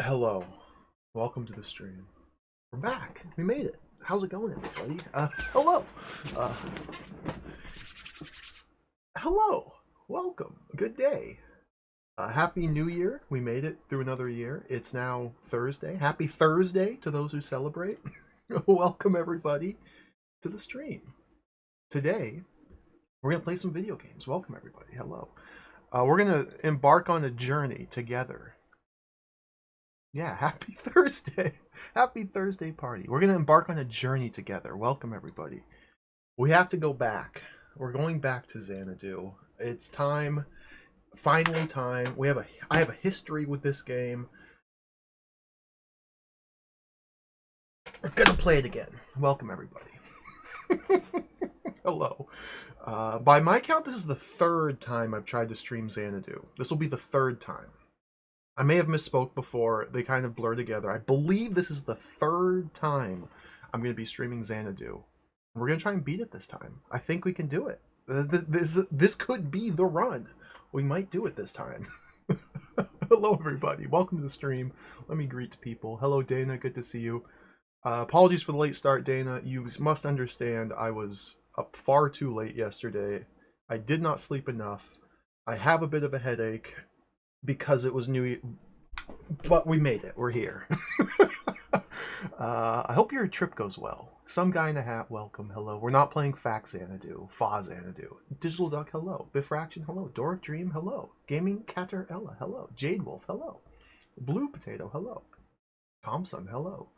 Hello, welcome to the stream. We're back. We made it. How's it going, everybody? Hello. Uh, hello. Welcome. Good day. Happy New Year. We made it through another year. It's now Thursday. Happy Thursday to those who celebrate. Welcome, everybody, to the stream. Today, we're going to play some video games. Welcome, everybody. Hello. We're going to embark on a journey together. Yeah, happy Thursday. Happy Thursday party. We're going to embark on a journey together. Welcome, everybody. We have to go back. We're going back to Xanadu. It's time. Finally time. I have a history with this game. We're going to play it again. Welcome, everybody. Hello. By my count, this is the third time I've tried to stream Xanadu. This will be the third time. I may have misspoke before. They kind of blur together. I believe this is the third time I'm going to be streaming Xanadu. We're going to try and beat it this time. I think we can do it. This could be the run. We might do it this time. Hello, everybody. Welcome to the stream. Let me greet people. Hello, Dana. Good to see you. Apologies for the late start, Dana. You must understand I was up far too late yesterday. I did not sleep enough. I have a bit of a headache because it was New Year, but we made it. We're here. I hope your trip goes well. Some guy in a hat, welcome, hello. We're not playing Fax Xanadu, Fa Xanadu. Digital Duck, hello. Biffraction, hello. Doric Dream, hello. Gaming Catter Ella, hello. Jade Wolf, hello. Blue Potato, hello. Thompson, hello.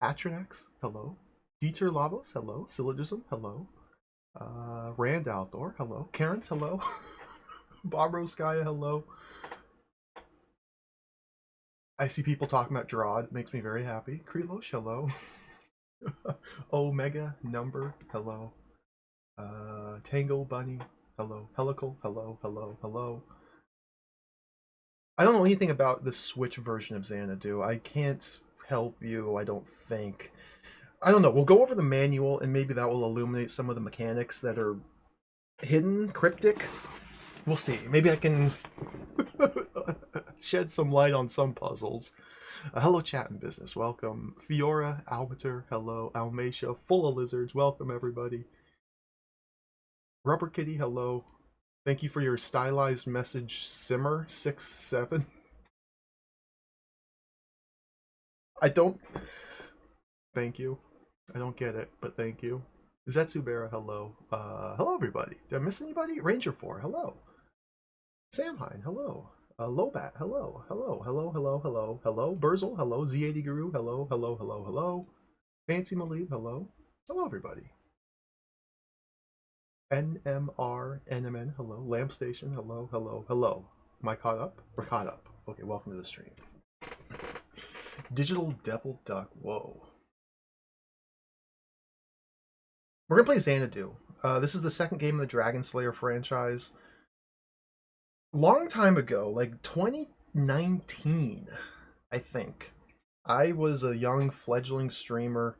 Atronex, hello. Dieter Lavos, hello. Syllogism, hello. Rand Althor, hello. Karen's, hello. Bob Roskaya, hello. I see people talking about Drawd. It makes me very happy. Krelosh, hello. Omega Number, hello. Tango Bunny, hello. Helical, hello, hello, hello. I don't know anything about the Switch version of Xanadu. I can't help you, I don't think. I don't know. We'll go over the manual, and maybe that will illuminate some of the mechanics that are hidden, cryptic. We'll see. Maybe I can shed some light on some puzzles. Hello, chat and business. Welcome. Fiora, Albiter, hello. Almacia, full of lizards. Welcome, everybody. Rubber Kitty, hello. Thank you for your stylized message, Simmer67. I don't... Thank you. I don't get it, but thank you. Zetsubera, hello. Hello, everybody. Did I miss anybody? Ranger4, hello. Samhine, hello. Lobat, hello. Hello, hello, hello, hello, hello. Burzel, hello. Z80 Guru, hello, hello, hello, hello. Fancy Malieb, hello. Hello, everybody. NMR, NMN, hello. Lamp Station, hello, hello, hello. Am I caught up? We're caught up. Okay, welcome to the stream. Digital Devil Duck, whoa. We're gonna play Xanadu. This is the second game of the Dragon Slayer franchise. Long time ago, like 2019, I think. I was a young fledgling streamer.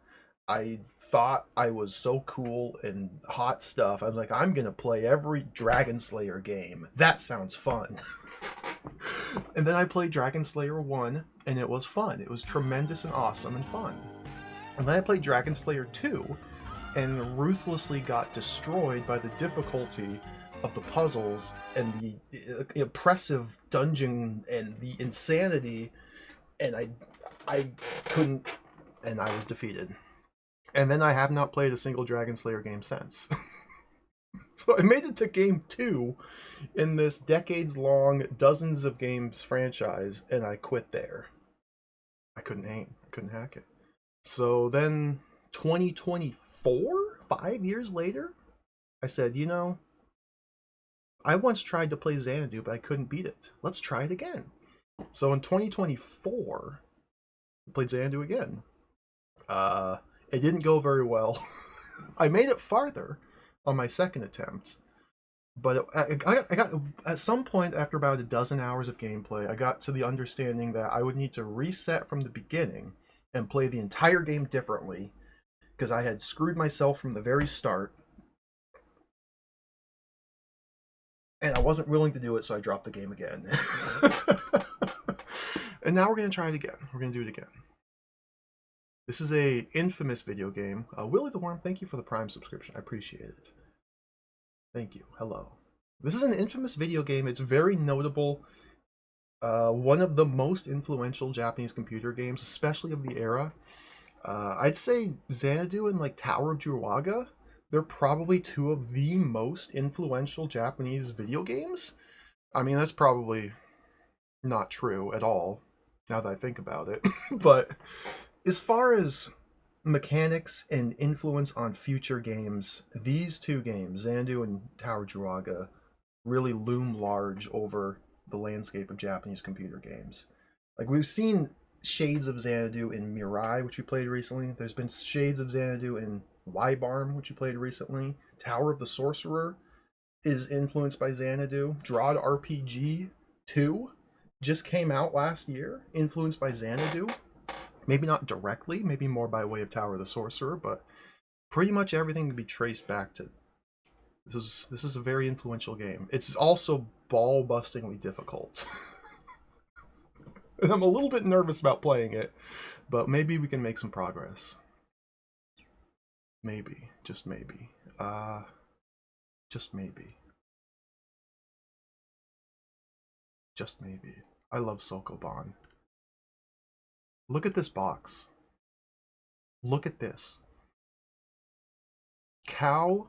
I thought I was so cool and hot stuff. I'm like, I'm gonna play every Dragon Slayer game. That sounds fun. And then I played Dragon Slayer 1, and it was fun. It was tremendous and awesome and fun. And then I played Dragon Slayer 2, and ruthlessly got destroyed by the difficulty of the puzzles and the oppressive dungeon and the insanity, and I couldn't, and I was defeated. And then I have not played a single Dragon Slayer game since. So I made it to game 2 in this decades-long, dozens of games franchise, and I quit there. I couldn't aim. I couldn't hack it. So then 2024, 5 years later, I said, you know, I once tried to play Xanadu, but I couldn't beat it. Let's try it again. So in 2024, I played Xanadu again. It didn't go very well. I made it farther on my second attempt, but I got at some point after about a dozen hours of gameplay, I got to the understanding that I would need to reset from the beginning and play the entire game differently, because I had screwed myself from the very start. And I wasn't willing to do it, so I dropped the game again. And now we're going to try it again. We're going to do it again. This is a infamous video game. Willie the Worm, thank you for the Prime subscription. I appreciate it. Thank you. Hello. This is an infamous video game. It's very notable. One of the most influential Japanese computer games, especially of the era. I'd say Xanadu and like Tower of Juaga, they're probably two of the most influential Japanese video games. I mean, that's probably not true at all, now that I think about it. But as far as mechanics and influence on future games, these two games, Xanadu and Tower Juaga, really loom large over the landscape of Japanese computer games. Like, we've seen shades of Xanadu in Mirai, which we played recently. There's been shades of Xanadu in Wybarm, which we played recently. Tower of the Sorcerer is influenced by Xanadu. Drawd RPG 2 just came out last year, influenced by Xanadu. Maybe not directly, maybe more by way of Tower of the Sorcerer, but pretty much everything can be traced back to this is a very influential game. It's also ball-bustingly difficult. And I'm a little bit nervous about playing it, but maybe we can make some progress. Maybe, just maybe. Just maybe. Just maybe. I love Sokoban. Look at this box. Look at this. Kao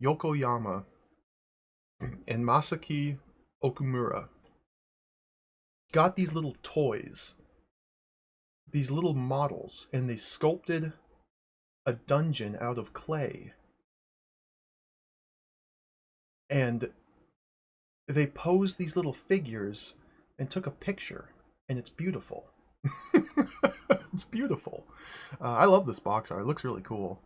Yokoyama and Masaki Okumura got these little toys, these little models, and they sculpted a dungeon out of clay. And they posed these little figures and took a picture, and it's beautiful. It's beautiful. I love this box art. It looks really cool.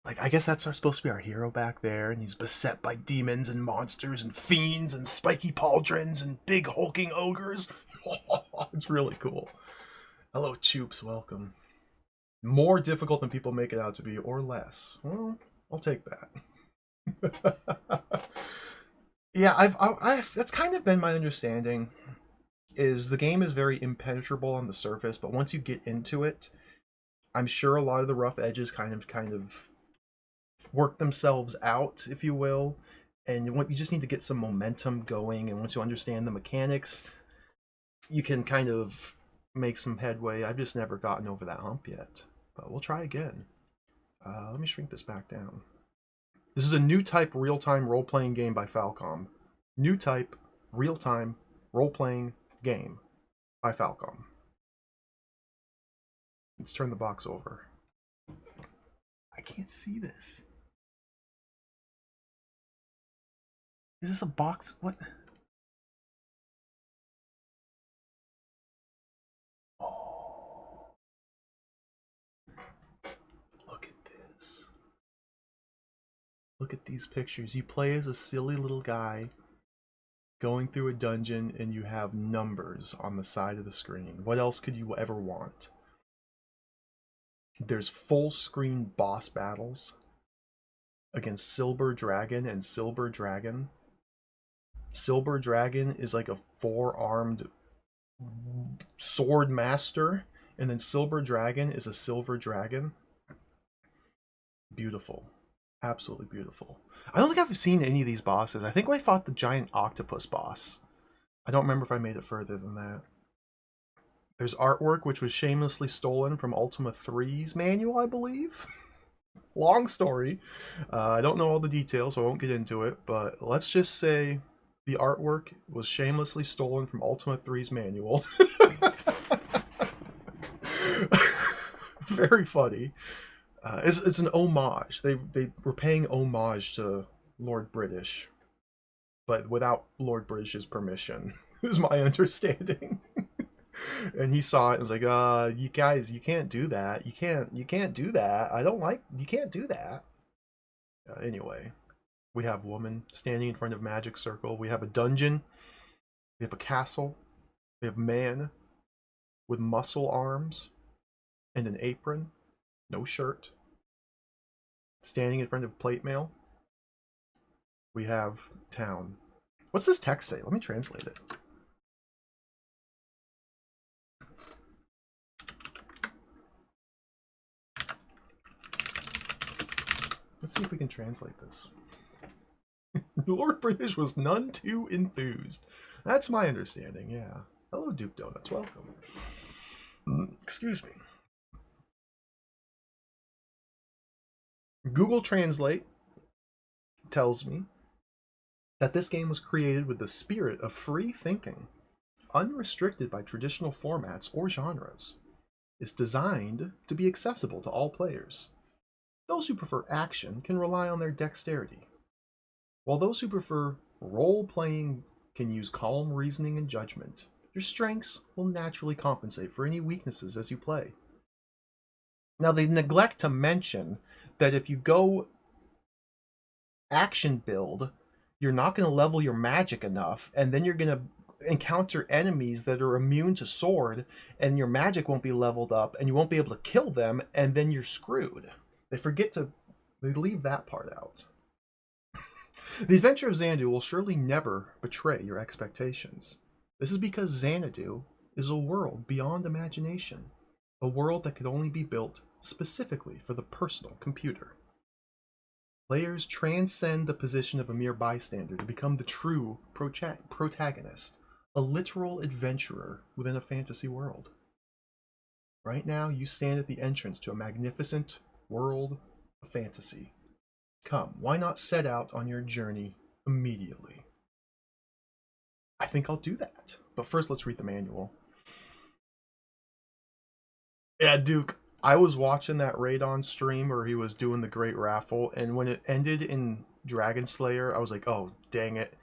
Like, I guess that's supposed to be our hero back there, and he's beset by demons and monsters and fiends and spiky pauldrons and big hulking ogres. It's really cool. Hello, Choops. Welcome. More difficult than people make it out to be, or less. Well, I'll take that. Yeah, I've that's kind of been my understanding. Is the game is very impenetrable on the surface, but once you get into it, I'm sure a lot of the rough edges kind of work themselves out, if you will, and you just need to get some momentum going, and once you understand the mechanics, you can kind of make some headway. I've just never gotten over that hump yet, but we'll try again. Let me shrink this back down. This is a new type real-time role-playing game by Falcom. New type real-time role-playing game by Falcom. Let's turn the box over. I can't see this. Is this a box? What? Oh. Look at this. Look at these pictures. You play as a silly little guy going through a dungeon, and you have numbers on the side of the screen. What else could you ever want? There's full screen boss battles against Silver Dragon and Silver Dragon. Silver Dragon is like a four-armed sword master, and then Silver Dragon is a silver dragon. Beautiful. Absolutely beautiful. I don't think I've seen any of these bosses. I think I fought the giant octopus boss. I don't remember if I made it further than that. There's artwork which was shamelessly stolen from Ultima 3's manual, I believe. Long story. I don't know all the details, so I won't get into it, but let's just say the artwork was shamelessly stolen from Ultima 3's manual. Very funny. It's an homage. They were paying homage to Lord British, but without Lord British's permission, is my understanding. And he saw it and was like, you guys, you can't do that. You can't do that. You can't do that. Anyway, we have woman standing in front of magic circle. We have a dungeon. We have a castle. We have man with muscle arms and an apron, no shirt, standing in front of plate mail. We have town. What's this text say? Let me translate it. Let's see if we can translate this. Lord British was none too enthused. That's my understanding, yeah. Hello, Duke Donuts. Welcome. Excuse me. Google Translate tells me that this game was created with the spirit of free thinking, unrestricted by traditional formats or genres. It's designed to be accessible to all players. Those who prefer action can rely on their dexterity, while those who prefer role-playing can use calm reasoning and judgment. Your strengths will naturally compensate for any weaknesses as you play. Now, they neglect to mention that if you go action build, you're not going to level your magic enough, and then you're going to encounter enemies that are immune to sword, and your magic won't be leveled up, and you won't be able to kill them, and then you're screwed. They leave that part out. The adventure of Xanadu will surely never betray your expectations. This is because Xanadu is a world beyond imagination, a world that could only be built specifically for the personal computer. Players transcend the position of a mere bystander to become the true protagonist, a literal adventurer within a fantasy world. Right now, you stand at the entrance to a magnificent world of fantasy. Come, why not set out on your journey immediately? I think I'll do that. But first, let's read the manual. Yeah, Duke, I was watching that Radon stream where he was doing the Great Raffle, and when it ended in Dragon Slayer, I was like, oh, dang it.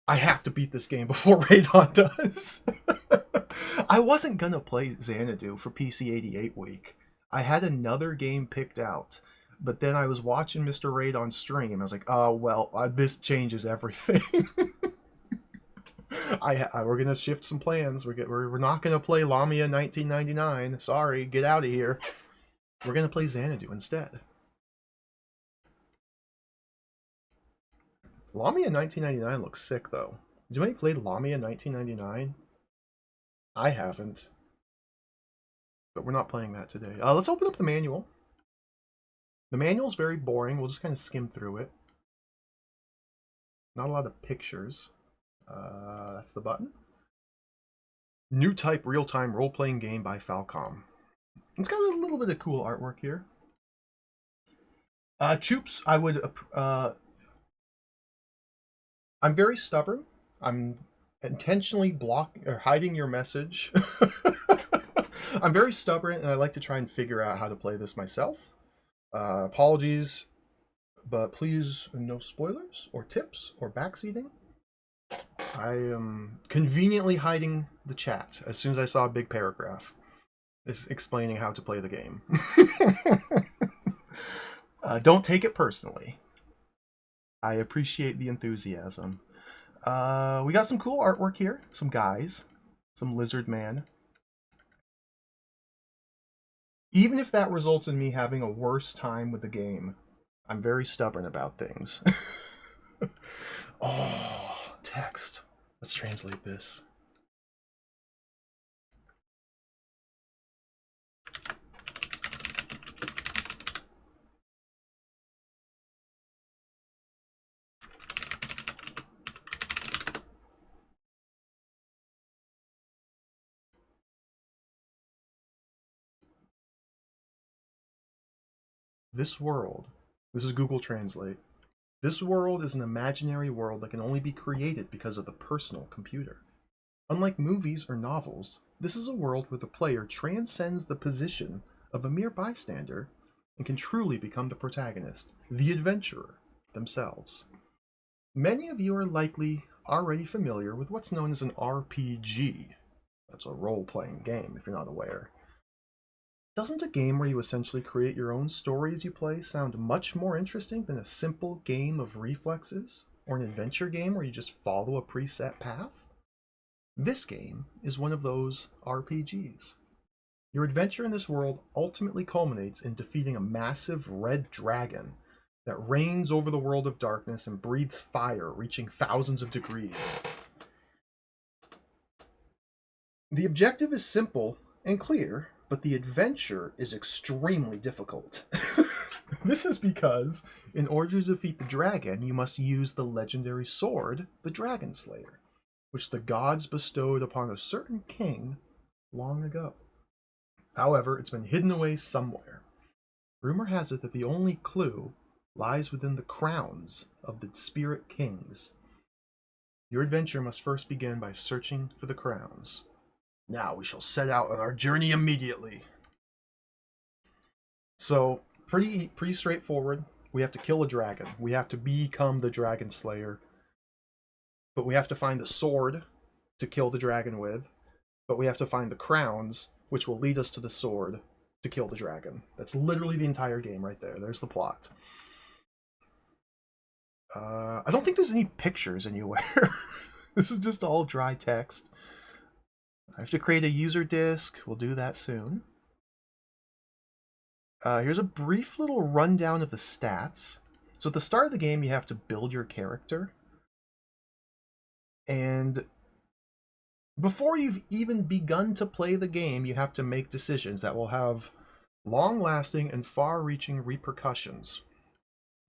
I have to beat this game before Radon does. I wasn't gonna play Xanadu for PC88 week. I had another game picked out, but then I was watching Mr. Radon stream. I was like, oh, well, this changes everything. We're gonna shift some plans. We're not gonna play Lamia 1999. Sorry, get out of here. We're gonna play Xanadu instead. Lamia 1999 looks sick though. Has anybody played Lamia 1999? I haven't, but we're not playing that today. Let's open up the manual. The manual's very boring. We'll just kind of skim through it. Not a lot of pictures. That's the button. New type real-time role-playing game by Falcom. It's got a little bit of cool artwork here. Choops, I'm very stubborn. I'm intentionally hiding your message. I'm very stubborn, and I like to try and figure out how to play this myself. Apologies, but please no spoilers or tips or backseating. I am conveniently hiding the chat as soon as I saw a big paragraph explaining how to play the game. Don't take it personally. I appreciate the enthusiasm. We got some cool artwork here. Some guys. Some lizard man. Even if that results in me having a worse time with the game, I'm very stubborn about things. Oh, text. Let's translate this. This world, this is Google Translate. This world is an imaginary world that can only be created because of the personal computer. Unlike movies or novels, this is a world where the player transcends the position of a mere bystander and can truly become the protagonist, the adventurer themselves. Many of you are likely already familiar with what's known as an RPG. That's a role-playing game, if you're not aware. Doesn't a game where you essentially create your own story as you play sound much more interesting than a simple game of reflexes, or an adventure game where you just follow a preset path? This game is one of those RPGs. Your adventure in this world ultimately culminates in defeating a massive red dragon that reigns over the world of darkness and breathes fire reaching thousands of degrees. The objective is simple and clear, but the adventure is extremely difficult. This is because, in order to defeat the dragon, you must use the legendary sword, the Dragon Slayer, which the gods bestowed upon a certain king long ago. However, it's been hidden away somewhere. Rumor has it that the only clue lies within the crowns of the spirit kings. Your adventure must first begin by searching for the crowns. Now we shall set out on our journey immediately. So, pretty straightforward. We have to kill a dragon. We have to become the Dragon Slayer. But we have to find the sword to kill the dragon with. But we have to find the crowns, which will lead us to the sword to kill the dragon. That's literally the entire game right there. There's the plot. I don't think there's any pictures anywhere. This is just all dry text. I have to create a user disk. We'll do that soon. Here's a brief little rundown of the stats. So at the start of the game, you have to build your character. And before you've even begun to play the game, you have to make decisions that will have long-lasting and far-reaching repercussions.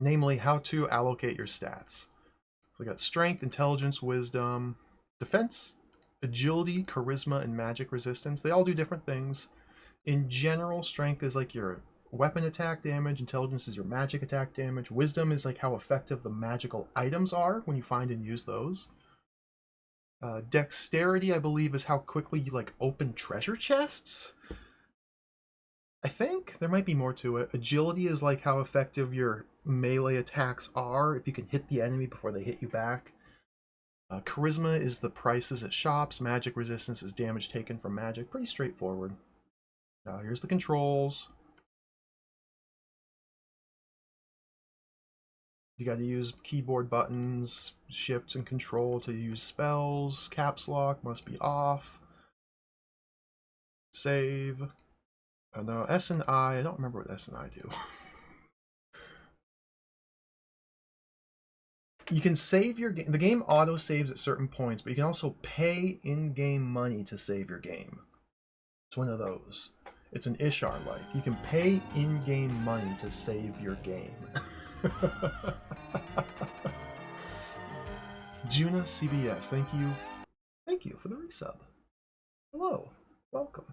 Namely, how to allocate your stats. So we got strength, intelligence, wisdom, defense, agility, charisma, and magic resistance. They all do different things. In general, strength is like your weapon attack damage, intelligence is your magic attack damage, wisdom is like how effective the magical items are when you find and use those. Dexterity, I believe, is how quickly you like open treasure chests. I think there might be more to it. Agility is like how effective your melee attacks are if you can hit the enemy before they hit you back. Charisma is the prices at shops. Magic resistance is damage taken from magic. Pretty straightforward. Now here's the controls. You got to use keyboard buttons, shift and control to use spells. Caps lock must be off. Save. Oh no, S and I don't remember what S and I do. You can save your game. The game auto saves at certain points, but you can also pay in-game money to save your game. It's one of those. It's an Ishar-like. You can pay in-game money to save your game. Juna CBS, thank you. Thank you for the resub. Hello. Welcome.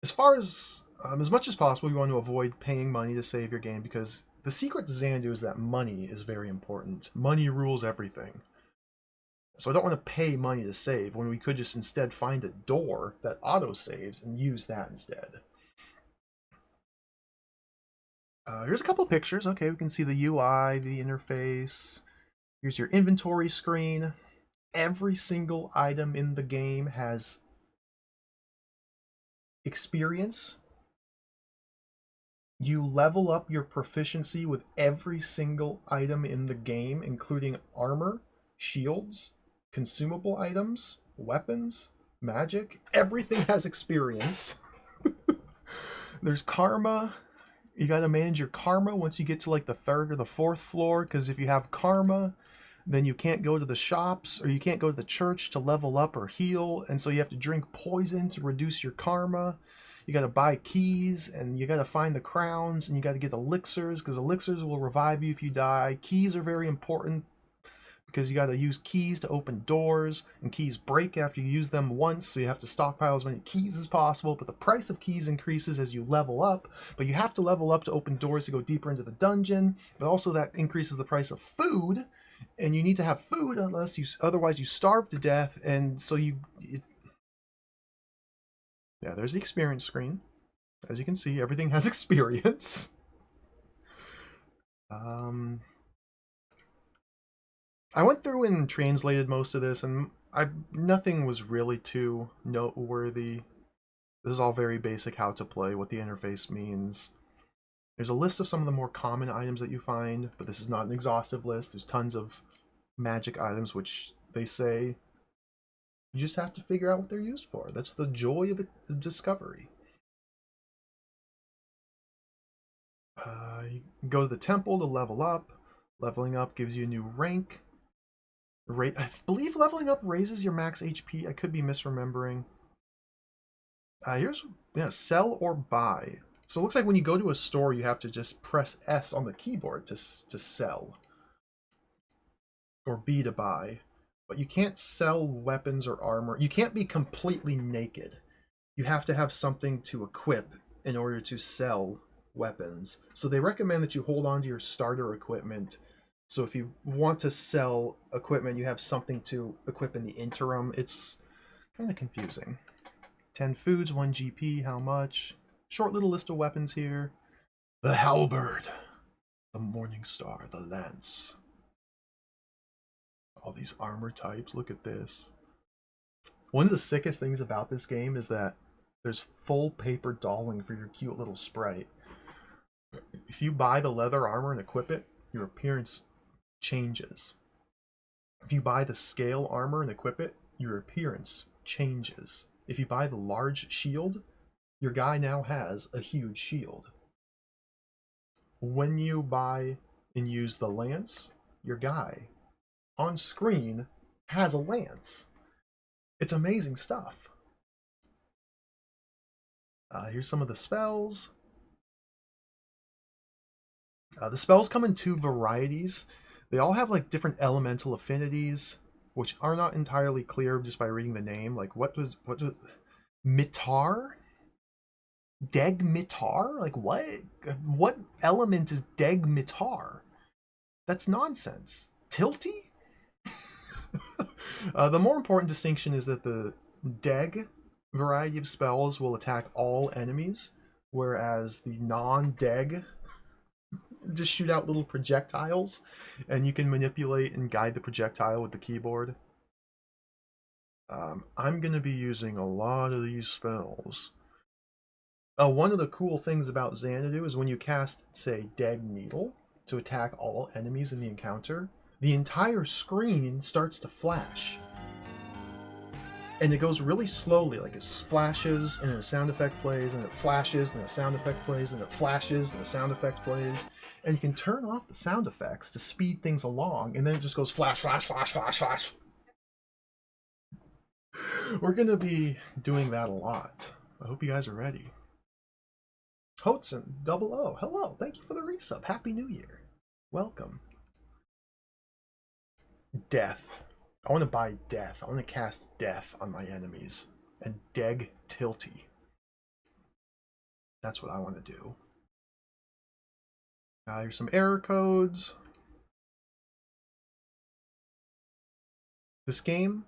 As much as possible, you want to avoid paying money to save your game because the secret to Xanadu is that money is very important. Money rules everything. So I don't want to pay money to save when we could just instead find a door that auto-saves and use that instead. Here's a couple pictures. Okay, we can see the UI, the interface. Here's your inventory screen. Every single item in the game has experience. You level up your proficiency with every single item in the game, including armor, shields, consumable items, weapons, magic. Everything has experience. There's karma. You gotta manage your karma once you get to like the 3rd or the 4th floor, because if you have karma, then you can't go to the shops or you can't go to the church to level up or heal, and so you have to drink poison to reduce your karma. You gotta buy keys, and you gotta find the crowns, and you gotta get elixirs, because elixirs will revive you if you die. Keys are very important because you gotta use keys to open doors, and keys break after you use them once, so you have to stockpile as many keys as possible, but the price of keys increases as you level up, but you have to level up to open doors to go deeper into the dungeon, but also that increases the price of food, and you need to have food otherwise you starve to death, and so yeah, there's the experience screen. As you can see, everything has experience. I went through and translated most of this, and nothing was really too noteworthy. This is all very basic how to play, what the interface means. There's a list of some of the more common items that you find, but this is not an exhaustive list. There's tons of magic items, which they say you just have to figure out what they're used for. That's the joy of discovery. You can go to the temple to level up. Leveling up gives you a new rank. I believe leveling up raises your max HP. I could be misremembering. Here's, yeah, sell or buy. So it looks like when you go to a store, you have to just press S on the keyboard to sell, or B to buy. But you can't sell weapons or armor. You can't be completely naked. You have to have something to equip in order to sell weapons. So they recommend that you hold on to your starter equipment. So if you want to sell equipment, you have something to equip in the interim. It's kind of confusing. 10 foods, 1 GP, how much? Short little list of weapons here. The halberd, the morning star, the lance. All these armor types, look at this. One of the sickest things about this game is that there's full paper dolling for your cute little sprite. If you buy the leather armor and equip it, your appearance changes. If you buy the scale armor and equip it, your appearance changes. If you buy the large shield, your guy now has a huge shield. When you buy and use the lance, your guy on screen has a lance. It's amazing stuff. Here's some of the spells. The spells come in 2 varieties. They all have like different elemental affinities, which are not entirely clear just by reading the name. Like what was Mitar? Deg Mitar? Like what? What element is Deg Mitar? That's nonsense. Tilty? The more important distinction is that the Deg variety of spells will attack all enemies, whereas the non-Deg just shoot out little projectiles, and you can manipulate and guide the projectile with the keyboard. I'm going to be using a lot of these spells. One of the cool things about Xanadu is when you cast, say, Deg Needle to attack all enemies in the encounter, the entire screen starts to flash. And it goes really slowly, like it flashes and then a sound effect plays, and it flashes and then a sound effect plays, and it flashes and a sound effect plays. And you can turn off the sound effects to speed things along, and then it just goes flash, flash, flash, flash, flash. We're going to be doing that a lot. I hope you guys are ready. Hotson, 00, hello, thank you for the resub. Happy New Year. Welcome. Death. I want to buy death. I want to cast death on my enemies. And Deg Tilty. That's what I want to do. Here's some error codes. This game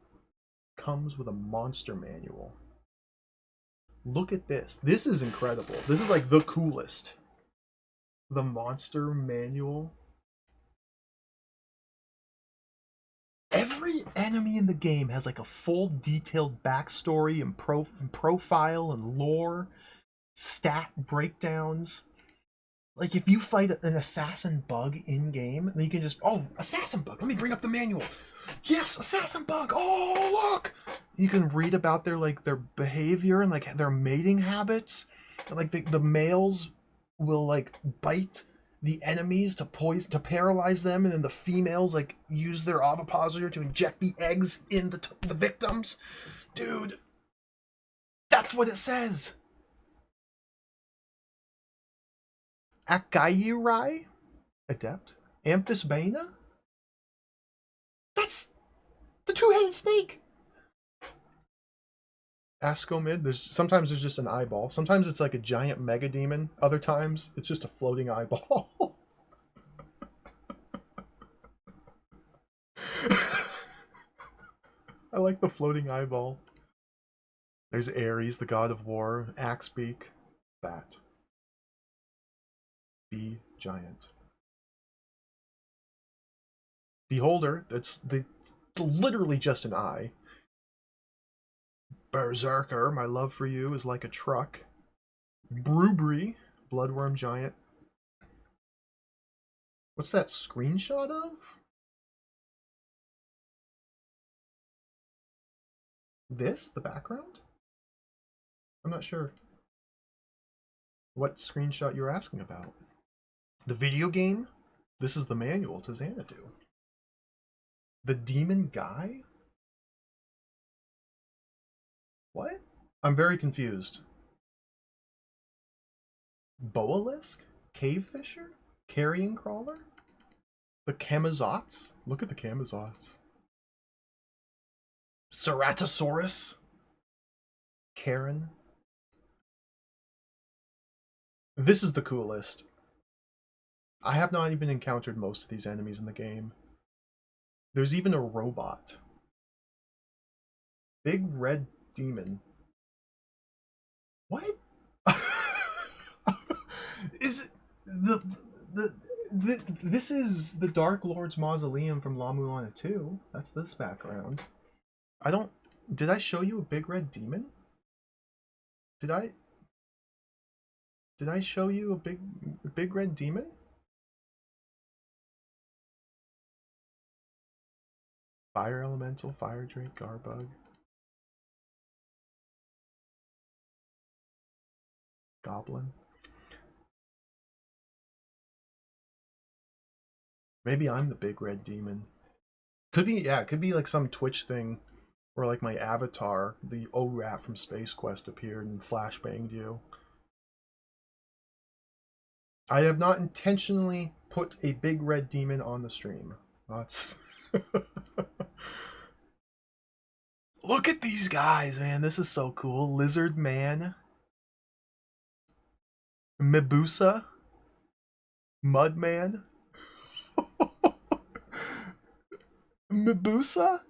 comes with a monster manual. Look at this. This is incredible. This is like the coolest. The monster manual. Every enemy in the game has like a full detailed backstory and profile and lore, stat breakdowns. Like if you fight an assassin bug in game, then you can just, oh, assassin bug, let me bring up the manual. Yes, assassin bug. Oh, look. You can read about their behavior and like their mating habits. And, like the males will like bite the enemies to paralyze them, and then the females like use their ovipositor to inject the eggs in the victims. Dude, that's what it says. Akaiurai? Adept? Amphisbaena? That's the two-headed snake! Ascomid, sometimes there's just an eyeball. Sometimes it's like a giant mega demon. Other times, it's just a floating eyeball. I like the floating eyeball. There's Ares, the god of war. Axebeak. Bat. Bee giant. Beholder, that's literally just an eye. Berserker, my love for you is like a truck. Brubri, bloodworm giant. What's that screenshot of? This? The background? I'm not sure what screenshot you're asking about. The video game? This is the manual to Xanadu. The demon guy? What? I'm very confused. Boalisk? Cave fisher? Carrion crawler? The Camazots? Look at the Camazots. Ceratosaurus? Karen? This is the coolest. I have not even encountered most of these enemies in the game. There's even a robot. Big red demon. What? Is it this is the Dark Lord's Mausoleum from La Mulana 2. That's this background. I don't... Did I show you a big red demon? Did I show you a big red demon? Fire elemental, fire drake, garbug. Goblin. Maybe I'm the big red demon. Could be, yeah, it could be like some Twitch thing where like my avatar, the O-Rat from Space Quest, appeared and flashbanged you. I have not intentionally put a big red demon on the stream. That's... Look at these guys, man. This is so cool. Lizard Man. Mebusa. Mudman. Mebusa?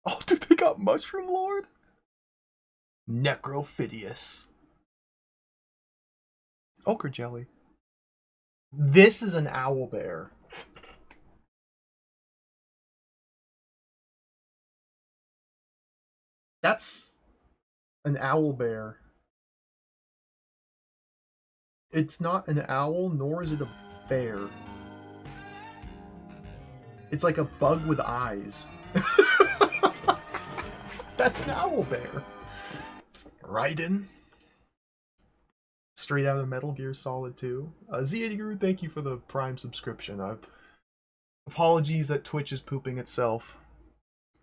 Oh, dude, they got Mushroom Lord? Necrophidius. Ochre Jelly. This is an owlbear. That's an owlbear. It's not an owl, nor is it a bear. It's like a bug with eyes. That's an owlbear. Raiden. Straight out of Metal Gear Solid 2. Ziadguru, thank you for the Prime subscription. Apologies that Twitch is pooping itself.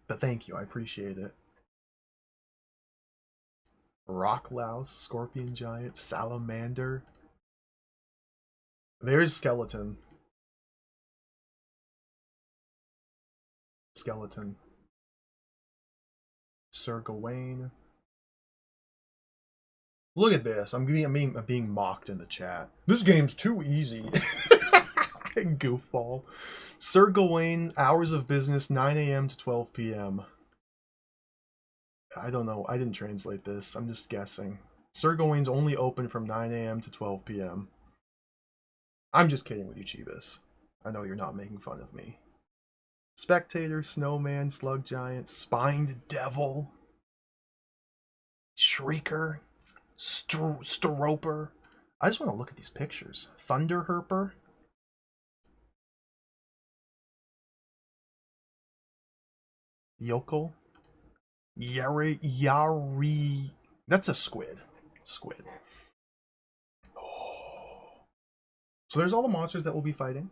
But thank you, I appreciate it. Rock Louse, Scorpion Giant, Salamander. There's Skeleton. Skeleton. Sir Gawain. Look at this. I'm being mocked in the chat. This game's too easy. Goofball. Sir Gawain, hours of business, 9 a.m. to 12 p.m. I don't know. I didn't translate this. I'm just guessing. Sir Gawain's only open from 9 a.m. to 12 p.m. I'm just kidding with you, Chibis. I know you're not making fun of me. Spectator, Snowman, Slug Giant, Spined Devil, Shrieker, Storoper. I just want to look at these pictures. Thunderherper. Yokel. Yari. That's a squid. Squid. Oh. So there's all the monsters that we'll be fighting.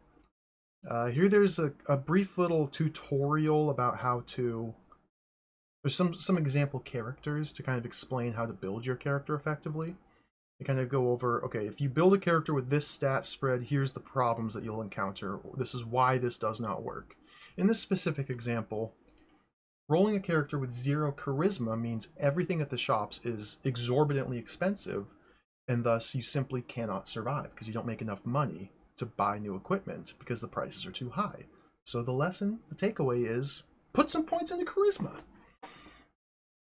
Here there's a brief little tutorial about how to... There's some example characters to kind of explain how to build your character effectively. They kind of go over, okay, if you build a character with this stat spread, here's the problems that you'll encounter. This is why this does not work. In this specific example, rolling a character with 0 charisma means everything at the shops is exorbitantly expensive, and thus you simply cannot survive because you don't make enough money to buy new equipment because the prices are too high. So the lesson, the takeaway is, put some points into charisma.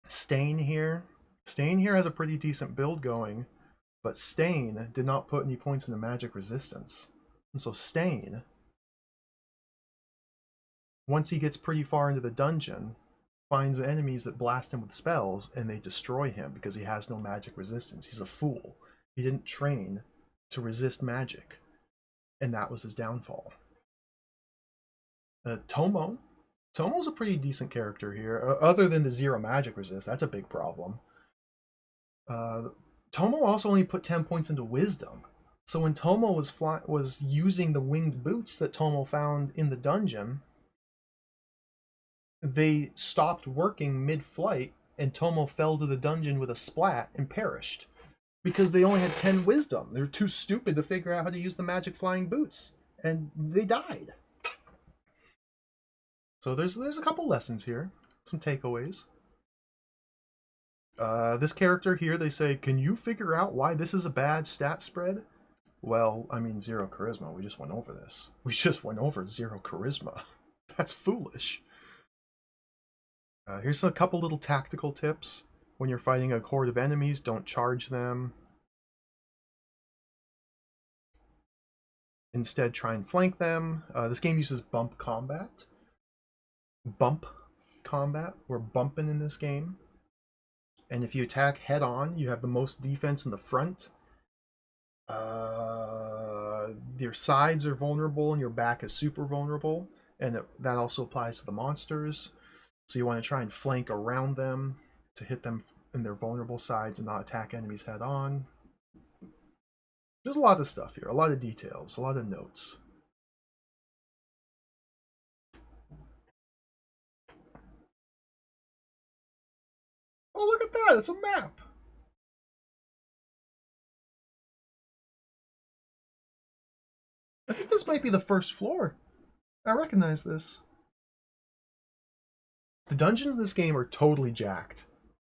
Stain here has a pretty decent build going, but Stain did not put any points into magic resistance. And so Stain, once he gets pretty far into the dungeon, finds enemies that blast him with spells and they destroy him because he has no magic resistance. He's a fool. He didn't train to resist magic. And that was his downfall. Tomo's a pretty decent character here, other than the 0 magic resist. That's a big problem. Tomo also only put 10 points into wisdom. So when Tomo was using the winged boots that Tomo found in the dungeon, they stopped working mid-flight, and Tomo fell to the dungeon with a splat and perished because they only had 10 wisdom. They're too stupid to figure out how to use the magic flying boots, and they died. So there's a couple lessons here, some takeaways. This character here, they say, can you figure out why this is a bad stat spread? Well, I mean, 0 charisma. We just went over this. We just went over 0 charisma. That's foolish. Here's a couple little tactical tips. When you're fighting a horde of enemies, don't charge them. Instead, try and flank them. This game uses bump combat. Bump combat. We're bumping in this game. And if you attack head on, you have the most defense in the front. Your sides are vulnerable and your back is super vulnerable. And that also applies to the monsters. So you want to try and flank around them to hit them in their vulnerable sides and not attack enemies head on. There's a lot of stuff here, a lot of details, a lot of notes. Oh, look at that! It's a map! I think this might be the first floor. I recognize this. The dungeons in this game are totally jacked.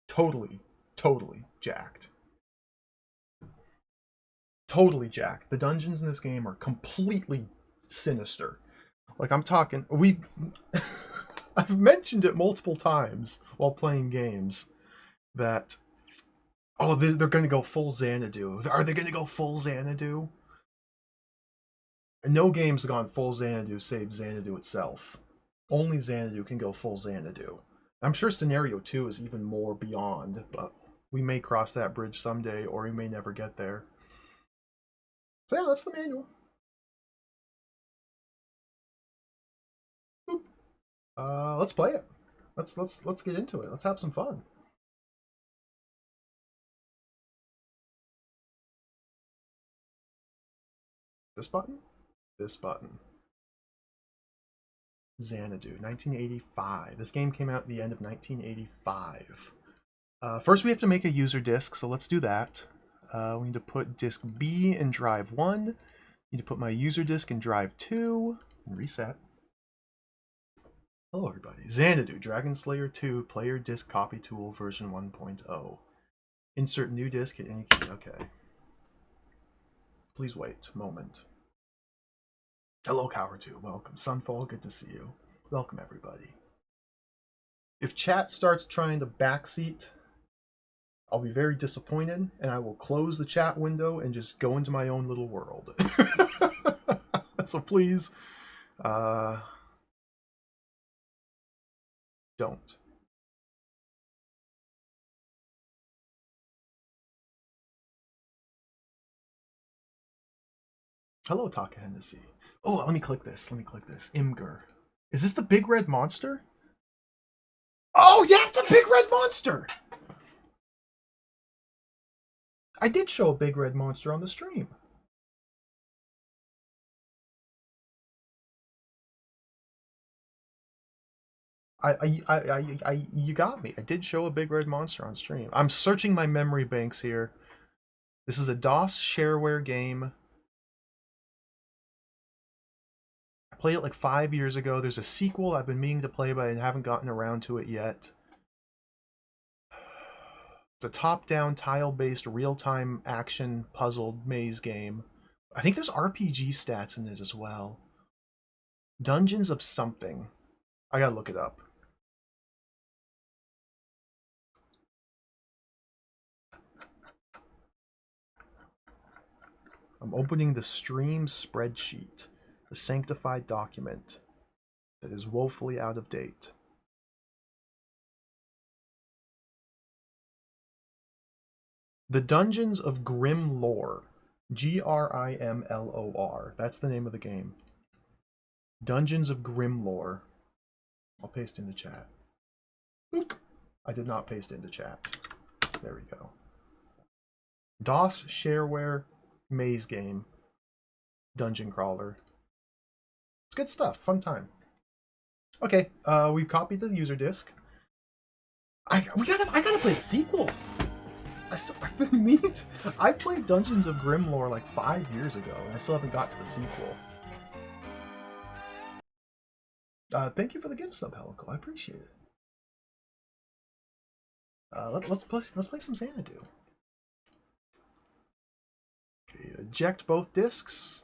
Totally jacked. Totally jacked. The dungeons in this game are completely sinister. Like, I'm talking... I've mentioned it multiple times while playing games that... Oh, they're going to go full Xanadu. Are they going to go full Xanadu? No game's gone full Xanadu save Xanadu itself. Only Xanadu can go full Xanadu. I'm sure Scenario 2 is even more beyond, but we may cross that bridge someday, or we may never get there. So yeah, that's the manual. Let's play it. Let's get into it. Let's have some fun. This button? This button. Xanadu, 1985. This game came out at the end of 1985. First, we have to make a user disk, so let's do that. We need to put disk B in drive 1. Need to put my user disk in drive 2 and reset. Hello, everybody. Xanadu, Dragon Slayer 2, player disk copy tool version 1.0. Insert new disk at any key. Okay. Please wait a moment. Hello, Cower2. Welcome. Sunfall, good to see you. Welcome, everybody. If chat starts trying to backseat, I'll be very disappointed, and I will close the chat window and just go into my own little world. So please, don't. Hello, Taka Hennessy. Oh, let me click this. Imgur. Is this the big red monster? Oh, yeah, it's a big red monster! I did show a big red monster on the stream. You got me. I did show a big red monster on stream. I'm searching my memory banks here. This is a DOS shareware game. I played it like 5 years ago. There's a sequel I've been meaning to play, but I haven't gotten around to it yet. It's a top-down, tile-based, real-time action puzzle maze game. I think there's RPG stats in it as well. Dungeons of something. I gotta look it up. I'm opening the stream spreadsheet, the sanctified document that is woefully out of date. The Dungeons of Grimlore. Grimlor. That's the name of the game. Dungeons of Grimlore. I'll paste in the chat. Oop. I did not paste into chat. There we go. DOS shareware maze game. Dungeon crawler. It's good stuff. Fun time. Okay, we've copied the user disc. I gotta play the sequel. I've been meaning to. I played Dungeons of Grimlore like 5 years ago, and I still haven't got to the sequel. Thank you for the gift sub, Helical. I appreciate it. Let's play some Xanadu. Okay, eject both discs.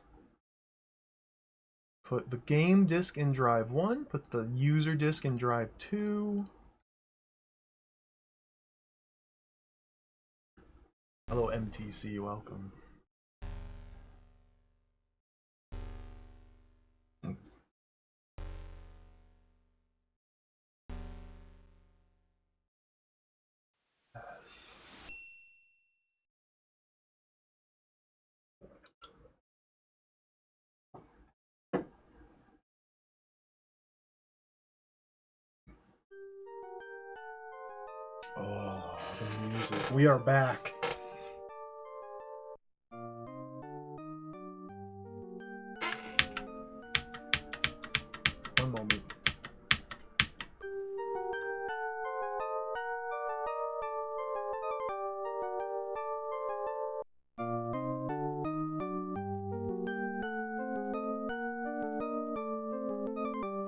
Put the game disc in drive 1. Put the user disc in drive 2. Hello, MTC. Welcome. Yes. Oh, the music. We are back. One moment.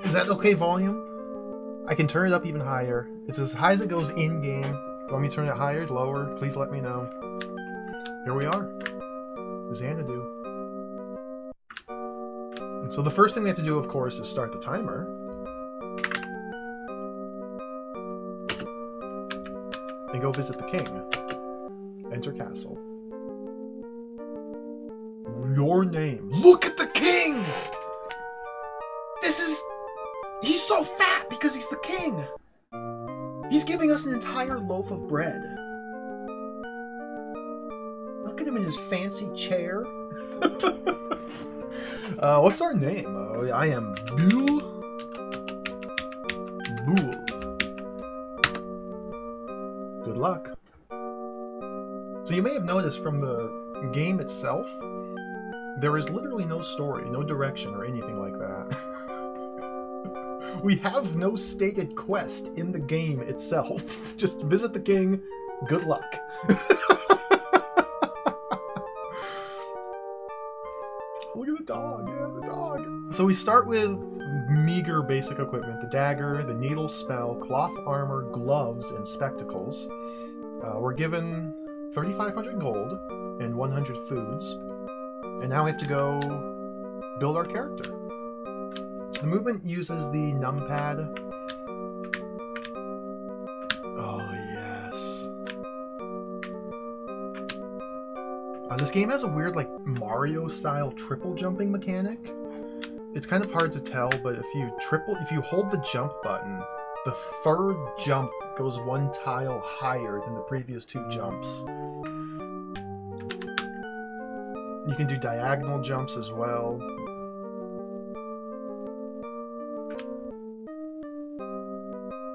Is that okay volume? I can turn it up even higher. It's as high as it goes in-game. You want me to turn it higher, lower? Please let me know. Here we are. Xanadu. And so the first thing we have to do, of course, is start the timer. And go visit the king. Enter castle. Your name. Look at the king! This is... He's so fat because he's the king! He's giving us an entire loaf of bread. Look at him in his fancy chair. What's our name? I am Bull. Bull. Good luck. So you may have noticed from the game itself, there is literally no story, no direction, or anything like that. We have no stated quest in the game itself. Just visit the king. Good luck. Look at the dog. Yeah, the dog. So we start with meager basic equipment. The dagger, the needle spell, cloth armor, gloves, and spectacles. We're given 3,500 gold and 100 foods. And now we have to go build our character. So the movement uses the numpad. Oh, yes. This game has a weird, like, Mario-style triple jumping mechanic. It's kind of hard to tell, but if you hold the jump button, the third jump goes one tile higher than the previous 2 jumps. You can do diagonal jumps as well.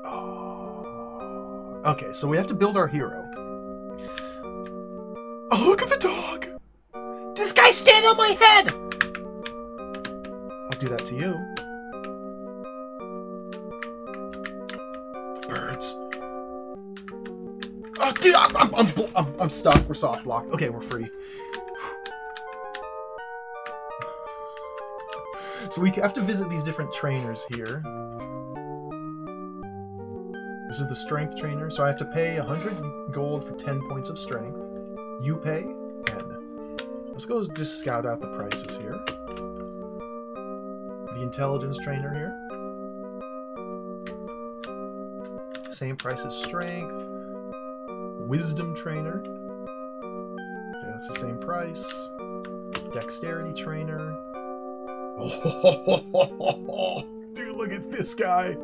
Oh. Okay, so we have to build our hero. Oh, look at the dog! This guy's standing on my head! I'll do that to you. Birds. Oh, dude, I'm stuck. We're soft locked. Okay, we're free. So we have to visit these different trainers here. This is the strength trainer, so I have to pay 100 gold for 10 points of strength. You pay 10. Let's go just scout out the prices here. The intelligence trainer here. Same price as strength. Wisdom trainer. Okay, that's the same price. Dexterity trainer. Oh, dude, look at this guy.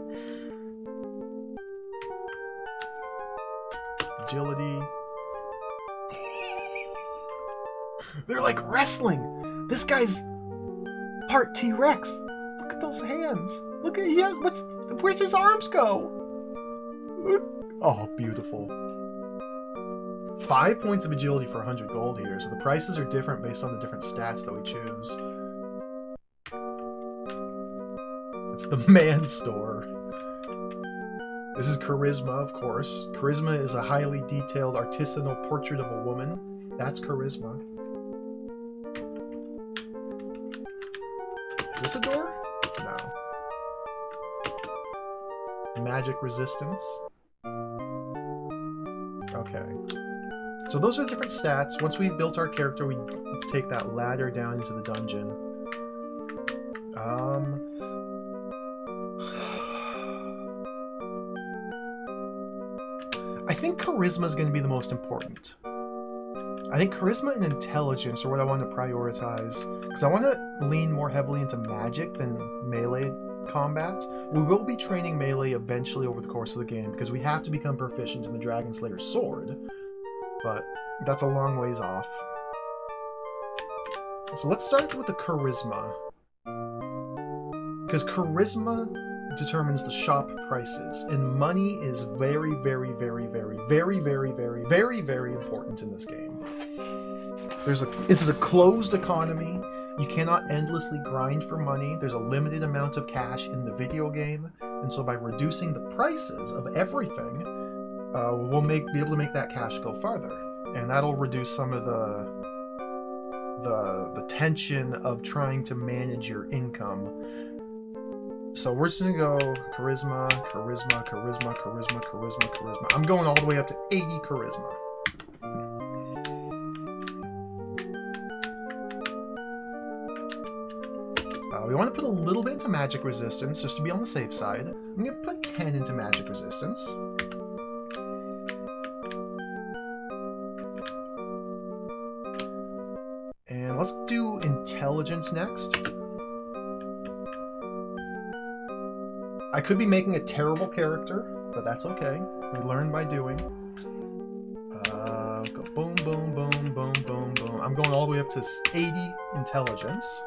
Agility. They're like wrestling. This guy's part T-Rex. Look at those hands. Look at where'd his arms go? Oh, beautiful. 5 points of agility for 100 gold here, so the prices are different based on the different stats that we choose. It's the man store. This is charisma, of course. Charisma is a highly detailed artisanal portrait of a woman. That's charisma. Is this a door? No. Magic resistance. Okay. So those are the different stats. Once we've built our character, we take that ladder down into the dungeon. I think charisma is going to be the most important. I think charisma and intelligence are what I want to prioritize, because I want to lean more heavily into magic than melee combat. We will be training melee eventually over the course of the game, because we have to become proficient in the Dragon Slayer's sword, but that's a long ways off. So let's start with the charisma, because charisma determines the shop prices, and money is very, very, very, very, very, very, very, very, very important in this game. This is a closed economy. You cannot endlessly grind for money. There's a limited amount of cash in the video game, and so by reducing the prices of everything, we'll be able to make that cash go farther, and that'll reduce some of the tension of trying to manage your income. So we're just gonna go charisma, charisma, charisma, charisma, charisma, charisma. I'm going all the way up to 80 charisma. We want to put a little bit into magic resistance just to be on the safe side. I'm gonna put 10 into magic resistance. And let's do intelligence next. I could be making a terrible character, but that's okay. We learn by doing. Go boom, boom, boom, boom, boom, boom. I'm going all the way up to 80 intelligence.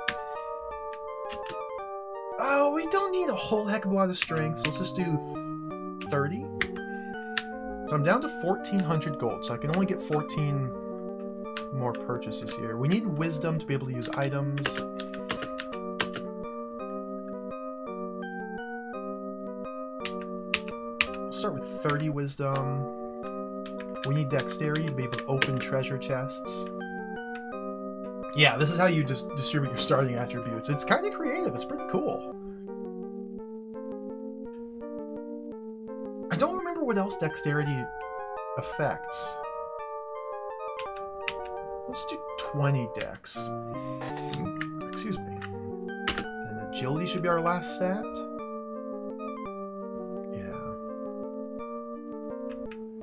Oh, we don't need a whole heck of a lot of strength, so let's just do 30. So I'm down to 1,400 gold, so I can only get 14 more purchases here. We need wisdom to be able to use items. Start with 30 wisdom. We need dexterity to be able to open treasure chests. Yeah, this is how you just distribute your starting attributes. It's kind of creative. It's pretty cool. I don't remember what else dexterity affects. Let's do 20 dex. Excuse me. And agility should be our last stat.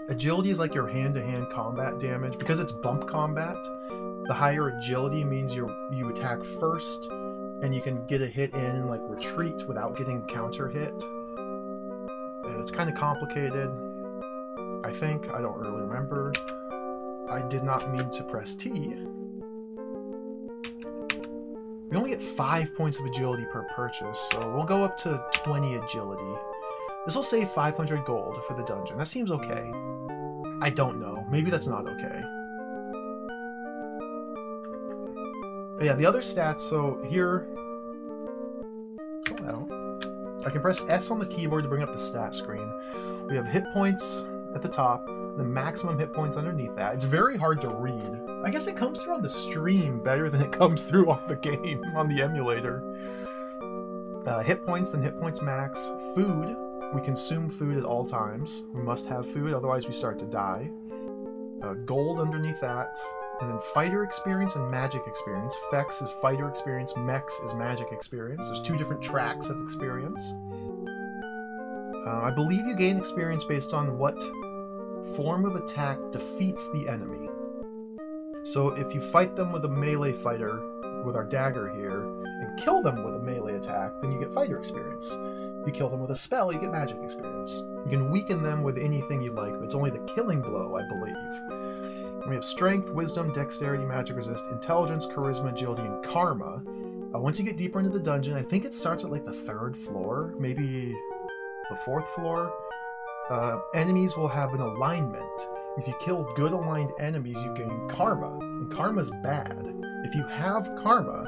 Agility is like your hand-to-hand combat damage. Because it's bump combat, the higher agility means you attack first, and you can get a hit in and like retreat without getting counter hit. It's kind of complicated, I think. I don't really remember. I did not mean to press T. We only get 5 points of agility per purchase, so we'll go up to 20 agility. This will save 500 gold for the dungeon. That seems okay. I don't know. Maybe that's not okay. But yeah, the other stats, so here... Oh, well. I can press S on the keyboard to bring up the stat screen. We have hit points at the top, the maximum hit points underneath that. It's very hard to read. I guess it comes through on the stream better than it comes through on the game, on the emulator. Hit points, then hit points max. Food. We consume food at all times. We must have food, otherwise we start to die. Gold underneath that. And then fighter experience and magic experience. Fex is fighter experience, Mex is magic experience. There's 2 different tracks of experience. I believe you gain experience based on what form of attack defeats the enemy. So if you fight them with a melee fighter, with our dagger here, and kill them with a melee attack, then you get fighter experience. If you kill them with a spell, you get magic experience. You can weaken them with anything you like, but it's only the killing blow, I believe. And we have strength, wisdom, dexterity, magic resist, intelligence, charisma, agility, and karma. Once you get deeper into the dungeon, I think it starts at like the 3rd floor, maybe the 4th floor. Enemies will have an alignment. If you kill good aligned enemies, you gain karma, and karma's bad. If you have karma,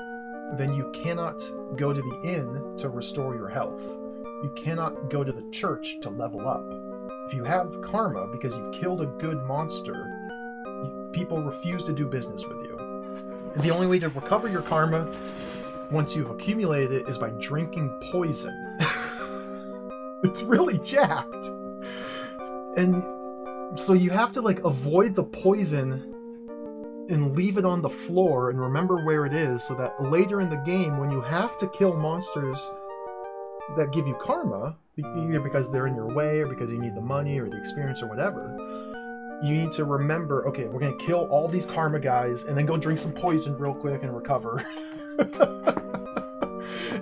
then you cannot go to the inn to restore your health. You cannot go to the church to level up. If you have karma because you've killed a good monster, people refuse to do business with you. And the only way to recover your karma once you've accumulated it is by drinking poison. It's really jacked. And so you have to like avoid the poison and leave it on the floor and remember where it is, so that later in the game, when you have to kill monsters that give you karma, either because they're in your way or because you need the money or the experience or whatever, you need to remember, okay, we're going to kill all these karma guys and then go drink some poison real quick and recover.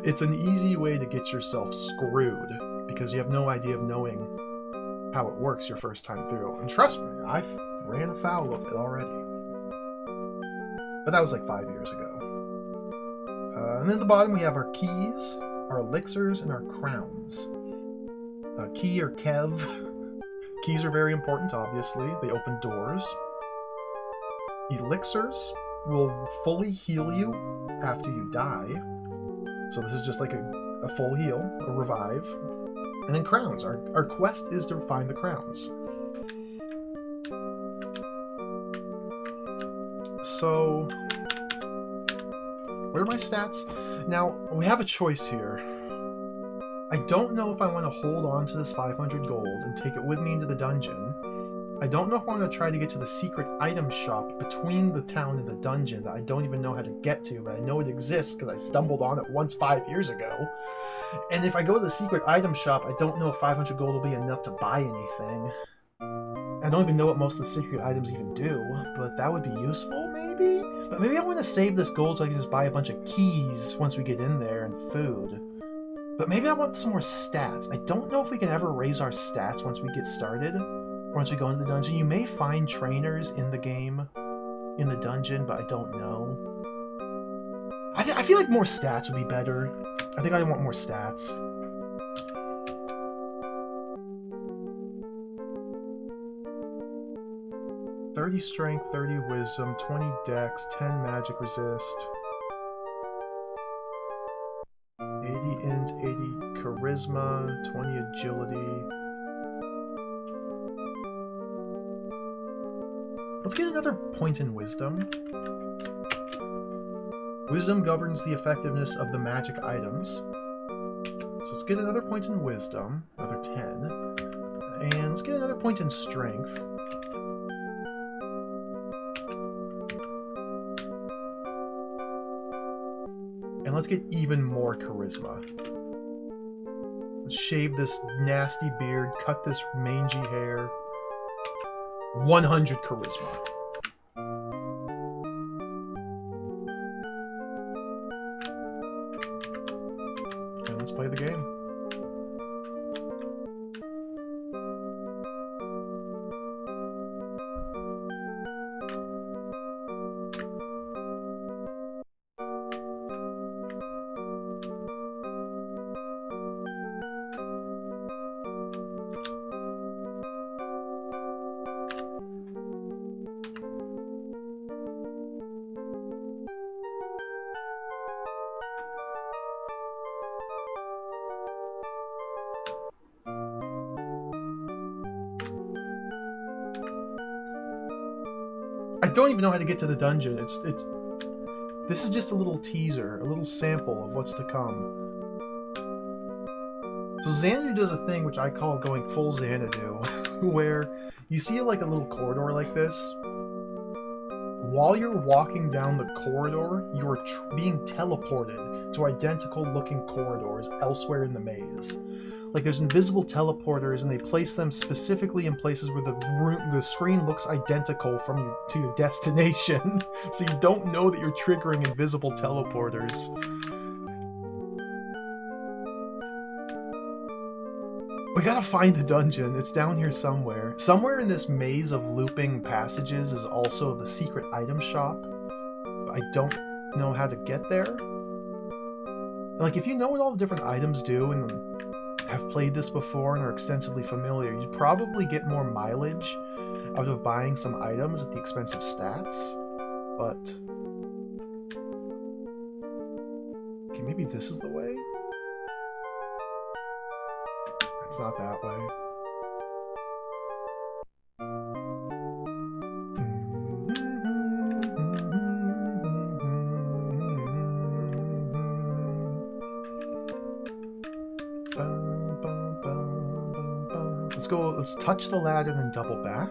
It's an easy way to get yourself screwed because you have no idea of knowing how it works your first time through. And trust me, I've ran afoul of it already. But that was like 5 years ago. And then at the bottom we have our keys, our elixirs, and our crowns. Key or Kev. Keys are very important, obviously. They open doors. Elixirs will fully heal you after you die. So this is just like a full heal, a revive. And then crowns. Our quest is to find the crowns. So, what are my stats? Now, we have a choice here. I don't know if I want to hold on to this 500 gold and take it with me into the dungeon. I don't know if I want to try to get to the secret item shop between the town and the dungeon that I don't even know how to get to, but I know it exists because I stumbled on it once 5 years ago. And if I go to the secret item shop, I don't know if 500 gold will be enough to buy anything. I don't even know what most of the secret items even do, but that would be useful, maybe? But maybe I want to save this gold so I can just buy a bunch of keys once we get in there and food. But maybe I want some more stats. I don't know if we can ever raise our stats once we get started, once we go into the dungeon. You may find trainers in the game, in the dungeon, but I don't know. I feel like more stats would be better. I think I want more stats. "30 strength, 30 wisdom, 20 dex, 10 magic resist, 80 int, 80 charisma, 20 agility." Let's get another point in wisdom. Wisdom governs the effectiveness of the magic items. So let's get another point in wisdom, another 10. And let's get another point in strength. And let's get even more charisma. Let's shave this nasty beard, cut this mangy hair. 100 charisma. And let's play the game. I don't even know how to get to the dungeon. This is just a little teaser, a little sample of what's to come. So Xanadu does a thing which I call going full Xanadu, where you see like a little corridor like this. While you're walking down the corridor, you're being teleported to identical looking corridors elsewhere in the maze. Like there's invisible teleporters, and they place them specifically in places where the screen looks identical to your destination, so you don't know that you're triggering invisible teleporters. We gotta find the dungeon. It's down here somewhere. Somewhere in this maze of looping passages is also the secret item shop. But I don't know how to get there. Like, if you know what all the different items do and have played this before and are extensively familiar, you'd probably get more mileage out of buying some items at the expense of stats. But Okay, maybe this is the way? It's not that way. Let's go, let's touch the ladder, then double back.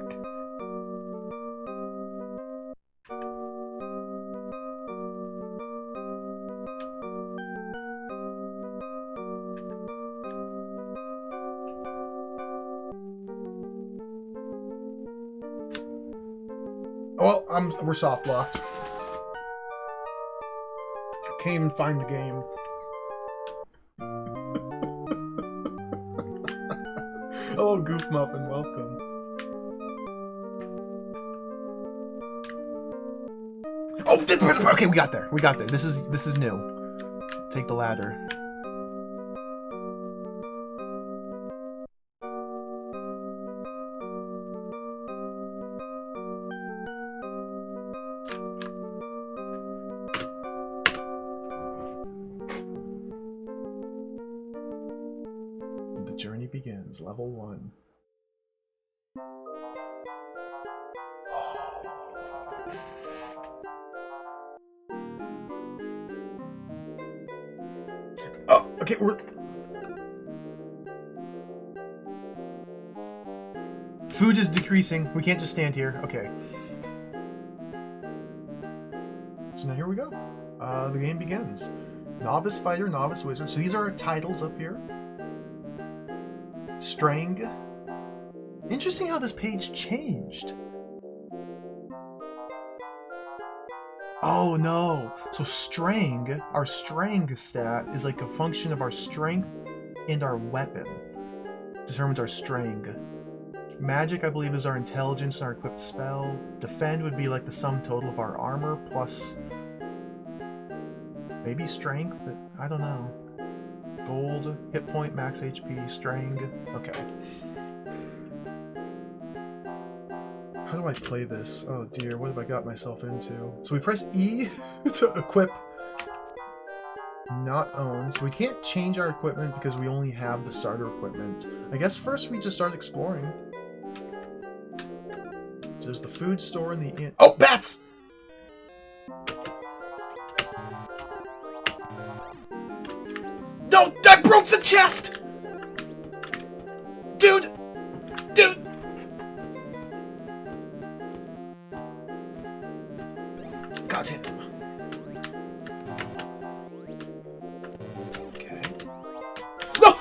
Well, we're soft locked. Can't even find the game. Hello, Goof Muffin, welcome. Oh, okay, we got there. We got there. This is new. Take the ladder. The journey begins. Level 1. Oh, okay, food is decreasing. We can't just stand here. Okay. So now here we go. The game begins. Novice Fighter, Novice Wizard. So these are our titles up here. Strang. Interesting how this page changed. Oh no. So Strang, our Strang stat is like a function of our strength and our weapon. Determines our Strang. Magic, I believe, is our intelligence and our equipped spell. Defend would be like the sum total of our armor plus maybe strength. I don't know. Gold, hit point, max HP, Strang. Okay. How do I play this? Oh dear, what have I got myself into? So we press E to equip not own. So we can't change our equipment because we only have the starter equipment. I guess first we just start exploring. There's the food store and the inn. Oh, bats! No, I broke the chest! Dude! Dude! Got him. Okay. No!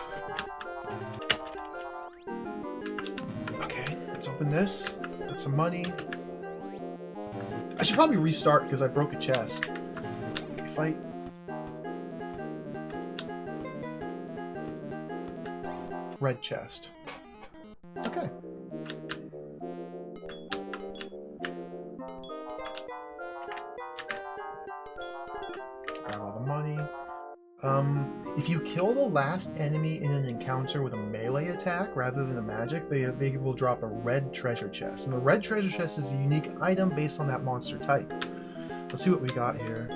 Okay, let's open this. Get some money. I should probably restart because I broke a chest. Okay, fight. Red chest. Okay. Grab all the money. If you kill the last enemy in an encounter with a melee attack rather than a magic, they will drop a red treasure chest. And the red treasure chest is a unique item based on that monster type. Let's see what we got here.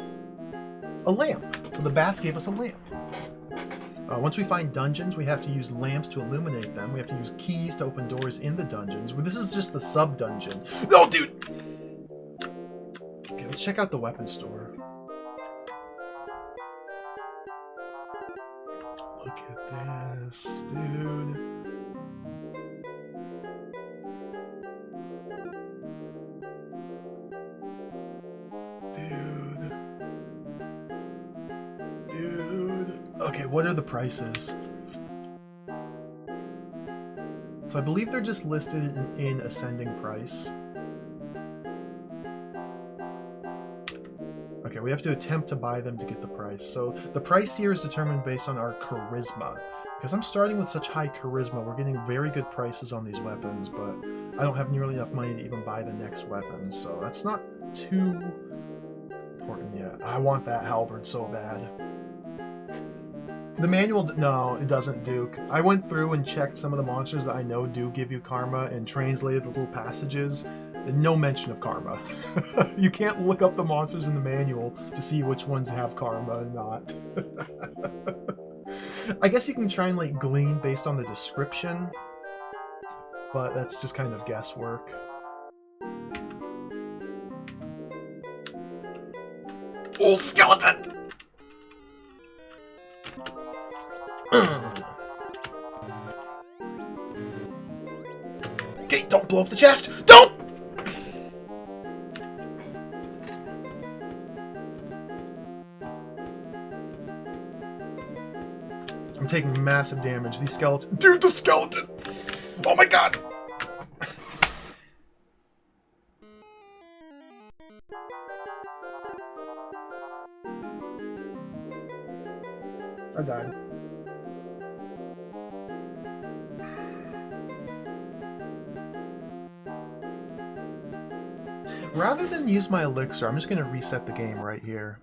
A lamp. So the bats gave us a lamp. Once we find dungeons, we have to use lamps to illuminate them. We have to use keys to open doors in the dungeons. This is just the sub-dungeon. No, dude! Okay, let's check out the weapon store. Look at this, dude. Dude. Okay, what are the prices? So I believe they're just listed in ascending price. Okay, we have to attempt to buy them to get the price. So the price here is determined based on our charisma. Because I'm starting with such high charisma, we're getting very good prices on these weapons, but I don't have nearly enough money to even buy the next weapon, so that's not too important yet. I want that halberd so bad. The manual, no, it doesn't, Duke. I went through and checked some of the monsters that I know do give you karma and translated the little passages. No mention of karma. You can't look up the monsters in the manual to see which ones have karma and not. I guess you can try and like glean based on the description, but that's just kind of guesswork. Old skeleton! Okay, don't blow up the chest! Don't! I'm taking massive damage. These skeletons... Dude, the skeleton! Oh my god! I died. Rather than use my elixir, I'm just going to reset the game right here.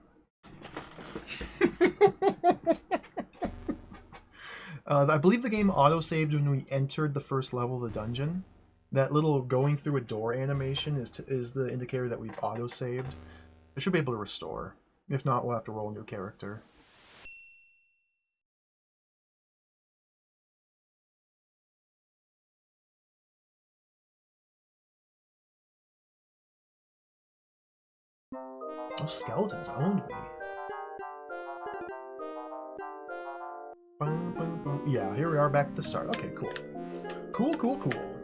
I believe the game auto-saved when we entered the first level of the dungeon. That little going through a door animation is the indicator that we've auto-saved. I should be able to restore. If not, we'll have to roll a new character. Those skeletons owned me. Yeah, here we are back at the start. Okay, cool. Cool, cool, cool.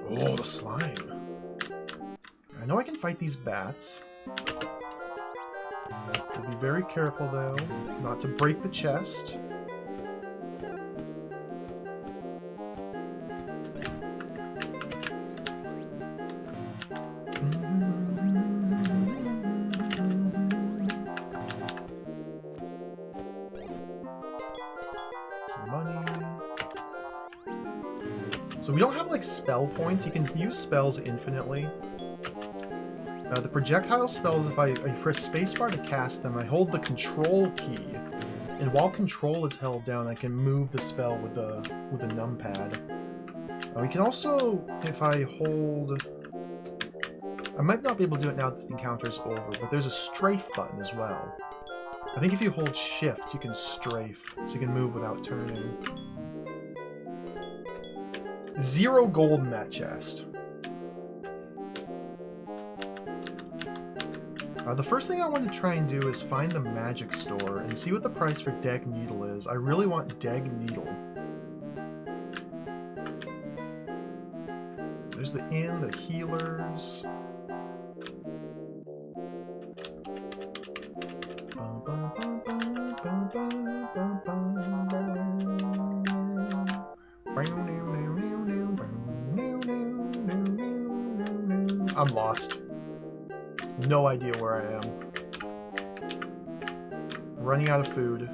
Oh, the slime. I know I can fight these bats. I'll be very careful, though, not to break the chest. Some money. So we don't have, like, spell points. You can use spells infinitely. The projectile spells, if I press spacebar to cast them, I hold the control key, and while control is held down, I can move the spell with a numpad. We can also, if I hold... I might not be able to do it now that the encounter is over, but there's a strafe button as well. I think if you hold shift, you can strafe, so you can move without turning. 0 gold in that chest. The first thing I want to try and do is find the magic store and see what the price for Deg Needle is. I really want Deg Needle. There's the inn, the healers. I'm lost. No idea where I am. Running out of food.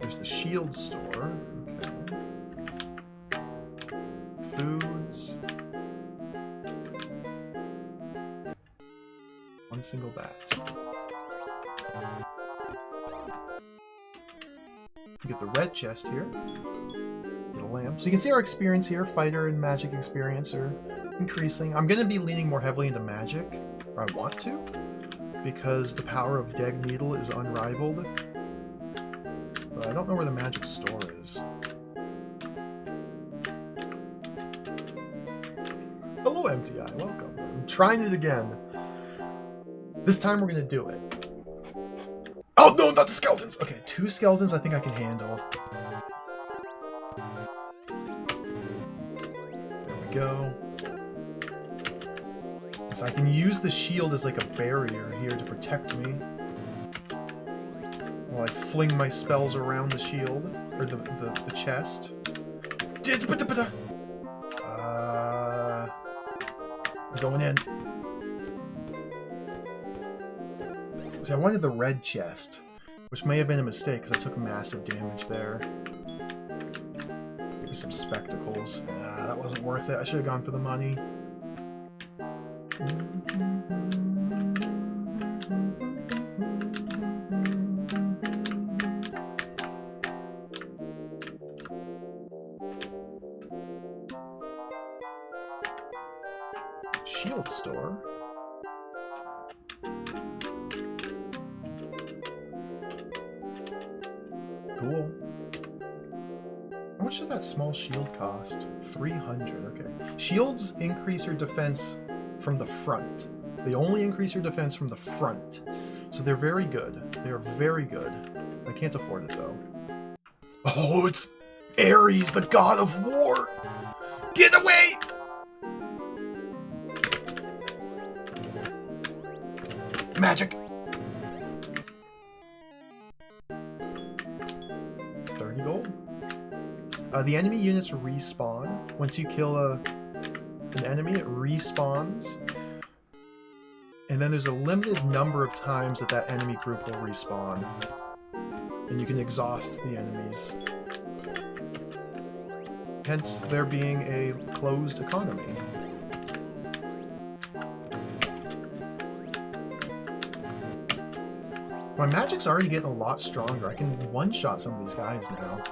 There's the shield store. Okay. Foods. One single bat. Get the red chest here. Get a lamp. So you can see our experience here. Fighter and magic experience are increasing. I'm going to be leaning more heavily into magic. Or I want to, because the power of Deg Needle is unrivaled. But I don't know where the magic store is. Hello, MTI. Welcome. I'm trying it again. This time we're going to do it. Oh, no, not the skeletons! Okay, 2 skeletons I think I can handle. There we go. So I can use the shield as like a barrier here to protect me while I fling my spells around the shield, or the chest. I'm going in. See, I wanted the red chest, which may have been a mistake because I took massive damage there. Give me some spectacles. That wasn't worth it. I should have gone for the money. Cool. How much does that small shield cost? 300, okay. Shields increase your defense from the front. They only increase your defense from the front. So they're very good. They are very good. I can't afford it though. Oh, it's Ares, the god of war! Get away! Magic! 30 gold. The enemy units respawn. Once you kill an enemy, it respawns. And then there's a limited number of times that that enemy group will respawn. And you can exhaust the enemies. Hence, there being a closed economy. My magic's already getting a lot stronger. I can one-shot some of these guys now.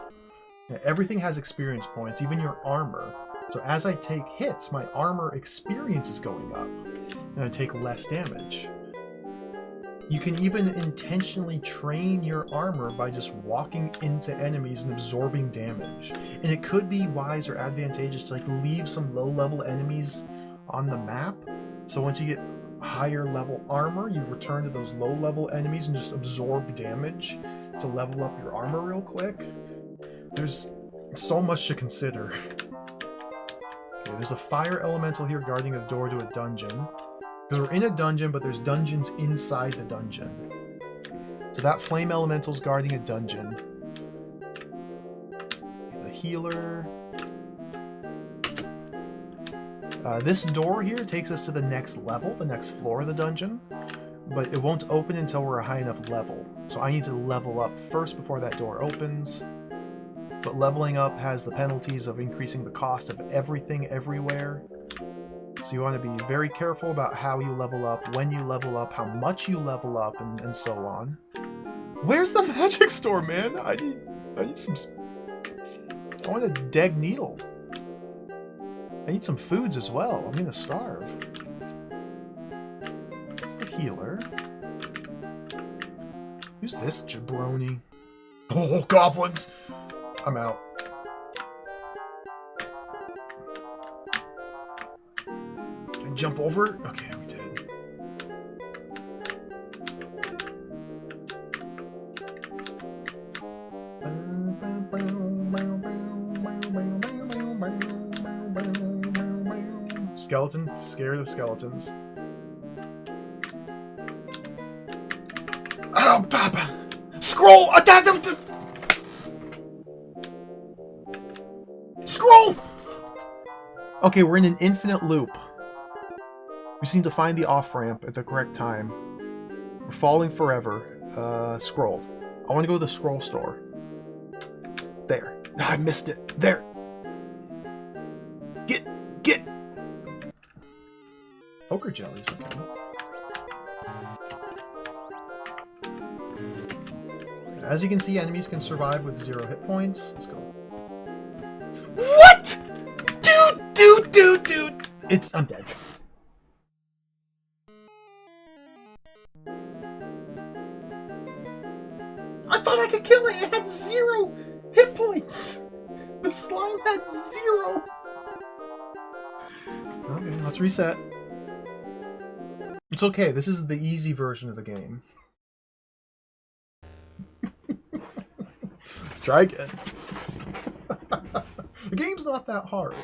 Yeah, everything has experience points, even your armor. So as I take hits, my armor experience is going up, and I take less damage. You can even intentionally train your armor by just walking into enemies and absorbing damage. And it could be wise or advantageous to like leave some low-level enemies on the map. So once you get higher level armor, you return to those low-level enemies and just absorb damage to level up your armor real quick. There's so much to consider. Okay, there's a fire elemental here guarding a door to a dungeon. Because we're in a dungeon, but there's dungeons inside the dungeon. So that flame elemental's guarding a dungeon. The healer. This door here takes us to the next level, the next floor of the dungeon. But it won't open until we're a high enough level. So I need to level up first before that door opens. But leveling up has the penalties of increasing the cost of everything everywhere. So you want to be very careful about how you level up, when you level up, how much you level up, and so on. Where's the magic store, man? I need some... I want a deg needle. I need some foods as well. I'm gonna starve. That's the healer. Who's this jabroni? Oh, goblins! I'm out. Can I jump over it? Okay, we did. Skeleton, scared of skeletons. Oh, top! Scroll! Scroll! Okay, we're in an infinite loop. We just need to find the off-ramp at the correct time. We're falling forever. Scroll. I want to go to the scroll store. There. I missed it. There. Get! Poker jellies, okay. As you can see, enemies can survive with 0 hit points. Let's go. What? Dude! I'm dead. I thought I could kill it. It had 0 hit points. The slime had 0. Okay, let's reset. It's okay. This is the easy version of the game. Let's try again. The game's not that hard.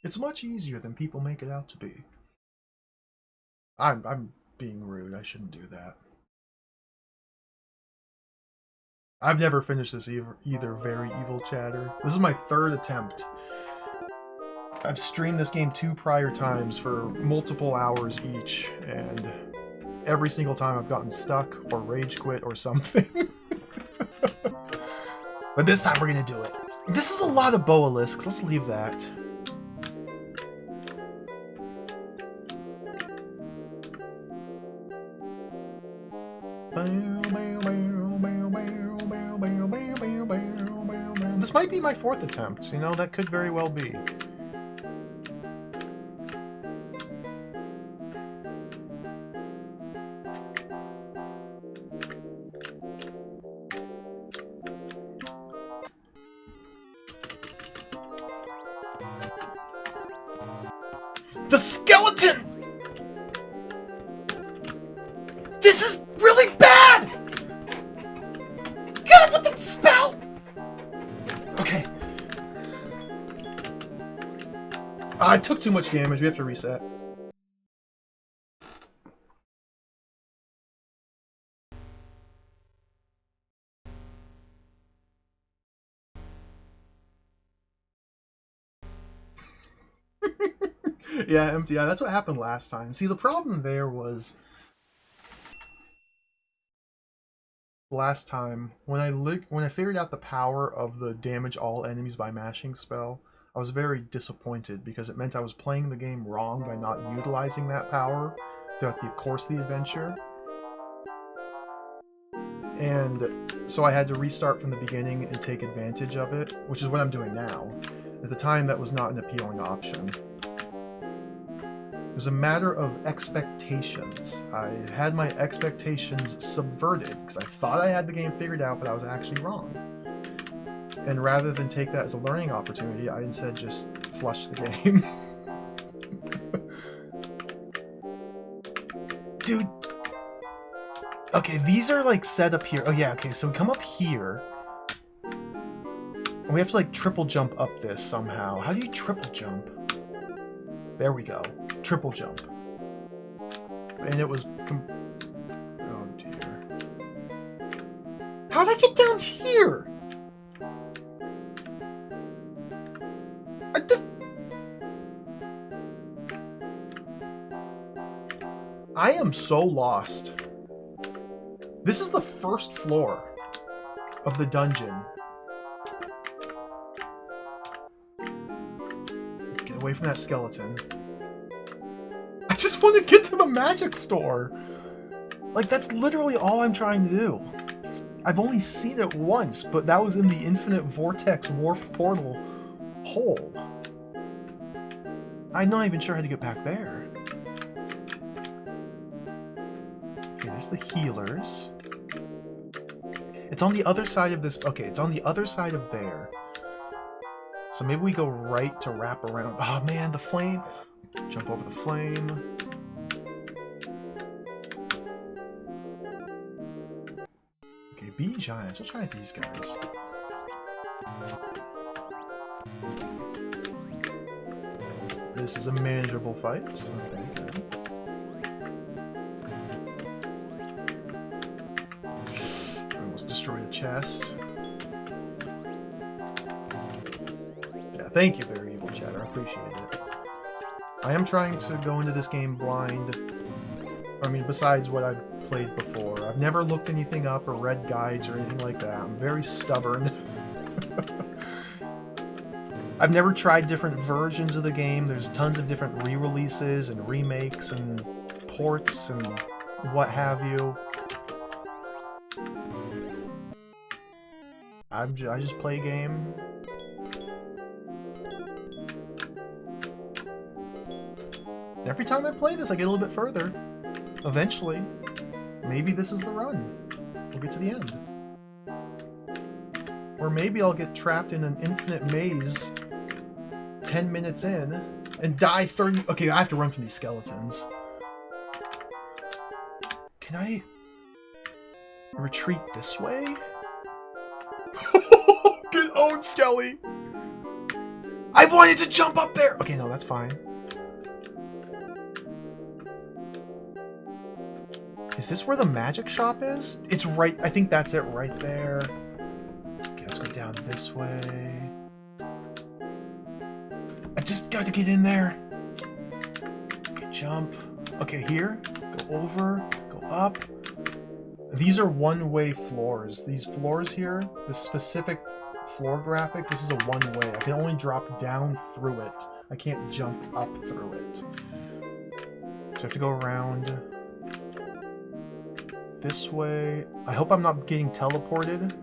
It's much easier than people make it out to be. I'm being rude. I shouldn't do that. I've never finished this either, very evil chatter. This is my 3rd attempt. I've streamed this game 2 prior times for multiple hours each, and every single time I've gotten stuck or rage quit or something. But this time we're gonna do it. This is a lot of Boalisks. Let's leave that. This might be my 4th attempt, you know, that could very well be. The skeleton! This is really bad! God, what the spell? Okay. I took too much damage. We have to reset. Yeah, empty. Yeah, that's what happened last time. See, the problem there was last time when I figured out the power of the damage all enemies by mashing spell, I was very disappointed because it meant I was playing the game wrong by not utilizing that power throughout the course of the adventure. And so I had to restart from the beginning and take advantage of it, which is what I'm doing now. At the time, that was not an appealing option. It was a matter of expectations. I had my expectations subverted because I thought I had the game figured out, but I was actually wrong. And rather than take that as a learning opportunity, I instead just flushed the game. Dude. Okay, these are like set up here. Oh yeah, okay, so we come up here. And we have to like triple jump up this somehow. How do you triple jump? There we go. Triple jump. And it was... oh dear. How'd I get down here? I am so lost. This is the first floor of the dungeon. Get away from that skeleton. I just want to get to the magic store. Like, that's literally all I'm trying to do. I've only seen it once, but that was in the infinite vortex warp portal hole. I'm not even sure how to get back there. Okay, there's the healers. It's on the other side of this. Okay, it's on the other side of there. So maybe we go right to wrap around. Oh man, the flame. Jump over the flame. Okay, bee giants. Let's try these guys. This is a manageable fight. Okay, good. Almost destroy a chest. Yeah, thank you, very evil chatter. I appreciate it. I am trying to go into this game blind. I mean, besides what I've played before. I've never looked anything up or read guides or anything like that. I'm very stubborn. I've never tried different versions of the game. There's tons of different re-releases and remakes and ports and what have you. I just play a game. Every time I play this, I get a little bit further. Eventually. Maybe this is the run. We'll get to the end. Or maybe I'll get trapped in an infinite maze 10 minutes in and die 30... Okay, I have to run from these skeletons. Can I retreat this way? Get owned, Skelly! I wanted to jump up there! Okay, no, that's fine. Is this where the magic shop is? It's right... I think that's it right there. Okay, let's go down this way. I just got to get in there. Okay, jump. Okay, here. Go over. Go up. These are one-way floors. These floors here, this specific floor graphic, this is a one-way. I can only drop down through it. I can't jump up through it. So I have to go around this way. I hope I'm not getting teleported.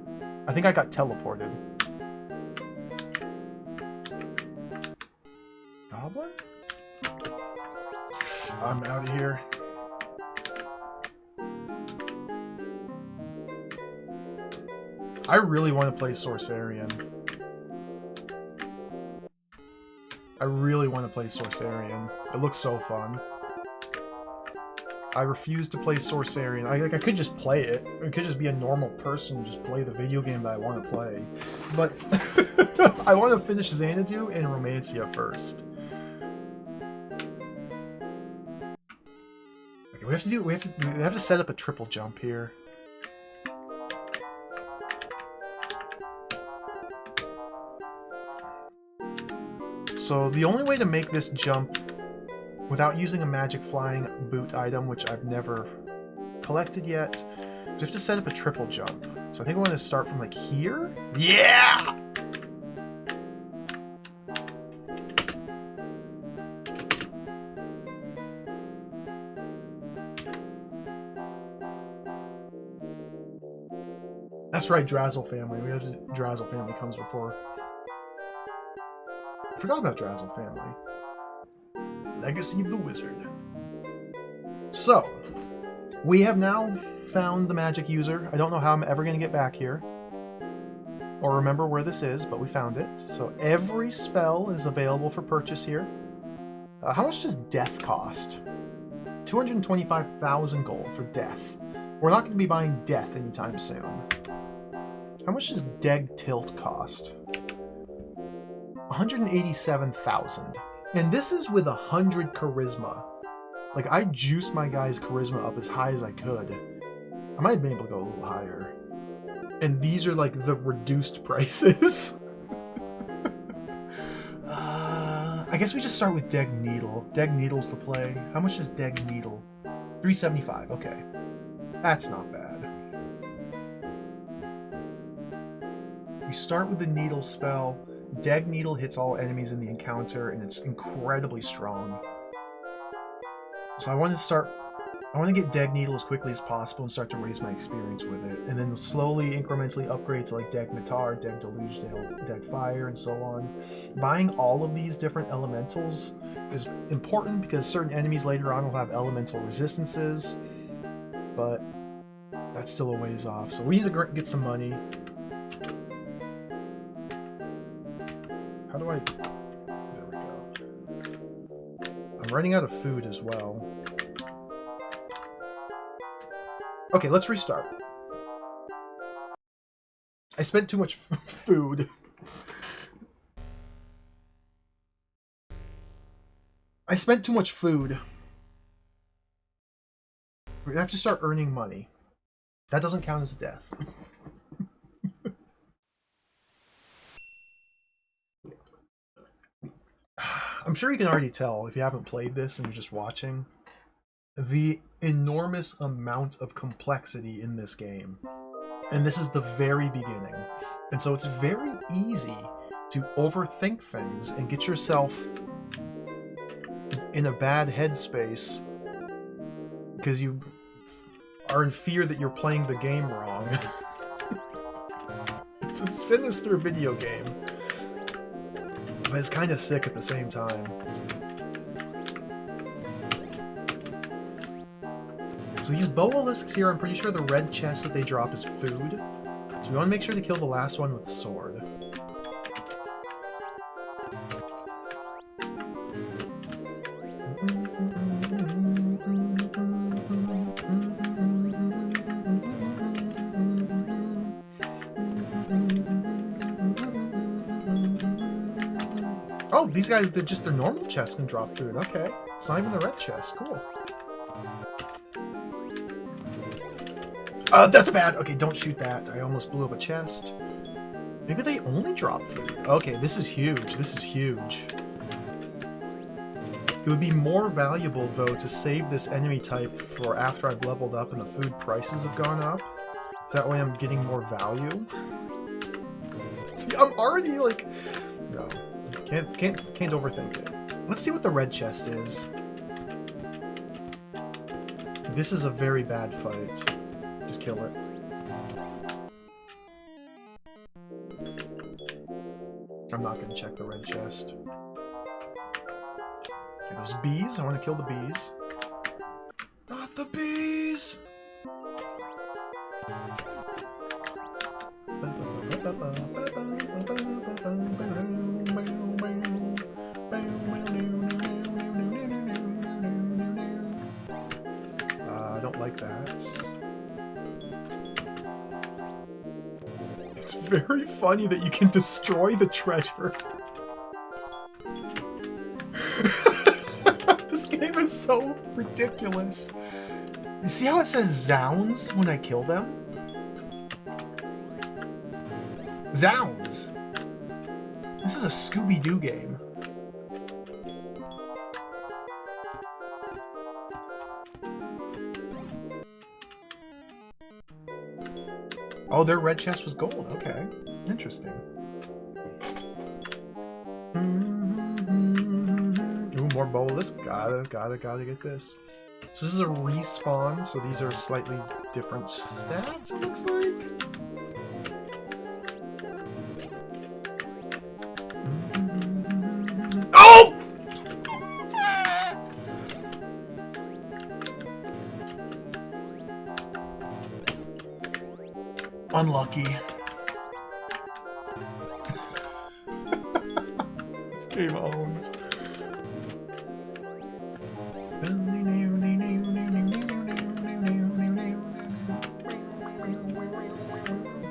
I think I got teleported. Goblin? I'm out of here. I really want to play Sorcerian. I really want to play Sorcerian. It looks so fun. I refuse to play Sorcerian. I could just play it. I could just be a normal person and just play the video game that I want to play. But I want to finish Xanadu and Romancia first. Okay, we have to set up a triple jump here. So the only way to make this jump without using a magic flying boot item, which I've never collected yet, is you have to set up a triple jump. So I think I want to start from like here. Yeah! That's right, Drazzle family. We have to, Drazzle family comes before. I forgot about Drazzle family. Legacy of the Wizard. So, we have now found the magic user. I don't know how I'm ever going to get back here or remember where this is, but we found it. So every spell is available for purchase here. How much does death cost? 225,000 gold for death. We're not going to be buying death anytime soon. How much does Deg Tilt cost? 187,000. And this is with 100 charisma. Like, I juiced my guy's charisma up as high as I could. I might have been able to go a little higher. And these are like the reduced prices. I guess we just start with Deg Needle. Deg Needle's the play. How much is Deg Needle? 375, okay. That's not bad. We start with the Needle spell. Deg Needle hits all enemies in the encounter, and it's incredibly strong. So I want to get Deg Needle as quickly as possible and start to raise my experience with it, and then slowly, incrementally upgrade to like Deg Matar, Deg Deluge, Deg Fire, and so on. Buying all of these different elementals is important because certain enemies later on will have elemental resistances, but that's still a ways off. So we need to get some money. How do I... There we go. I'm running out of food as well. Okay, let's restart. I spent too much food. I spent too much food. We have to start earning money. That doesn't count as a death. I'm sure you can already tell, if you haven't played this and you're just watching, the enormous amount of complexity in this game. And this is the very beginning. And so it's very easy to overthink things and get yourself in a bad headspace because you are in fear that you're playing the game wrong. It's a sinister video game. But it's kind of sick at the same time. So these Boalisks here, I'm pretty sure the red chest that they drop is food. So we want to make sure to kill the last one with the sword. Oh, these guys, they're just their normal chests can drop food. Okay. It's not even the red chest. Cool. That's bad. Okay, don't shoot that. I almost blew up a chest. Maybe they only drop food. Okay, this is huge. This is huge. It would be more valuable, though, to save this enemy type for after I've leveled up and the food prices have gone up. So that way I'm getting more value. See, I'm already, like... No. Can't overthink it. Let's see what the red chest is. This is a very bad fight. Just kill it. I'm not gonna check the red chest. Okay, those bees. I want to kill the bees. Not the bees! It's very funny that you can destroy the treasure. This game is so ridiculous. You see how it says Zounds when I kill them? Zounds! This is a Scooby-Doo game. Oh, their red chest was gold. Okay. Interesting. Ooh, more bolus. Gotta get this. So this is a respawn, so these are slightly different stats, it looks like. Oh! Unlucky. This game owns.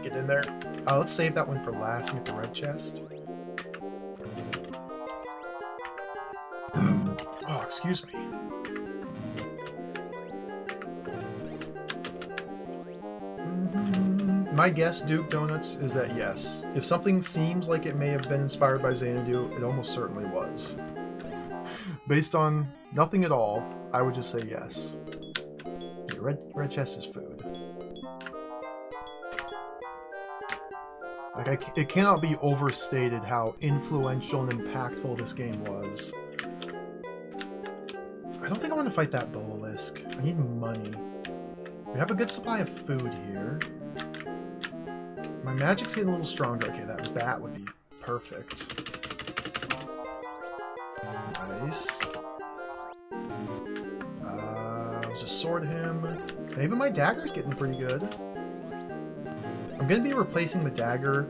Get in there. Let's save that one for last and get the red chest. Oh, excuse me. My guess, Duke Donuts, is that yes. If something seems like it may have been inspired by Xanadu, it almost certainly was. Based on nothing at all, I would just say yes. Yeah, red chest is food. Like, it cannot be overstated how influential and impactful this game was. I don't think I want to fight that Boalisk. I need money. We have a good supply of food here. My magic's getting a little stronger. Okay, that bat would be perfect. Nice. Let's just sword him. And even my dagger's getting pretty good. I'm going to be replacing the dagger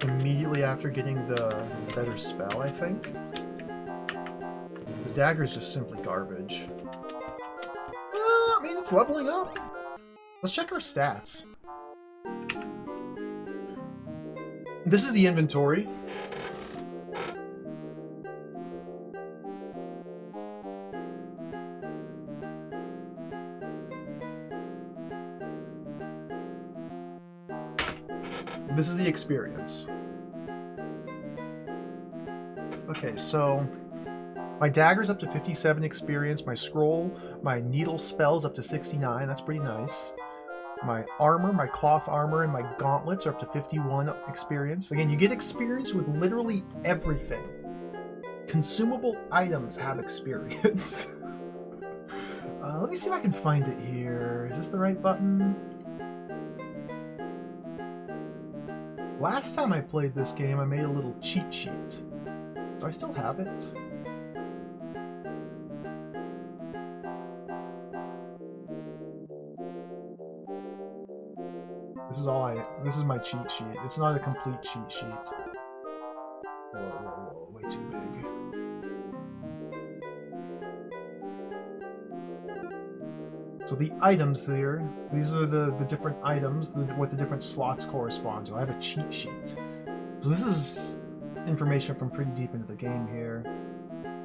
immediately after getting the better spell, I think. This dagger is just simply garbage. I mean, it's leveling up. Let's check our stats. This is the inventory. This is the experience. Okay, so my dagger's up to 57 experience, my scroll, my needle spell's up to 69, that's pretty nice. My armor, my cloth armor, and my gauntlets are up to 51 experience. Again, you get experience with literally everything. Consumable items have experience. Let me see if I can find it here. Is this the right button? Last time I played this game, I made a little cheat sheet. Do I still have it? This is my cheat sheet. It's not a complete cheat sheet. Whoa, way too big. So the items there, these are the different items, what the different slots correspond to. I have a cheat sheet. So this is information from pretty deep into the game here.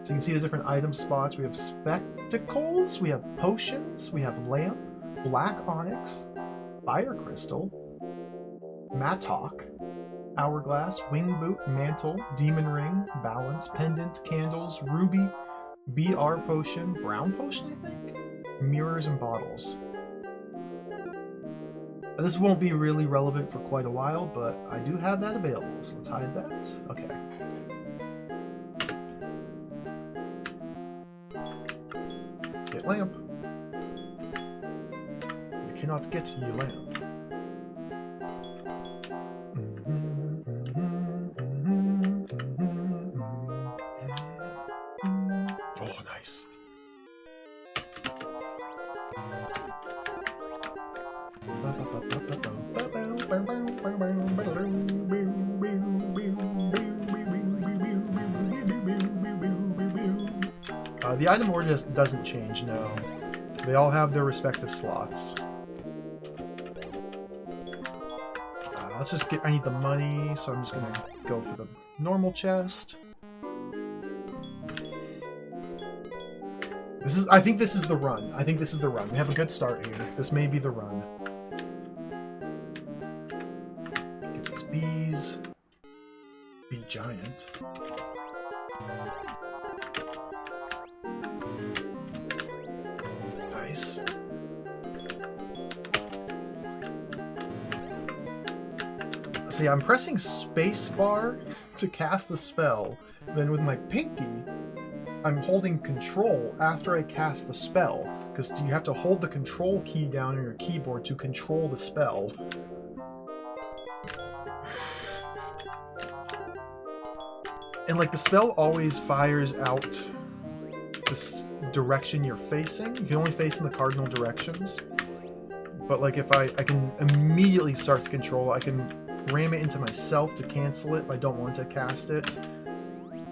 So you can see the different item spots. We have spectacles, we have potions, we have lamp, black onyx, fire crystal, mattock, hourglass, wing boot, mantle, demon ring, balance, pendant, candles, ruby, BR potion, brown potion, I think? Mirrors and bottles. This won't be really relevant for quite a while, but I do have that available, so let's hide that. Okay. Get lamp. You cannot get ye lamp. Oh, nice. The item order just doesn't change, no. They all have their respective slots. let's just get... I need the money, so I'm just gonna go for the normal chest. I think this is the run. I think this is the run. We have a good start here. This may be the run. Get these bees. Bee giant. Nice. See, I'm pressing spacebar to cast the spell. Then with my pinky, I'm holding control after I cast the spell, because you have to hold the control key down on your keyboard to control the spell. And like the spell always fires out this direction you're facing. You can only face in the cardinal directions. But like if I can immediately start to control, I can ram it into myself to cancel it if I don't want to cast it.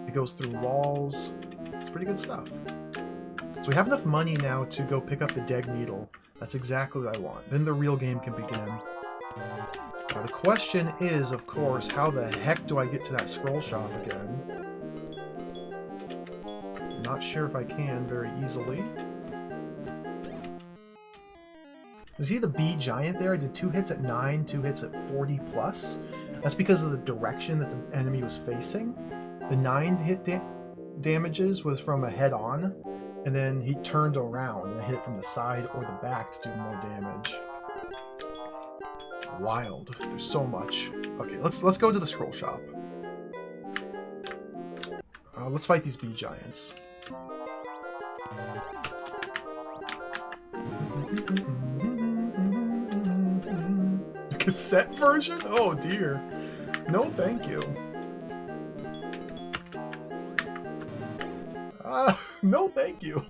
It goes through walls. It's pretty good stuff. So we have enough money now to go pick up the Deg Needle. That's exactly what I want. Then the real game can begin. Now the question is, of course, how the heck do I get to that scroll shop again? I'm not sure if I can very easily. You see the bee giant there? I did 2 hits at 9, 2 hits at 40 plus. That's because of the direction that the enemy was facing. The 9 hit damages was from a head-on, and then he turned around and hit it from the side or the back to do more damage. Wild. There's so much. Okay, let's go to the scroll shop. Let's fight these bee giants. Cassette version? Oh dear. No, thank you. No, thank you.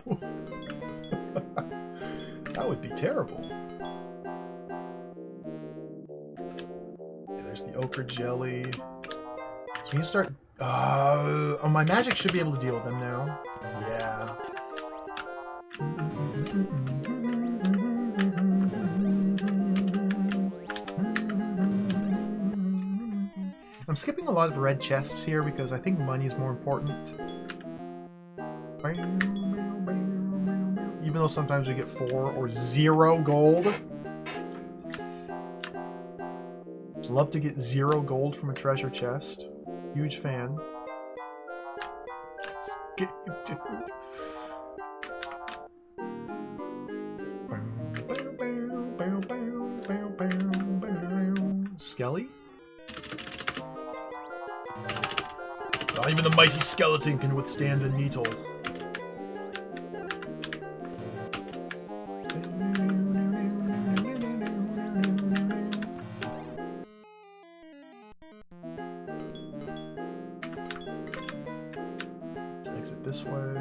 That would be terrible. Yeah, there's the ochre jelly. So we can start... oh, my magic should be able to deal with them now. Yeah. I'm skipping a lot of red chests here because I think money's more important. Even though sometimes we get 4 or 0 gold. Love to get 0 gold from a treasure chest. Huge fan. Let's get you, dude. Skelly? Not even the mighty skeleton can withstand the needle. Let's exit this way.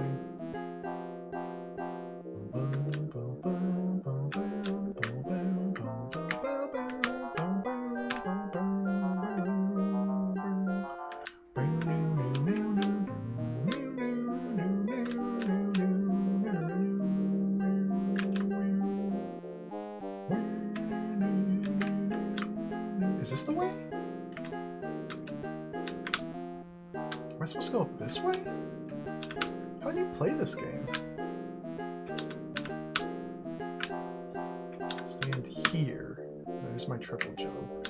Is this the way? Am I supposed to go up this way? How do you play this game? Stand here. There's my triple jump.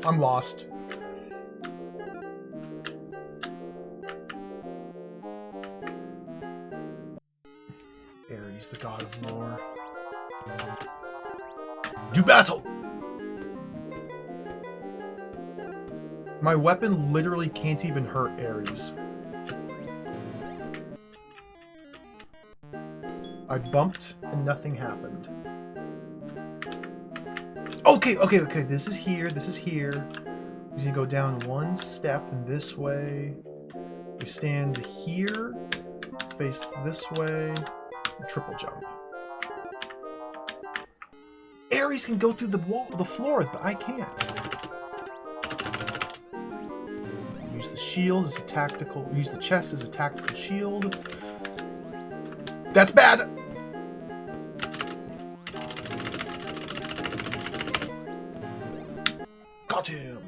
I'm lost. Ares, the god of lore. Do battle! My weapon literally can't even hurt Ares. I bumped and nothing happened. Okay. This is here. This is here. We can go down 1 step in this way. We stand here, face this way, and triple jump. Ares can go through the wall, the floor, but I can't. Use the shield as a tactical. Use the chest as a tactical shield. That's bad! Got him!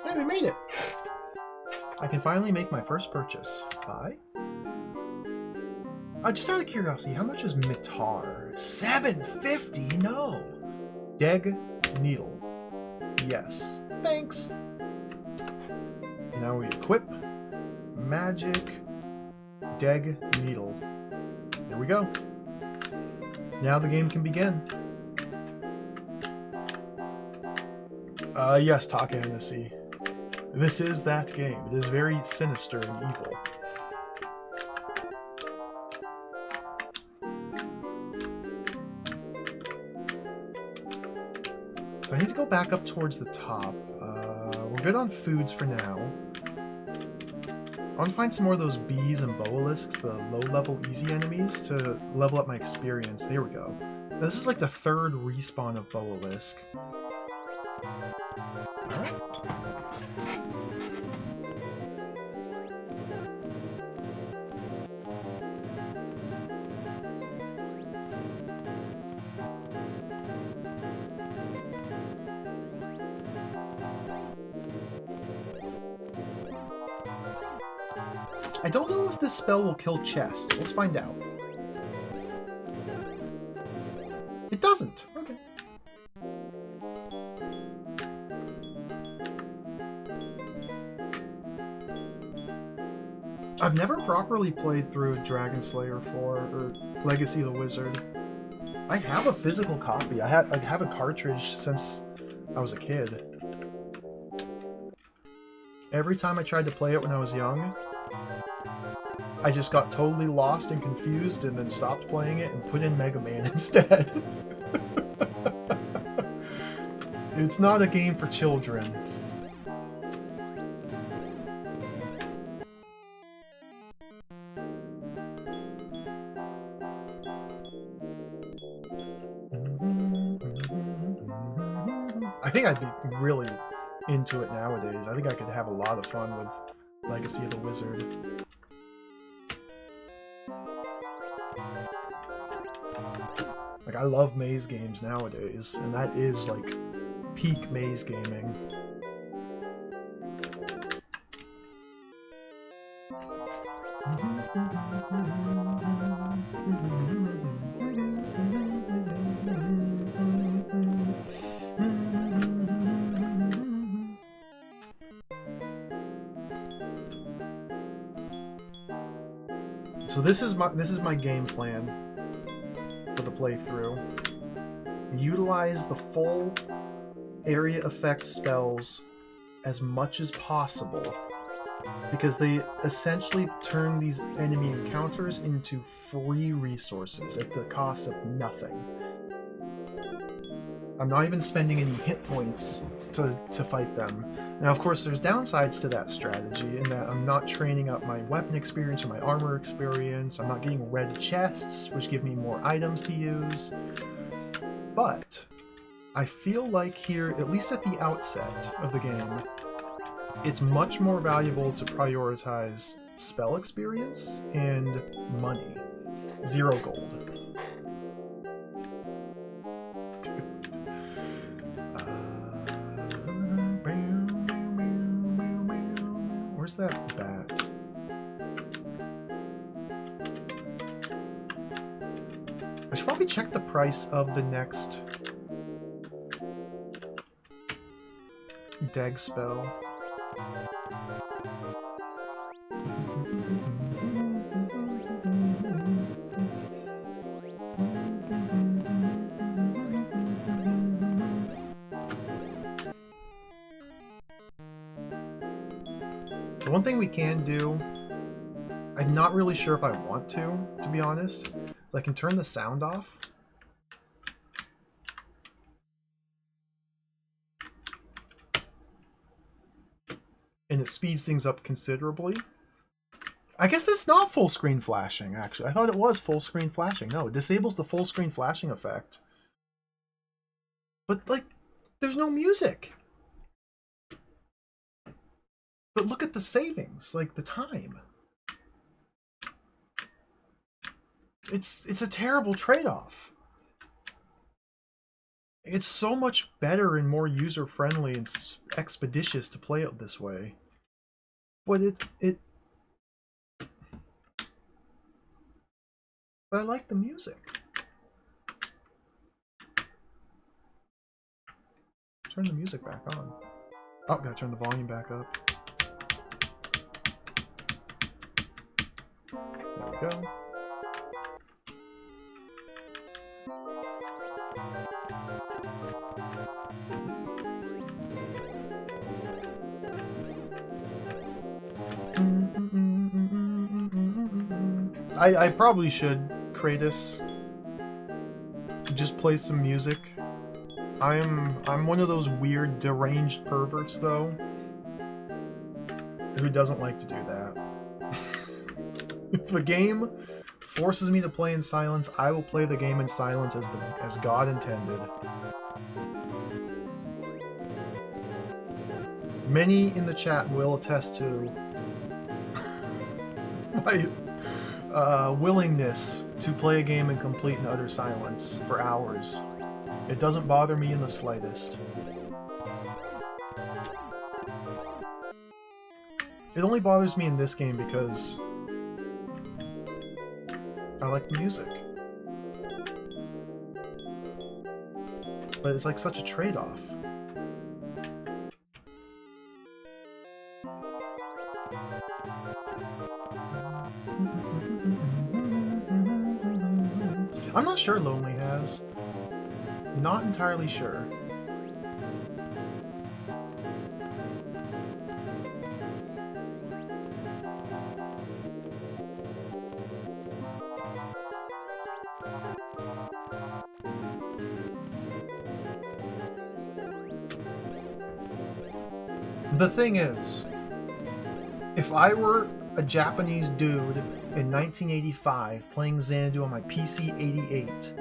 Hey, we made it! I can finally make my first purchase. Buy? Just out of curiosity, how much is Mitar? $7.50? No! Deg Needle. Yes. Thanks! And now we equip Magic Deg Needle. There we go. Now the game can begin. Yes, Taka Hennessy. This is that game. It is very sinister and evil. So I need to go back up towards the top. We're good on foods for now. I want to find some more of those bees and boalisks, the low-level easy enemies, to level up my experience. There we go. Now, this is like the third respawn of boalisk. Alright. I don't know if this spell will kill chests. Let's find out. It doesn't. Okay. I've never properly played through Dragon Slayer 4 or Legacy of the Wizard. I have a physical copy. I have a cartridge since I was a kid. Every time I tried to play it when I was young, I just got totally lost and confused and then stopped playing it and put in Mega Man instead. It's not a game for children. I think I'd be really into it nowadays. I think I could have a lot of fun with Legacy of the Wizard. Like, I love maze games nowadays, and that is, like, peak maze gaming. So this is my game plan for the playthrough. Utilize the full area effect spells as much as possible, because they essentially turn these enemy encounters into free resources at the cost of nothing. I'm not even spending any hit points to fight them. Now, of course, there's downsides to that strategy in that I'm not training up my weapon experience or my armor experience. I'm not getting red chests, which give me more items to use. But I feel like here, at least at the outset of the game, it's much more valuable to prioritize spell experience and money. 0 gold. Where's that bat? I should probably check the price of the next Deg spell. So one thing we can do, I'm not really sure if I want to be honest. I can turn the sound off. And it speeds things up considerably. I guess that's not full screen flashing, actually. I thought it was full screen flashing. No, it disables the full screen flashing effect. But, like, there's no music. But look at the savings, like the time. It's a terrible trade-off. It's so much better and more user-friendly and expeditious to play it this way. But but I like the music. Turn the music back on. Oh, gotta turn the volume back up. There we go. I probably should, Kratos, just play some music. I'm one of those weird, deranged perverts, though, who doesn't like to do that. If the game forces me to play in silence, I will play the game in silence as God intended. Many in the chat will attest to my willingness to play a game in complete and utter silence for hours. It doesn't bother me in the slightest. It only bothers me in this game because I like the music. But it's like such a trade-off. I'm not sure Lonely has. Not entirely sure. The thing is, if I were a Japanese dude in 1985 playing Xanadu on my PC 88,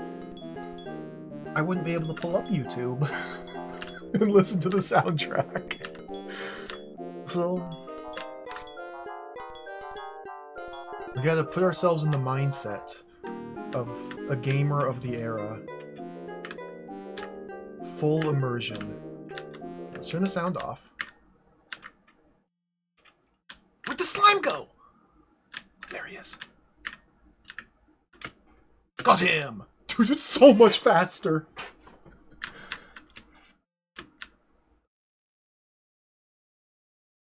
I wouldn't be able to pull up YouTube and listen to the soundtrack. So, we gotta put ourselves in the mindset of a gamer of the era. Full immersion. Let's turn the sound off. Where'd the slime go? There he is. Got him! Dude, it's so much faster!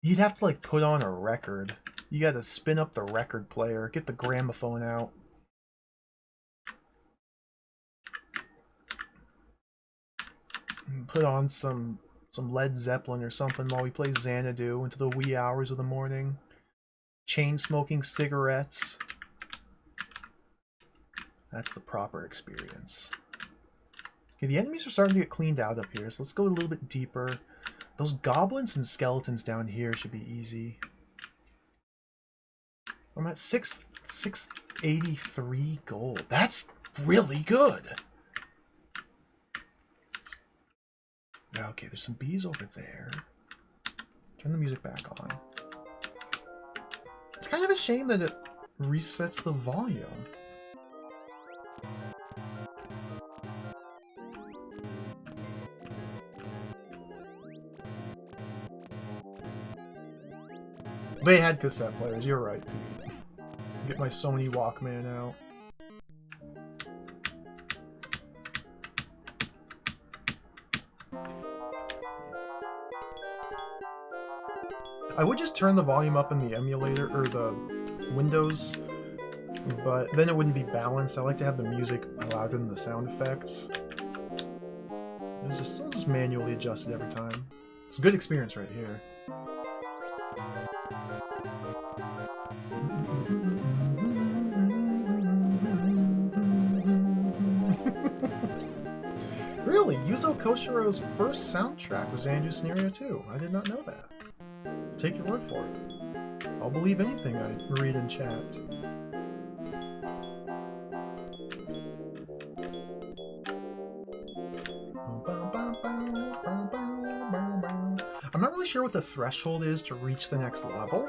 You'd have to, like, put on a record. You gotta spin up the record player, get the gramophone out. And put on some Led Zeppelin or something while we play Xanadu into the wee hours of the morning. Chain-smoking cigarettes. That's the proper experience. Okay, the enemies are starting to get cleaned out up here, so let's go a little bit deeper. Those goblins and skeletons down here should be easy. I'm at 683 gold. That's really good. Okay, there's some bees over there. Turn the music back on. It's kind of a shame that it resets the volume. They had cassette players, you're right, Pete. Get my Sony Walkman out. I would just turn the volume up in the emulator, or the Windows, but then it wouldn't be balanced. I like to have the music louder than the sound effects. I'll just manually adjust it every time. It's a good experience right here. Really? Yuzo Koshiro's first soundtrack was Xanadu Scenario 2. I did not know that. Take your word for it. I'll believe anything I read in chat. I'm not really sure what the threshold is to reach the next level.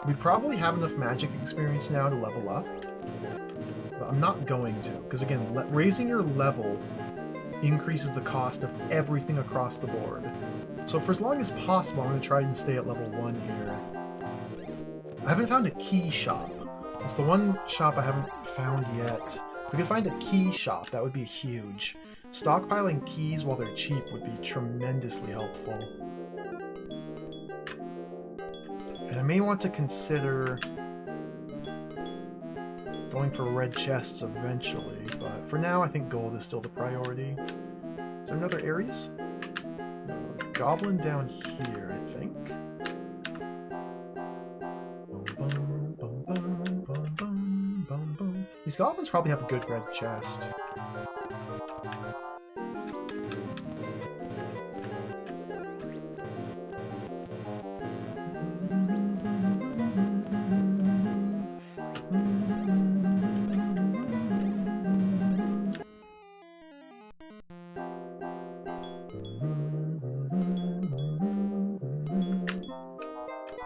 We probably have enough magic experience now to level up, but I'm not going to, because again, raising your level increases the cost of everything across the board. So for as long as possible, I'm going to try and stay at level 1 here. I haven't found a key shop. It's the one shop I haven't found yet. If we could find a key shop, that would be huge. Stockpiling keys while they're cheap would be tremendously helpful. And I may want to consider going for red chests eventually, but for now I think gold is still the priority. Is there another areas? No, goblin down here, I think. These goblins probably have a good red chest.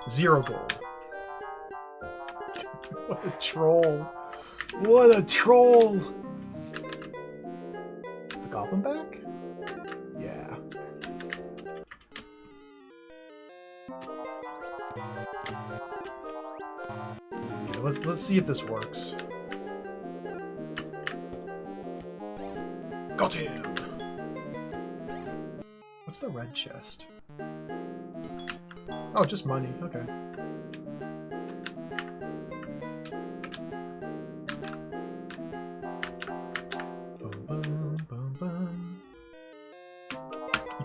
Zero gold. What a troll. What a troll! The goblin back? Yeah. Okay, let's see if this works. Got him! What's the red chest? Oh, just money. Okay. You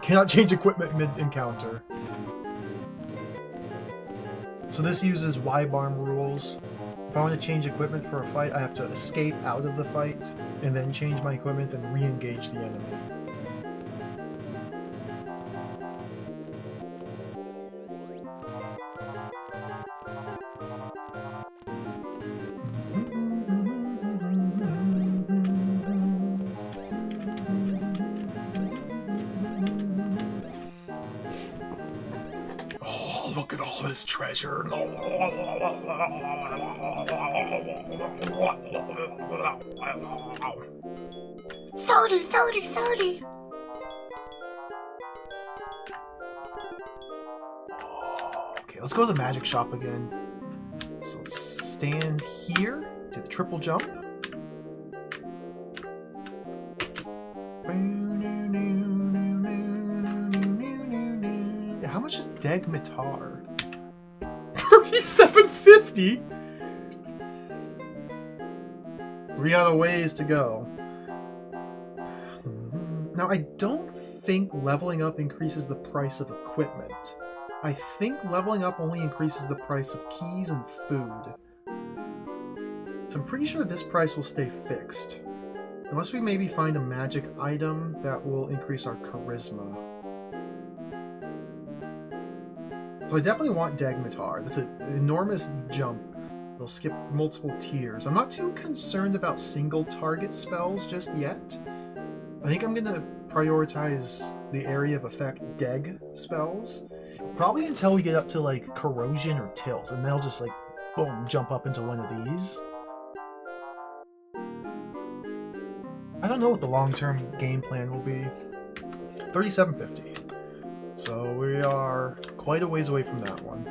cannot change equipment mid-encounter. So this uses Y-Barm rules. If I want to change equipment for a fight, I have to escape out of the fight, and then change my equipment, and re-engage the enemy. Look at all this treasure. 30. Okay, let's go to the magic shop again. So let's stand here, do the triple jump. How much is Degmitar? 3750. We got a ways to go. Now, I don't think leveling up increases the price of equipment. I think leveling up only increases the price of keys and food. So I'm pretty sure this price will stay fixed. Unless we maybe find a magic item that will increase our charisma. So I definitely want Degmitar. That's an enormous jump. It'll skip multiple tiers. I'm not too concerned about single target spells just yet. I think I'm going to prioritize the area of effect Deg spells. Probably until we get up to like Corrosion or Tilt. And they'll just like, boom, jump up into one of these. I don't know what the long-term game plan will be. 3750. So we are quite a ways away from that one.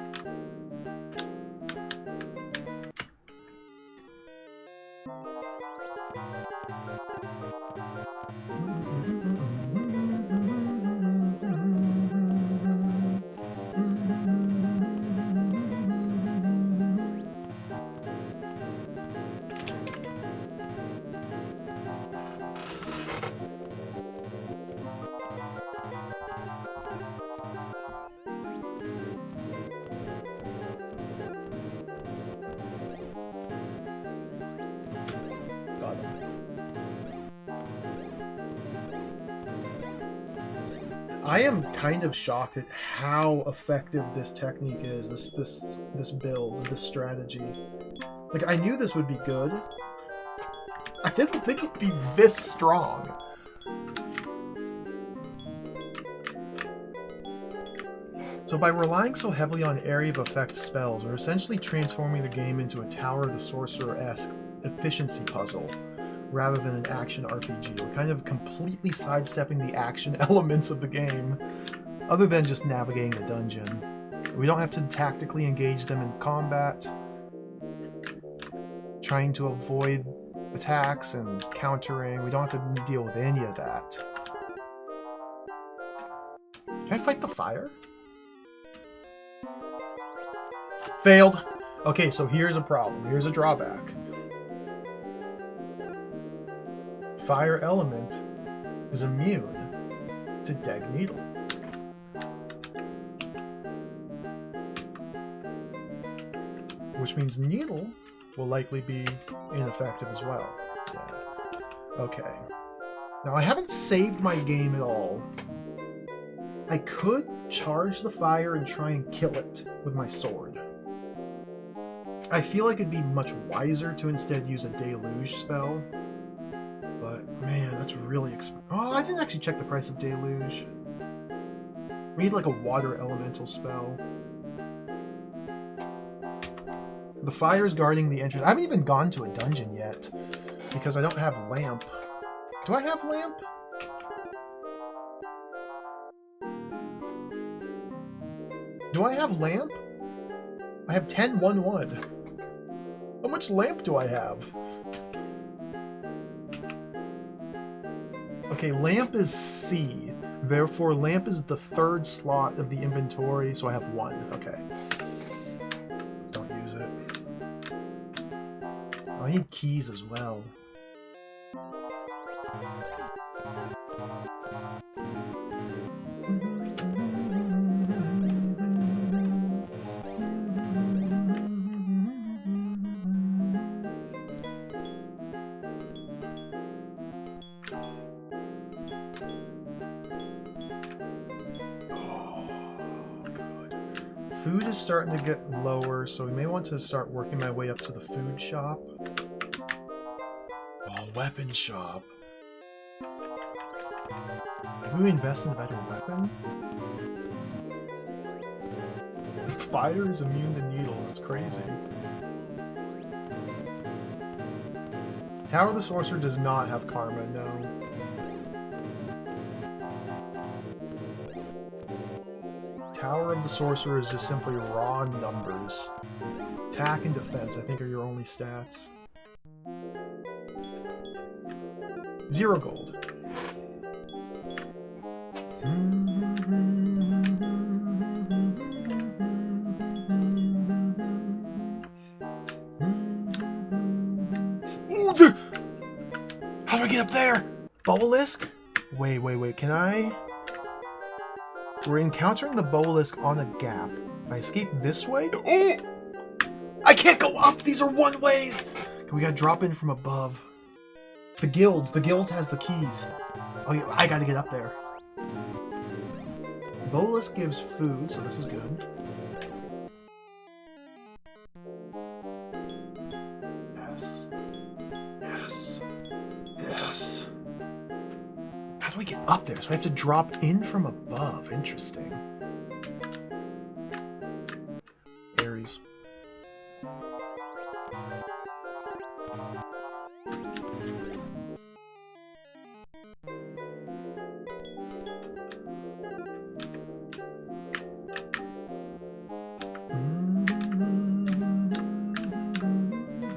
I am kind of shocked at how effective this technique is, this build, this strategy. Like, I knew this would be good. I didn't think it'd be this strong. So by relying so heavily on area of effect spells, we're essentially transforming the game into a Tower of the Sorcerer-esque efficiency puzzle, rather than an action RPG. We're kind of completely sidestepping the action elements of the game, other than just navigating the dungeon. We don't have to tactically engage them in combat, trying to avoid attacks and countering. We don't have to deal with any of that. Can I fight the fire? Failed. Okay, so here's a problem. Here's a drawback. Fire element is immune to Dag Needle. Which means Needle will likely be ineffective as well. Yeah. Okay. Now I haven't saved my game at all. I could charge the fire and try and kill it with my sword. I feel like it'd be much wiser to instead use a Deluge spell. But, man, that's really expensive. Oh, I didn't actually check the price of Deluge. We need like a water elemental spell. The fire's guarding the entrance. I haven't even gone to a dungeon yet because I don't have lamp. Do I have lamp? Do I have lamp? I have 10-1-1. How much lamp do I have? Okay, lamp is C. Therefore, lamp is the third slot of the inventory, so I have 1. Okay. Don't use it. Oh, I need keys as well. Food is starting to get lower, so we may want to start working my way up to the food shop. Oh, weapon shop. Maybe we invest in a better weapon? Fire is immune to needle. It's crazy. Tower of the Sorcerer does not have karma, no. Tower of the Sorcerer is just simply raw numbers. Attack and defense, I think, are your only stats. 0 gold. Ooh, there! How do I get up there? Obelisk? Wait, can I? We're encountering the Obelisk on a gap. If I escape this way... Oh! I can't go up! These are one-ways! We gotta drop in from above. The guilds has the keys. Oh, yeah, I gotta get up there. Obelisk gives food, so this is good. Yes. Yes. Yes. How do we get up there? So I have to drop in from above. Interesting. Aries.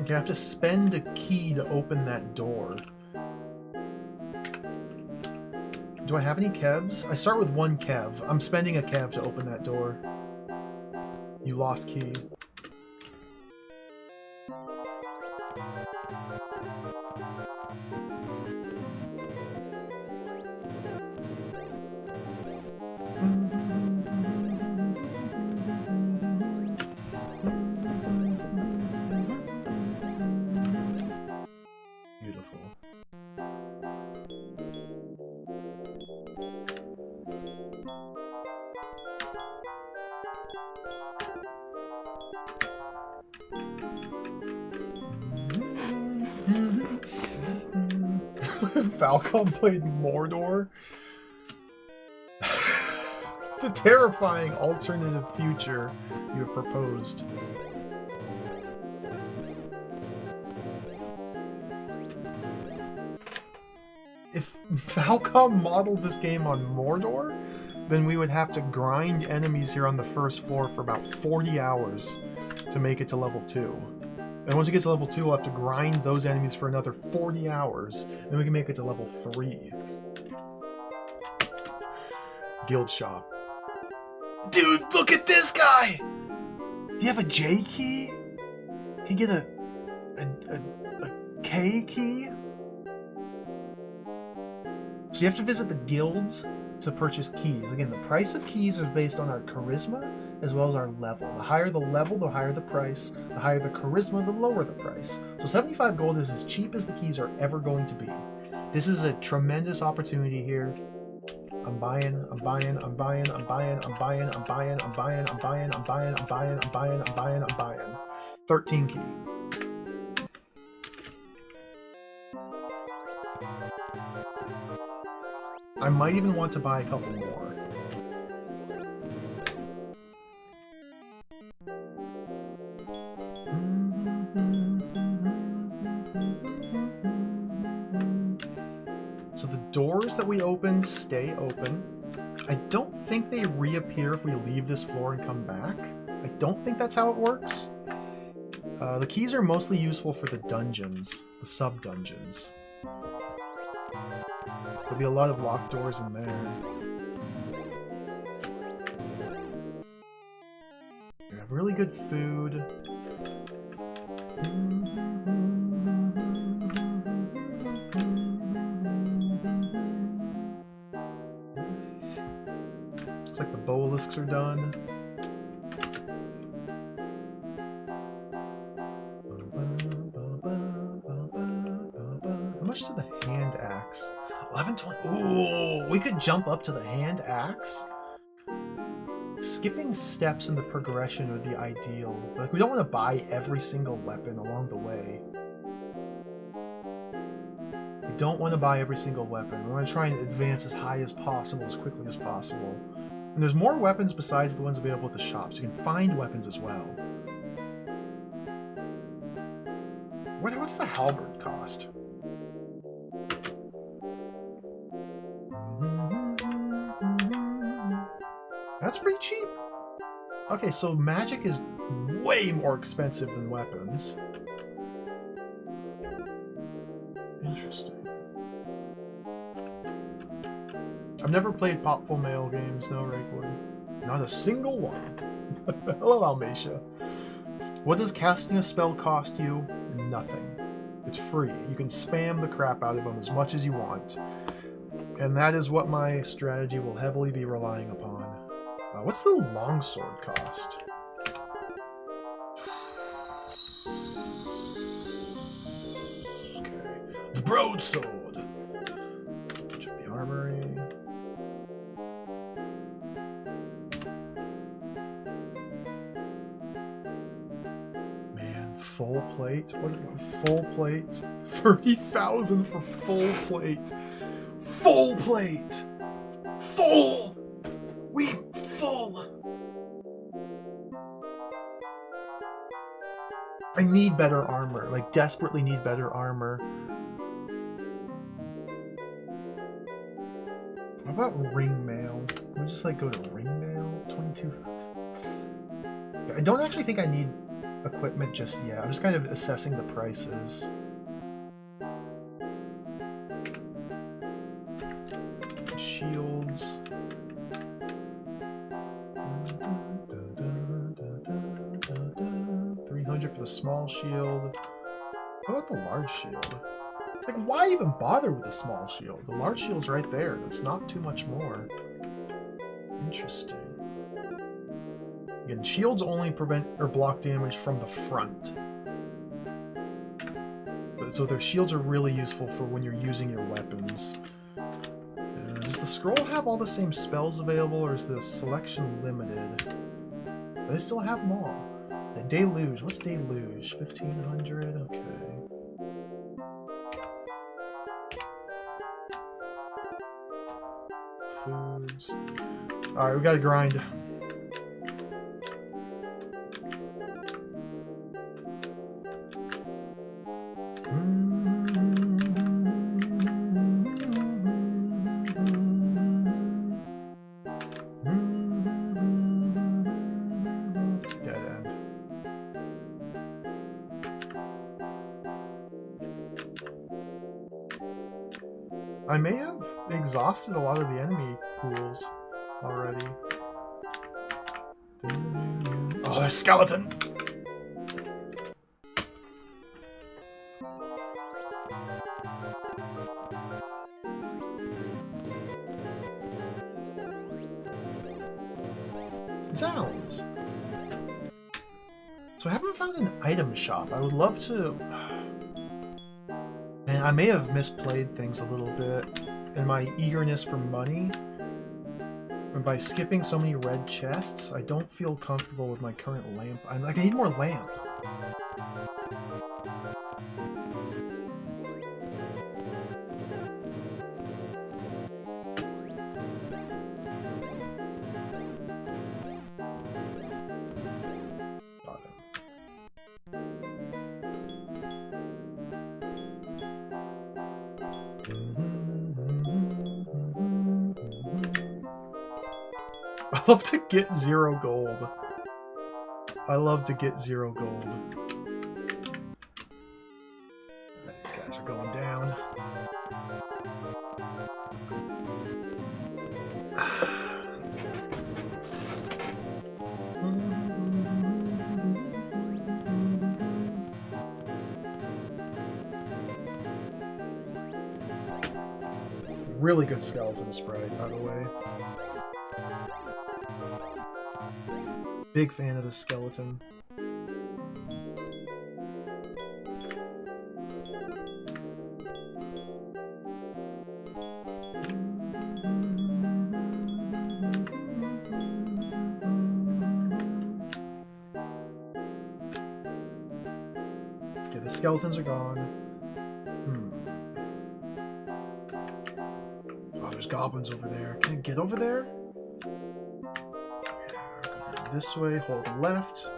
Okay, I have to spend a key to open that door. Do I have any kevs? I start with 1 kev. I'm spending a kev to open that door. You lost key. Beautiful. Falcon played Mordor. It's a terrifying alternative future you have proposed. If Falcom modeled this game on Mordor, then we would have to grind enemies here on the first floor for about 40 hours to make it to level 2. And once we get to level 2, we'll have to grind those enemies for another 40 hours. Then we can make it to level 3. Guild shop. Dude, look at this guy! You have a J key? Can you get a K key? So you have to visit the guilds to purchase keys. Again, the price of keys is based on our charisma as well as our level. The higher the level, the higher the price. The higher the charisma, the lower the price. So 75 gold is as cheap as the keys are ever going to be. This is a tremendous opportunity here. I'm buying. 13 key. I might even want to buy a couple more. So the doors that we open stay open. I don't think they reappear if we leave this floor and come back. I don't think that's how it works. The keys are mostly useful for the dungeons, the sub-dungeons. There'll be a lot of locked doors in there. You have really good food. Looks like the bolisks are done. How much to the hand axe? 1120. Ooh, we could jump up to the hand axe. Skipping steps in the progression would be ideal. Like, we don't want to buy every single weapon along the way. We don't want to buy every single weapon. We want to try and advance as high as possible, as quickly as possible. And there's more weapons besides the ones available at the shops. You can find weapons as well. What's the halberd cost? That's pretty cheap. Okay, so magic is way more expensive than weapons. Interesting. I've never played Popful Mail games, no, Rakewood. Not a single one. Hello, Almacia. What does casting a spell cost you? Nothing. It's free. You can spam the crap out of them as much as you want. And that is what my strategy will heavily be relying upon. What's the longsword cost? Okay. Broadsword! Check the armory. Man, full plate? What? Full plate? 30,000 for full plate! Full plate! Full! Full! I need better armor. Like, desperately need better armor. What about ring mail? Can we just, like, go to ring mail? 22... I don't actually think I need equipment just yet. I'm just kind of assessing the prices. Shields. 300 for the small shield. What about the large shield? Like, why even bother with the small shield? The large shield's right there. That's not too much more. Interesting. Again, shields only prevent or block damage from the front. So their shields are really useful for when you're using your weapons. Does the scroll have all the same spells available, or is the selection limited? But they still have them all. The Deluge. What's Deluge? 1500? Okay. Foods. Alright, we gotta grind. Dead end. I may have exhausted a lot of the enemy pools already. Oh, there's skeleton! Zounds! So I haven't found an item shop. I would love to... Man, I may have misplayed things a little bit in my eagerness for money. And by skipping so many red chests, I don't feel comfortable with my current lamp. I need more lamp. I love to get 0 gold. I love to get 0 gold. These guys are going down. Really good skeleton sprite, by the way. Big fan of the skeleton. Okay, the skeletons are gone. Oh, there's goblins over there. Can I get over there? This way, hold left.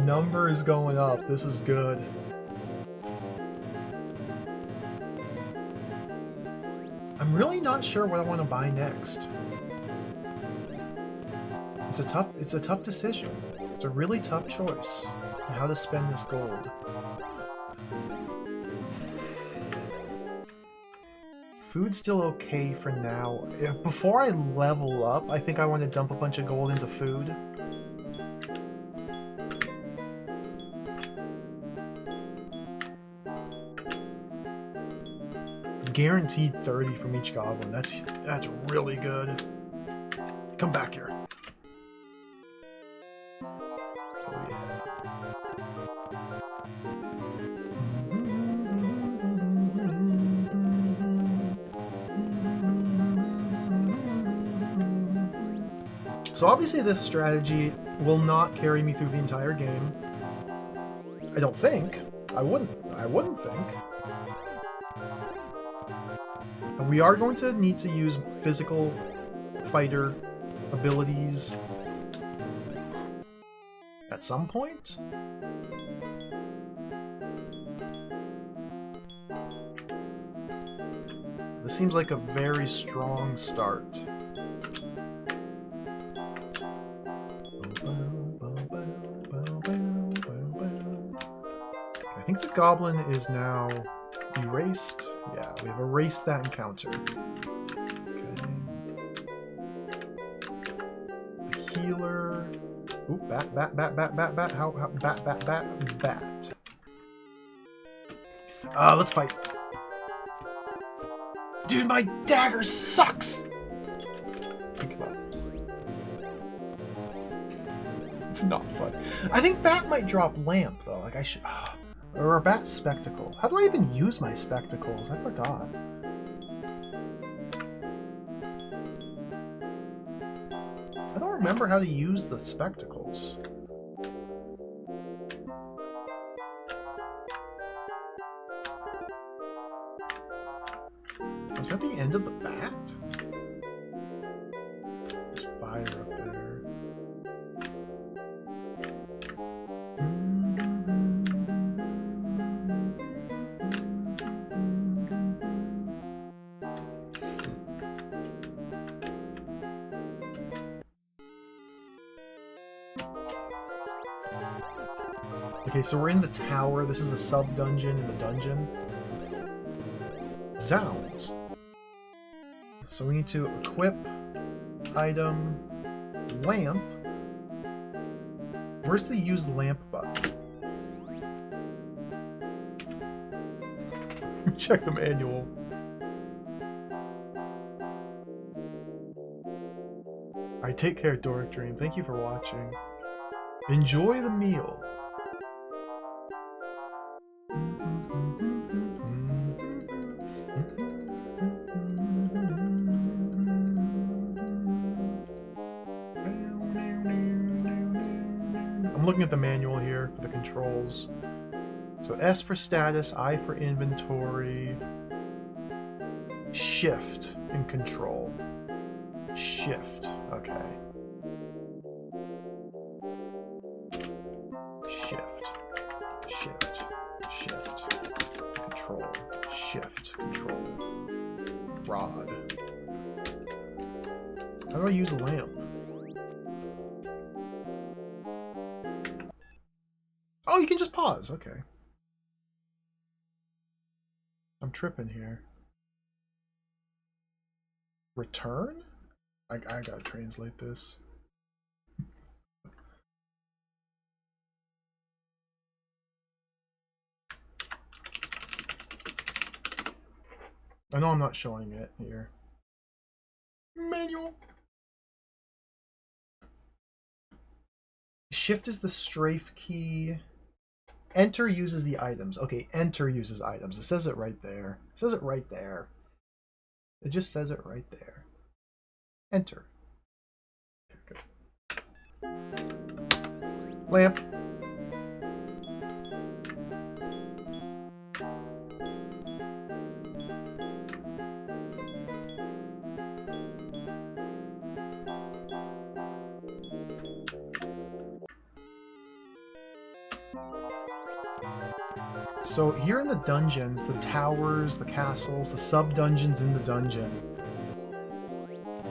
Number is going up. This is good. I'm really not sure what I want to buy next. It's a tough decision. It's a really tough choice on how to spend this gold. Food's still okay for now. Before I level up, I think I want to dump a bunch of gold into food. Guaranteed 30 from each goblin. That's really good. Come back here. Oh yeah. So obviously this strategy will not carry me through the entire game. I don't think. I wouldn't think. We are going to need to use physical fighter abilities at some point. This seems like a very strong start. I think the goblin is now erased. Yeah, we have erased that encounter. Okay. The healer. Ooh, bat. How, bat. Let's fight. Dude, my dagger sucks! Think about it. It's not fun. I think bat might drop lamp, though. Like, I should... Or a bat spectacle. How do I even use my spectacles? I forgot. I don't remember how to use the spectacles. Is that the end of the bat? There's fire up there. Okay, so we're in the tower. This is a sub-dungeon in the dungeon. Zounds. So we need to equip, item, lamp. Where's the use lamp button? Check the manual. Alright, take care, Doric Dream. Thank you for watching. Enjoy the meal. I'm looking at the manual here for the controls. So S for status, I for inventory, shift in control. Shift, okay. Shift, shift, shift, control, shift, control, rod. How do I use a lamp? Oh, you can just pause, okay. I'm tripping here. Return? I gotta translate this. I know I'm not showing it here. Manual. Shift is the strafe key. Enter uses the items. Okay, enter uses items. It says it right there. It says it right there. It just says it right there. Enter. Lamp. So here in the dungeons, the towers, the castles, the sub-dungeons in the dungeon,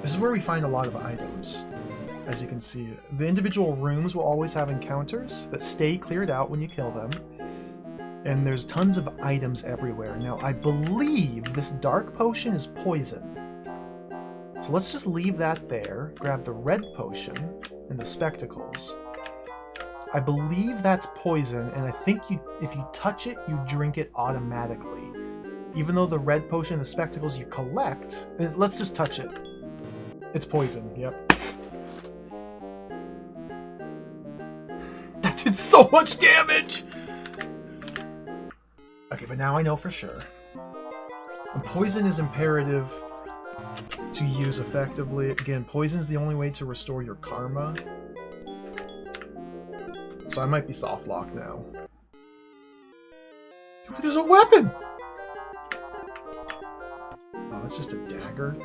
this is where we find a lot of items, as you can see. The individual rooms will always have encounters that stay cleared out when you kill them, and there's tons of items everywhere. Now, I believe this dark potion is poison. So let's just leave that there, grab the red potion and the spectacles. I believe that's poison, and I think if you touch it, you drink it automatically. Even though the red potion and the spectacles you collect, let's just touch it. It's poison, yep. That did so much damage! Okay, but now I know for sure. And poison is imperative to use effectively. Again, poison is the only way to restore your karma. So I might be soft locked now. There's a weapon! Oh, that's just a dagger.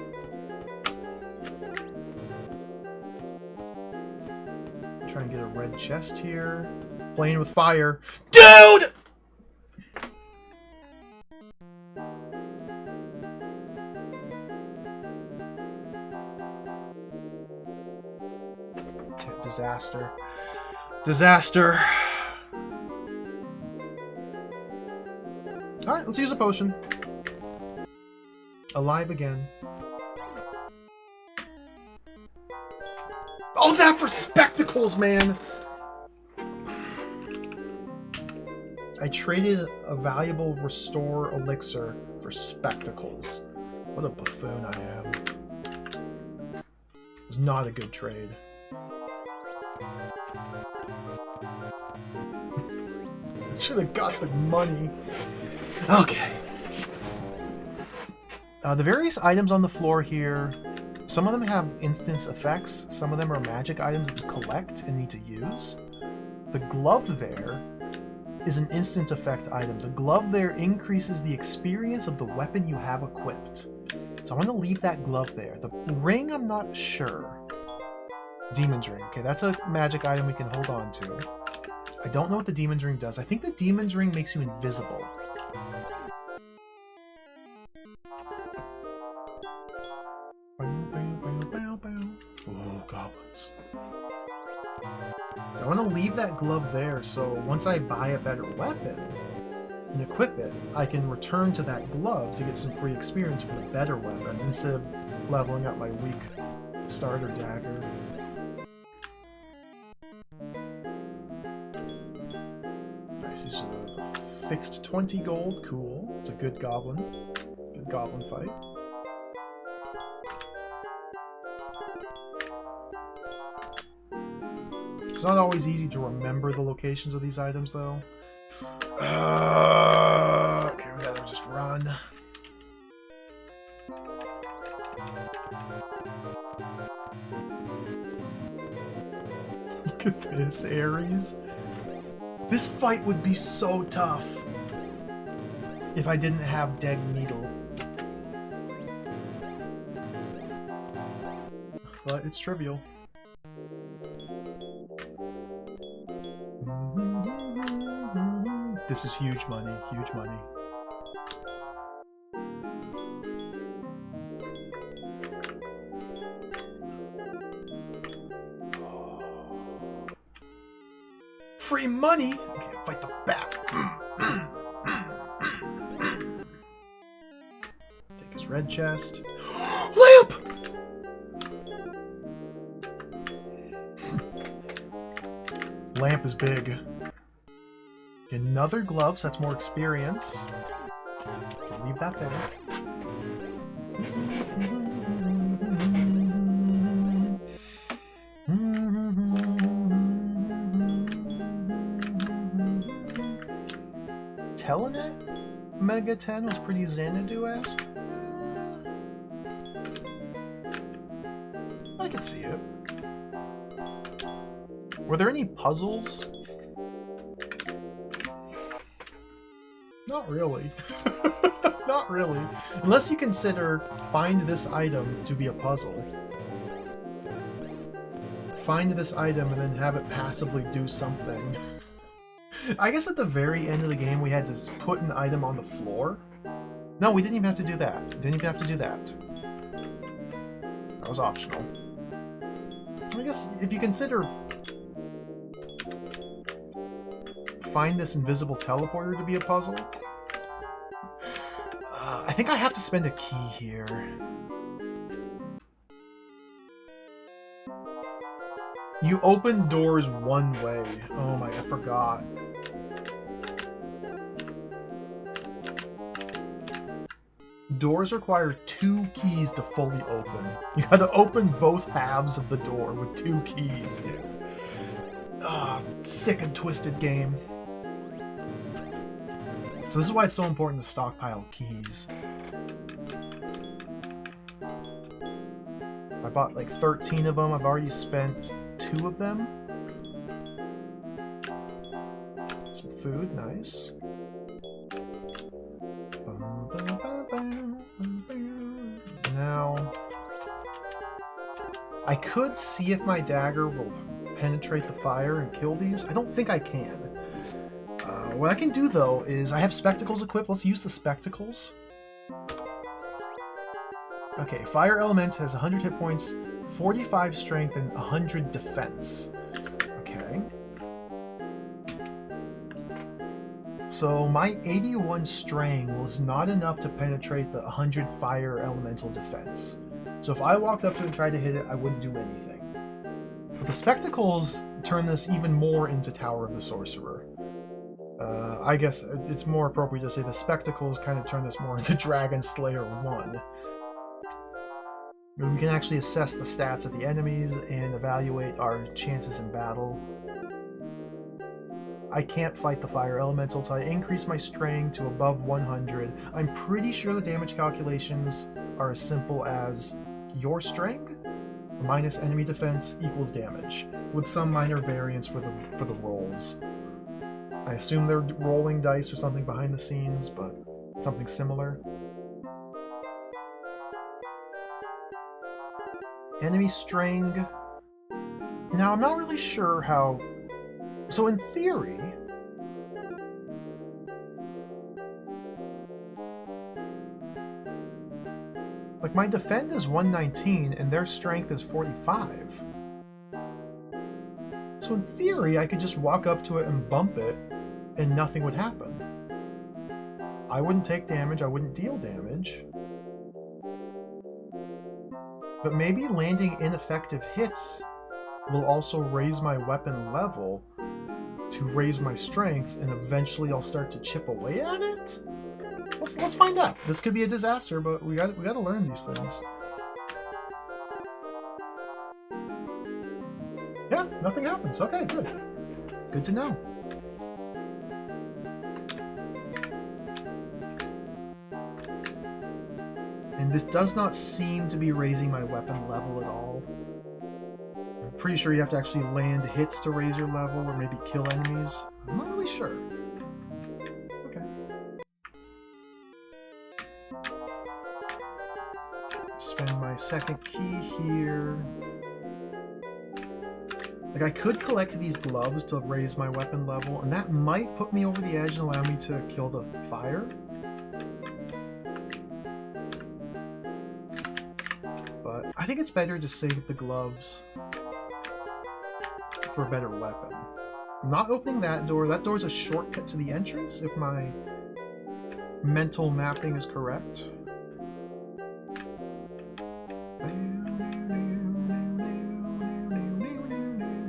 Try and get a red chest here. Playing with fire. Dude! Disaster. Disaster. Alright, let's use a potion. Alive again. Oh, that for spectacles, man! I traded a valuable restore elixir for spectacles. What a buffoon I am. It was not a good trade. Should have got the money. Okay. The various items on the floor here, some of them have instance effects, some of them are magic items that you collect and need to use. The glove there is an instant effect item. The glove there increases the experience of the weapon you have equipped. So I'm going to leave that glove there. The ring, I'm not sure. Demon's ring. Okay, that's a magic item we can hold on to. I don't know what the demon's ring does. I think the demon's ring makes you invisible. Oh, goblins. I want to leave that glove there, so once I buy a better weapon and equip it, I can return to that glove to get some free experience for the better weapon instead of leveling up my weak starter dagger. Nice, this is a fixed 20 gold. Cool. It's a good goblin. Good goblin fight. It's not always easy to remember the locations of these items, though. Okay, we gotta just run. Look at this, Ares. This fight would be so tough if I didn't have Dead Needle. But it's trivial. This is huge money, huge money. Free money? Okay, fight the bat. Take his red chest. Lamp! Lamp is big. Another glove, so that's more experience. I'll leave that there. Telenet Mega 10 was pretty Xanadu-esque. I could see it. Were there any puzzles? Not really. Not really. Unless you consider find this item to be a puzzle. Find this item and then have it passively do something. I guess at the very end of the game we had to just put an item on the floor. No, we didn't even have to do that. Didn't even have to do that. That was optional. I guess if you consider find this invisible teleporter to be a puzzle, I think I have to spend a key here. You open doors one way. Oh my, I forgot. Doors require 2 keys to fully open. You gotta open both halves of the door with 2 keys, dude. Ah, sick and twisted game. So this is why it's so important to stockpile keys. I bought like 13 of them. I've already spent 2 of them. Some food, nice. Now, I could see if my dagger will penetrate the fire and kill these. I don't think I can. What I can do, though, is I have spectacles equipped. Let's use the spectacles. Okay, Fire Element has 100 hit points, 45 strength, and 100 defense. Okay. So my 81 straying was not enough to penetrate the 100 Fire Elemental defense. So if I walked up to it and tried to hit it, I wouldn't do anything. But the spectacles turn this even more into Tower of the Sorcerer. I guess it's more appropriate to say the spectacles kind of turn this more into Dragon Slayer 1. We can actually assess the stats of the enemies and evaluate our chances in battle. I can't fight the fire elemental until I increase my strength to above 100. I'm pretty sure the damage calculations are as simple as your strength minus enemy defense equals damage, with some minor variance for the rolls. I assume they're rolling dice or something behind the scenes, but something similar. Enemy string. Now, I'm not really sure how... So in theory... Like, my defend is 119, and their strength is 45. So in theory, I could just walk up to it and bump it, and nothing would happen. I wouldn't take damage, I wouldn't deal damage. But maybe landing ineffective hits will also raise my weapon level to raise my strength, and eventually I'll start to chip away at it? Let's find out. This could be a disaster, but we got to learn these things. Yeah, nothing happens. Okay, good. Good to know. And this does not seem to be raising my weapon level at all. I'm pretty sure you have to actually land hits to raise your level, or maybe kill enemies. I'm not really sure. Okay. Spend my second key here. Like, I could collect these gloves to raise my weapon level, and that might put me over the edge and allow me to kill the fire. But I think it's better to save the gloves for a better weapon. I'm not opening that door. That door's a shortcut to the entrance, if my mental mapping is correct.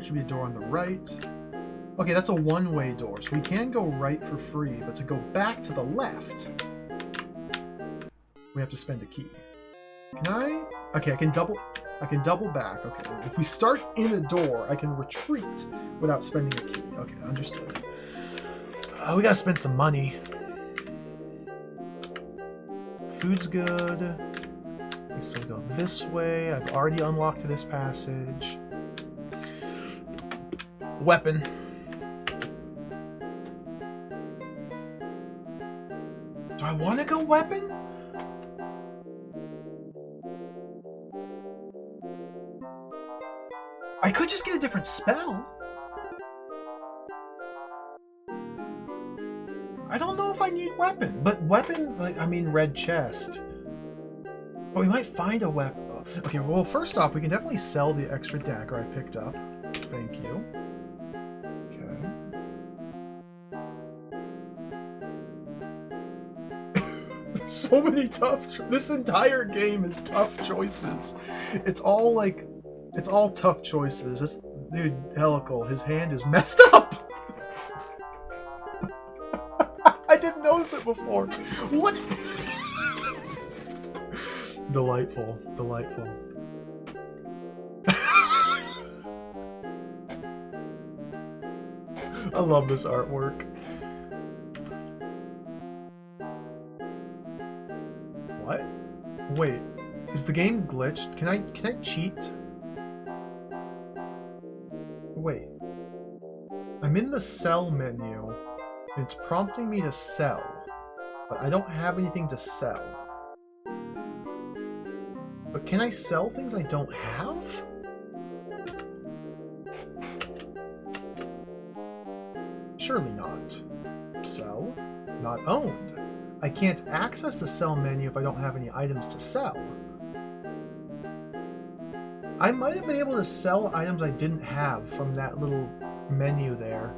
Should be a door on the right. Okay, that's a one-way door, so we can go right for free, but to go back to the left, we have to spend a key. Can I? Okay, I can double back. Okay, if we start in a door, I can retreat without spending a key. Okay, understood. We gotta spend some money. Food's good. We still go this way. I've already unlocked this passage. Weapon. Do I want to go weapon? I could just get a different spell. I don't know if I need weapon, but weapon, like, I mean red chest. But we might find a weapon. Okay, well, first off, we can definitely sell the extra dagger I picked up. Thank you. So many this entire game is tough choices. It's all tough choices. This dude, Helical, his hand is messed up. I didn't notice it before. What? Delightful, delightful. I love this artwork. What? Wait, is the game glitched? Can I cheat? Wait. I'm in the sell menu. And it's prompting me to sell. But I don't have anything to sell. But can I sell things I don't have? Surely not. Sell? Not owned. I can't access the sell menu if I don't have any items to sell. I might have been able to sell items I didn't have from that little menu there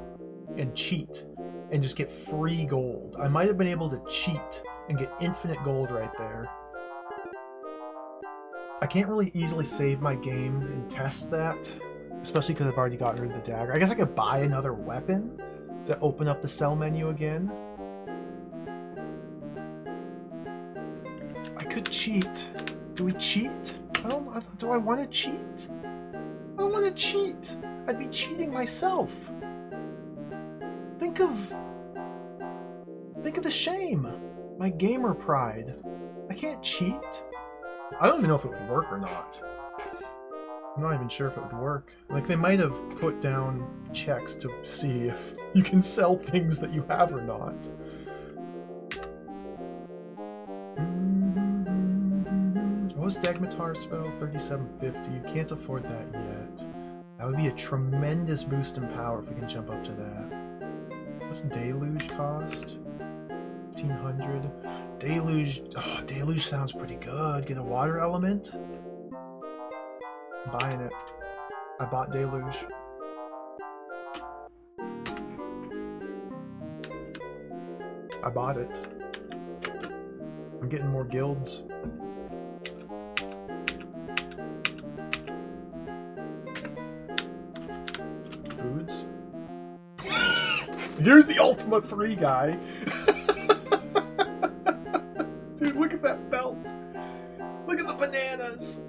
and cheat and just get free gold. I might have been able to cheat and get infinite gold right there. I can't really easily save my game and test that, especially because I've already gotten rid of the dagger. I guess I could buy another weapon to open up the sell menu again. I could cheat. Do we cheat? Do I want to cheat? I don't want to cheat. I'd be cheating myself. Think of the shame. My gamer pride. I can't cheat. I don't even know if it would work or not. I'm not even sure if it would work. Like, they might have put down checks to see if you can sell things that you have or not. What was Degmatar spell? 3750. You can't afford that yet. That would be a tremendous boost in power if we can jump up to that. What's Deluge cost? 1500. Deluge. Oh, Deluge sounds pretty good. Get a water element. I'm buying it. I bought Deluge. I bought it. I'm getting more guilds. Foods. Here's the Ultima 3 guy. Dude, look at that belt. Look at the bananas.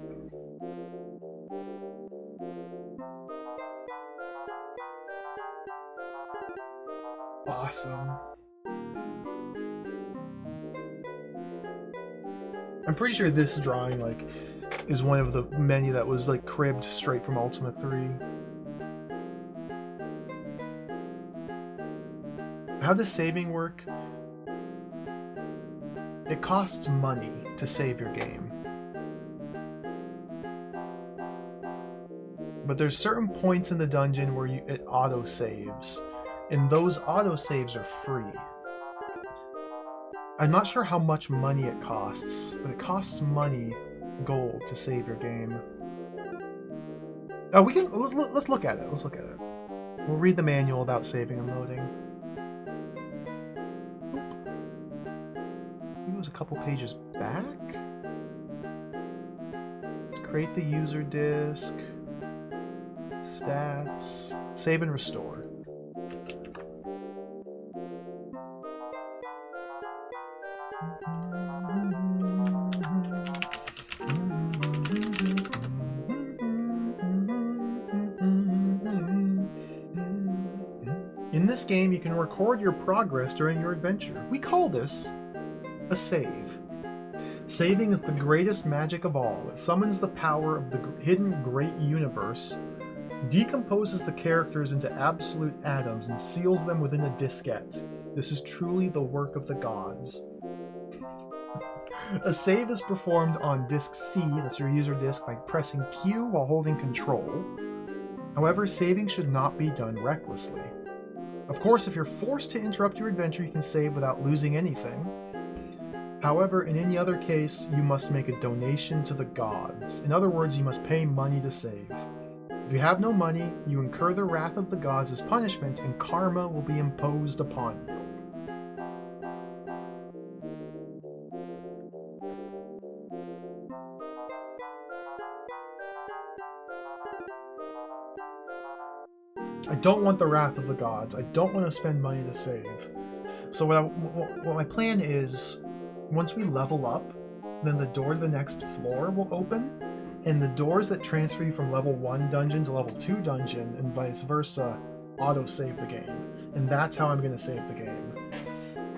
Awesome. I'm pretty sure this drawing, like, is one of the many that was, like, cribbed straight from Ultima 3. How does saving work? It costs money to save your game. But there's certain points in the dungeon where it auto-saves. And those auto-saves are free. I'm not sure how much money it costs, but it costs money, gold, to save your game. Oh, let's look at it. Let's look at it. We'll read the manual about saving and loading. I think it was a couple pages back. Let's create the user disk. Stats. Save and restore. In this game, you can record your progress during your adventure. We call this a save. Saving is the greatest magic of all. It summons the power of the hidden great universe, decomposes the characters into absolute atoms, and seals them within a diskette. This is truly the work of the gods. A save is performed on disk C, that's your user disk, by pressing Q while holding Control. However, saving should not be done recklessly. Of course, if you're forced to interrupt your adventure, you can save without losing anything. However, in any other case, you must make a donation to the gods. In other words, you must pay money to save. If you have no money, you incur the wrath of the gods as punishment, and karma will be imposed upon you. I don't want the wrath of the gods. I don't want to spend money to save. So what my plan is, once we level up, then the door to the next floor will open, and the doors that transfer you from level 1 dungeon to level 2 dungeon, and vice versa, auto-save the game. And that's how I'm going to save the game.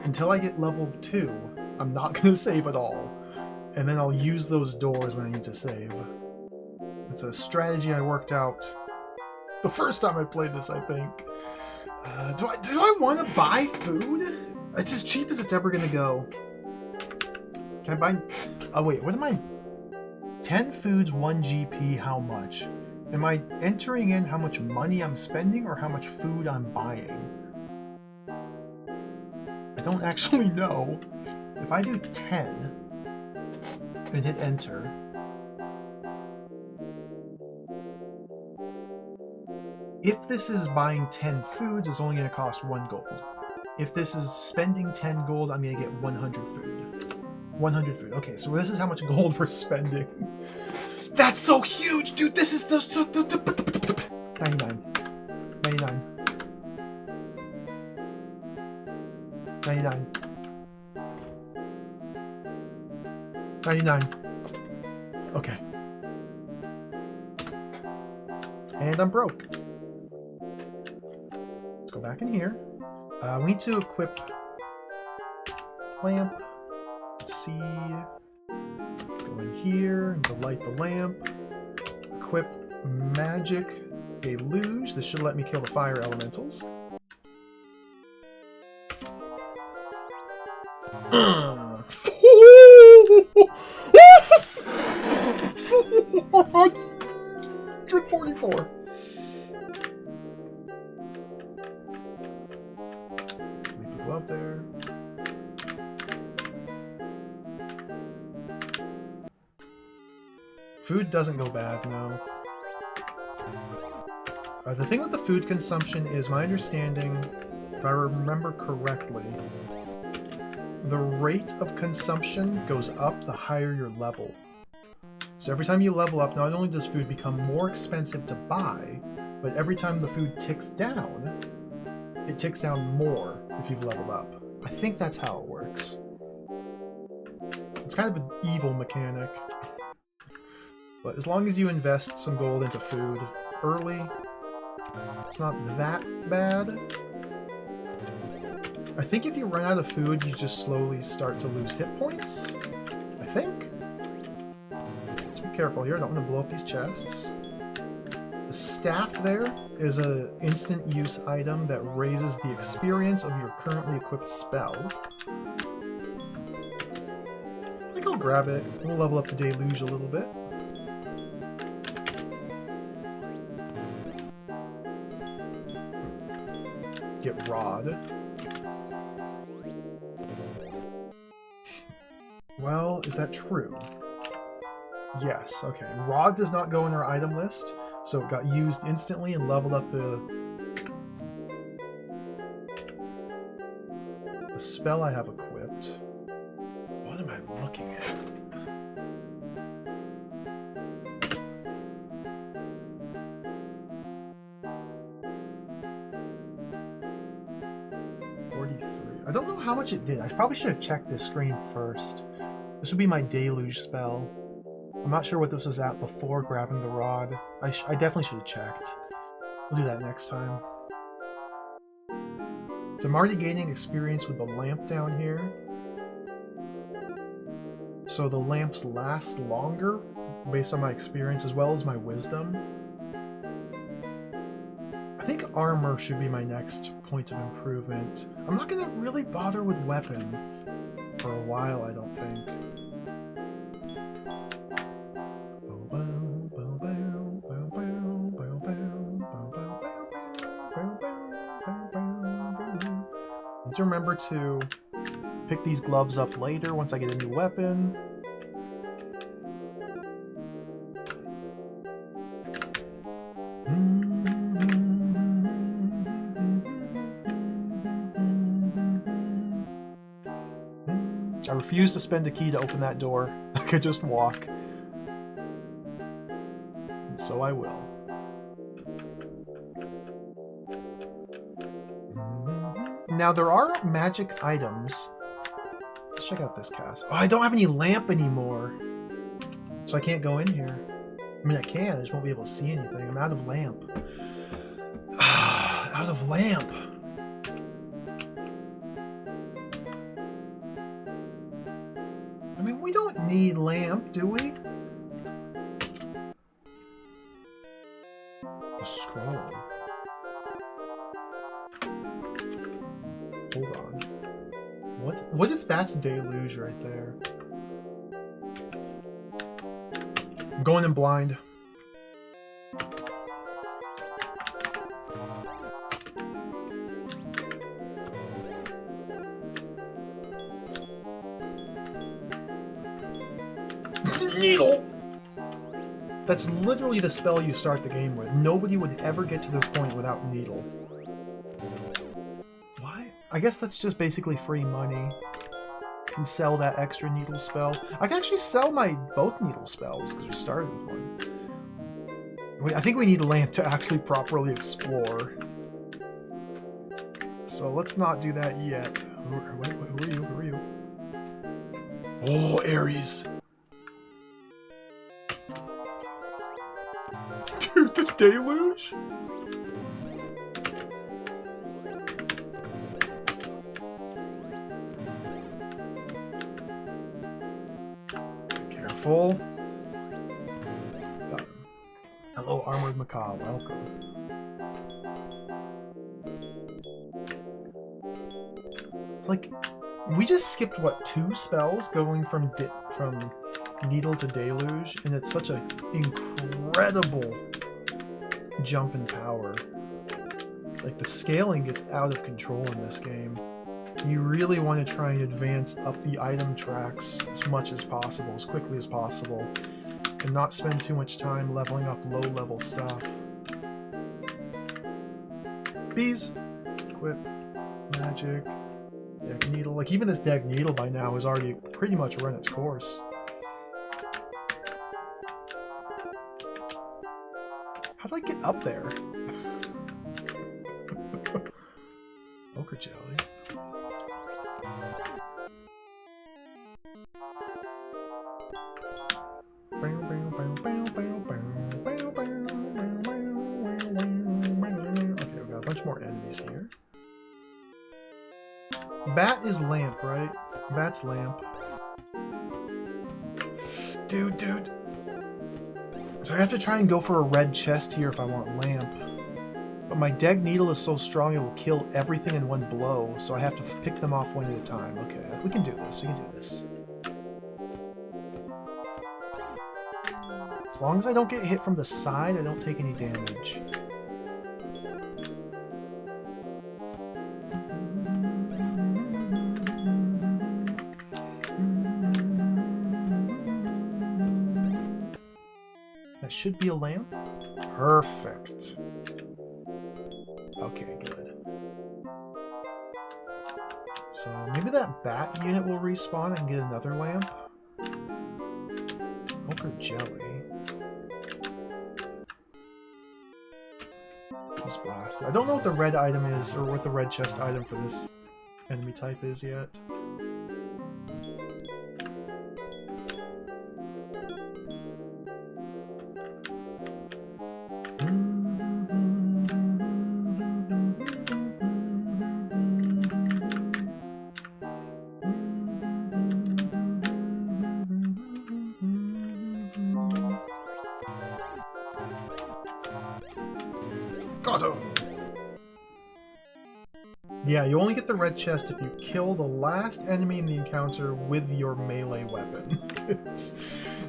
Until I get level 2, I'm not going to save at all. And then I'll use those doors when I need to save. It's a strategy I worked out the first time I played this, I think. Do I want to buy food? It's as cheap as it's ever going to go. Can I buy... Oh, wait, what am I... 10 foods, 1 GP, how much? Am I entering in how much money I'm spending or how much food I'm buying? I don't actually know. If I do 10 and hit enter... If this is buying 10 foods, it's only going to cost 1 gold. If this is spending 10 gold, I'm going to get 100 food. 100 food. Okay, so this is how much gold we're spending. That's so huge, dude! This is the... 99. 99. 99. 99. Okay. And I'm broke. Go back in here. We need to equip lamp, seed, go in here and light the lamp, equip magic deluge. This should let me kill the fire elementals. $144. Leave the glove there. Food doesn't go bad, no. The thing with the food consumption is, my understanding, if I remember correctly, the rate of consumption goes up the higher your level. So every time you level up, not only does food become more expensive to buy, but every time the food ticks down, it ticks down more if you've leveled up. I think that's how it works. It's kind of an evil mechanic. But as long as you invest some gold into food early, it's not that bad. I think if you run out of food, you just slowly start to lose hit points. I think. Let's be careful here. I don't want to blow up these chests. The staff there is an instant use item that raises the experience of your currently equipped spell. I think I'll grab it. We'll level up the deluge a little bit. Get rod. Well, is that true? Yes, okay. Rod does not go in our item list, so it got used instantly and leveled up the spell I have equipped. What am I looking at? I don't know how much it did. I probably should have checked this screen first. This would be my deluge spell. I'm not sure what this was at before grabbing the rod. I definitely should have checked. We'll do that next time. So I'm already gaining experience with the lamp down here. So the lamps last longer based on my experience as well as my wisdom. I think armor should be my next point of improvement. I'm not going to really bother with weapon for a while, I don't think. Need to remember to pick these gloves up later once I get a new weapon. I refuse to spend a key to open that door. I could just walk. And so I will. Now there are magic items. Let's check out this cast. Oh, I don't have any lamp anymore. So I can't go in here. I mean, I can, I just won't be able to see anything. I'm out of lamp. Out of lamp. I mean, we don't need lamp, do we? A scroll. Hold on. What if that's deluge right there? I'm going in blind. Needle! That's literally the spell you start the game with. Nobody would ever get to this point without needle. Why? I guess that's just basically free money. And sell that extra needle spell. I can actually sell my both needle spells because we started with one. I think we need a lamp to actually properly explore. So let's not do that yet. Who are you? Who are you? Oh, Ares. Dude, this deluge? full. Got him. Hello, Armored Macaw. Welcome. It's like we just skipped what, 2 spells going from Needle to Deluge, and it's such an incredible jump in power. Like, the scaling gets out of control in this game. You really want to try and advance up the item tracks as much as possible, as quickly as possible, and not spend too much time leveling up low-level stuff. Bees! Equip. Magic. Dag Needle. Like, even this Dag Needle by now has already pretty much run its course. How do I get up there? Ochre jelly. Okay, we've got a bunch more enemies here. Bat is lamp, right? Bat's lamp. Dude. So I have to try and go for a red chest here if I want lamp. But my Dag Needle is so strong it will kill everything in one blow, so I have to pick them off one at a time. Okay, we can do this. As long as I don't get hit from the side, I don't take any damage. That should be a lamp. Perfect. Okay, good. So maybe that bat unit will respawn and get another lamp. Ochre jelly. He's blasted. I don't know what the red item is, or what the red chest item for this enemy type is yet. Got him! Yeah, you only get the red chest if you kill the last enemy in the encounter with your melee weapon. It's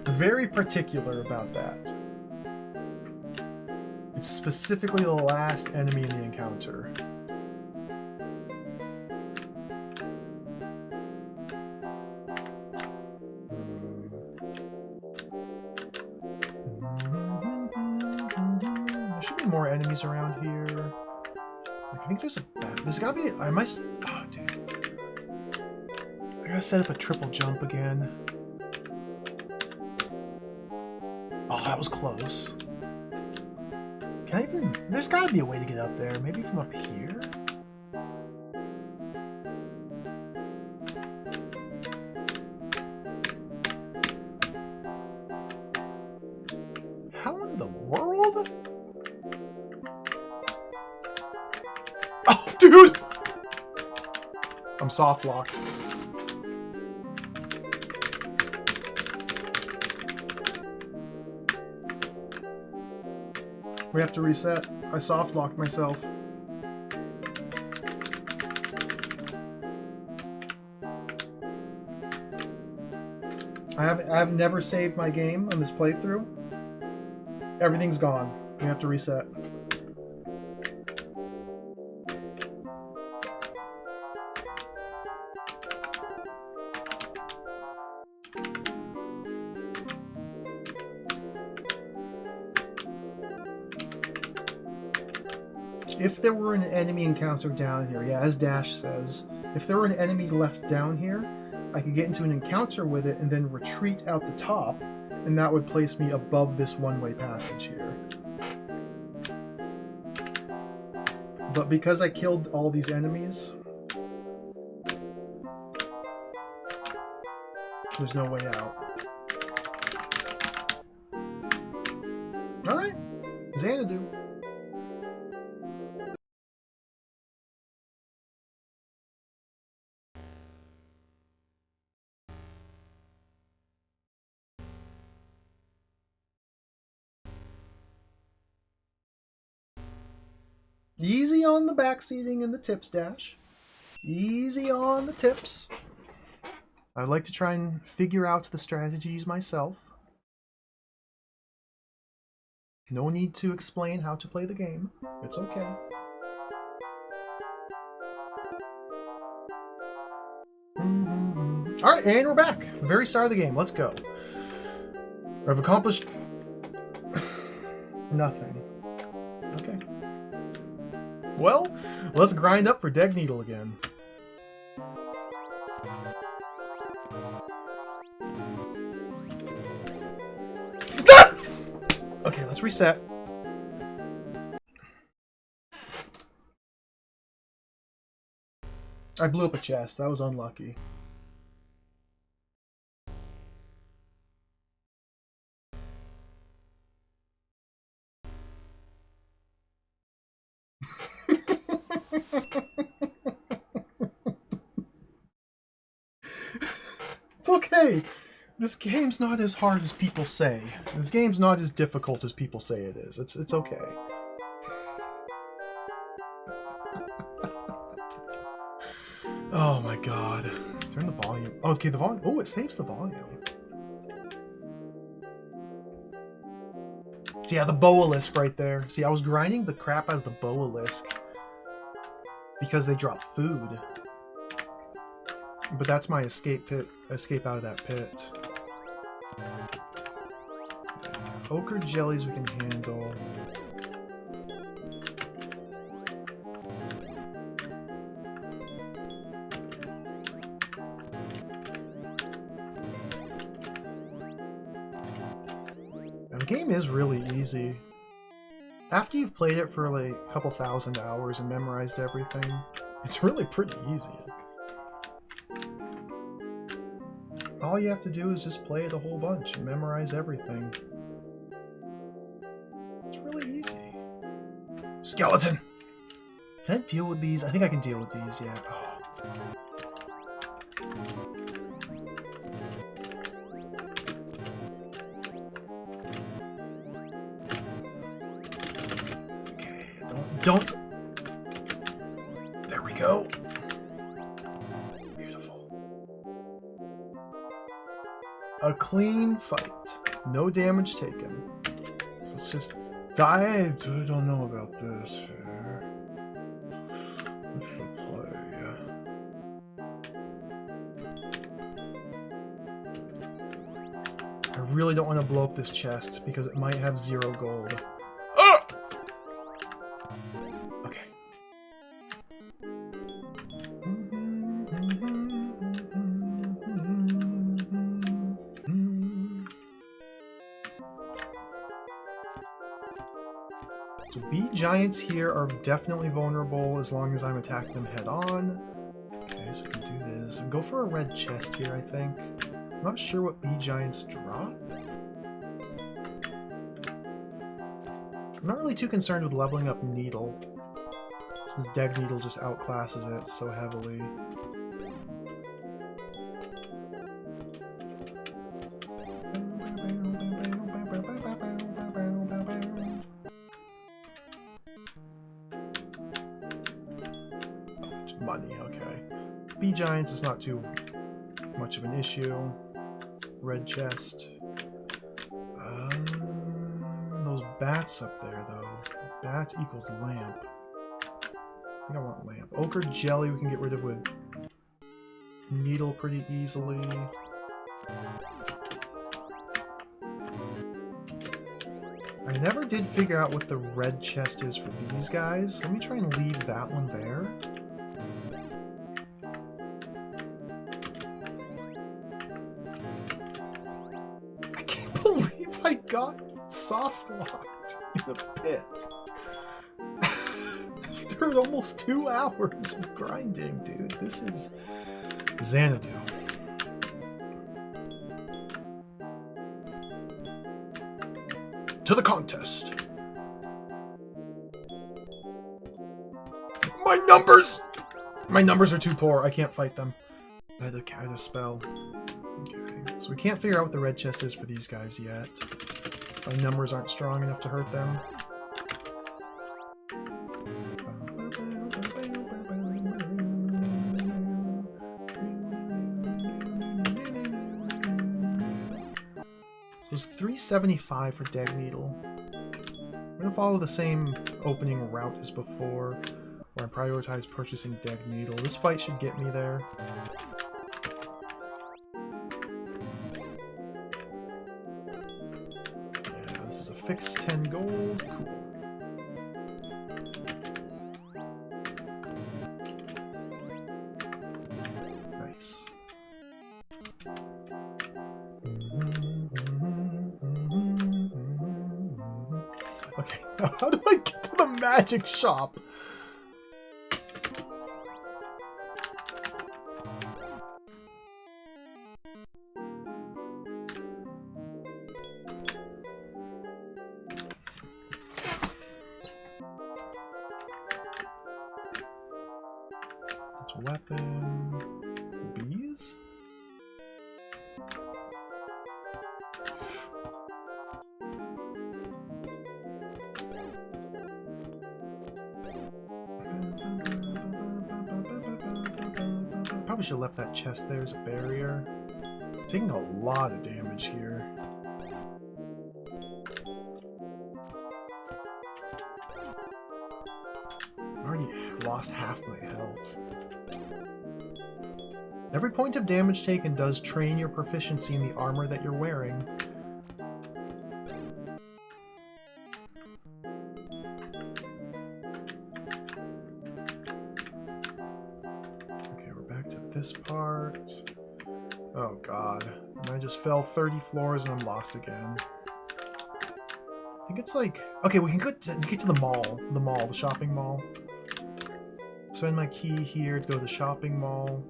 very particular about that. It's specifically the last enemy in the encounter. There should be more enemies around here. I think there's a bat. There's gotta be. I might. Oh, dude. I gotta set up a triple jump again. Oh, that was close. Can I even... There's gotta be a way to get up there. Maybe from up here? How in the world? Oh, dude! I'm soft locked. We have to reset. I soft locked myself. I have never saved my game on this playthrough. Everything's gone. We have to reset. If there were an enemy encounter down here, yeah, as Dash says, if there were an enemy left down here, I could get into an encounter with it and then retreat out the top, and that would place me above this one-way passage here. But because I killed all these enemies, there's no way out. Alright, Xanadu. Easy on the backseating and the tips dash. Easy on the tips. I'd like to try and figure out the strategies myself. No need to explain how to play the game. It's okay. Alright, and we're back. The very start of the game. Let's go. I've accomplished nothing. Okay. Well, let's grind up for Deg Needle again. Okay, let's reset. I blew up a chest. That was unlucky. It's okay. This game's not as hard as people say. This game's not as difficult as people say it is. It's okay. Oh my god. Turn the volume. Oh, okay, the volume. Oh, it saves the volume. See, yeah, the Boa-lisk right there. See, I was grinding the crap out of the Boa-lisk because they drop food. But that's my escape pit. Escape out of that pit. Ochre jellies we can handle. The game is really easy. After you've played it for like a couple thousand hours and memorized everything, it's really pretty easy. All you have to do is just play it a whole bunch and memorize everything. It's really easy. Skeleton! Can I deal with these? I think I can deal with these, yeah. Oh. Okay, don't. There we go. A clean fight. No damage taken. So let's just die. I don't know about this here. What's the play? I really don't want to blow up this chest because it might have 0 gold. Ah! Okay. So bee giants here are definitely vulnerable as long as I'm attacking them head on. Okay, so we can do this. And go for a red chest here, I think. I'm not sure what bee giants drop. I'm not really too concerned with leveling up Needle, since Deg Needle just outclasses it so heavily. Money, okay. Bee giants is not too much of an issue. Red chest. Those bats up there, though. Bat equals lamp. I think I want lamp. Ochre jelly we can get rid of with Needle pretty easily. I never did figure out what the red chest is for these guys. Let me try and leave that one there. I can't believe I got soft locked in the pit. After almost 2 hours of grinding, dude. This is Xanadu. To the contest. My numbers! My numbers are too poor. I can't fight them. I had to cast a spell. Okay. So we can't figure out what the red chest is for these guys yet. My numbers aren't strong enough to hurt them. was 375 for Dead Needle. I'm gonna follow the same opening route as before, where I prioritize purchasing Dead Needle. This fight should get me there. Yeah, this is a fixed 10 gold. Cool. Nice. Okay, now how do I get to the magic shop? That's a weapon. Bees? Probably should have left that chest there as a barrier. Taking a lot of damage here. I already lost half my health. Every point of damage taken does train your proficiency in the armor that you're wearing. Okay, we're back to this part. Oh god. And I just fell 30 floors and I'm lost again. I think it's like... Okay, we can get to the mall. The shopping mall. Spend my key here to go to the shopping mall.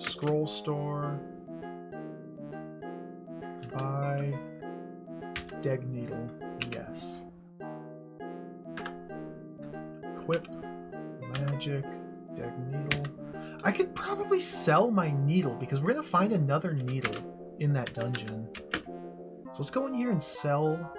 Scroll store. Buy. Dead Needle. Yes. Equip. Magic. Dead Needle. I could probably sell my needle because we're going to find another needle in that dungeon. So let's go in here and sell.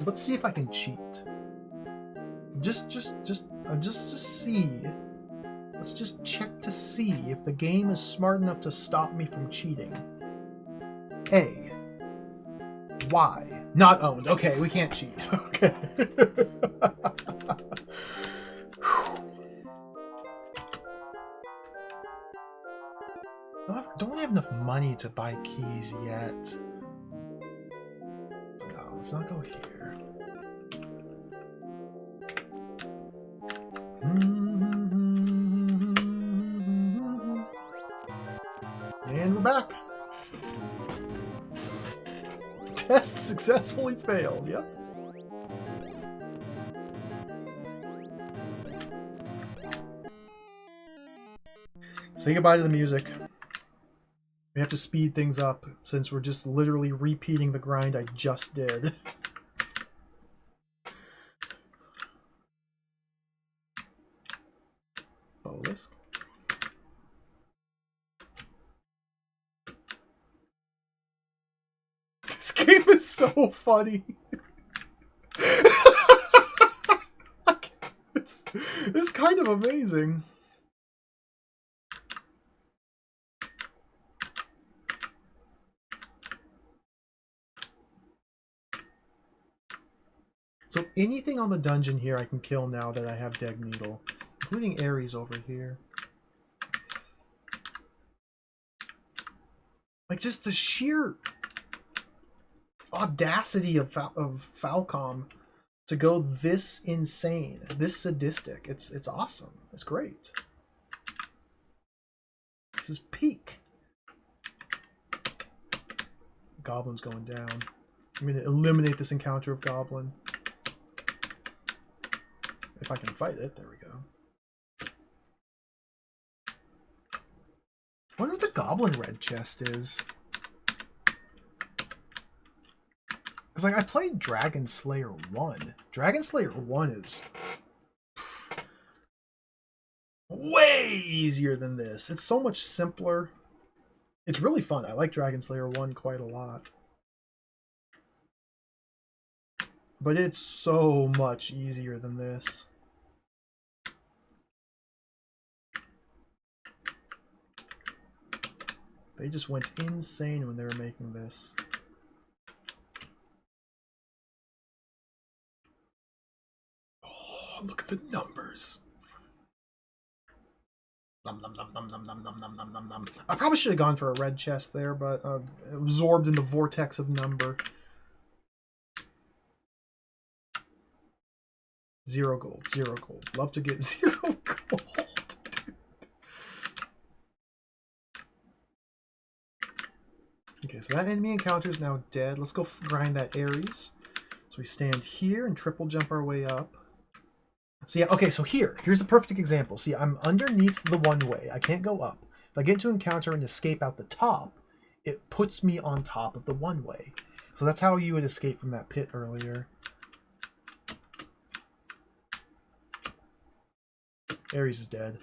Let's see if I can cheat. Just see. Let's just check to see if the game is smart enough to stop me from cheating. A. Y. Not owned. Okay, we can't cheat. Okay. Don't have enough money to buy keys yet. No, let's not go here. And we're back. Test successfully failed. Yep. Say goodbye to the music. We have to speed things up since we're just literally repeating the grind I just did. Obelisk. This game is so funny. It's kind of amazing. So anything on the dungeon here I can kill now that I have Dead Needle, including Ares over here. Like just the sheer audacity of Falcom to go this insane, this sadistic. It's awesome. It's great. This is peak. Goblin's going down. I'm going to eliminate this encounter of Goblin. If I can fight it, there we go. I wonder what the Goblin Red chest is. Because, like, I played Dragon Slayer 1. Dragon Slayer 1 is way easier than this. It's so much simpler. It's really fun. I like Dragon Slayer 1 quite a lot. But it's so much easier than this. They just went insane when they were making this. Oh, look at the numbers. Nom, nom, nom, nom, nom, nom, nom, nom, nom, nom, nom. I probably should have gone for a red chest there, but absorbed in the vortex of number. 0 gold, 0 gold. Love to get 0 gold. Okay, so that enemy encounter is now dead. Let's go grind that Ares. So we stand here and triple jump our way up. So yeah, okay, so here's a perfect example. See, I'm underneath the one way. I can't go up. If I get to encounter and escape out the top, it puts me on top of the one way. So that's how you would escape from that pit earlier. Ares is dead.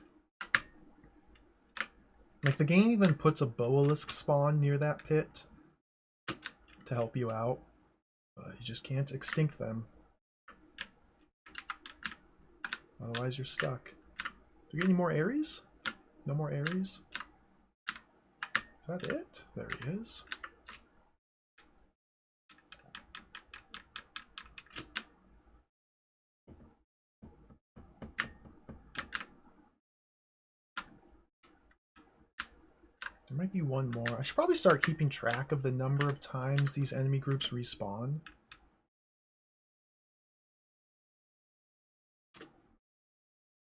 Like, the game even puts a Boalisk spawn near that pit to help you out, but you just can't extinct them. Otherwise, you're stuck. Do you get any more Ares? No more Ares? Is that it? There he is. There might be one more. I should probably start keeping track of the number of times these enemy groups respawn.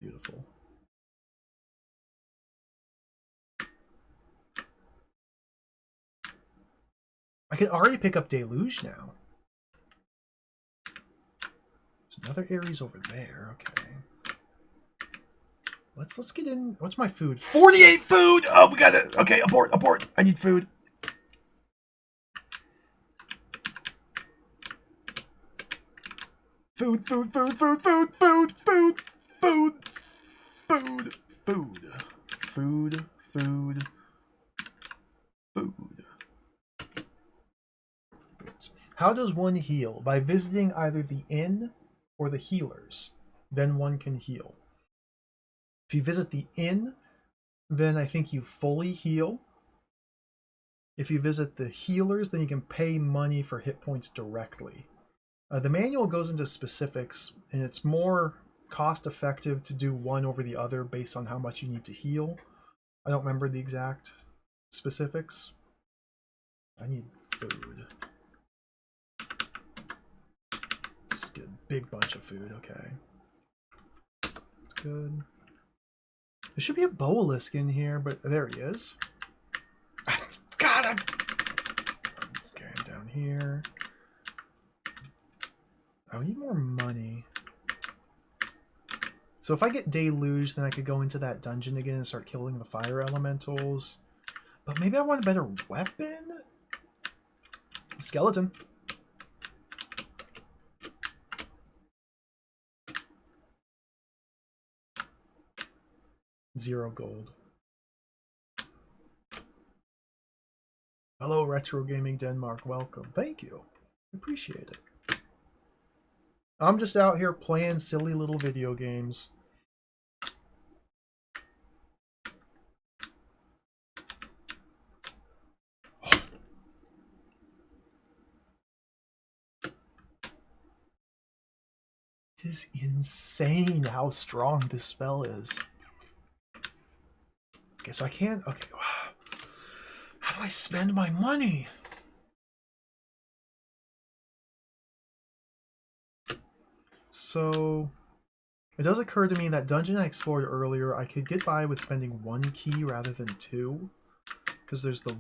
Beautiful. I can already pick up Deluge now. There's another Ares over there. Okay. Let's get in. What's my food? 48 food! Oh, we got it. Okay, abort. I need food. Food. How does one heal? By visiting either the inn or the healers. Then one can heal. If you visit the inn, then I think you fully heal. If you visit the healers, then you can pay money for hit points directly. The manual goes into specifics, and it's more cost-effective to do one over the other based on how much you need to heal. I don't remember the exact specifics. I need food. Just get a big bunch of food, okay. That's good. There should be a Boalisk in here, but there he is. God, let's get him down here. I need more money. So if I get Deluge, then I could go into that dungeon again and start killing the fire elementals. But maybe I want a better weapon? Skeleton. Zero gold. Hello, Retro Gaming Denmark. Welcome. Thank you. Appreciate it. I'm just out here playing silly little video games. It is insane how strong this spell is. Okay, so I can't... Okay, how do I spend my money? So, it does occur to me that dungeon I explored earlier, I could get by with spending 1 key rather than 2. Because there's the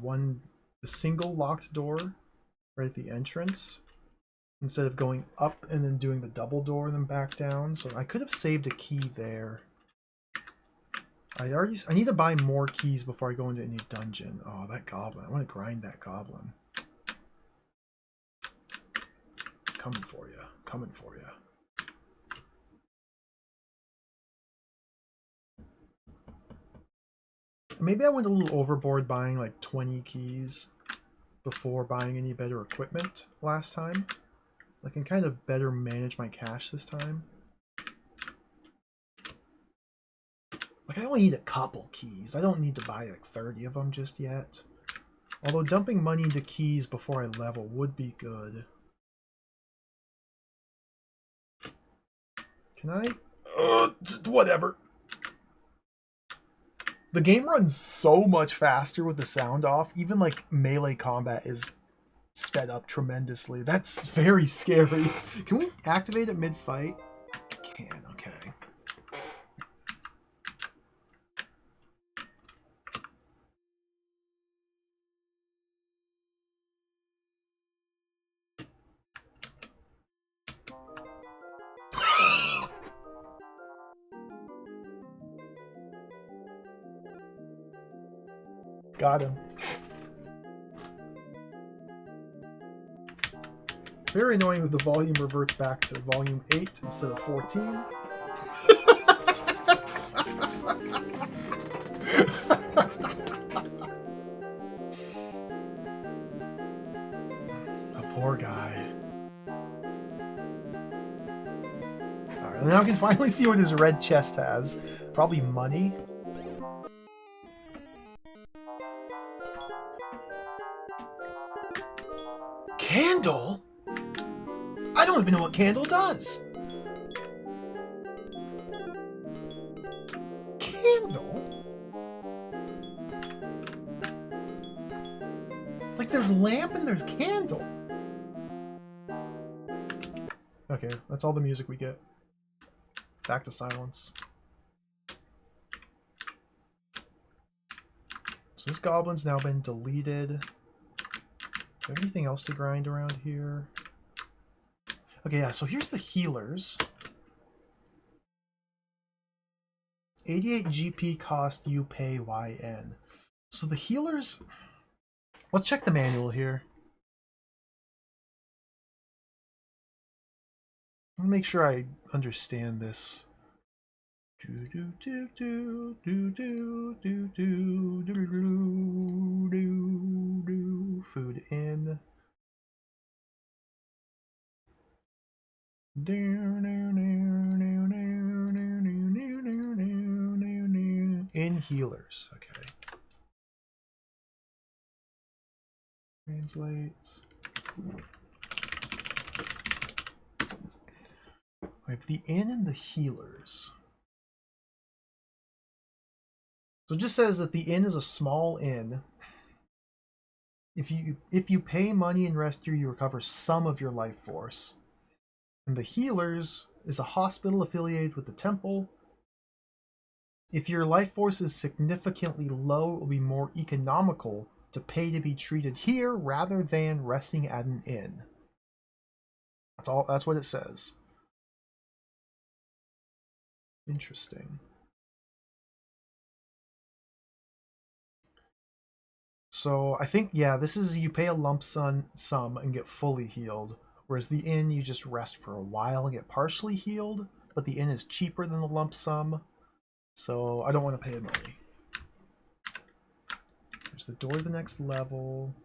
single locked door right at the entrance. Instead of going up and then doing the double door and then back down. So I could have saved a key there. I need to buy more keys before I go into any dungeon. Oh, that goblin. I want to grind that goblin. Coming for you. Coming for you. Maybe I went a little overboard buying like 20 keys before buying any better equipment last time. I can kind of better manage my cash this time. Like, I only need a couple keys. I don't need to buy like 30 of them just yet. Although dumping money into keys before I level would be good. Can I? Whatever. The game runs so much faster with the sound off. Even like melee combat is sped up tremendously. That's very scary. Can we activate it mid-fight? Can, okay. Got him. Very annoying that the volume reverts back to volume 8 instead of 14. A poor guy. Alright, now I can finally see what his red chest has. Probably money. Candle? I don't even know what candle does. Candle? Like there's lamp and there's candle. Okay, that's all the music we get. Back to silence. So this goblin's now been deleted. Is there anything else to grind around here? Okay, yeah, so here's the healers. 88 GP cost you pay YN. So the healers... Let's check the manual here. I want to make sure I understand this. Food in. In healers. Okay. Translate. We have the inn and the healers. So it just says that the inn is a small inn. If you pay money and rest here, you recover some of your life force. And the healers is a hospital affiliated with the temple. If your life force is significantly low, it will be more economical to pay to be treated here rather than resting at an inn. That's what it says. Interesting. So I think, yeah, this is you pay a lump sum and get fully healed. Whereas the inn, you just rest for a while and get partially healed. But the inn is cheaper than the lump sum. So I don't want to pay money. There's the door to the next level.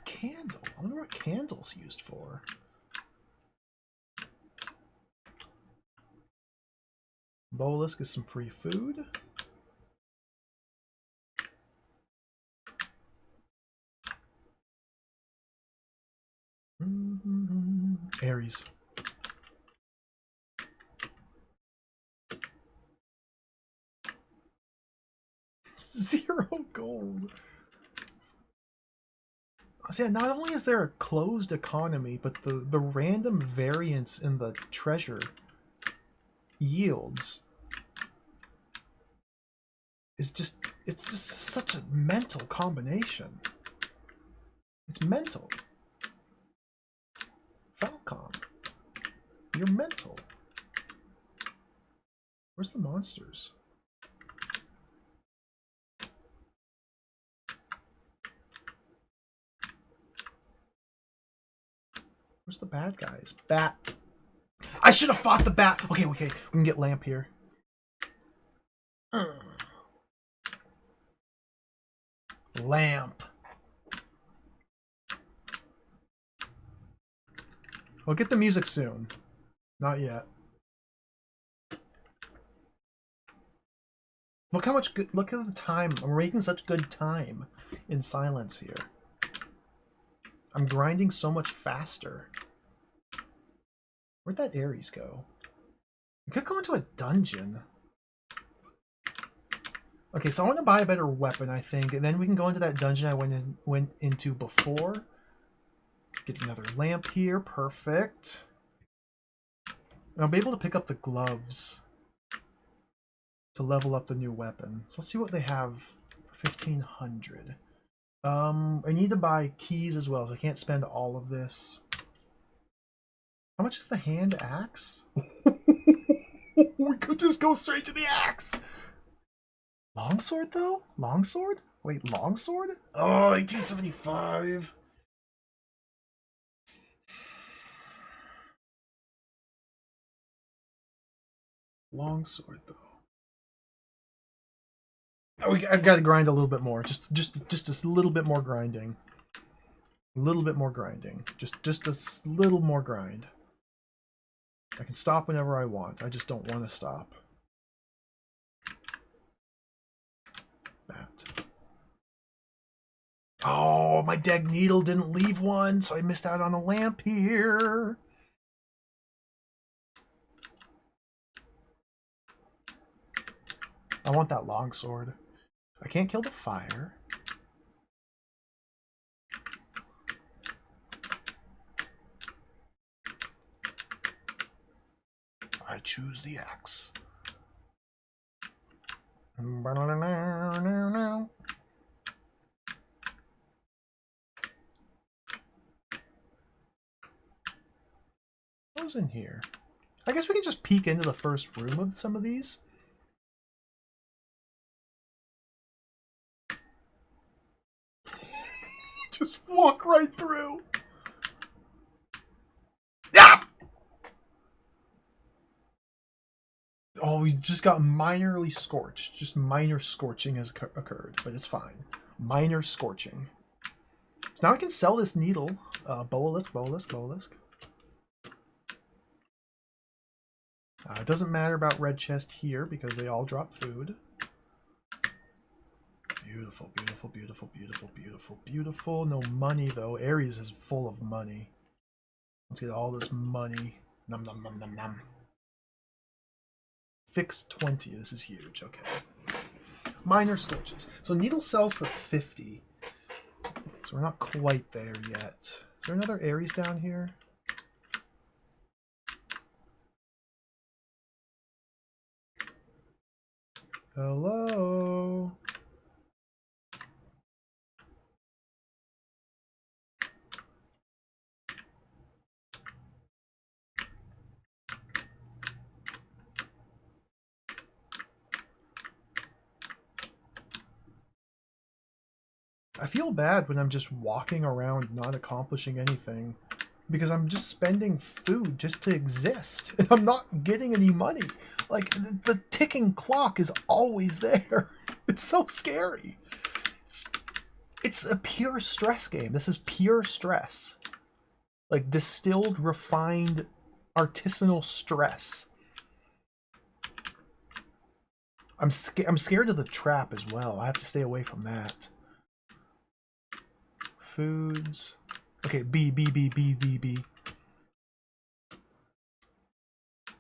Candle. I wonder what candle's used for. Bolus gets some free food. Aries. Zero gold. So yeah, not only is there a closed economy, but the random variance in the treasure yields is just, it's just such a mental combination. It's mental. Falcon, you're mental. Where's the monsters? Where's the bad guys? Bat. I should have fought the bat. Okay, we can get lamp here. Lamp. We'll get the music soon. Not yet. Look how much good, look at the time. I'm making such good time in silence here. I'm grinding so much faster. Where'd that Ares go? We could go into a dungeon. Okay, so I want to buy a better weapon, I think, and then we can go into that dungeon I went into before. Get another lamp here, perfect. And I'll be able to pick up the gloves to level up the new weapon. So let's see what they have for 1500. I need to buy keys as well, so I can't spend all of this. How much is the hand axe? We could just go straight to the axe. Longsword though? Longsword? Wait, longsword? Oh, 1875. Longsword though. Oh, I've got to grind a little bit more. Just a little bit more grinding. A little bit more grinding. Just a little more grind. I can stop whenever I want. I just don't want to stop. That. Oh, my dead needle didn't leave one, so I missed out on a lamp here. I want that longsword. I can't kill the fire. I choose the axe. What was in here? I guess we can just peek into the first room of some of these. Just walk right through. Yeah! Oh, we just got minorly scorched. Just minor scorching has occurred, but it's fine. Minor scorching. So now I can sell this needle. Boalisk. It doesn't matter about red chest here because they all drop food. Beautiful, beautiful, beautiful, beautiful, beautiful, beautiful. No money though. Ares is full of money. Let's get all this money. Nom nom nom nom nom. Fixed 20. This is huge. Okay. Minor scorches. So needle sells for 50. So we're not quite there yet. Is there another Ares down here? Hello? I feel bad when I'm just walking around not accomplishing anything because I'm just spending food just to exist and I'm not getting any money. Like, the ticking clock is always there. It's so scary. It's a pure stress game. This is pure stress. Like, distilled, refined, artisanal stress. I'm scared of the trap as well. I have to stay away from that. Foods. Okay, B.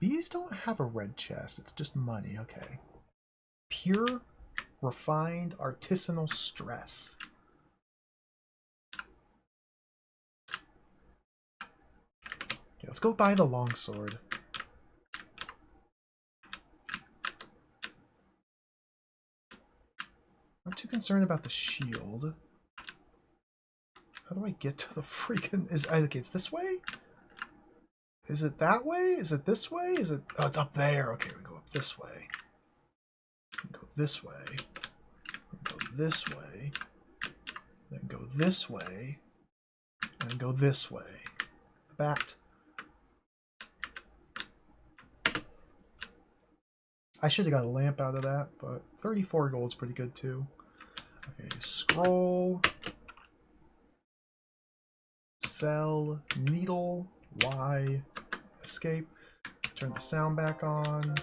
Bees don't have a red chest. It's just money. Okay. Pure, refined, artisanal stress. Okay, let's go buy the longsword. I'm too concerned about the shield. How do I get to the freaking... Okay, it's this way? Is it that way? Is it this way? Is it... Oh, it's up there. Okay, we go up this way. Go this way. Go this way. Then go this way. And then go this way. The bat. I should have got a lamp out of that, but 34 gold's pretty good too. Okay, scroll. Sell, needle, Y. Escape. Turn the sound back on.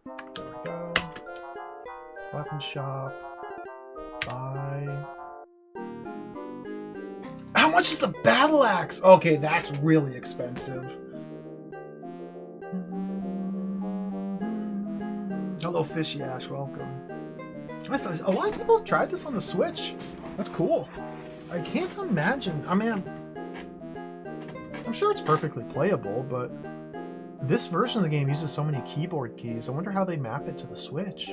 There we go. Weapon shop. Buy. How much is the battle axe? Okay, that's really expensive. Hello, Fishy Ash. Welcome. A lot of people tried this on the Switch. That's cool. I can't imagine. I mean, I'm sure it's perfectly playable, but this version of the game uses so many keyboard keys. I wonder how they map it to the Switch.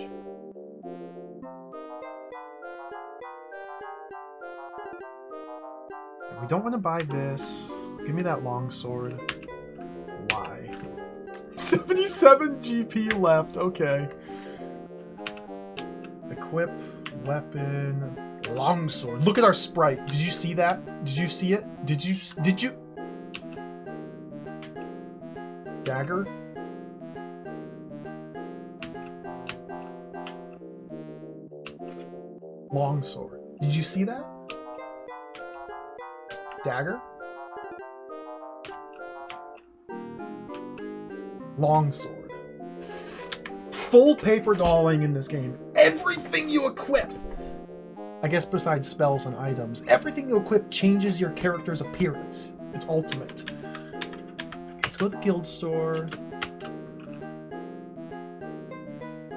We don't want to buy this. Give me that longsword. Why? 77 GP left. Okay. Equip, weapon, longsword. Look at our sprite. Did you see that? Did you see it? Did you? Dagger. Longsword. Did you see that? Dagger. Longsword. Full paper dolling in this game. Everything you equip, I guess besides spells and items, everything you equip changes your character's appearance. It's ultimate. Let's go to the guild store.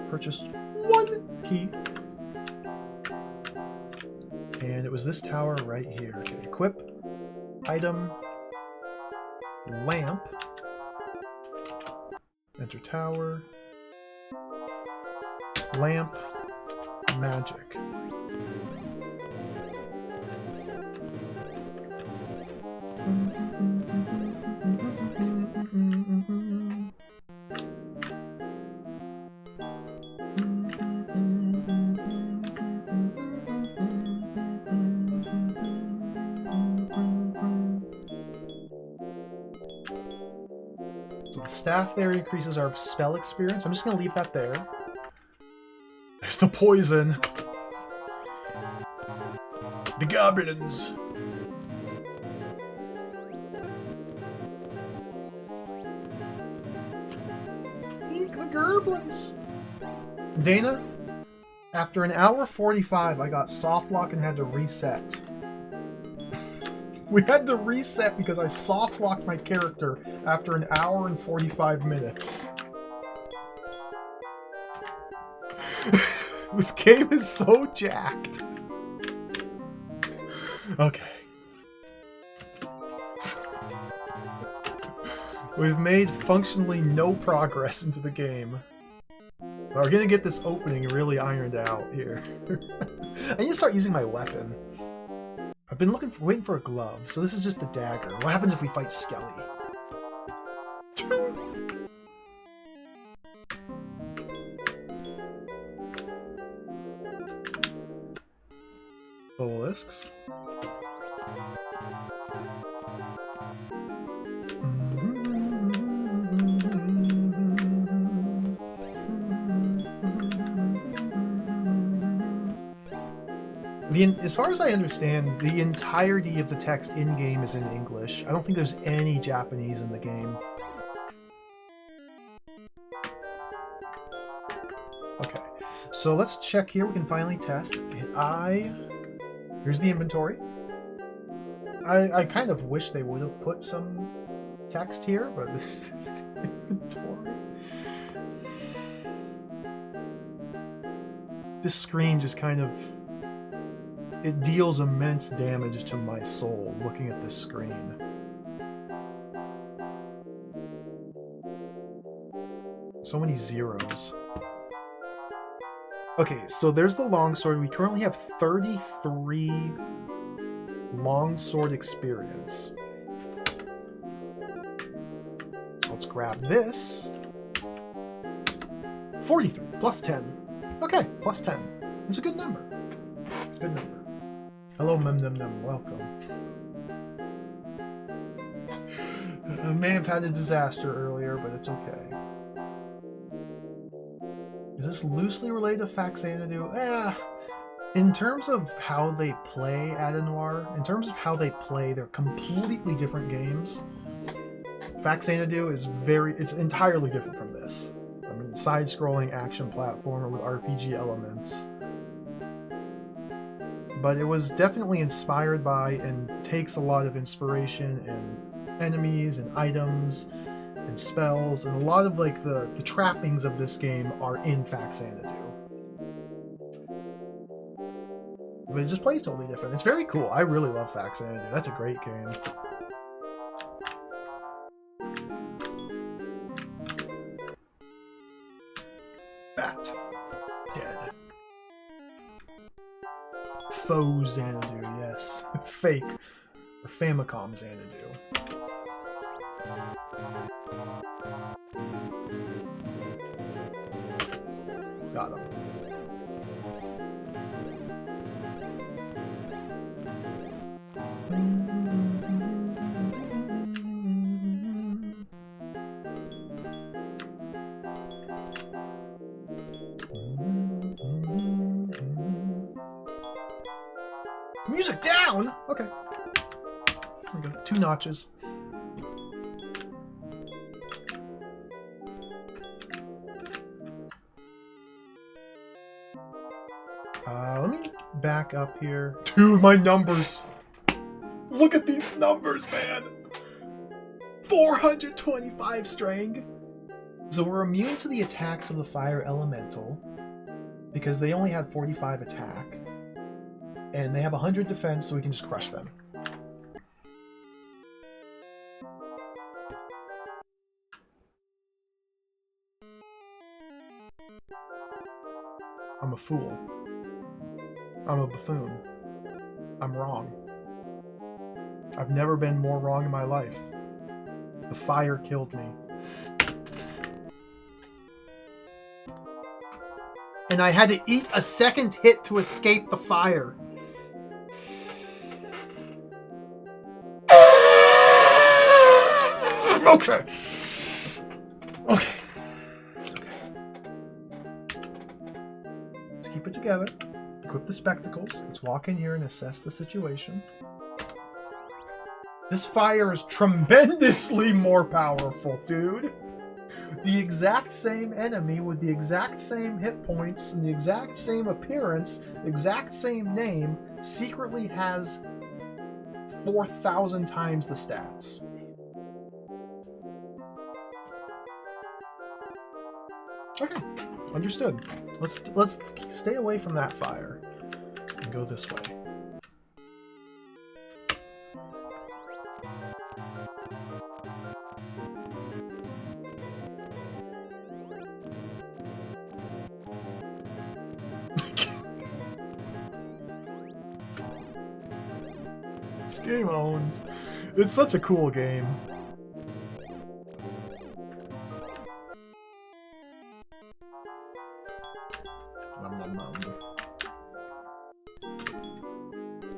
Purchase 1 key. And it was this tower right here. Okay, equip, item, lamp, enter tower, lamp, magic. So the staff there increases our spell experience. I'm just going to leave that there. There's the poison. The goblins. Eek the goblins. Dana, after an hour 45, I got soft lock and had to reset. We had to reset because I soft locked my character after an hour and 45 minutes. This game is so jacked. Okay. We've made functionally no progress into the game. But we're gonna get this opening really ironed out here. I need to start using my weapon. I've been waiting for a glove, so this is just the dagger. What happens if we fight Skelly? Obelisks. As far as I understand, the entirety of the text in-game is in English. I don't think there's any Japanese in the game. Okay, so let's check here. We can finally test. Here's the inventory. I kind of wish they would have put some text here, but this is the inventory. This screen just kind of... It deals immense damage to my soul looking at this screen. So many zeros. Okay, so there's the longsword. We currently have 33 longsword experience. So let's grab this. 43 plus 10. Okay, plus 10. It's a good number. Good number. Hello, Mem Num Num. Welcome. I may have had a disaster earlier, but it's okay. Is this loosely related to Xanadu? In terms of how they play Noir, in terms of how they play, they're completely different games. Xanadu is it's entirely different from this. I mean, side-scrolling action platformer with RPG elements. But it was definitely inspired by and takes a lot of inspiration in enemies and items and spells, and a lot of like the trappings of this game are in Xanadu. But it just plays totally different. It's very cool. I really love Xanadu. That's a great game. Bat. Dead. Faux Xanadu, yes. Fake. Or Famicom Xanadu. Got him. Music down! Okay. There we go. 2 notches. Let me back up here. Dude, my numbers! Look at these numbers, man! 425 strength! So we're immune to the attacks of the fire elemental because they only had 45 attack. And they have 100 defense, so we can just crush them. I'm a fool. I'm a buffoon. I'm wrong. I've never been more wrong in my life. The fire killed me. And I had to eat a second hit to escape the fire. Okay. Okay. Okay. Let's keep it together. Equip the spectacles. Let's walk in here and assess the situation. This fire is tremendously more powerful, dude. The exact same enemy with the exact same hit points and the exact same appearance, exact same name, secretly has 4,000 times the stats. Okay, understood. Let's stay away from that fire and go this way. This game owns. It's such a cool game.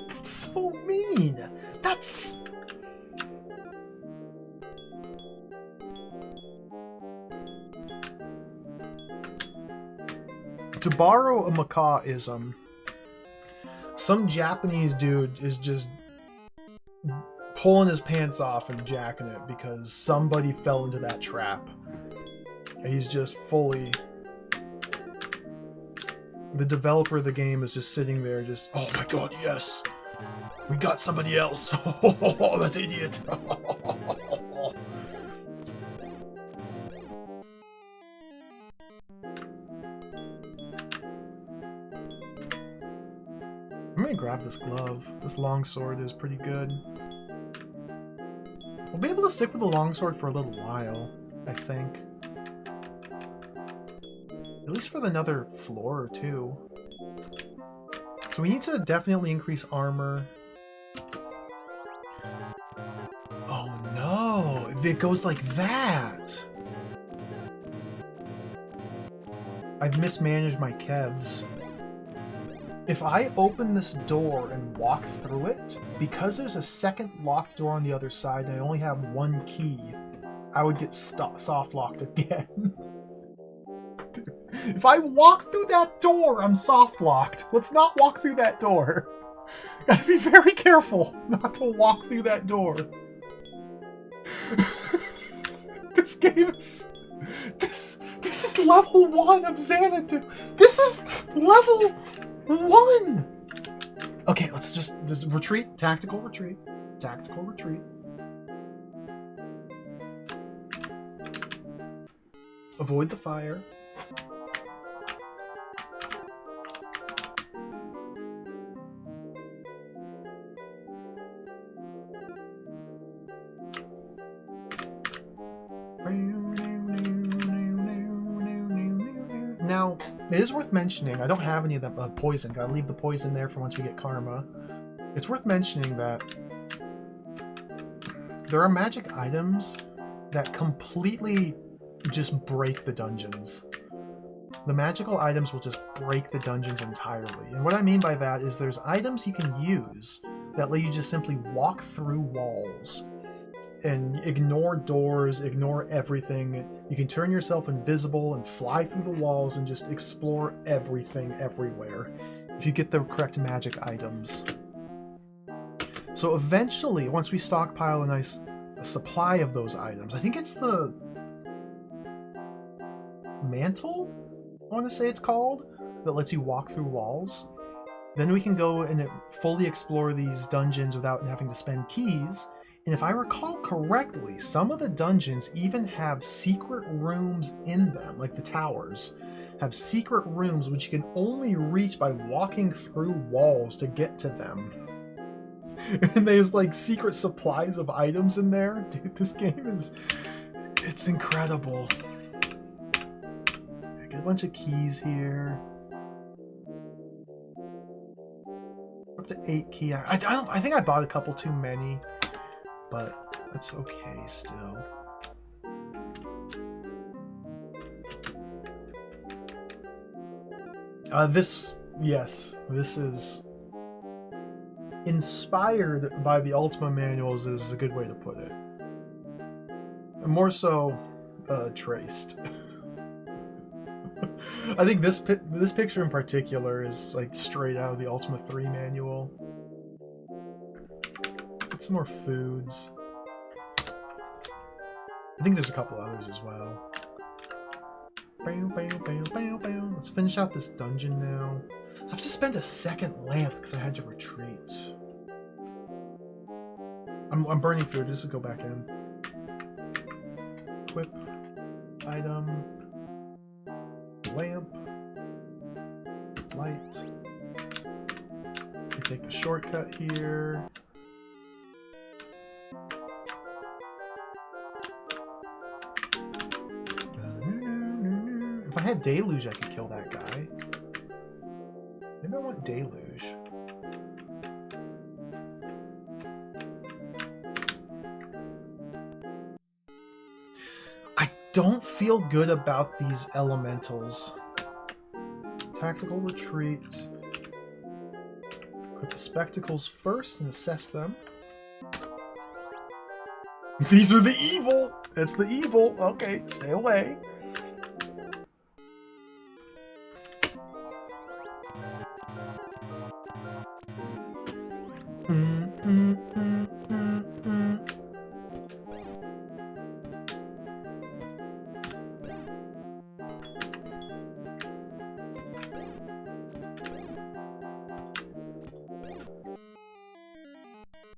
That's so mean. That's... To borrow a macaw-ism, some Japanese dude is just pulling his pants off and jacking it because somebody fell into that trap. He's just fully... The developer of the game is just sitting there just, oh my god, yes! We got somebody else! Oh, that idiot! I'm gonna grab this glove. This longsword is pretty good. We'll be able to stick with the longsword for a little while, I think. At least for another floor or two. So we need to definitely increase armor. Oh no! It goes like that! I've mismanaged my kevs. If I open this door and walk through it, because there's a second locked door on the other side and I only have one key, I would get soft locked again. If I walk through that door, I'm soft locked. Let's not walk through that door. Gotta be very careful not to walk through that door. This game is... This is level 1 of Xanadu. This is level 1! Okay, let's just retreat. Tactical retreat. Tactical retreat. Avoid the fire. Now, it is worth mentioning, I don't have any of the poison. Gotta leave the poison there for once we get karma. It's worth mentioning that there are magic items that completely just break the dungeons. The magical items will just break the dungeons entirely. And what I mean by that is there's items you can use that let you just simply walk through walls and ignore doors, ignore everything. You can turn yourself invisible and fly through the walls and just explore everything everywhere if you get the correct magic items. So eventually, once we stockpile a nice supply of those items, I think it's the mantle, I want to say it's called, that lets you walk through walls. Then we can go and fully explore these dungeons without having to spend keys. And if I recall correctly, some of the dungeons even have secret rooms in them, like the towers, have secret rooms which you can only reach by walking through walls to get to them. And there's like secret supplies of items in there. Dude, this game is... it's incredible. I get a bunch of keys here. Up to 8 key. I think I bought a couple too many. But that's okay still. This is inspired by the Ultima manuals is a good way to put it. And more so, traced. I think this picture in particular is like straight out of the Ultima 3 manual. Some more foods. I think there's a couple others as well. Let's finish out this dungeon now. So I have to spend a second lamp because I had to retreat. I'm burning food just to go back in. Equip. Item. Lamp. Light. We take the shortcut here. If I had Deluge, I could kill that guy. Maybe I want Deluge. I don't feel good about these elementals. Tactical retreat. Equip the spectacles first and assess them. These are the evil! That's the evil! Okay, stay away.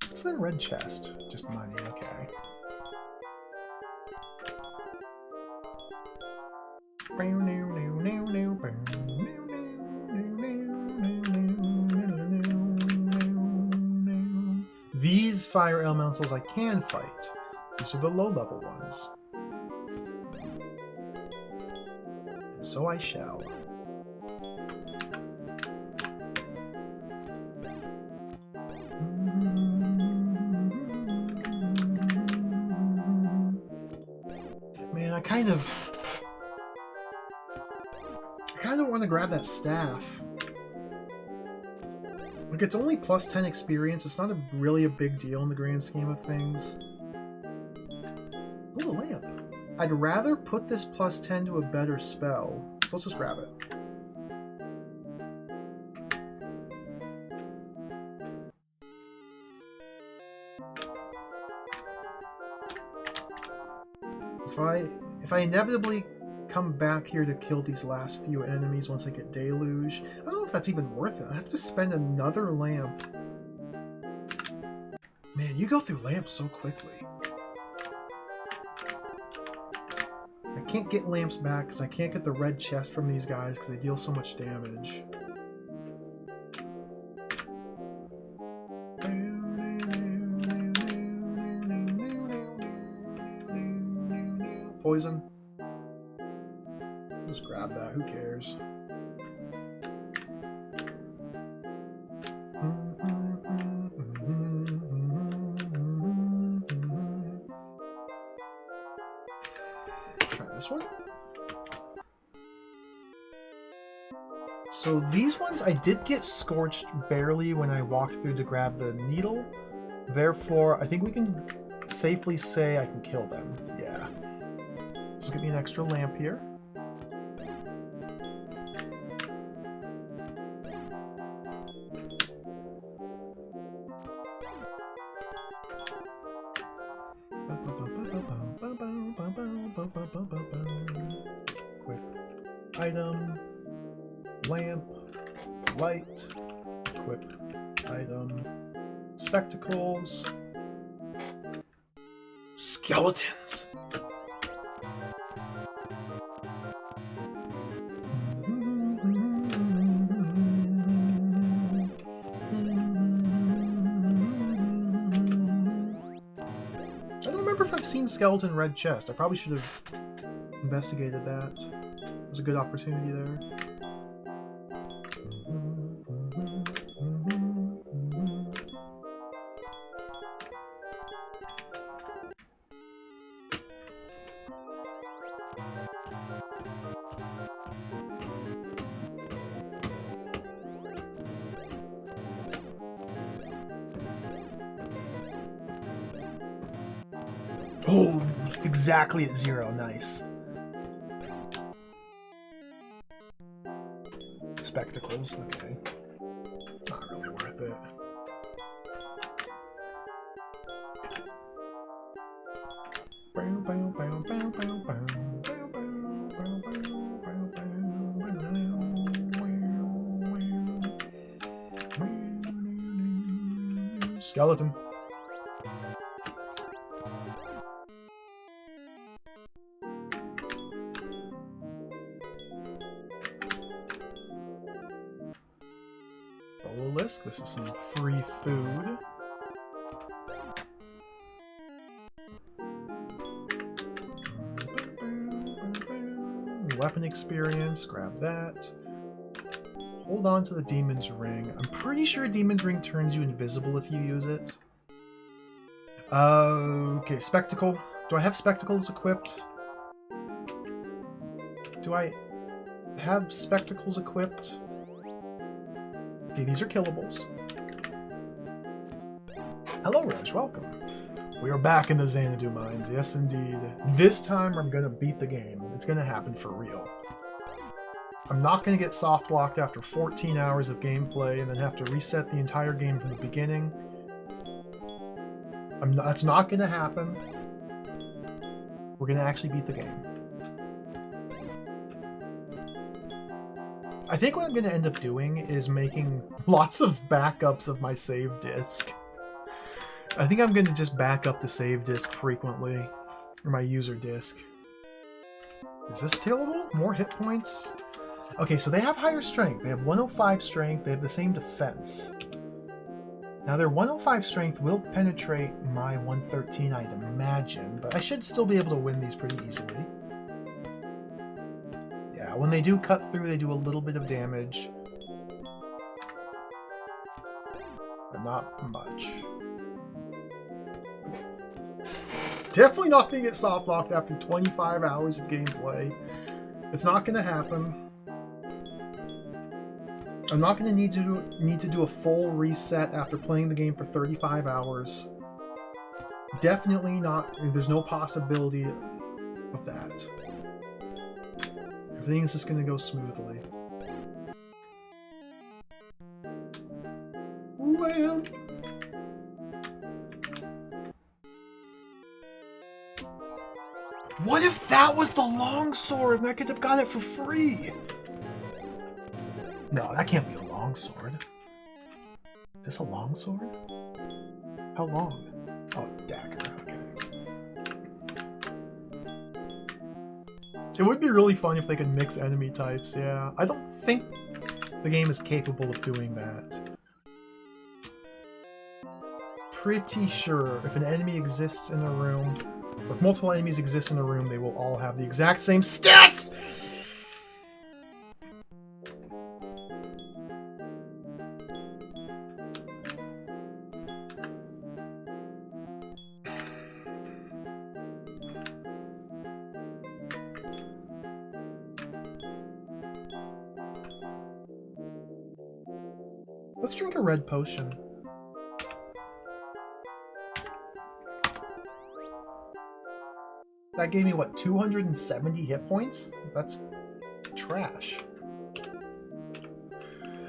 What's that red chest? Just money, okay. These fire elementals I can fight. These are the low-level ones. And so I shall. Man, I kind of want to grab that staff. Like, it's only plus 10 experience. It's not really a big deal in the grand scheme of things. Ooh, a lamp. I'd rather put this plus 10 to a better spell. so let's just grab it. If I inevitably come back here to kill these last few enemies once I get Deluge, I don't know if that's even worth it. I have to spend another lamp. Man, you go through lamps so quickly. I can't get lamps back because I can't get the red chest from these guys because they deal so much damage. Poison. Just grab that, who cares? Try this one. So these ones I did get scorched barely when I walked through to grab the needle. Therefore, I think we can safely say I can kill them. Yeah. Let's get me an extra lamp here. Quick item, lamp, light, equip item, spectacles, skeletons. I've seen skeleton red chest. I probably should have investigated that. There's a good opportunity there. Oh, exactly at 0. Nice. Spectacles, okay. Not really worth it. Skeleton. This is some free food. Weapon experience, grab that. Hold on to the Demon's Ring. I'm pretty sure Demon's Ring turns you invisible if you use it. Okay, Spectacle. Do I have Spectacles equipped? Do I have Spectacles equipped? Okay, these are killables. Hello, Reg, welcome. We are back in the Xanadu mines, yes indeed. This time I'm gonna beat the game. It's gonna happen for real. I'm not gonna get soft locked after 14 hours of gameplay and then have to reset the entire game from the beginning. That's not gonna happen. We're gonna actually beat the game. I think what I'm going to end up doing is making lots of backups of my save disk. I think I'm going to just back up the save disk frequently, or my user disk. Is this killable? More hit points? Okay, so they have higher strength. They have 105 strength. They have the same defense. Now their 105 strength will penetrate my 113, I'd imagine, but I should still be able to win these pretty easily. Yeah, when they do cut through, they do a little bit of damage. But not much. Definitely not going to get soft locked after 25 hours of gameplay. It's not going to happen. I'm not going to need to do a full reset after playing the game for 35 hours. Definitely not. There's no possibility of that. Everything's just gonna go smoothly. Land. What if that was the longsword and I could have got it for free? No, that can't be a longsword. Is this a longsword? How long? Oh, dagger. Okay. It would be really fun if they could mix enemy types, yeah. I don't think the game is capable of doing that. Pretty sure if an enemy exists in a room, or if multiple enemies exist in a room, they will all have the exact same stats! Let's drink a red potion. That gave me, what, 270 hit points? That's trash.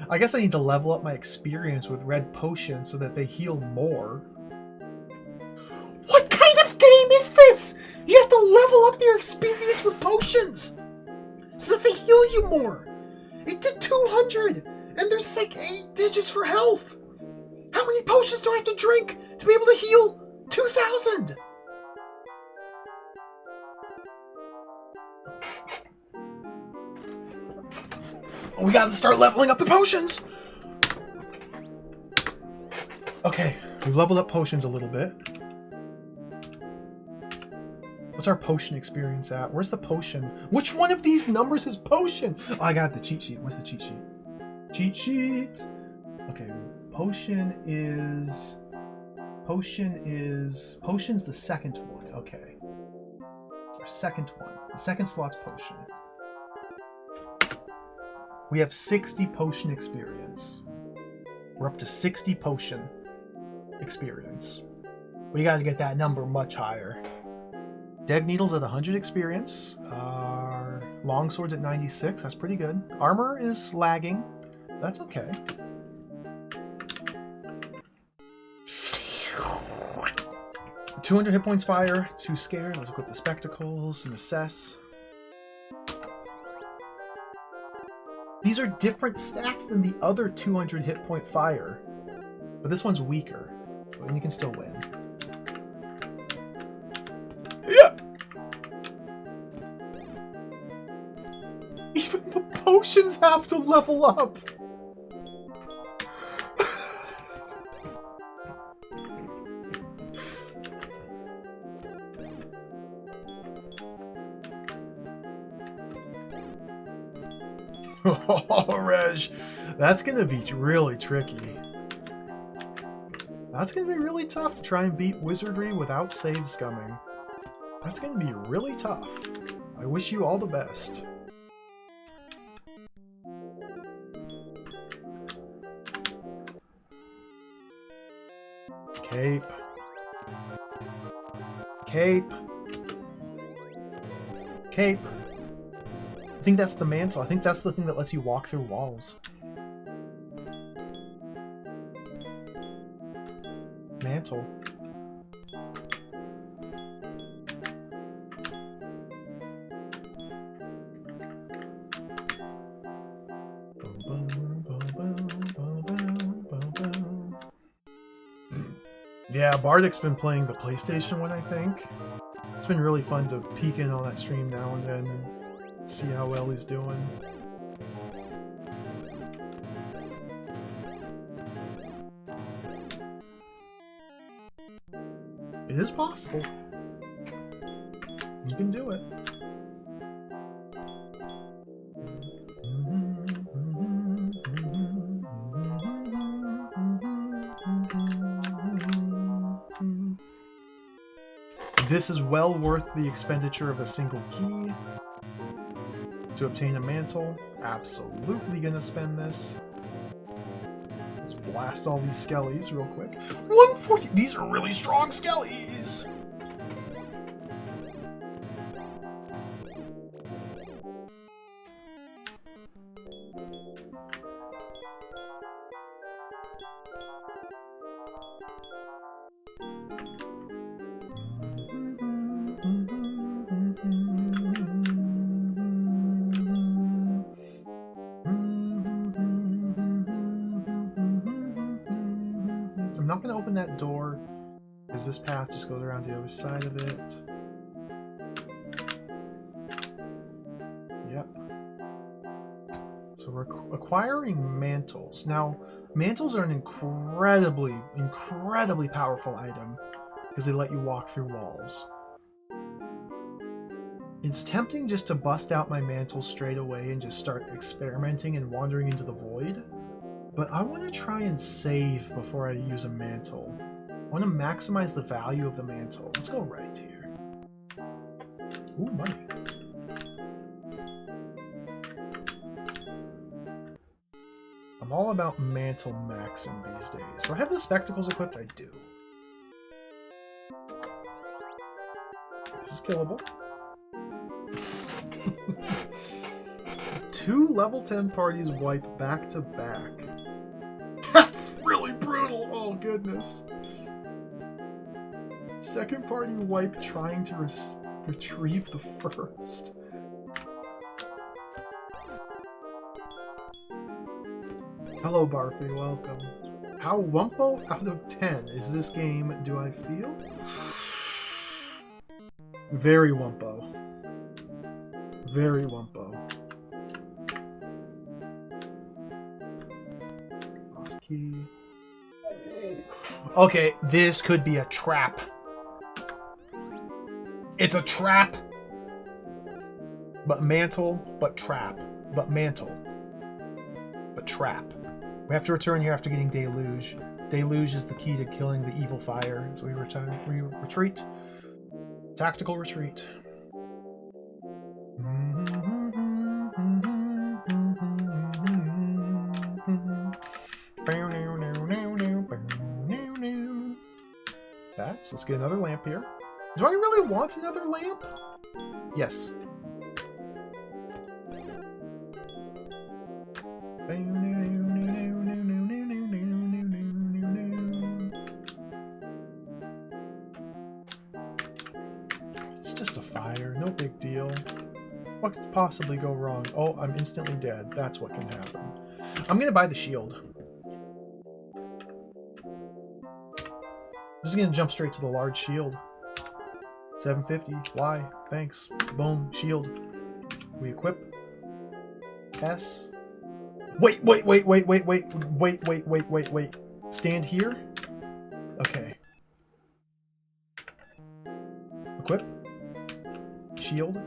I guess I need to level up my experience with red potions so that they heal more. What kind of game is this? You have to level up your experience with potions so that they heal you more. It did 200, and there's like 8 digits for health. How many potions do I have to drink to be able to heal 2,000? We gotta start leveling up the potions! Okay, we've leveled up potions a little bit. What's our potion experience at? Where's the potion? Which one of these numbers is potion? Oh, I got the cheat sheet. Where's the cheat sheet? Cheat sheet! Okay, potion's the second one. Okay. Our second one. The second slot's potion. We have 60 potion experience. We're up to 60 potion experience. We gotta get that number much higher. Dead Needle's at 100 experience. Our Longsword's at 96. That's pretty good. Armor is lagging. That's okay. $200 hit points fire. Too scared. Let's equip the spectacles and assess. These are different stats than the other 200 hit point fire. But this one's weaker. And you can still win. Yeah! Even the potions have to level up! Oh, Reg, that's gonna be really tricky. That's gonna be really tough to try and beat Wizardry without save scumming. That's gonna be really tough. I wish you all the best. Cape. Cape. Cape. I think that's the mantle. I think that's the thing that lets you walk through walls. Mantle. Yeah, Bardic's been playing the PlayStation one, I think. It's been really fun to peek in on that stream now and then and see how well he's doing. It is possible. You can do it. This is well worth the expenditure of a single key to obtain a mantle. Absolutely gonna spend this. Let's blast all these skellies real quick. 140! These are really strong skellies! to open that door, because this path just goes around the other side of it. Yep. So we're acquiring mantles. Now, mantles are an incredibly powerful item, because they let you walk through walls. It's tempting just to bust out my mantle straight away and just start experimenting and wandering into the void, but I want to try and save before I use a mantle. I want to maximize the value of the mantle. Let's go right here. Ooh, money. I'm all about mantle maxing these days. Do I have the spectacles equipped? I do. This is killable. 2 level 10 parties wipe back to back. That's really brutal. Oh goodness. Second party wipe trying to retrieve the first. Hello Barfy, welcome. How wumpo out of 10 is this game, do I feel? Very wumpo. Very wumpo. Lost key. Okay, this could be a trap. It's a trap. But mantle, but trap. But mantle. But trap. We have to return here after getting Deluge. Deluge is the key to killing the evil fire. So we retreat. Tactical retreat. Let's get another lamp here. Do I really want another lamp? Yes. It's just a fire, no big deal. What could possibly go wrong? Oh, I'm instantly dead. That's what can happen. I'm gonna buy the shield. This is gonna jump straight to the large shield. 750. Why? Thanks. Boom. Shield. We equip. S. Wait. Stand here. Okay. Equip. Shield.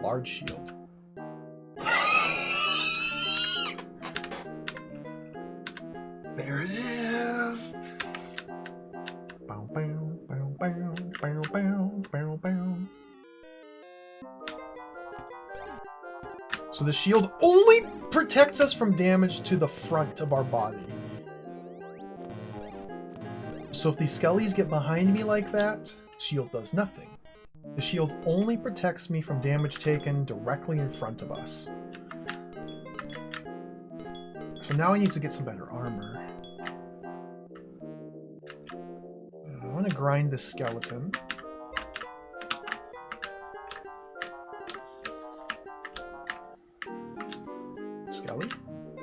Large shield. There it is. Bow, bow, bow, bow, bow, bow, bow, bow. So the shield only protects us from damage to the front of our body. So if these skellies get behind me like that, shield does nothing. The shield only protects me from damage taken directly in front of us. So now I need to get some better armor. I want to grind this skeleton. Skelly?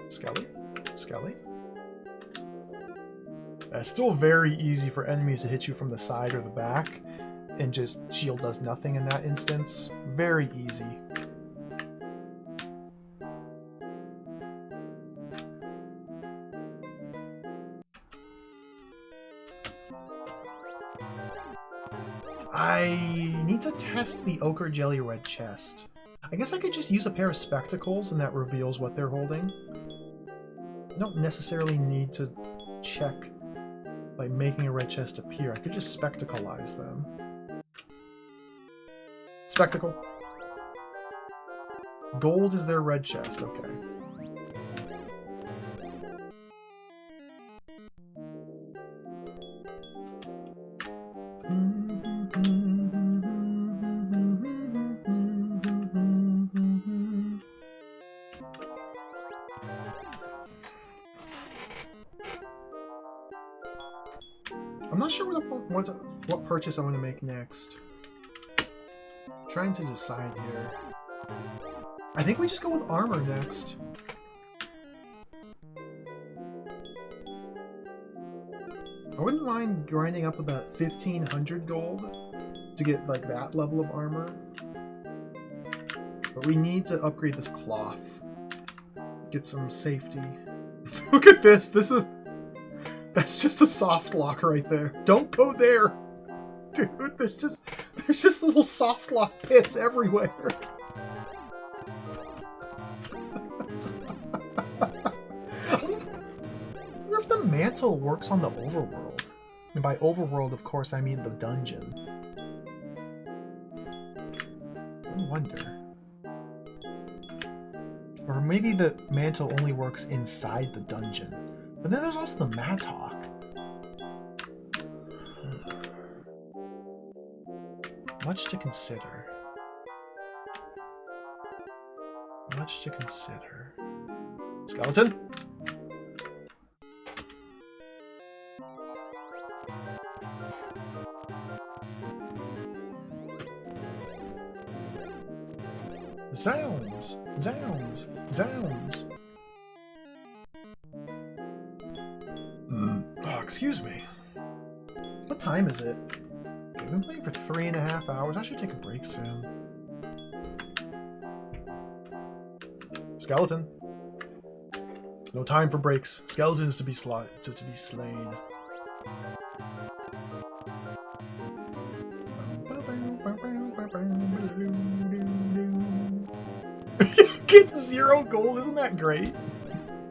Skelly? Skelly? It's still very easy for enemies to hit you from the side or the back, and just shield does nothing in that instance. Very easy. I need to test the ochre jelly red chest. I guess I could just use a pair of spectacles and that reveals what they're holding. I don't necessarily need to check by making a red chest appear. I could just spectacleize them. Spectacle. Gold is their red chest, okay. I'm not sure what purchase I want to make next. I'm trying to decide here. I think we just go with armor next. I I wouldn't mind grinding up about 1,500 gold to get like that level of armor. But we need to upgrade this cloth. Get some safety. Look at this. That's just a soft lock right there. Don't go there. Dude, there's just little soft lock pits everywhere. I wonder if the mantle works on the overworld. And by overworld, of course, I mean the dungeon. I wonder. Or maybe the mantle only works inside the dungeon. But then there's also the mattock. Much to consider. Much to consider. Skeleton? Zounds! Zounds! Zounds! Oh, excuse me. What time is it? I've been playing for 3.5 hours. I should take a break soon. Skeleton. No time for breaks. Skeleton is to be slain. Get 0 gold. Isn't that great?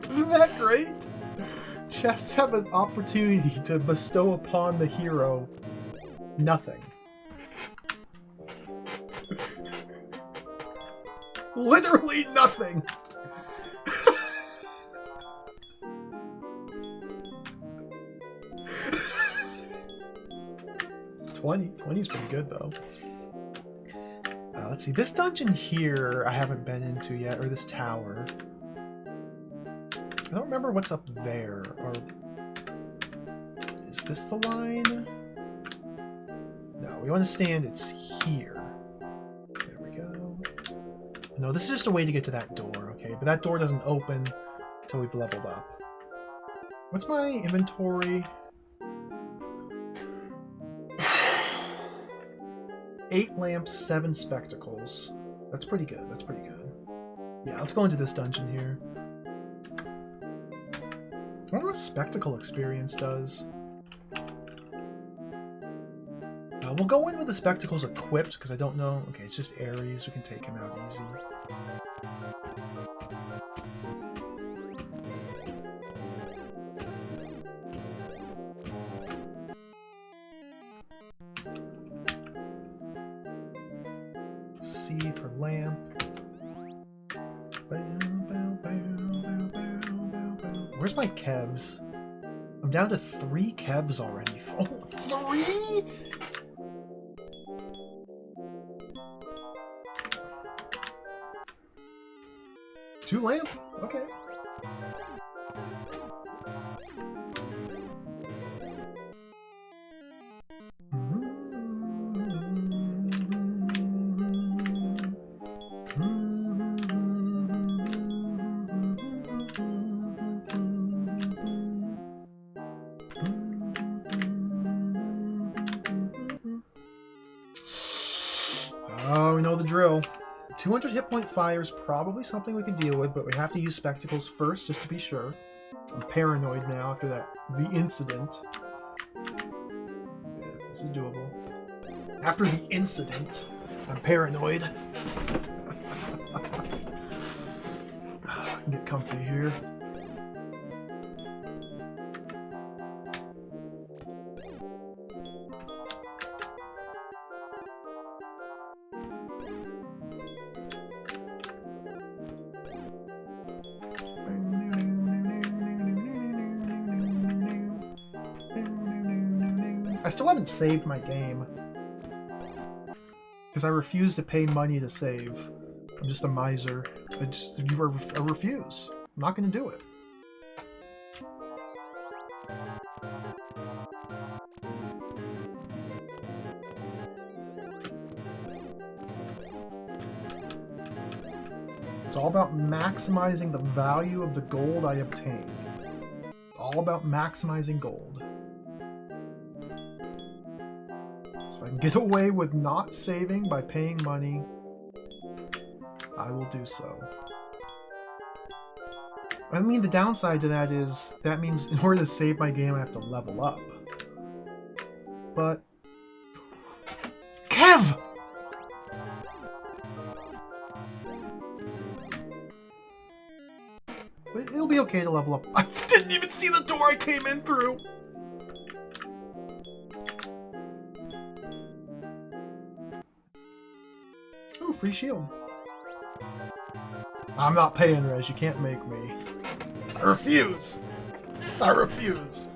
Isn't that great? Chests have an opportunity to bestow upon the hero nothing. Literally nothing. $20's pretty good though. Let's see, this dungeon here I haven't been into yet, or this tower. I don't remember what's up there, or is this the line? No, we want to stand, it's here. There we go. No, this is just a way to get to that door, okay? But that door doesn't open until we've leveled up. What's my inventory? 8 lamps, 7 spectacles. That's pretty good, that's pretty good. Yeah, let's go into this dungeon here. I wonder what spectacle experience does. We'll go in with the spectacles equipped, because I don't know. Okay, it's just Ares. We can take him out easy. C for lamp. Where's my kevs? I'm down to 3 kevs already. Oh, 3?! Two lamp? Okay. Oh, we know the drill. 200 hit point fire is probably something we can deal with, but we have to use spectacles first just to be sure. I'm paranoid now after the incident. Yeah, this is doable. After the incident, I'm paranoid. I can get comfy here. I still haven't saved my game because I refuse to pay money to save. I'm just a miser. I refuse. I'm not going to do it. It's all about maximizing the value of the gold I obtain. It's all about maximizing gold. So if I can get away with not saving by paying money, I will do so. I mean, the downside to that is, that means in order to save my game, I have to level up. But... Kev! It'll be okay to level up. I didn't even see the door I came in through! Ooh, free shield. I'm not paying, Rez. You can't make me. I refuse. I refuse.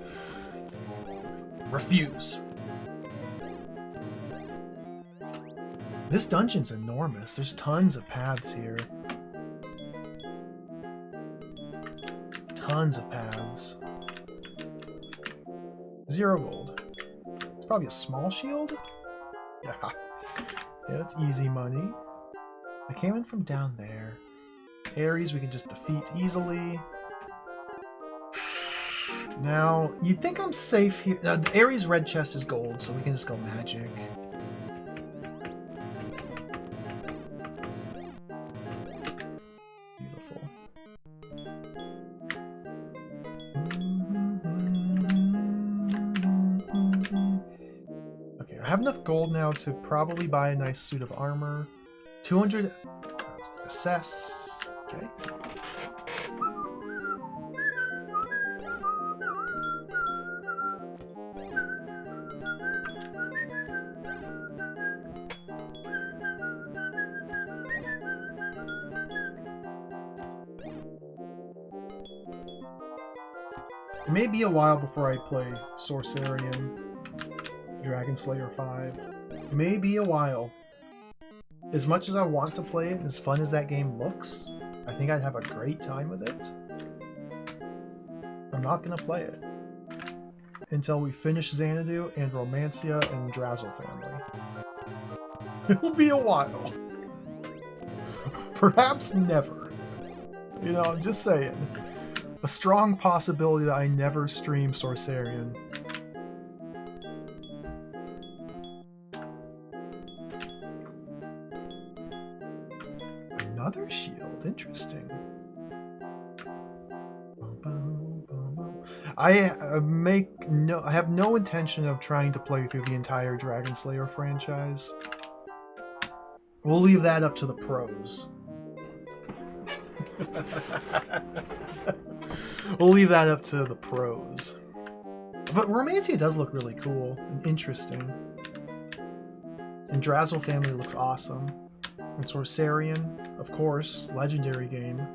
Refuse. This dungeon's enormous. There's tons of paths here. Tons of paths. 0 gold. It's probably a small shield? Yeah. Yeah, that's easy money. I came in from down there. Ares we can just defeat easily. Now, you'd think I'm safe here. The Ares red chest is gold, so we can just go magic. Beautiful. Okay, I have enough gold now to probably buy a nice suit of armor. 200 assess. Okay. It may be a while before I play Sorcerian Dragon Slayer 5. It may be a while. As much as I want to play it, as fun as that game looks, I think I'd have a great time with it. I'm not going to play it until we finish Xanadu and Romancia and Drazzle family. It'll be a while. Perhaps never. You know, I'm just saying. A strong possibility that I never stream Sorcerian. Another shield, interesting. I have no intention of trying to play through the entire Dragon Slayer franchise. We'll leave that up to the pros. We'll leave that up to the pros. But Romancia does look really cool and interesting. And Drazzle family looks awesome. And Sorcerian, of course, legendary game.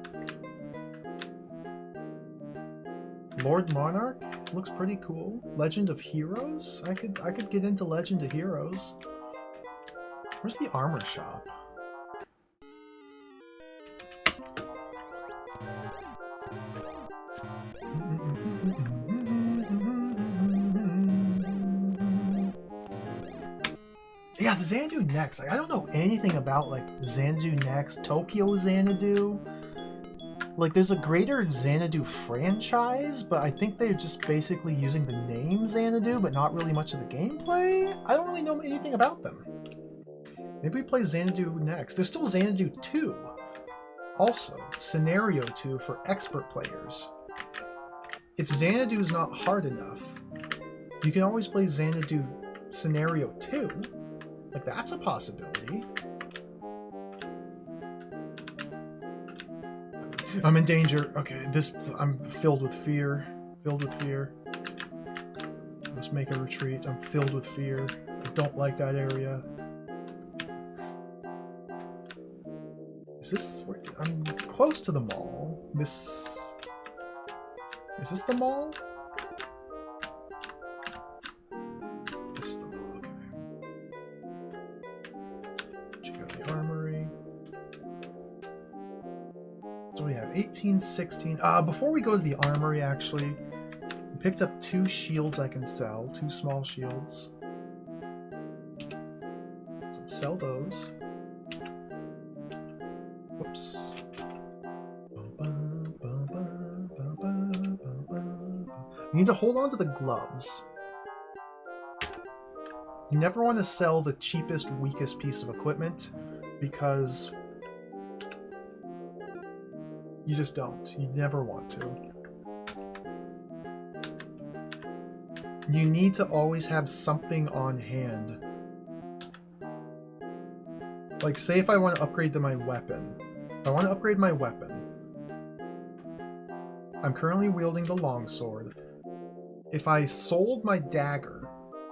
Lord Monarch looks pretty cool. Legend of Heroes? I could get into Legend of Heroes. Where's the armor shop? Yeah, the Xanadu next. Like, I don't know anything about like Xanadu next, Tokyo Xanadu. Like, there's a greater Xanadu franchise, but I think they're just basically using the name Xanadu, but not really much of the gameplay. I don't really know anything about them. Maybe we play Xanadu next. There's still Xanadu 2. Also, Scenario 2 for expert players. If Xanadu is not hard enough, you can always play Xanadu Scenario 2. Like, that's a possibility. I'm in danger. Okay, I'm filled with fear. Filled with fear. Let's make a retreat. I'm filled with fear. I don't like that area. Is this where I'm close to the mall? Is this the mall? This is the mall, okay. Check out the armory. So we have 18, 16. Before we go to the armory, actually, we picked up 2 shields I can sell. 2 small shields. So sell those. Whoops. You need to hold on to the gloves. You never want to sell the cheapest, weakest piece of equipment because you just don't. You never want to. You need to always have something on hand. Like, say if I want to upgrade my weapon. If I want to upgrade my weapon, I'm currently wielding the longsword. If I sold my dagger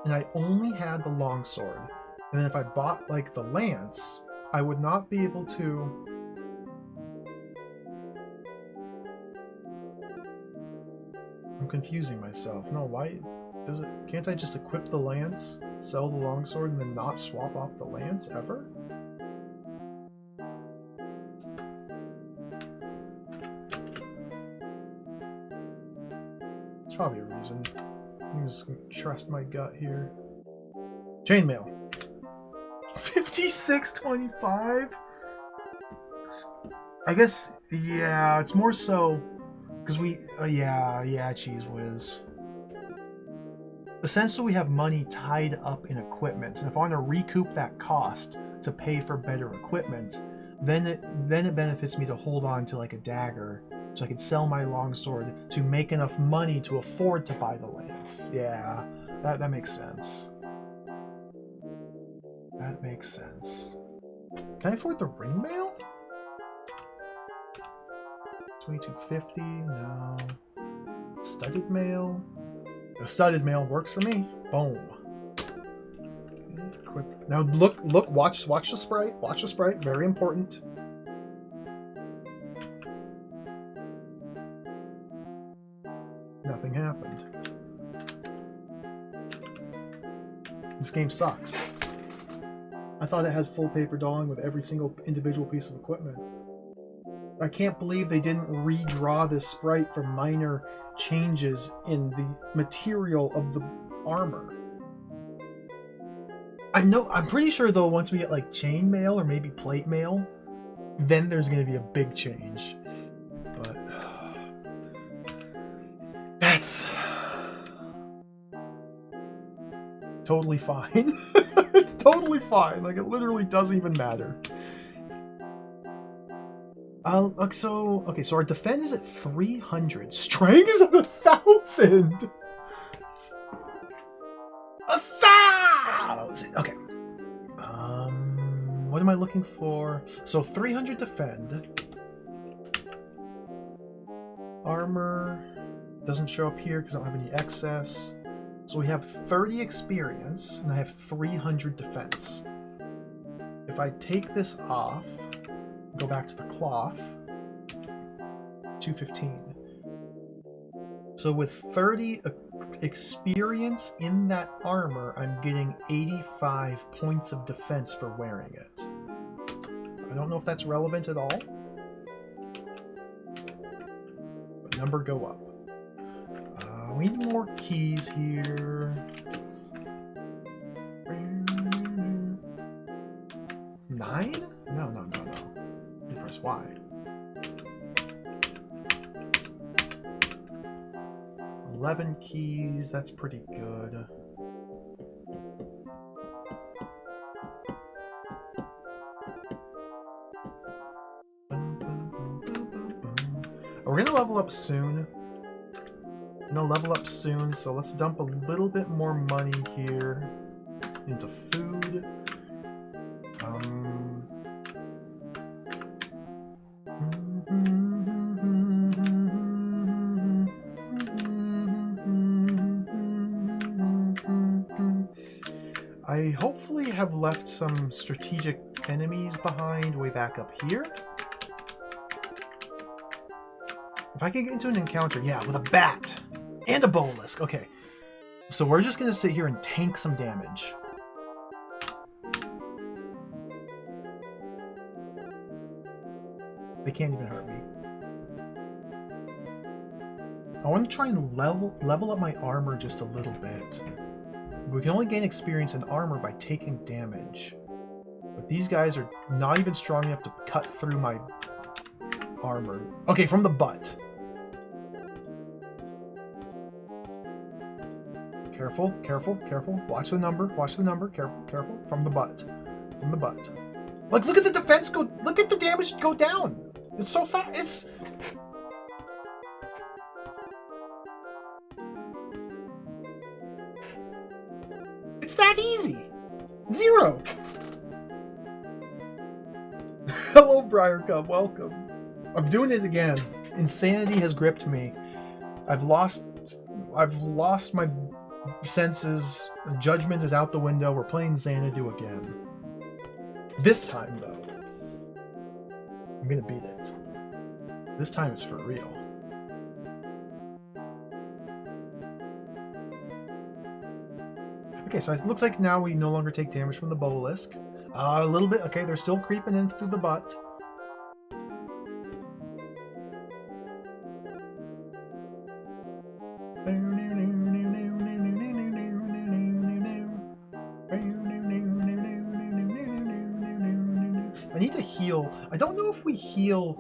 and I only had the longsword, and then if I bought, like, the lance, I would not be able to... I'm confusing myself. No, why does it... Can't I just equip the lance, sell the longsword, and then not swap off the lance ever? There's probably a reason. I'm just gonna trust my gut here. Chainmail. 56.25? I guess, yeah, it's more so because we, yeah, Cheese Whiz. Essentially, we have money tied up in equipment, and if I want to recoup that cost to pay for better equipment, then it benefits me to hold on to like a dagger, so I can sell my longsword to make enough money to afford to buy the lance. Yeah, that makes sense. That makes sense. Can I afford the ring mail? 2250, no. Studded mail. The studded mail works for me. Boom. Equip. Now look, watch the sprite. Watch the sprite. Very important. Nothing happened. This game sucks. I thought it had full paper dolling with every single individual piece of equipment. I can't believe they didn't redraw this sprite for minor changes in the material of the armor. I'm pretty sure though once we get like chain mail or maybe plate mail, then there's going to be a big change. But that's totally fine. It's totally fine. Like, it literally doesn't even matter. So our defense is at 300. Strength is at 1,000. 1,000. Okay. What am I looking for? So 300 defend. Armor doesn't show up here because I don't have any excess. So we have 30 experience, and I have 300 defense. If I take this off, go back to the cloth, 215. So with 30 experience in that armor, I'm getting 85 points of defense for wearing it. I don't know if that's relevant at all. But number go up. We need more keys here. 9? No. You press Y. 11 keys, that's pretty good. We're gonna level up soon. So let's dump a little bit more money here into food. I hopefully have left some strategic enemies behind way back up here. If I can get into an encounter, yeah, with a bat and a boneless. Okay, so we're just gonna sit here and tank some damage. They can't even hurt me. I want to try and level up my armor just a little bit. We can only gain experience in armor by taking damage. But these guys are not even strong enough to cut through my armor. Okay, from the butt. Careful, careful, careful. Watch the number, watch the number. Careful, careful. From the butt. From the butt. Like, look at the defense go, look at the damage go down. It's so fast. It's that easy. 0. Hello, Briarcup. Welcome. I'm doing it again. Insanity has gripped me. I've lost my senses. Judgment is out the window. We're playing Xanadu again. This time, though, I'm gonna beat it. This time it's for real. Okay, so it looks like now we no longer take damage from the Bobolisk. A little bit. Okay, they're still creeping in through the butt. I need to heal. I don't know if we heal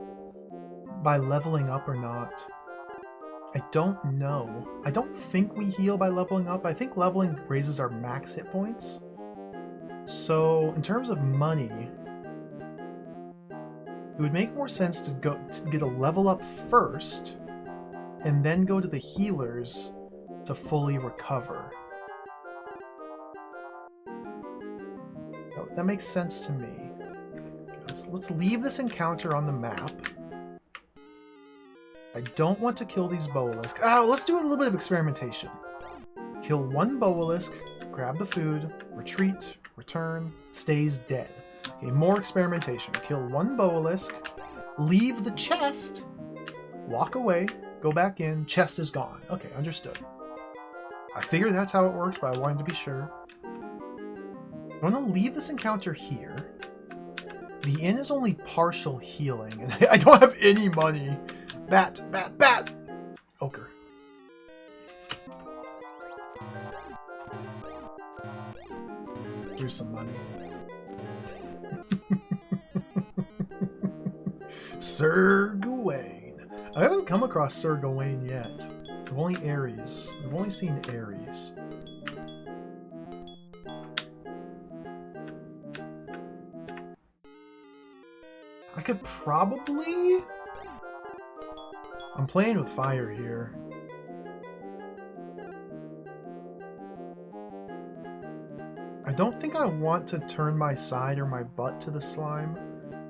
by leveling up or not. I don't know. I don't think we heal by leveling up. I think leveling raises our max hit points. So, in terms of money, it would make more sense to get a level up first, and then go to the healers to fully recover. That makes sense to me. Let's leave this encounter on the map. I don't want to kill these Bobolisk. Oh, let's do a little bit of experimentation. Kill one Bobolisk, grab the food, retreat, return, stays dead. Okay, more experimentation. Kill one Bobolisk, leave the chest, walk away, go back in, chest is gone. Okay, understood. I figured that's how it works, but I wanted to be sure. I'm going to leave this encounter here. The inn is only partial healing, and I don't have any money. Bat, bat, bat! Ochre. Here's some money. Sir Gawain. I haven't come across Sir Gawain yet. I've only Ares. I've only seen Ares. I could probably... I'm playing with fire here. I don't think I want to turn my side or my butt to the slime.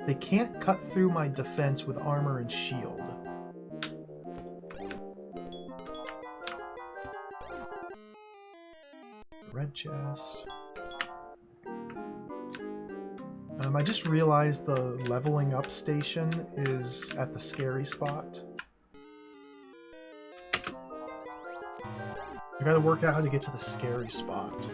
They can't cut through my defense with armor and shield. Red chest. I just realized the leveling up station is at the scary spot. I gotta work out how to get to the scary spot.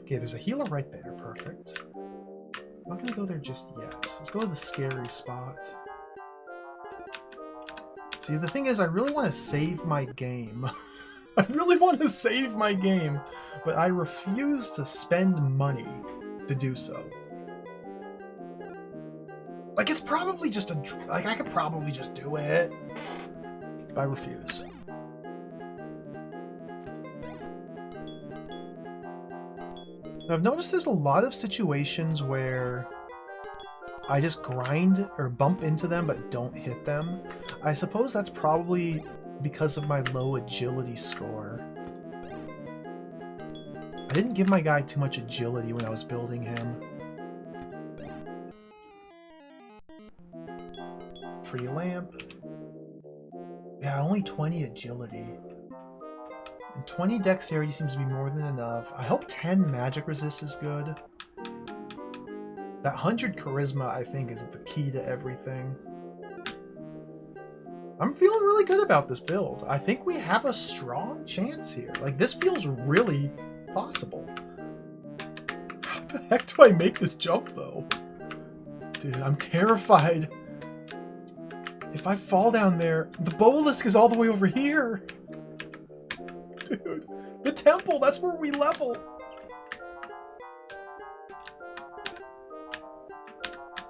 Okay, there's a healer right there. Perfect. I'm not gonna go there just yet. Let's go to the scary spot. See, the thing is, I really want to save my game. I really want to save my game, but I refuse to spend money to do so. Like, it's probably just a... Like, I could probably just do it, but I refuse. I've noticed there's a lot of situations where I just grind or bump into them but don't hit them. I suppose that's probably because of my low agility score. I didn't give my guy too much agility when I was building him. Free lamp. Yeah, only 20 agility. And 20 dexterity seems to be more than enough. I hope 10 magic resist is good. That 100 charisma, I think, is the key to everything. I'm feeling really good about this build. I think we have a strong chance here. Like, this feels really possible. How the heck do I make this jump, though? Dude, I'm terrified. If I fall down there, the obelisk is all the way over here. Dude, the temple, that's where we level.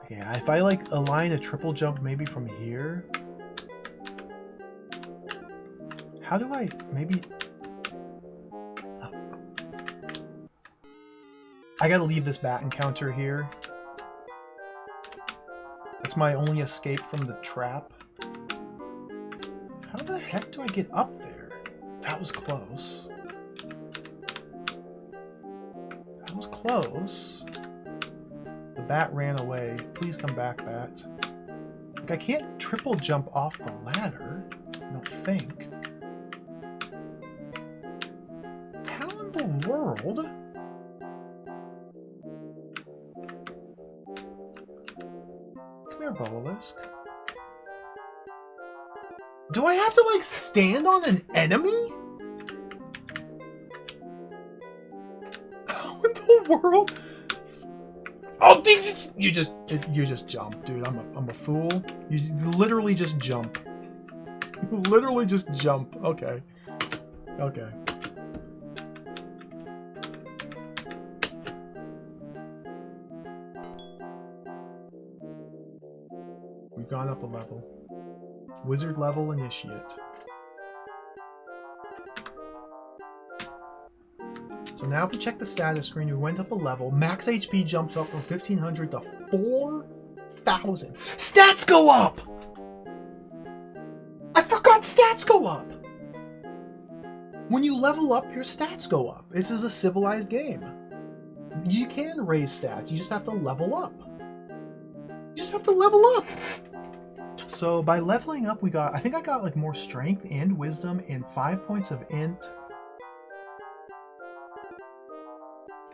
Yeah, if I like align a triple jump maybe from here. How do I maybe... I gotta leave this bat encounter here. It's my only escape from the trap. How the heck do I get up there? That was close. That was close. The bat ran away. Please come back, bat. Like, I can't triple jump off the ladder. I don't think. How in the world? Come here, obelisk. Do I have to, like, stand on an enemy? How in the world? Oh, you just jump, dude. I'm a fool. You literally just jump. You literally just jump. Okay. Okay. We've gone up a level. Wizard level initiate. So now if we check the status screen, we went up a level. Max HP jumps up from 1500 to 4000. Stats go up! I forgot stats go up! When you level up, your stats go up. This is a civilized game. You can raise stats, you just have to level up. You just have to level up! So by leveling up, I think I got like more strength and wisdom and 5 points of int.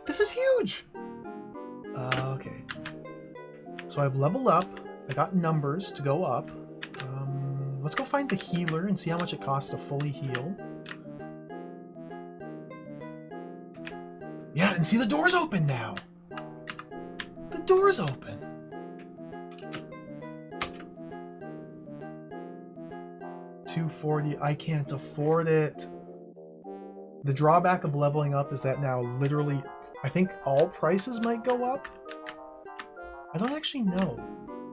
This is huge! Okay. So I've leveled up. I got numbers to go up. Let's go find the healer and see how much it costs to fully heal. Yeah, and see the door's open now! The door's open! $240. I can't afford it. The drawback of leveling up is that now literally, I think all prices might go up. I don't actually know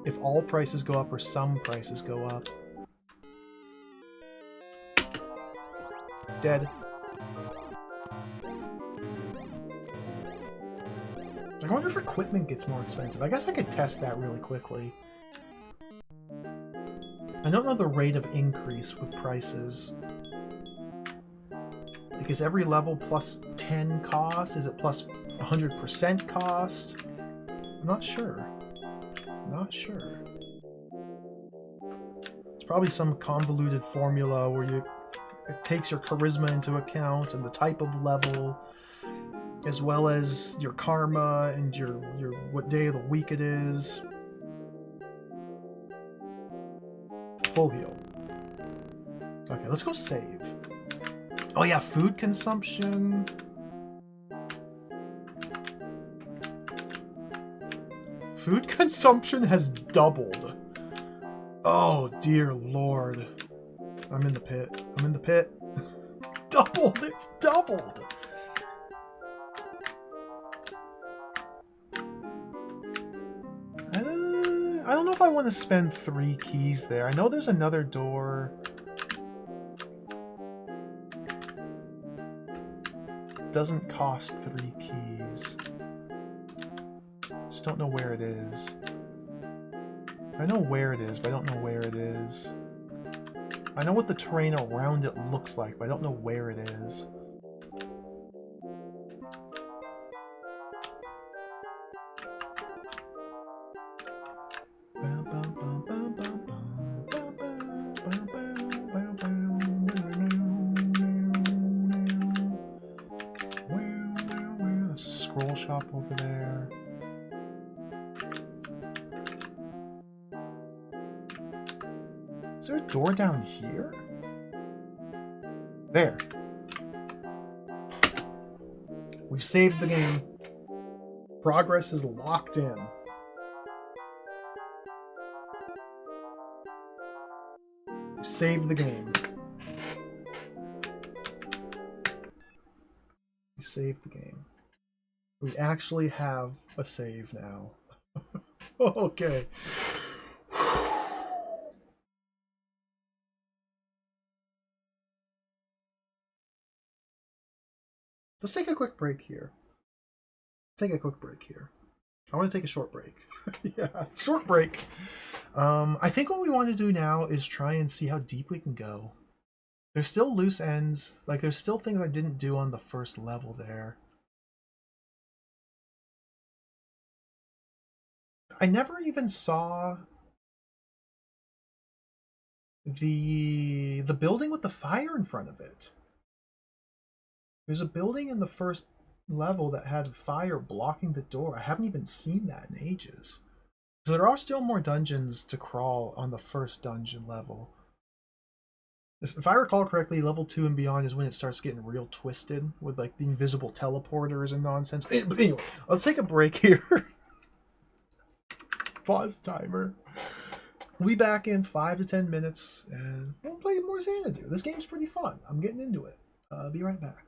if all prices go up or some prices go up. Dead. I wonder if equipment gets more expensive. I guess I could test that really quickly. I don't know the rate of increase with prices. Like, is every level plus 10 cost? Is it plus 100% cost? I'm not sure. Not sure. It's probably some convoluted formula where it takes your charisma into account and the type of level, as well as your karma and your what day of the week it is. Full heal. Okay, let's go save. Oh yeah, food consumption. Food consumption has doubled. Oh dear lord. I'm in the pit. I'm in the pit. Doubled! It's doubled! I don't know if I want to spend 3 keys there. I know there's another door. Doesn't cost 3 keys. Just don't know where it is. I know where it is, but I don't know where it is. I know what the terrain around it looks like, but I don't know where it is. There's a scroll shop over there. Is there a door down here? There. We've saved the game. Progress is locked in. Save the game. We saved the game. We actually have a save now. Okay. Let's take a quick break here. I want to take a short break. Yeah, short break. I think what we want to do now is try and see how deep we can go. There's still loose ends. Like, there's still things I didn't do on the first level there. I never even saw the building with the fire in front of it. There's a building in the first level that had fire blocking the door. I haven't even seen that in ages. So there are still more dungeons to crawl on the first dungeon level. If I recall correctly, level 2 and beyond is when it starts getting real twisted with like the invisible teleporters and nonsense. But anyway, let's take a break here. Pause the timer. We'll be back in 5 to 10 minutes and we'll play more Xanadu. This game's pretty fun. I'm getting into it. Be right back.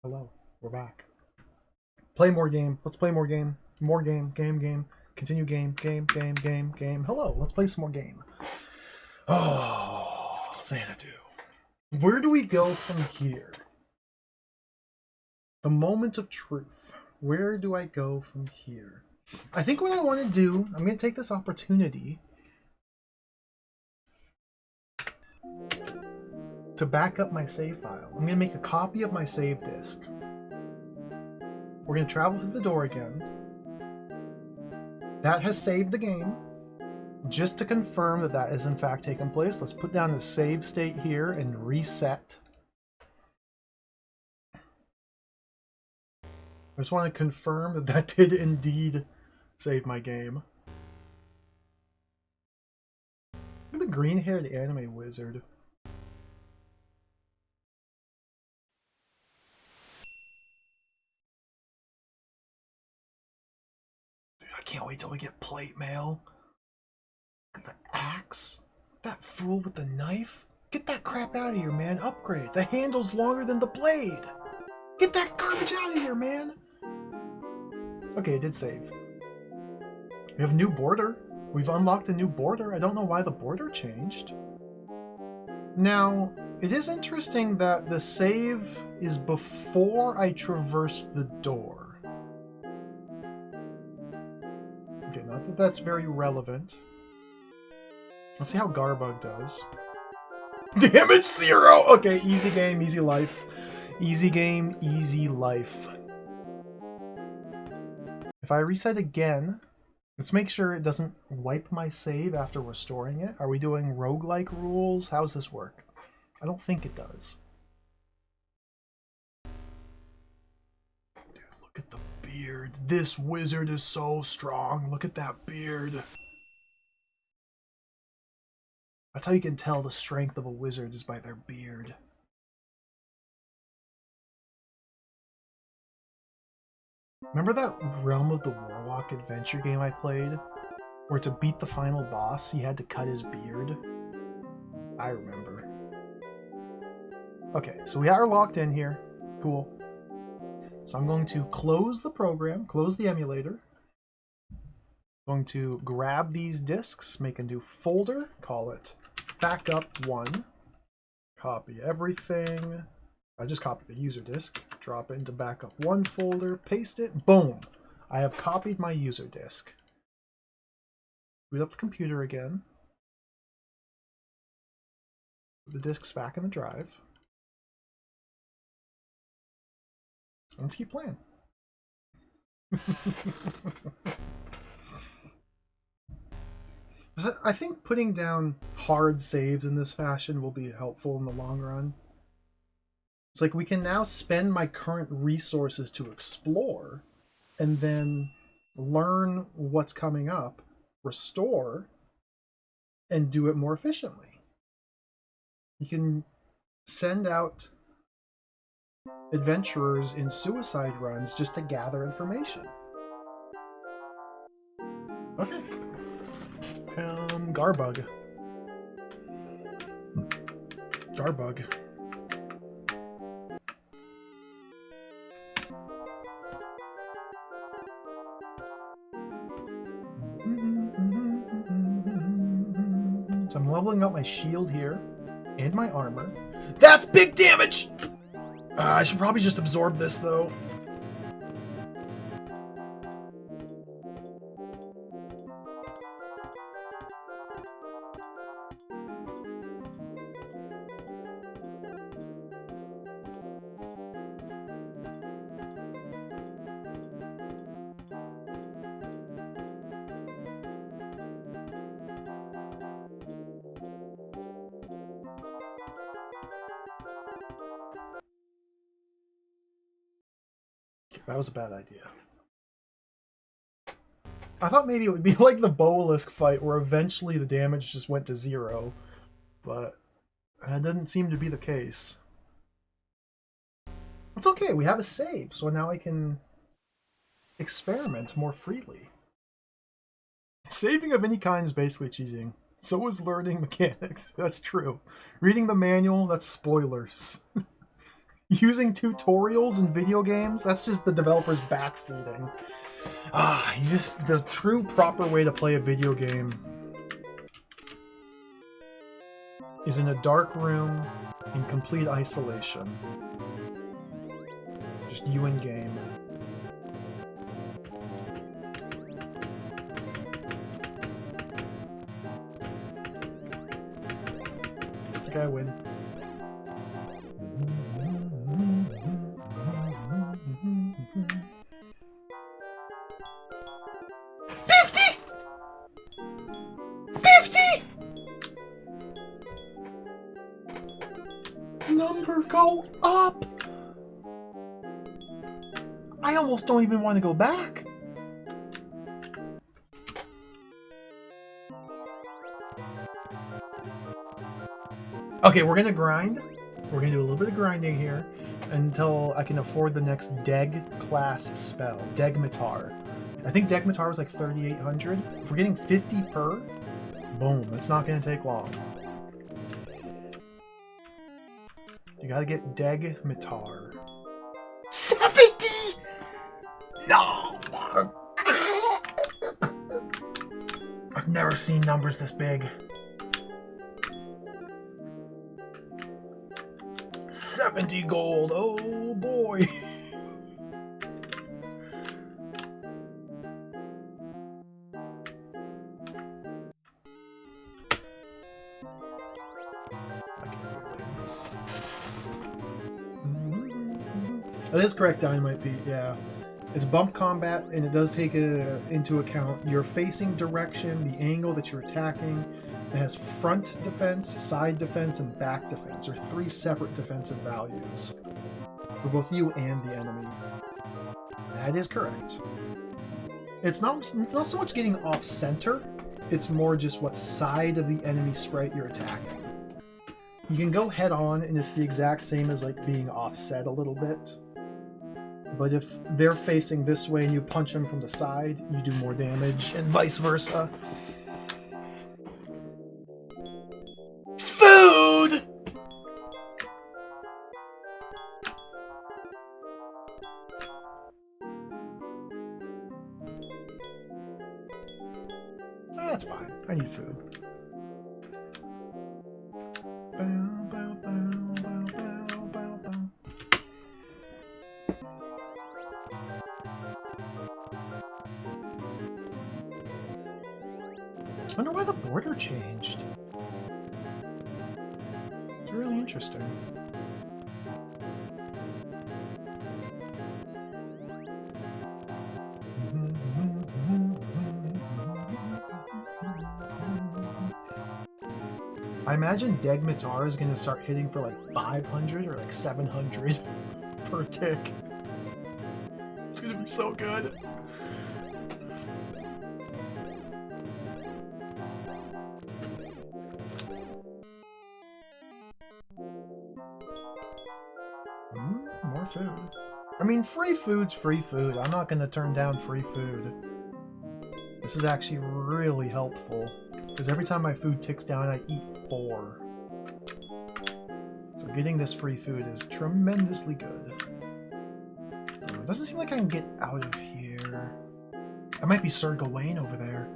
Hello, we're back. Play more game. Let's play more game. More game. Game. Continue game. Game. Hello, let's play some more game. Oh, Xanadu. Where do we go from here? The moment of truth. Where do I go from here? I think what I want to do, I'm going to take this opportunity to back up my save file. I'm going to make a copy of my save disk. We're going to travel to the door again. That has saved the game. Just to confirm that that has in fact taken place, let's put down the save state here and reset. I just want to confirm that that did indeed save my game. Look at the green-haired anime wizard. Dude, I can't wait till we get plate mail. Look at the axe. That fool with the knife. Get that crap out of here, man. Upgrade. The handle's longer than the blade. Get that garbage out of here, man. Okay, it did save. We have a new border. We've unlocked a new border. I don't know why the border changed. Now, it is interesting that the save is before I traverse the door. Okay, not that that's very relevant. Let's see how Garbug does. Damage 0! Okay, easy game, easy life. Easy game, easy life. If I reset again, let's make sure it doesn't wipe my save after restoring it. Are we doing roguelike rules? How does this work? I don't think it does. Dude, look at the beard. This wizard is so strong. Look at that beard. That's how you can tell the strength of a wizard is by their beard. Remember that Realm of the Warlock adventure game I played? Where to beat the final boss, he had to cut his beard? I remember. Okay, so we are locked in here. Cool. So I'm going to close the program, close the emulator. Going to grab these disks, make a new folder, call it backup1. Copy everything. I just copied the user disk, drop it into backup1 folder, paste it, boom! I have copied my user disk. Boot up the computer again. Put the disks back in the drive. Let's keep playing. I think putting down hard saves in this fashion will be helpful in the long run. It's like we can now spend my current resources to explore and then learn what's coming up, restore, and do it more efficiently. You can send out adventurers in suicide runs just to gather information. Okay. Garbug. Garbug. So I'm leveling up my shield here and my armor. That's big damage! I should probably just absorb this, though. That was a bad idea. I thought maybe it would be like the Boalisk fight where eventually the damage just went to 0, but that doesn't seem to be the case. It's okay, we have a save, so now I can experiment more freely. Saving of any kind is basically cheating. So is learning mechanics. That's true. Reading the manual, that's spoilers. Using tutorials in video games, that's just the developers backseating. The true proper way to play a video game is in a dark room in complete isolation. Just you in game. I think I win. Number go up! I almost don't even want to go back. Okay, we're gonna grind. We're gonna do a little bit of grinding here until I can afford the next Deg class spell, Degmatar. I think Degmatar was like 3,800. If we're getting 50 per, boom, it's not gonna take long. You gotta get Degmatar. 70! No! I've never seen numbers this big. 70 gold, oh boy. That is correct, Dynamite Pete, yeah. It's bump combat, and it does take into account your facing direction, the angle that you're attacking. It has front defense, side defense, and back defense, or 3 separate defensive values for both you and the enemy. That is correct. It's not so much getting off center, it's more just what side of the enemy sprite you're attacking. You can go head on, and it's the exact same as like being offset a little bit. But if they're facing this way and you punch them from the side, you do more damage, and vice versa. Food! That's fine. I need food. I wonder why the border changed. It's really interesting. I imagine Degmatar is going to start hitting for like 500 or like 700 per tick. It's going to be so good. More food. I mean, free food's free food. I'm not going to turn down free food. This is actually really helpful, because every time my food ticks down, I eat 4. So getting this free food is tremendously good. It doesn't seem like I can get out of here. I might be Sir Gawain over there.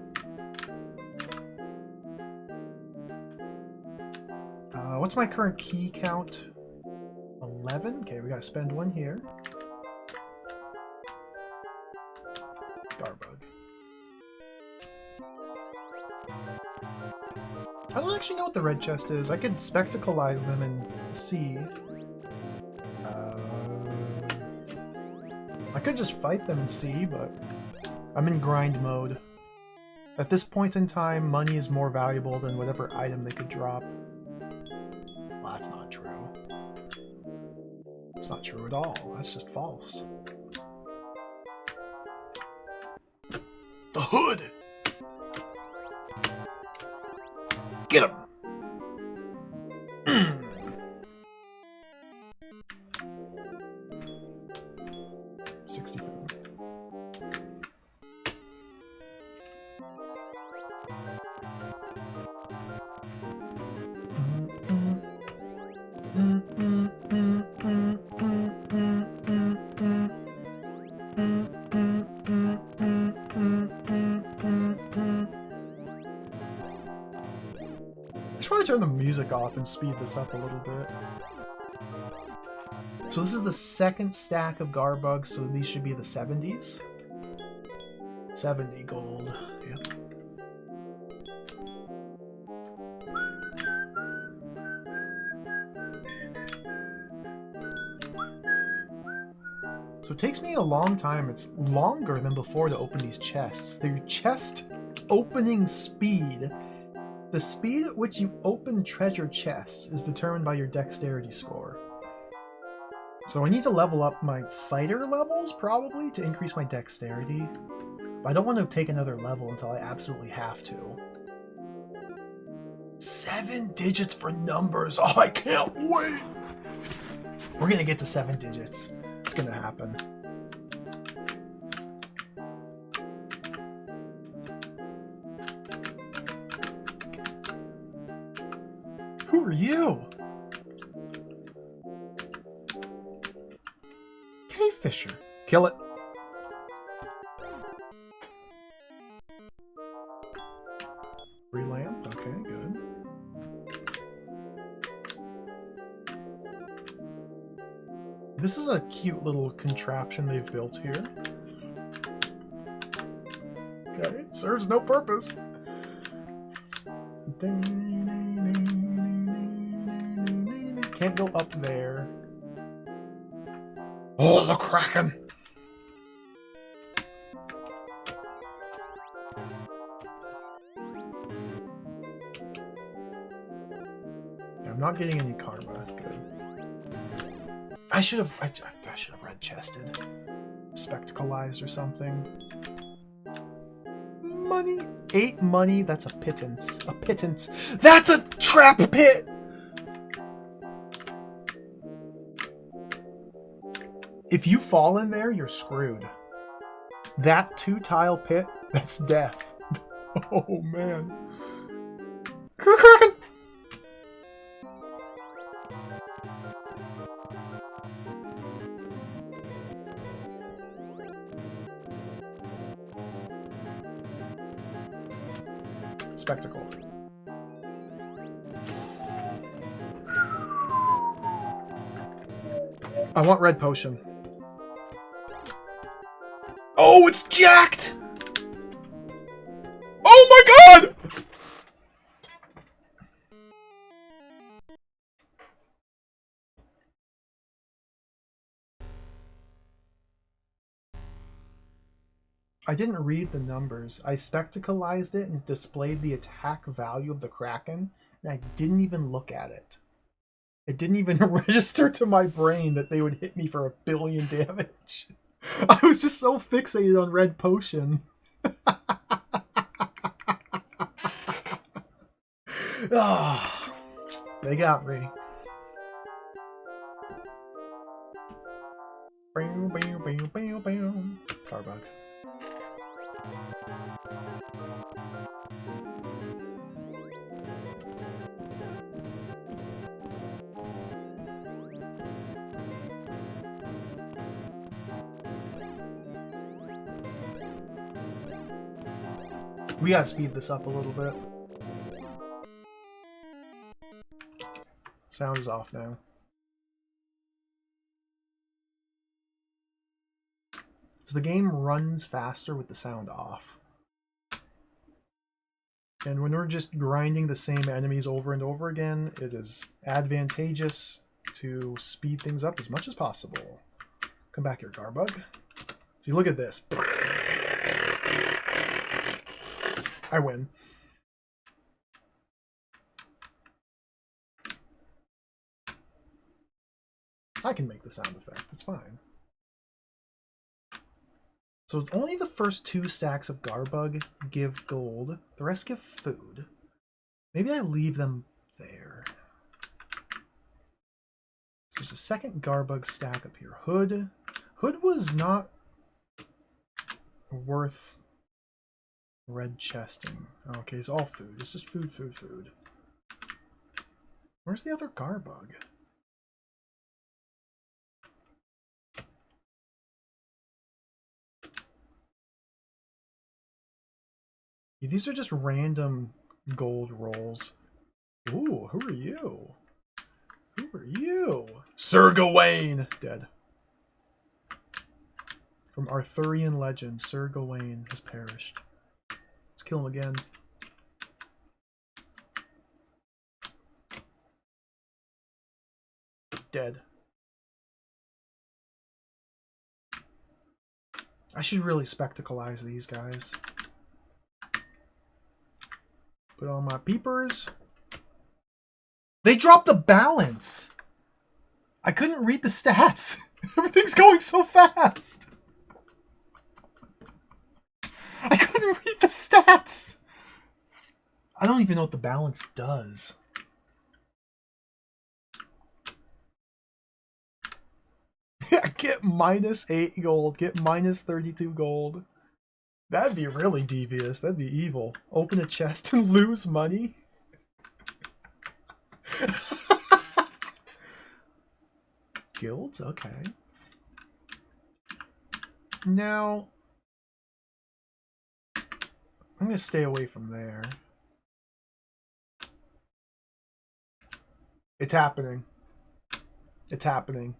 What's my current key count? 11? Okay, we gotta spend 1 here. Garbug. I don't actually know what the red chest is. I could spectacleize them and see. I could just fight them and see, but I'm in grind mode. At this point in time, money is more valuable than whatever item they could drop. Well, that's not true. It's not true at all. That's just false. The hood! Get him! 60 food. I should probably turn the music off and speed this up a little bit. So this is the second stack of Garbugs, so these should be the 70s. 70 gold. Yep. So it takes me a long time. It's longer than before to open these chests. Their chest opening speed. The speed at which you open treasure chests is determined by your dexterity score. So I need to level up my fighter levels, probably, to increase my dexterity. But I don't want to take another level until I absolutely have to. 7 digits for numbers! Oh, I can't wait! We're gonna get to 7 digits. It's gonna happen. Who are you? Fisher. Kill it. Relamp. Okay, good. This is a cute little contraption they've built here. Okay, serves no purpose. Can't go up there. Oh, the Kraken! I'm not getting any karma. Good. I should have red chested, spectacleized or something. Money, 8 money. That's a pittance. A pittance. That's a trap pit. If you fall in there, you're screwed. That 2-tile pit, that's death. Oh, man. Kraken! Spectacle. I want red potion. Oh, it's jacked! Oh my god! I didn't read the numbers. I spectacleized it and it displayed the attack value of the Kraken and I didn't even look at it. It didn't even register to my brain that they would hit me for 1 billion damage. I was just so fixated on red potion. Oh, they got me. Carbug. We gotta speed this up a little bit. Sound is off now. So the game runs faster with the sound off. And when we're just grinding the same enemies over and over again, it is advantageous to speed things up as much as possible. Come back here, Garbug. See, look at this. I win. I can make the sound effect. It's fine. So it's only the first 2 stacks of Garbug give gold. The rest give food. Maybe I leave them there. So there's a second Garbug stack up here. Hood. Hood was not worth red chesting. Okay, it's all food. It's just food, food, food. Where's the other Garbug? Yeah, these are just random gold rolls. Ooh, who are you? Who are you? Sir Gawain! Dead. From Arthurian legend, Sir Gawain has perished. Let's kill him again. Dead. I should really spectacleize these guys. Put on my peepers. They dropped the balance. I couldn't read the stats. Everything's going so fast. I couldn't read the stats. I don't even know what the balance does. Get -8 gold. Get -32 gold. That'd be really devious. That'd be evil. Open a chest and lose money. Guilds? Okay. Now, I'm going to stay away from there. It's happening. It's happening.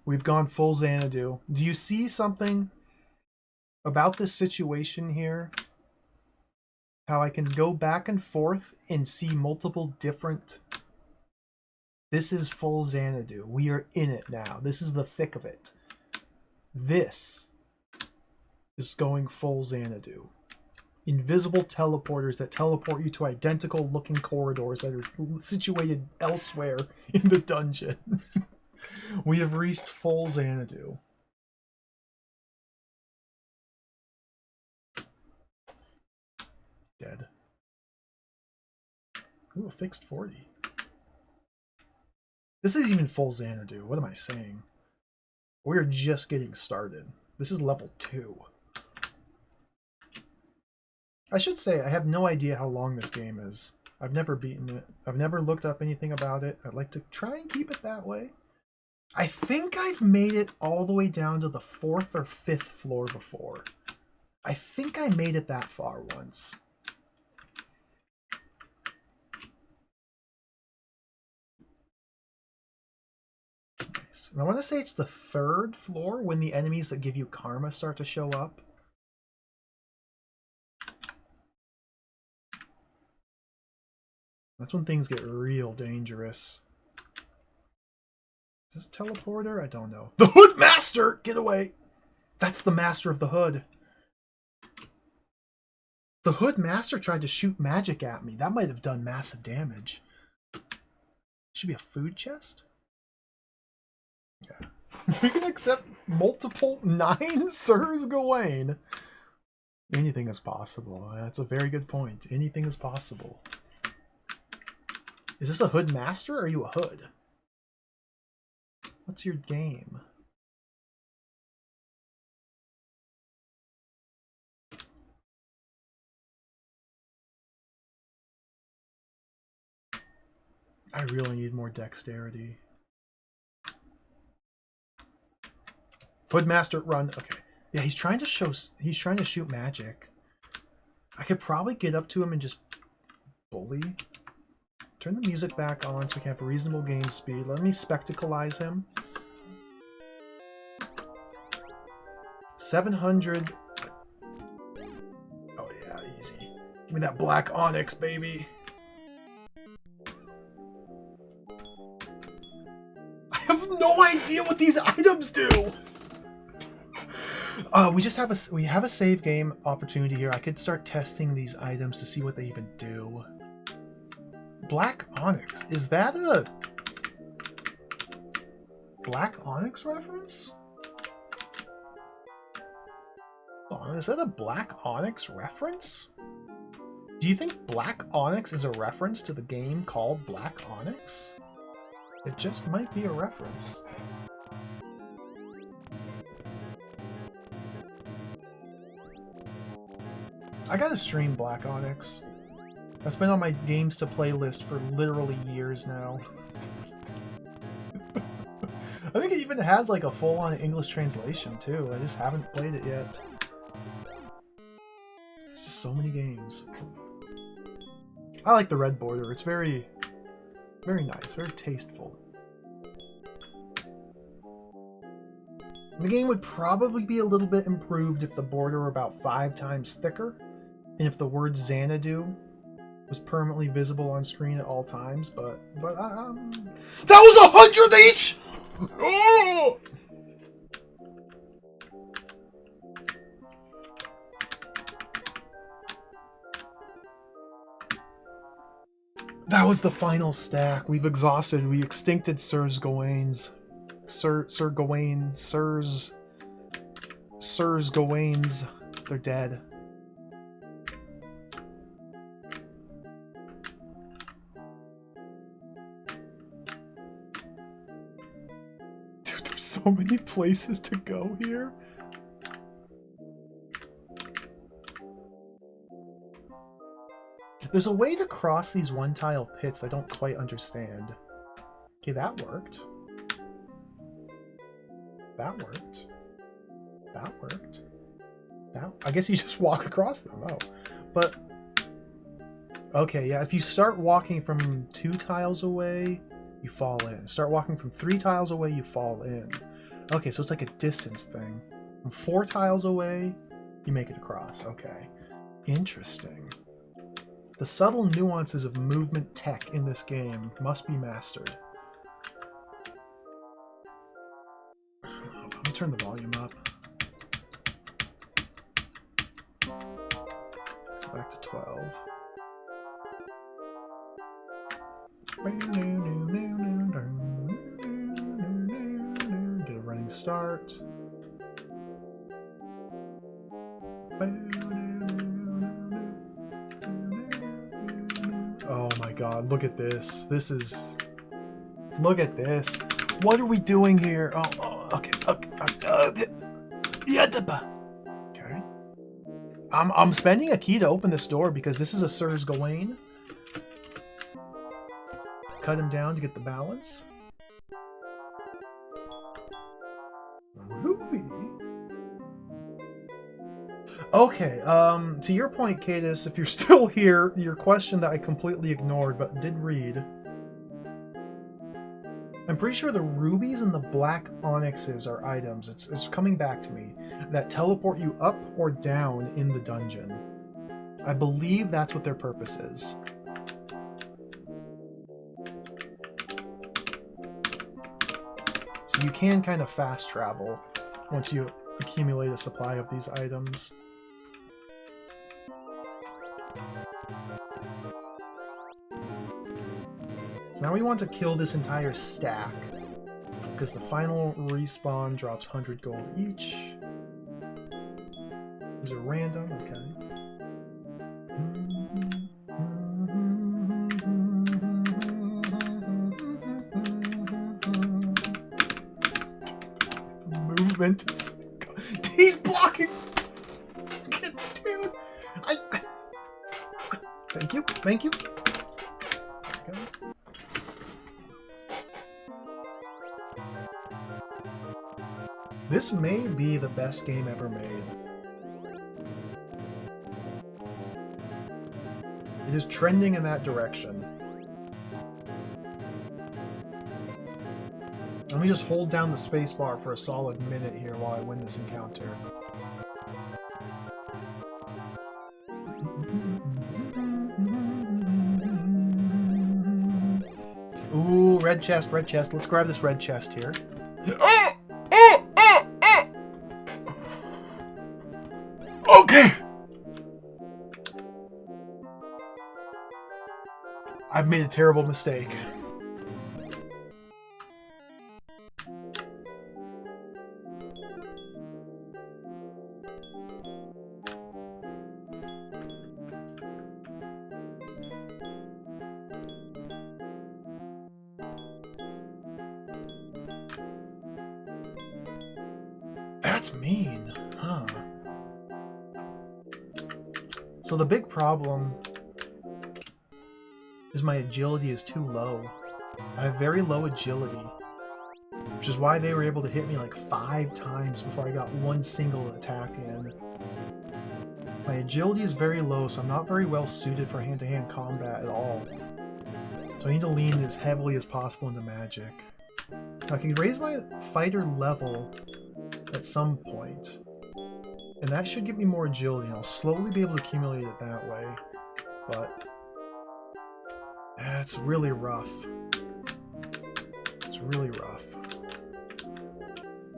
We've gone full Xanadu. Do you see something about this situation here? How I can go back and forth and see multiple different... This is full Xanadu. We are in it now. This is the thick of it. This is going full Xanadu. Invisible teleporters that teleport you to identical looking corridors that are situated elsewhere in the dungeon. We have reached full Xanadu. Dead. Ooh, a fixed 40. This is even full Xanadu. What am I saying? We're just getting started. This is level 2. I should say, I have no idea how long this game is. I've never beaten it. I've never looked up anything about it. I'd like to try and keep it that way. I think I've made it all the way down to the 4th or 5th floor before. I think I made it that far once. Nice. And I want to say it's the 3rd floor when the enemies that give you karma start to show up. That's when things get real dangerous. Is this teleporter? I don't know. The Hood Master! Get away! That's the Master of the Hood. The Hood Master tried to shoot magic at me. That might have done massive damage. Should be a food chest? Yeah. We can accept multiple 9 Sirs Gawain. Anything is possible. That's a very good point. Anything is possible. Is this a hood master or are you a hood? What's your game? I really need more dexterity. Hoodmaster, run. Okay. Yeah, he's trying to shoot magic. I could probably get up to him and just bully. Turn the music back on so we can have reasonable game speed. Let me spectacleize him. 700. Oh yeah, easy. Give me that black onyx, baby. I have no idea what these items do. We have a save game opportunity here. I could start testing these items to see what they even do. Black onyx. Is that a Black Onyx reference? Hold on, is that a Black Onyx reference? Do you think Black Onyx is a reference to the game called Black Onyx? It just might be a reference. I gotta stream Black Onyx. That's been on my games to play list for literally years now. I think it even has like a full-on English translation too. I just haven't played it yet. There's just so many games. I like the red border. It's very, very nice, very tasteful. The game would probably be a little bit improved if the border were about 5 times thicker, and if the word Xanadu was permanently visible on screen at all times, but that was 100 each! Oh! That was the final stack. We've exhausted. We extincted Sirs Gawain's. Sir Gawain. Sirs Gawain's. They're dead. Dude, there's so many places to go here. There's a way to cross these one-tile pits I don't quite understand. Okay, that worked. That worked. That worked. I guess you just walk across them. Oh. But... okay, yeah, if you start walking from 2 tiles away, you fall in. Start walking from 3 tiles away, you fall in. Okay, so it's like a distance thing. From 4 tiles away, you make it across. Okay. Interesting. The subtle nuances of movement tech in this game must be mastered. Let me turn the volume up. Back to 12. Get a running start. Oh my god, look at this. Look at this. What are we doing here? Okay. Okay. I'm spending a key to open this door because this is a Sirs Gawain. Cut him down to get the balance. Ruby. Okay, to your point, Cadis, if you're still here, your question that I completely ignored but did read. I'm pretty sure the rubies and the black onyxes are items. It's coming back to me that teleport you up or down in the dungeon. I believe that's what their purpose is. So you can kind of fast travel once you accumulate a supply of these items. So Now we want to kill this entire stack, because the final respawn drops 100 gold each. These are random, okay. Movement is... He's blocking! Dude! Thank you, thank you. There we go. This may be the best game ever made. It is trending in that direction. Let me just hold down the spacebar for a solid minute here while I win this encounter. Ooh, red chest, red chest. Let's grab this red chest here. Okay! I've made a terrible mistake. That's mean, huh? So the big problem is my agility is too low. I have very low agility, which is why they were able to hit me like 5 times before I got one single attack in. My agility is very low, so I'm not very well suited for hand-to-hand combat at all. So I need to lean as heavily as possible into magic. Now I can raise my fighter level at some point, and that should give me more agility, and I'll slowly be able to accumulate it that way, but it's really rough. It's really rough.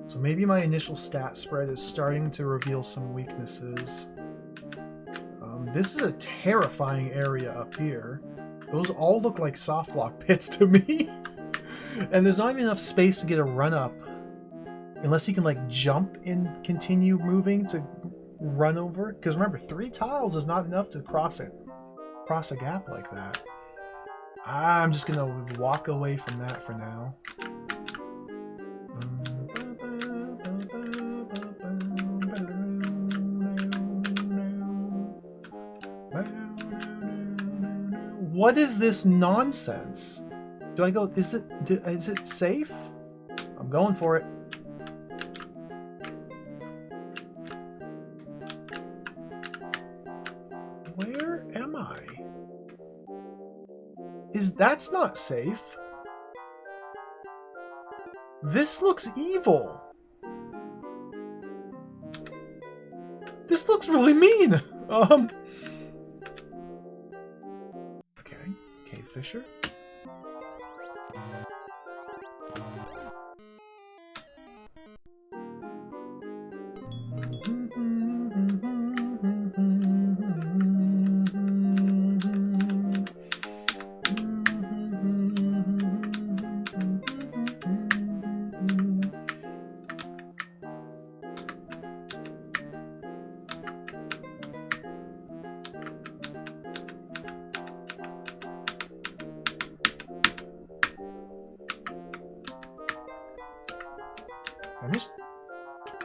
So maybe my initial stat spread is starting to reveal some weaknesses. This is a terrifying area up here. Those all look like softlock pits to me. And there's not even enough space to get a run up. Unless you can like jump and continue moving to run over. Because remember, 3 tiles is not enough to cross a gap like that. I'm just gonna walk away from that for now. What is this nonsense? Do I go? Is it safe? I'm going for it. Where am I? That's not safe? This looks evil. This looks really mean. Okay, Cave Fisher.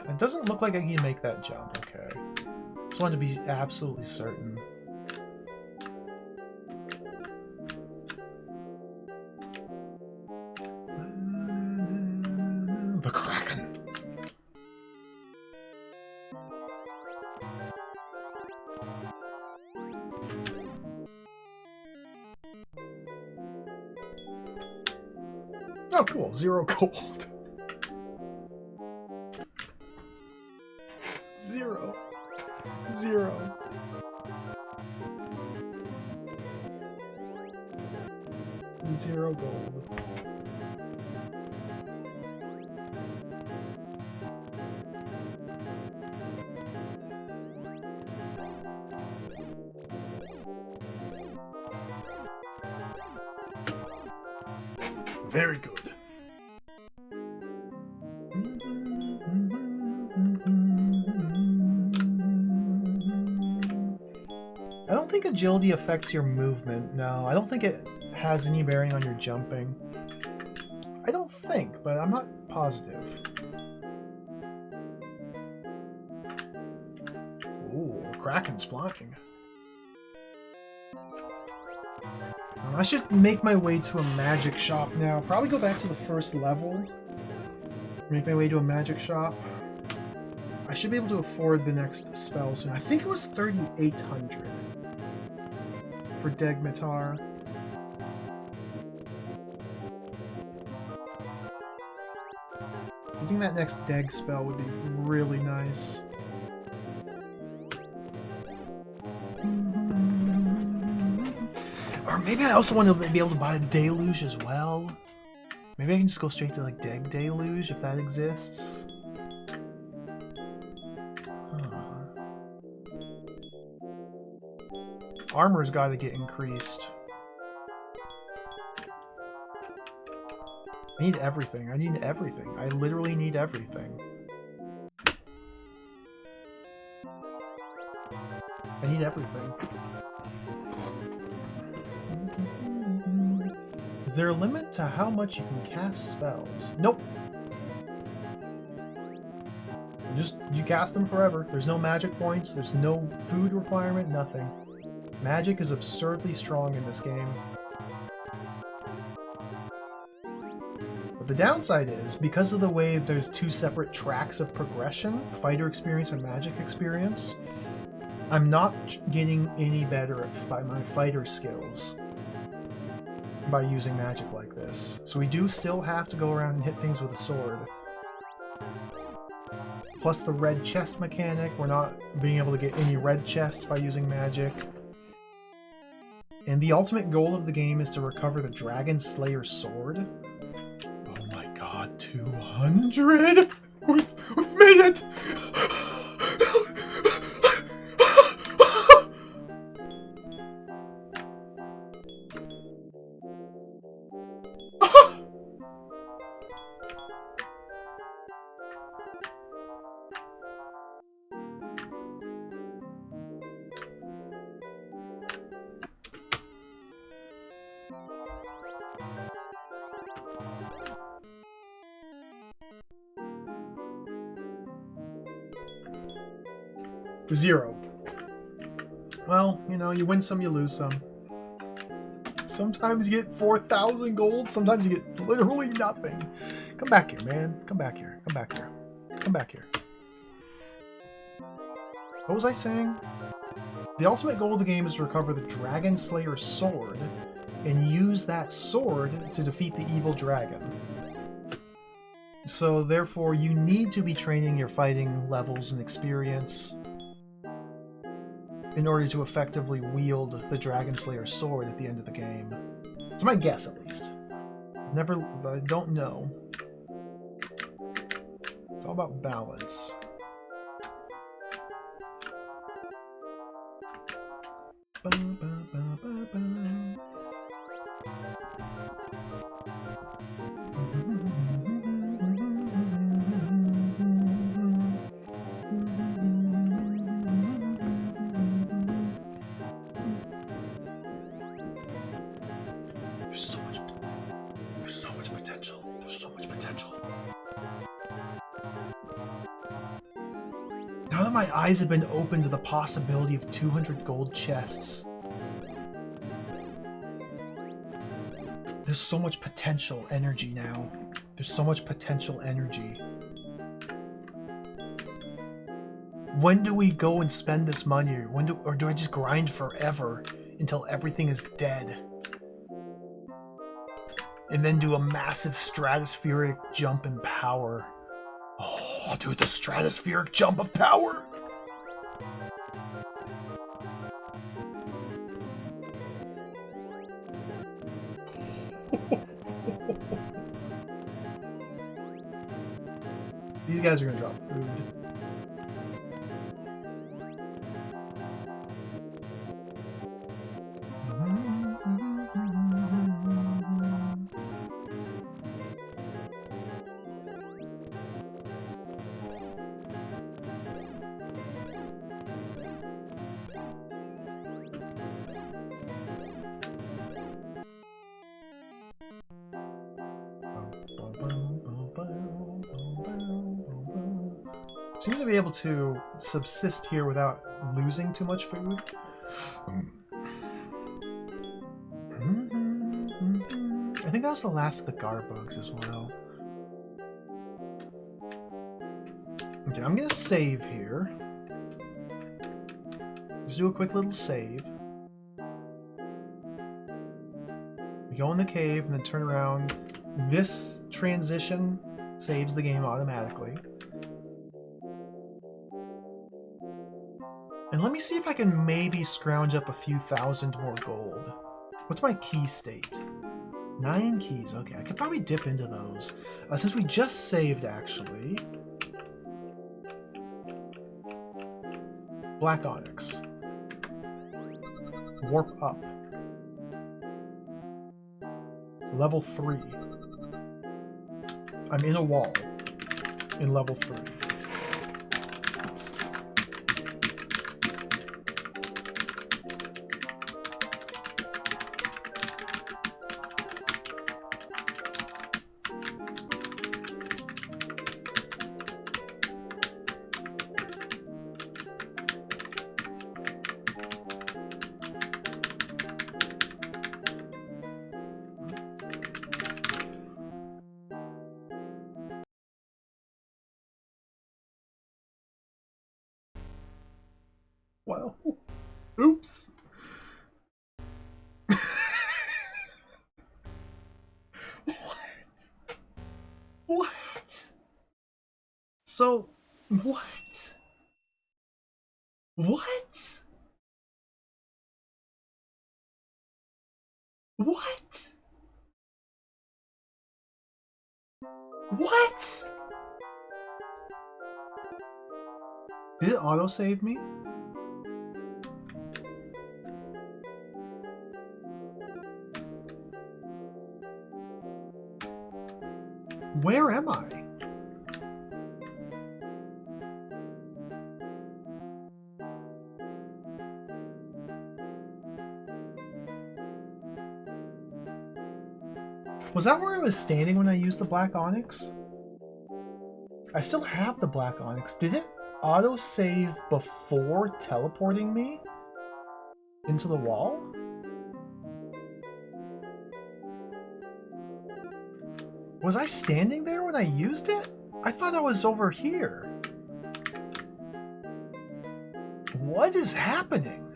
It doesn't look like I can make that jump, okay. Just wanted to be absolutely certain. The Kraken! Oh, cool. 0 gold. 0. 0. Zero gold. Very good. I don't think agility affects your movement, no. I don't think it has any bearing on your jumping. I don't think, but I'm not positive. Ooh, the Kraken's flying. I should make my way to a magic shop now. Probably go back to the first level. Make my way to a magic shop. I should be able to afford the next spell soon. I think it was 3,800 for Degmatar. I think that next Deg spell would be really nice. Or maybe I also want to be able to buy a Deluge as well. Maybe I can just go straight to like Deg Deluge if that exists. Armor's got to get increased. I need everything. I need everything. I literally need everything. I need everything. Is there a limit to how much you can cast spells? Nope. You cast them forever. There's no magic points. There's no food requirement. Nothing. Magic is absurdly strong in this game. But the downside is, because of the way there's two separate tracks of progression, fighter experience and magic experience, I'm not getting any better at my fighter skills by using magic like this. So we do still have to go around and hit things with a sword. Plus the red chest mechanic, we're not being able to get any red chests by using magic. And the ultimate goal of the game is to recover the Dragon Slayer sword. Oh my god, 200! We've made it! Zero. Well, you know, you win some, you lose some. Sometimes you get 4,000 gold, sometimes you get literally nothing. Come back here, man. Come back here. Come back here. Come back here. What was I saying? The ultimate goal of the game is to recover the Dragon Slayer sword and use that sword to defeat the evil dragon. So therefore, you need to be training your fighting levels and experience in order to effectively wield the Dragon Slayer sword at the end of the game. It's my guess, at least. I don't know. It's all about balance. Now that my eyes have been opened to the possibility of 200 gold chests, there's so much potential energy now. There's so much potential energy. When do we go and spend this money? Or do I just grind forever until everything is dead? And then do a massive stratospheric jump in power. Oh, dude, the stratospheric jump of power! These guys are gonna drop food. Seem to be able to subsist here without losing too much food. I think that was the last of the guard bugs as well. Okay, I'm gonna save here. Let's do a quick little save. We go in the cave and then turn around. This transition saves the game automatically. And let me see if I can maybe scrounge up a few thousand more gold. What's my key state? 9 keys. Okay, I could probably dip into those. Since we just saved, actually. Black onyx. Warp up. Level 3. I'm in a wall. In level 3. Well, oops. What? So, what? What? What? What? Did it autosave me? Where am I? Was that where I was standing when I used the black onyx? I still have the black onyx. Did it auto-save before teleporting me into the wall? Was I standing there when I used it? I thought I was over here. What is happening?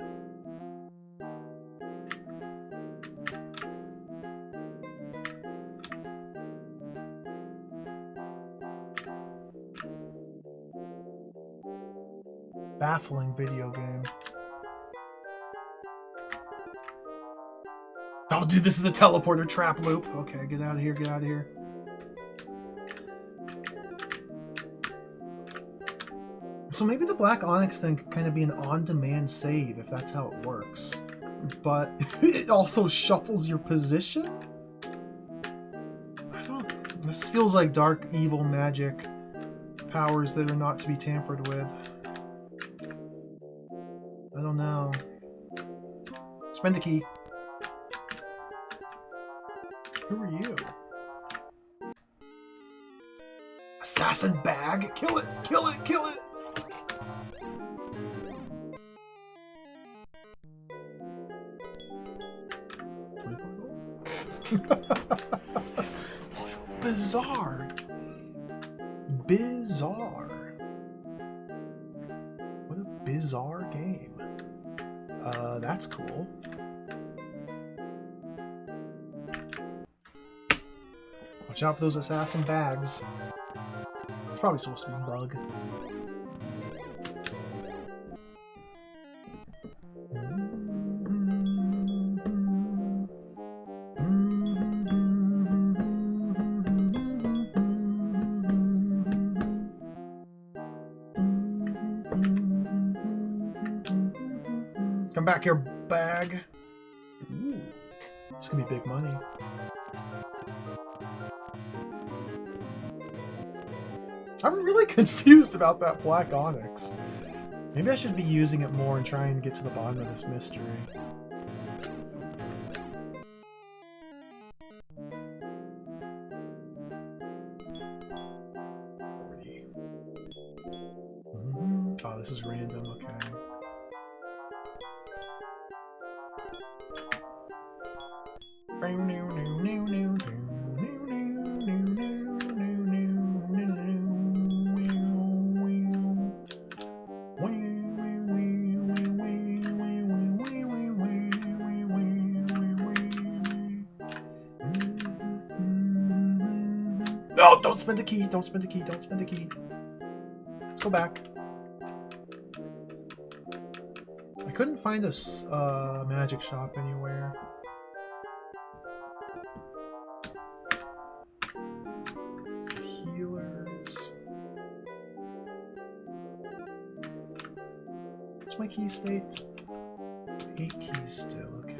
Baffling video game. Oh, dude, this is the teleporter trap loop. Okay, get out of here, get out of here. So maybe the black onyx thing could kind of be an on-demand save if that's how it works. But it also shuffles your position? I don't... This feels like dark, evil magic powers that are not to be tampered with. I don't know. Spend a key. Who are you? Assassin bag? Kill it! Kill it! Kill it! Bizarre. Bizarre. What a bizarre game. That's cool. Watch out for those assassin bags. It's probably supposed to be a bug. Come back here, bag. Ooh, it's gonna be big money. I'm really confused about that black onyx. Maybe I should be using it more and try and get to the bottom of this mystery. Oh, this is random, okay. No, don't spend a key, don't spend a key, don't spend a key. Let's go back. I couldn't find a magic shop anywhere. It's the healers. What's my key state? 8 keys still, okay.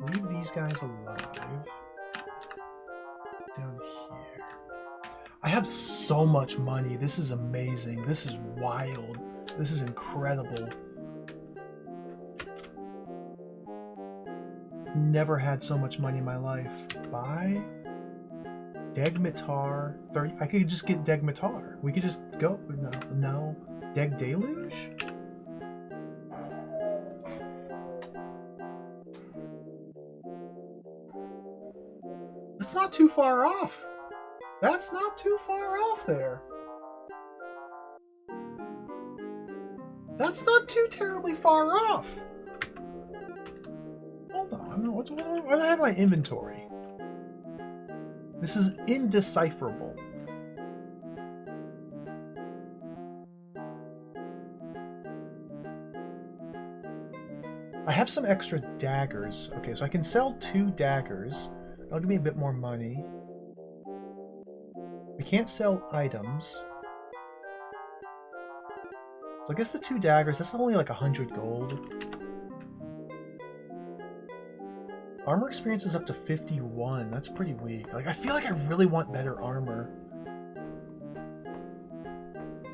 Leave these guys alive. Down here. I have so much money. This is amazing. This is wild. This is incredible. Never had so much money in my life. Buy Degmitar 30. I could just get Degmitar. We could just go. No. Deg Deluge? That's not too far off. That's not too far off there. That's not too terribly far off. Hold on. What do I have in my inventory? This is indecipherable. I have some extra daggers. Okay, so I can sell 2 daggers. That'll give me a bit more money. We can't sell items. So I guess the 2 daggers, that's only like 100 gold. Armor experience is up to 51. That's pretty weak. Like, I feel like I really want better armor.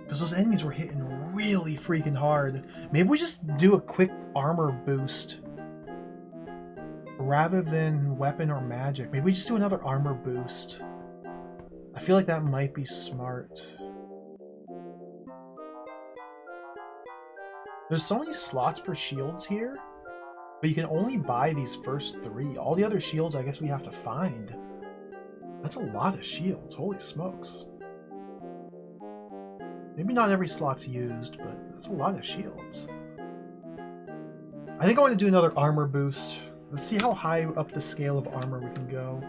Because those enemies were hitting really freaking hard. Maybe we just do a quick armor boost. Rather than weapon or magic. Maybe we just do another armor boost. I feel like that might be smart. There's so many slots for shields here, but you can only buy these first 3. All the other shields, I guess we have to find. That's a lot of shields. Holy smokes. Maybe not every slot's used, but that's a lot of shields. I think I want to do another armor boost. Let's see how high up the scale of armor we can go.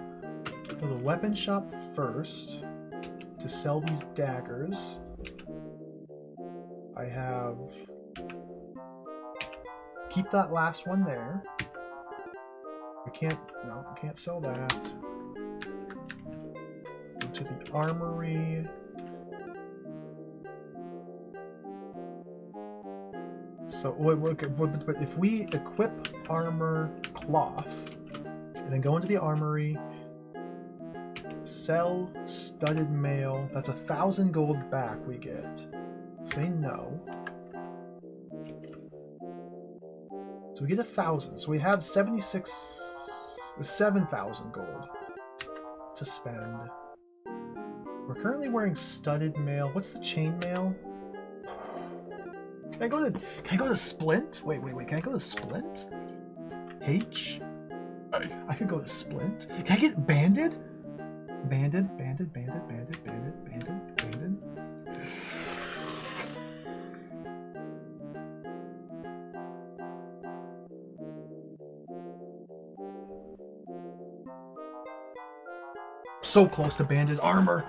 Go to the weapon shop first to sell these daggers. I have... Keep that last one there. We can't... No, we can't sell that. Go to the armory. So, if we equip armor cloth, and then go into the armory, sell studded mail, that's 1,000 gold back we get. Say no. So we get 1,000. So we have 7,000 gold to spend. We're currently wearing studded mail. What's the chain mail? Can I go to Splint? Wait. Can I go to Splint? H? I could go to Splint. Can I get Banded? Banded. So close to banded armor.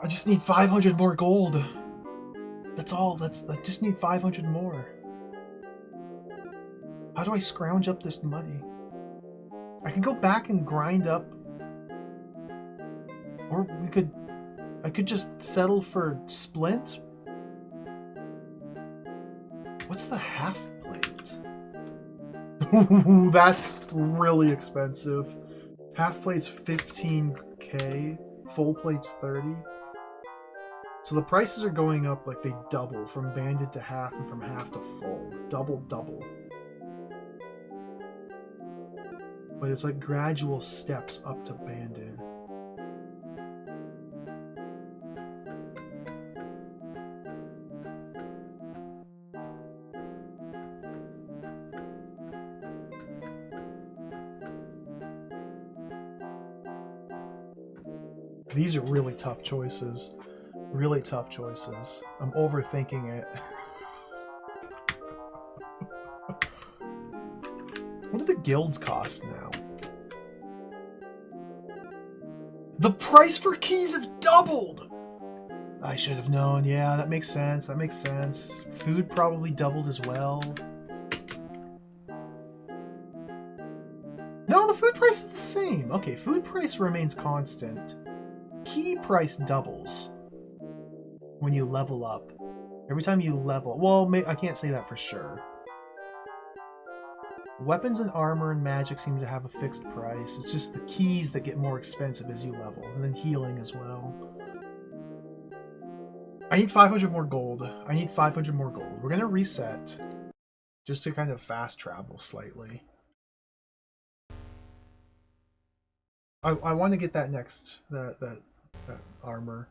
I just need 500 more gold. That's all. I just need 500 more. How do I scrounge up this money? I can go back and grind up. Or I could just settle for Splint. What's the half plate? Ooh, that's really expensive. Half plate's 15k, full plate's 30. So the prices are going up like they double, from banded to half and from half to full. Double. But it's like gradual steps up to banded. These are really tough choices. Really tough choices. I'm overthinking it. What do the guilds cost now? The price for keys have doubled! I should have known. Yeah, that makes sense. That makes sense. Food probably doubled as well. No, the food price is the same. Okay, food price remains constant. Key price doubles when you level up. Every time you level... Well, I can't say that for sure. Weapons and armor and magic seem to have a fixed price. It's just the keys that get more expensive as you level. And then healing as well. I need 500 more gold. I need 500 more gold. We're going to reset just to kind of fast travel slightly. I want to get that next, that armor.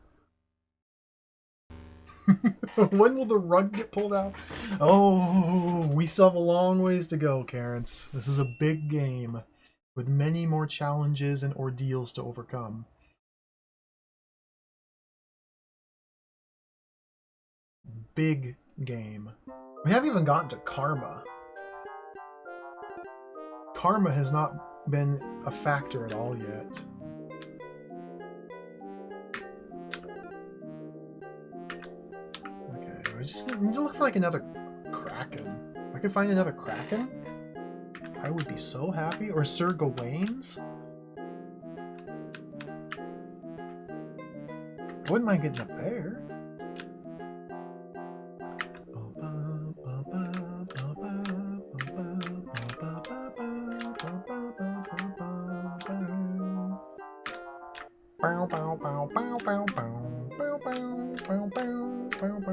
When will the rug get pulled out? Oh, we still have a long ways to go, Karens. This is a big game with many more challenges and ordeals to overcome. Big game. We haven't even gotten to Karma. Karma has not been a factor at all yet. I just need to look for like another Kraken. If I could find another Kraken, I would be so happy. Or Sir Gawain's. I wouldn't mind getting up there.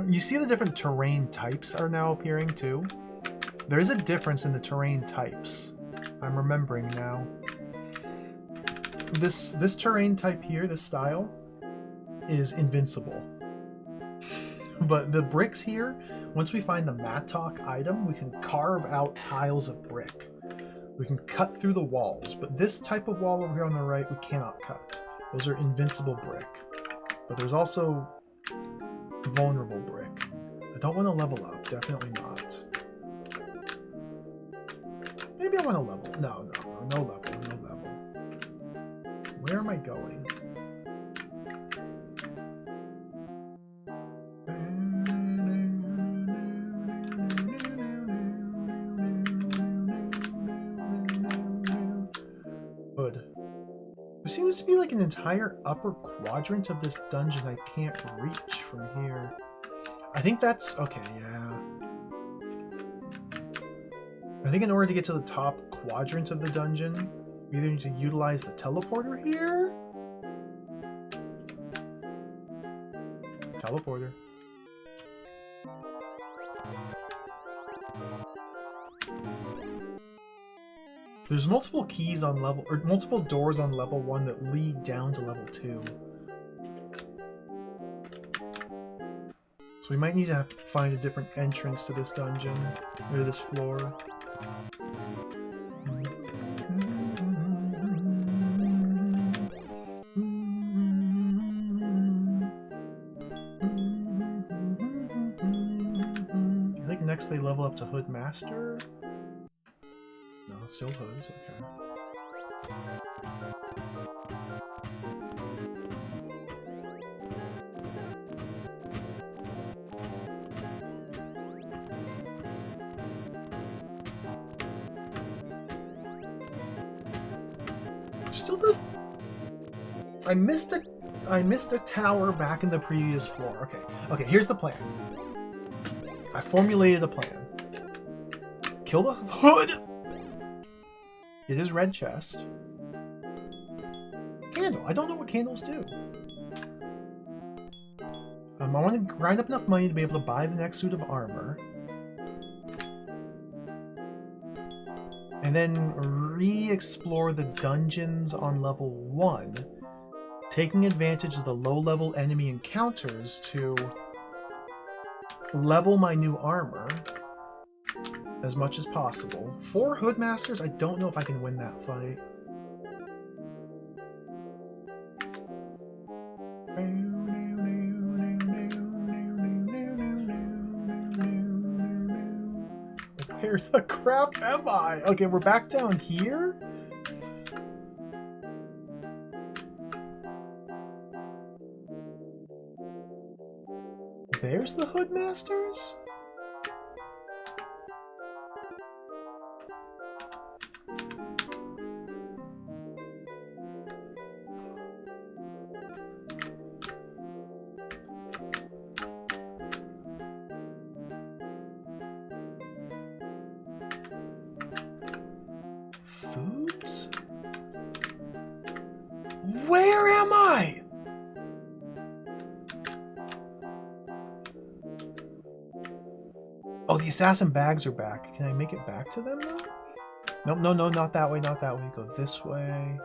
You see the different terrain types are now appearing too? There is a difference in the terrain types. I'm remembering now. This terrain type here, this style, is invincible. But the bricks here, once we find the mattock item, we can carve out tiles of brick. We can cut through the walls, but this type of wall over here on the right, we cannot cut. Those are invincible brick. But there's also vulnerable brick. I don't want to level up, definitely not. Maybe I want to level. No level, no level. Where am I going? Hood. There seems to be like an entire upper quadrant of this dungeon I can't reach from here. I think that's... okay, yeah. I think in order to get to the top quadrant of the dungeon, we either need to utilize the teleporter here. Teleporter. There's multiple keys on level, or multiple doors on level 1 that lead down to level 2. So we might need to find a different entrance to this dungeon, or to this floor. I think next they level up to Hood Master. No, still hoods, okay. Still the... I missed a tower back in the previous floor. Okay, here's the plan. I formulated a plan. Kill the hood! Get his red chest. Candle. I don't know what candles do. I want to grind up enough money to be able to buy the next suit of armor. And then re-explore the dungeons on level 1, taking advantage of the low-level enemy encounters to level my new armor as much as possible. 4 Hoodmasters, I don't know if I can win that fight. Where the crap am I? Okay, we're back down here? There's the Hoodmasters? Foods? Where am I? Oh, the assassin bags are back. Can I make it back to them now? Nope, no, no, not that way, not that way. Go this way.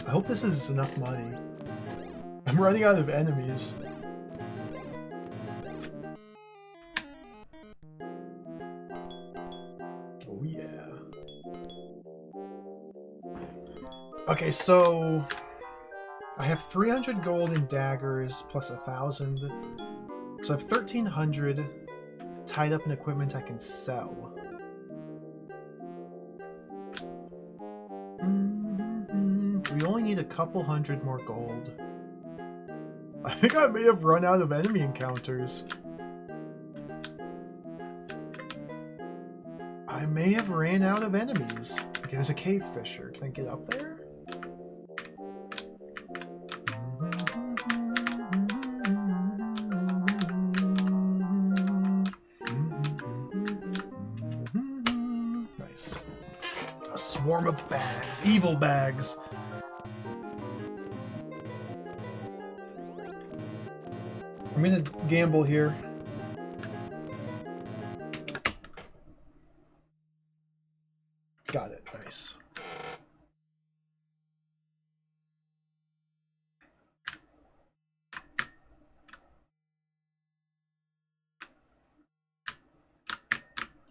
I hope this is enough money. I'm running out of enemies. Oh yeah. Okay, so I have 300 gold in daggers plus 1,000. So I have 1,300 tied up in equipment I can sell. We only need a couple hundred more gold. I think I may have run out of enemy encounters. I may have ran out of enemies. Okay, there's a cave fisher. Can I get up there? Nice. A swarm of bags. Evil bags. I'm gonna gamble here. Got it. Nice.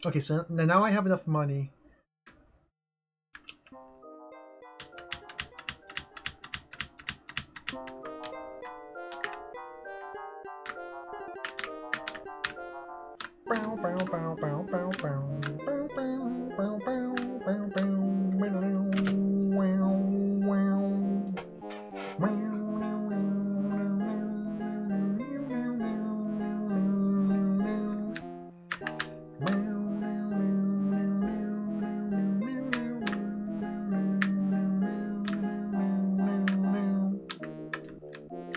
Okay, so now I have enough money.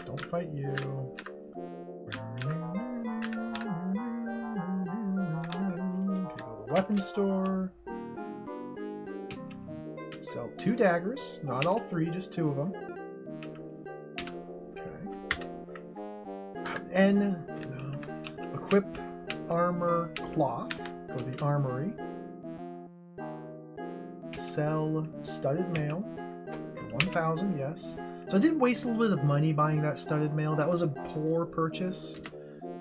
Don't fight you. Weapon store. Sell 2 daggers, not all 3, just 2 of them. Okay. And no. Equip armor cloth. Go to the armory. Sell studded mail for 1,000. Yes. So I did waste a little bit of money buying that studded mail. That was a poor purchase.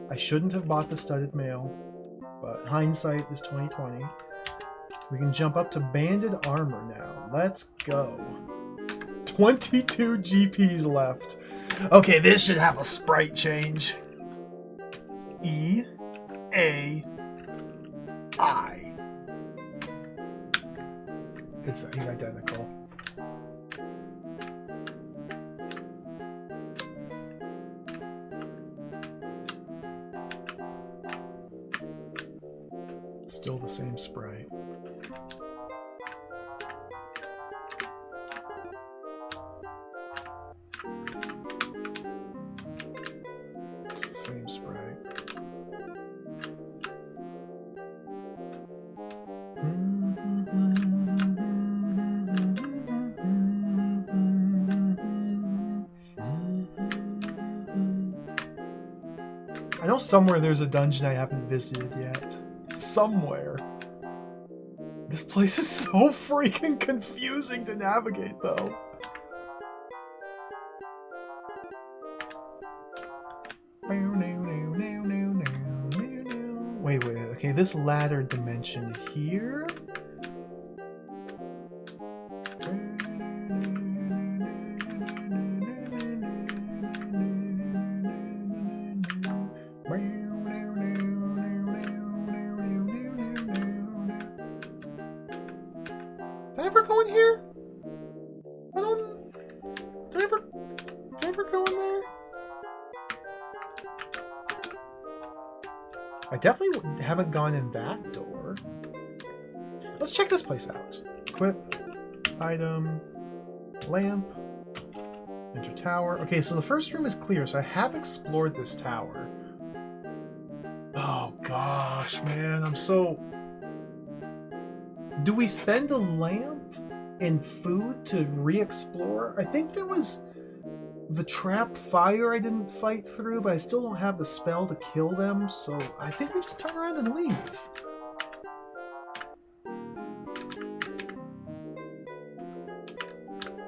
I shouldn't have bought the studded mail. But hindsight is 2020. We can jump up to banded armor now. Let's go. 22 GPs left. Okay, this should have a sprite change. E A I. He's identical. Still the same sprite. It's the same sprite. I know somewhere there's a dungeon I haven't visited yet. Somewhere. This place is so freaking confusing to navigate, though. Wait. Okay, this ladder dimension here. Did I ever go in here? Did I ever go in there? I definitely haven't gone in that door. Let's check this place out. Equip, item, lamp, enter tower. Okay, so the first room is clear, so I have explored this tower. Oh gosh, man, I'm so... Do we spend a lamp and food to re-explore? I think there was the trap fire I didn't fight through, but I still don't have the spell to kill them, so I think we just turn around and leave.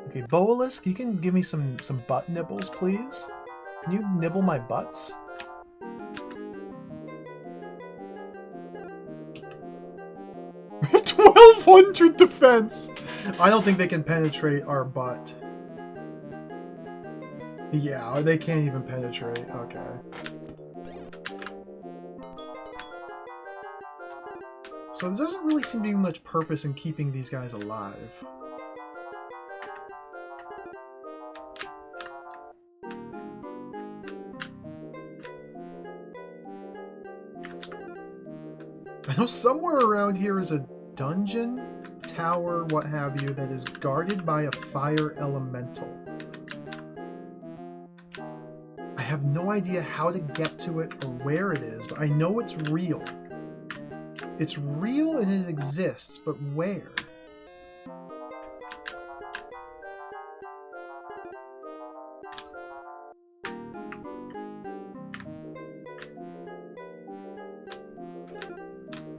Okay, Boalisk, you can give me some butt nibbles, please? Can you nibble my butts? $1,200 defense! I don't think they can penetrate our butt. Yeah, they can't even penetrate. Okay. So there doesn't really seem to be much purpose in keeping these guys alive. I know somewhere around here is a dungeon, tower, what have you, that is guarded by a fire elemental. I have no idea how to get to it or where it is, but I know it's real. It's real and it exists, but where?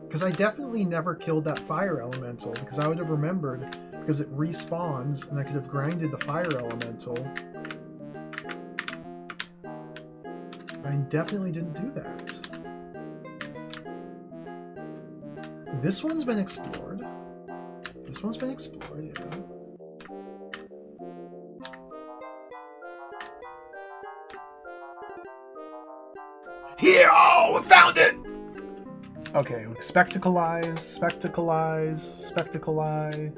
Because I definitely never killed that fire elemental, because I would have remembered, because it respawns, and I could have grinded the fire elemental. I definitely didn't do that. This one's been explored. This one's been explored, yeah. Here! Oh, we found it! Okay, spectacleize, spectacleize, spectacleize.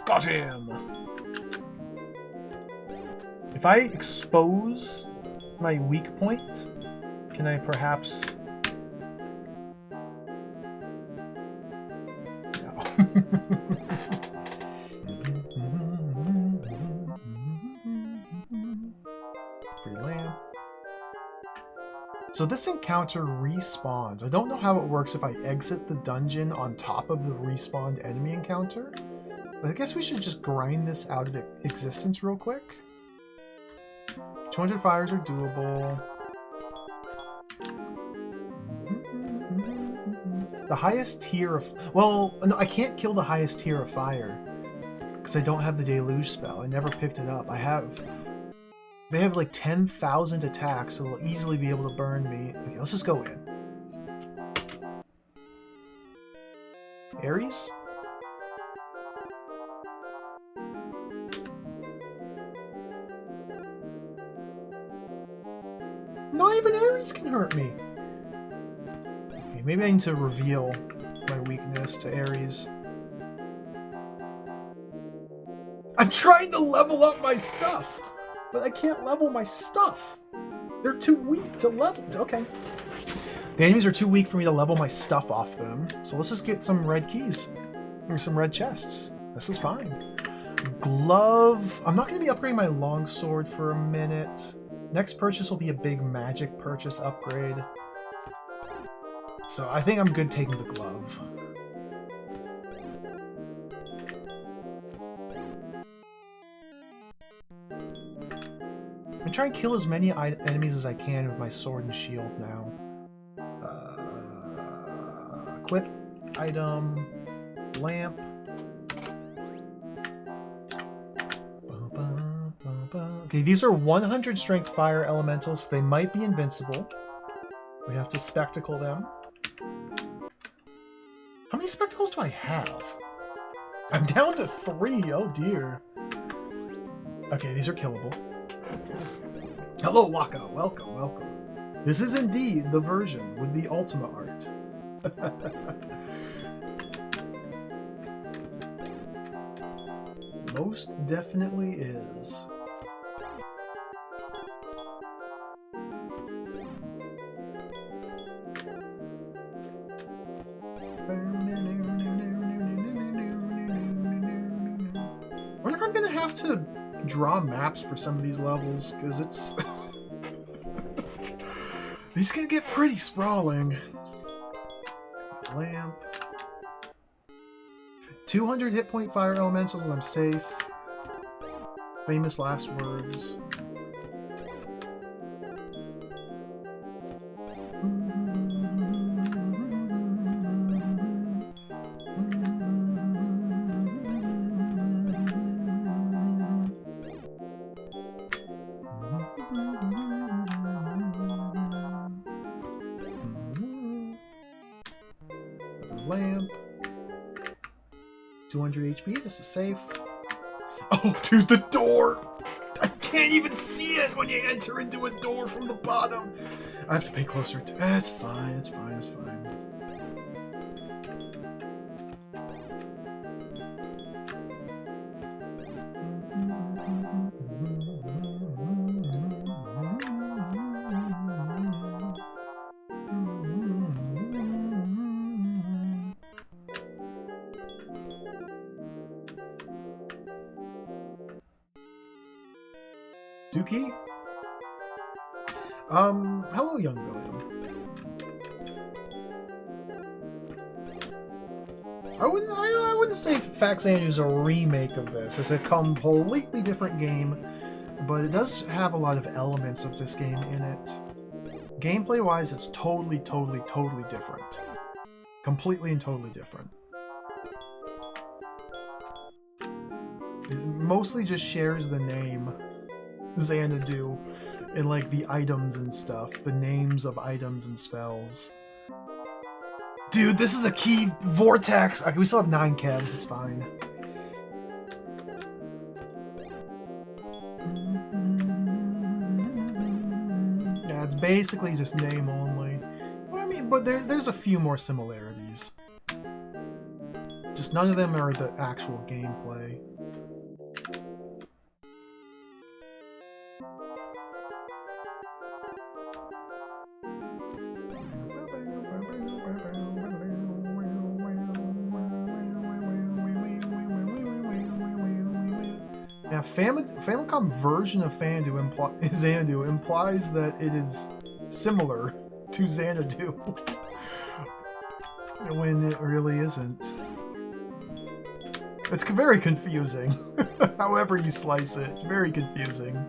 Got him! If I expose my weak point, can I perhaps... No. Free lamp. So this encounter respawns. I don't know how it works if I exit the dungeon on top of the respawned enemy encounter. But I guess we should just grind this out of existence real quick. 200 fires are doable. The highest tier of... Well, no, I can't kill the highest tier of fire. Because I don't have the deluge spell. I never picked it up. I have... They have like 10,000 attacks, so they'll easily be able to burn me. Okay, let's just go in. Ares? Not even Ares can hurt me. Okay, maybe I need to reveal my weakness to Ares. I'm trying to level up my stuff, but I can't level my stuff. They're too weak to level. Okay. The enemies are too weak for me to level my stuff off them. So let's just get some red keys. Or some red chests. This is fine. Glove. I'm not going to be upgrading my longsword for a minute. Next purchase will be a big magic purchase upgrade. So I think I'm good taking the glove. I'm trying to kill as many enemies as I can with my sword and shield now. Equip, item, lamp. Okay, Okay, these are 100 strength fire elementals. They might be invincible. We have to spectacle them. How many spectacles do I have? I'm down to 3. Oh dear. Okay, these are killable. Hello, Waka. Welcome, welcome. This is indeed the version with the Ultima art. Most definitely is. I wonder if I'm gonna have to draw maps for some of these levels, because it's... These can get pretty sprawling. Lamp. 200 hit point fire elementals and I'm safe. Famous last words. Lamp. 200 HP, this is safe. Oh, dude, the door! I can't even see it when you enter into a door from the bottom. I have to pay closer to... It's fine, it's fine, it's fine. Dookie? Hello, young William. I wouldn't say Xanadu is a remake of this. It's a completely different game, but it does have a lot of elements of this game in it. Gameplay-wise, it's totally different. Completely and totally different. It mostly just shares the name Xanadu and like the items and stuff, the names of items and spells. Dude, this is a key vortex. Okay, we still have 9 kevs, it's fine. Yeah, it's basically just name only. Well, I mean, but there's a few more similarities. Just none of them are the actual gameplay. Now, Famicom version of Xanadu implies that it is similar to Xanadu, when it really isn't. It's very confusing. However you slice it, very confusing.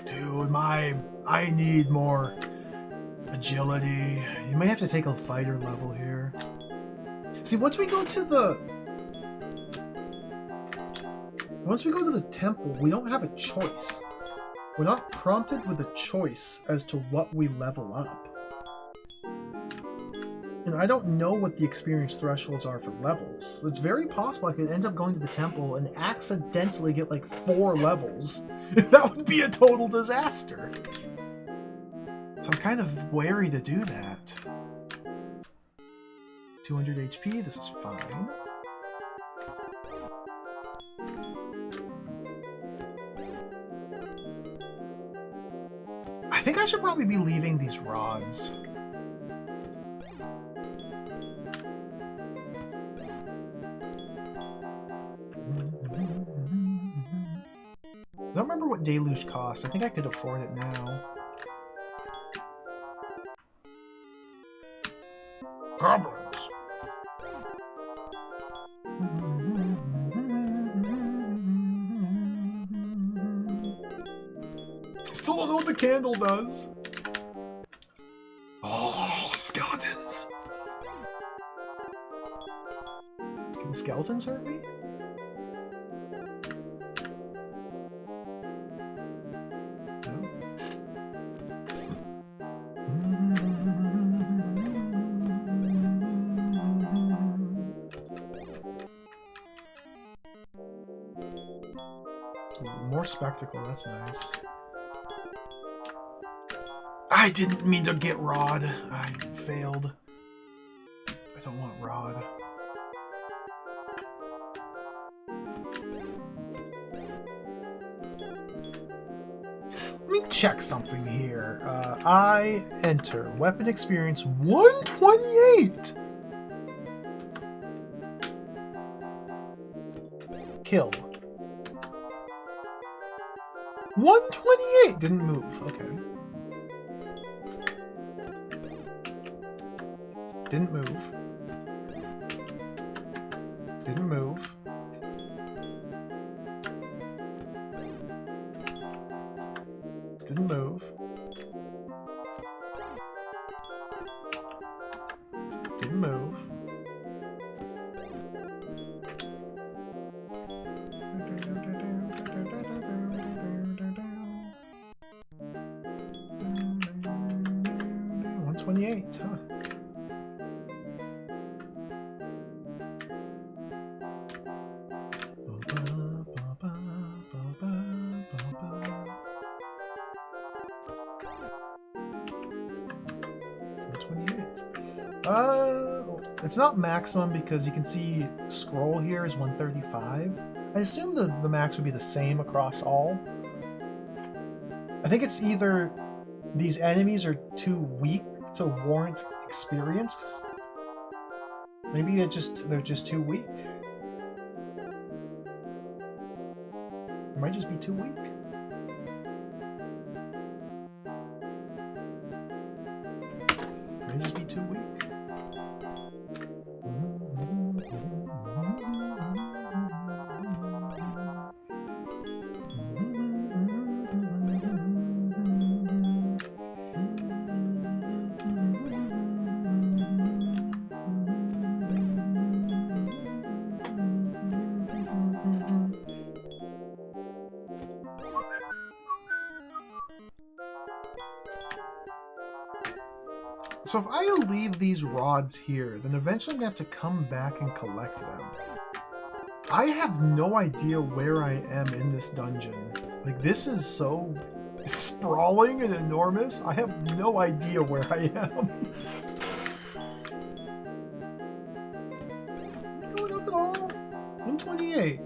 Dude, I need more agility. You may have to take a fighter level here. See, once we go to the temple, we don't have a choice. We're not prompted with a choice as to what we level up. And I don't know what the experience thresholds are for levels. It's very possible I could end up going to the temple and accidentally get like 4 levels. That would be a total disaster. So I'm kind of wary to do that. 200 HP, this is fine. I think I should probably be leaving these rods. I don't remember what Deluge cost. I think I could afford it now. Goblins. candle does. Oh, skeletons. Can skeletons hurt me? More spectacle, that's nice. I didn't mean to get Rod. I failed. I don't want Rod. Let me check something here. I enter. Weapon experience 128! Kill. 128! Didn't move. Okay. Didn't move. Didn't move. Didn't move. Didn't move. 128, huh? It's not maximum because you can see scroll here is 135. I assume the max would be the same across all. I think it's either these enemies are too weak to warrant experience. Maybe they're just too weak. It might just be too weak. Might just be too weak. So if I leave these rods here, then eventually I'm going to have to come back and collect them. I have no idea where I am in this dungeon. Like, this is so sprawling and enormous. I have no idea where I am. Going up at all? 128.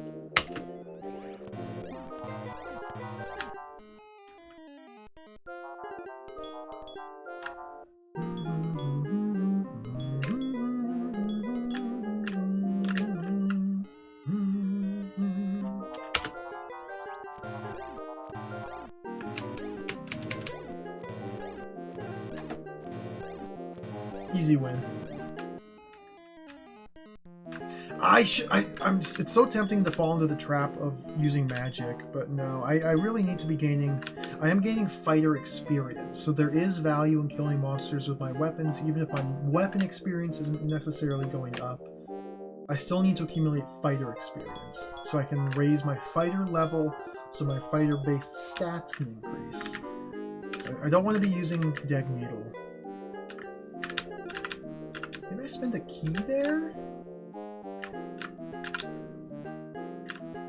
Easy win. It's so tempting to fall into the trap of using magic, but no, I really need to be I am gaining fighter experience, so there is value in killing monsters with my weapons, even if my weapon experience isn't necessarily going up. I still need to accumulate fighter experience, so I can raise my fighter level, so my fighter-based stats can increase. So I don't want to be using Deg Needle. Maybe I spend a key there?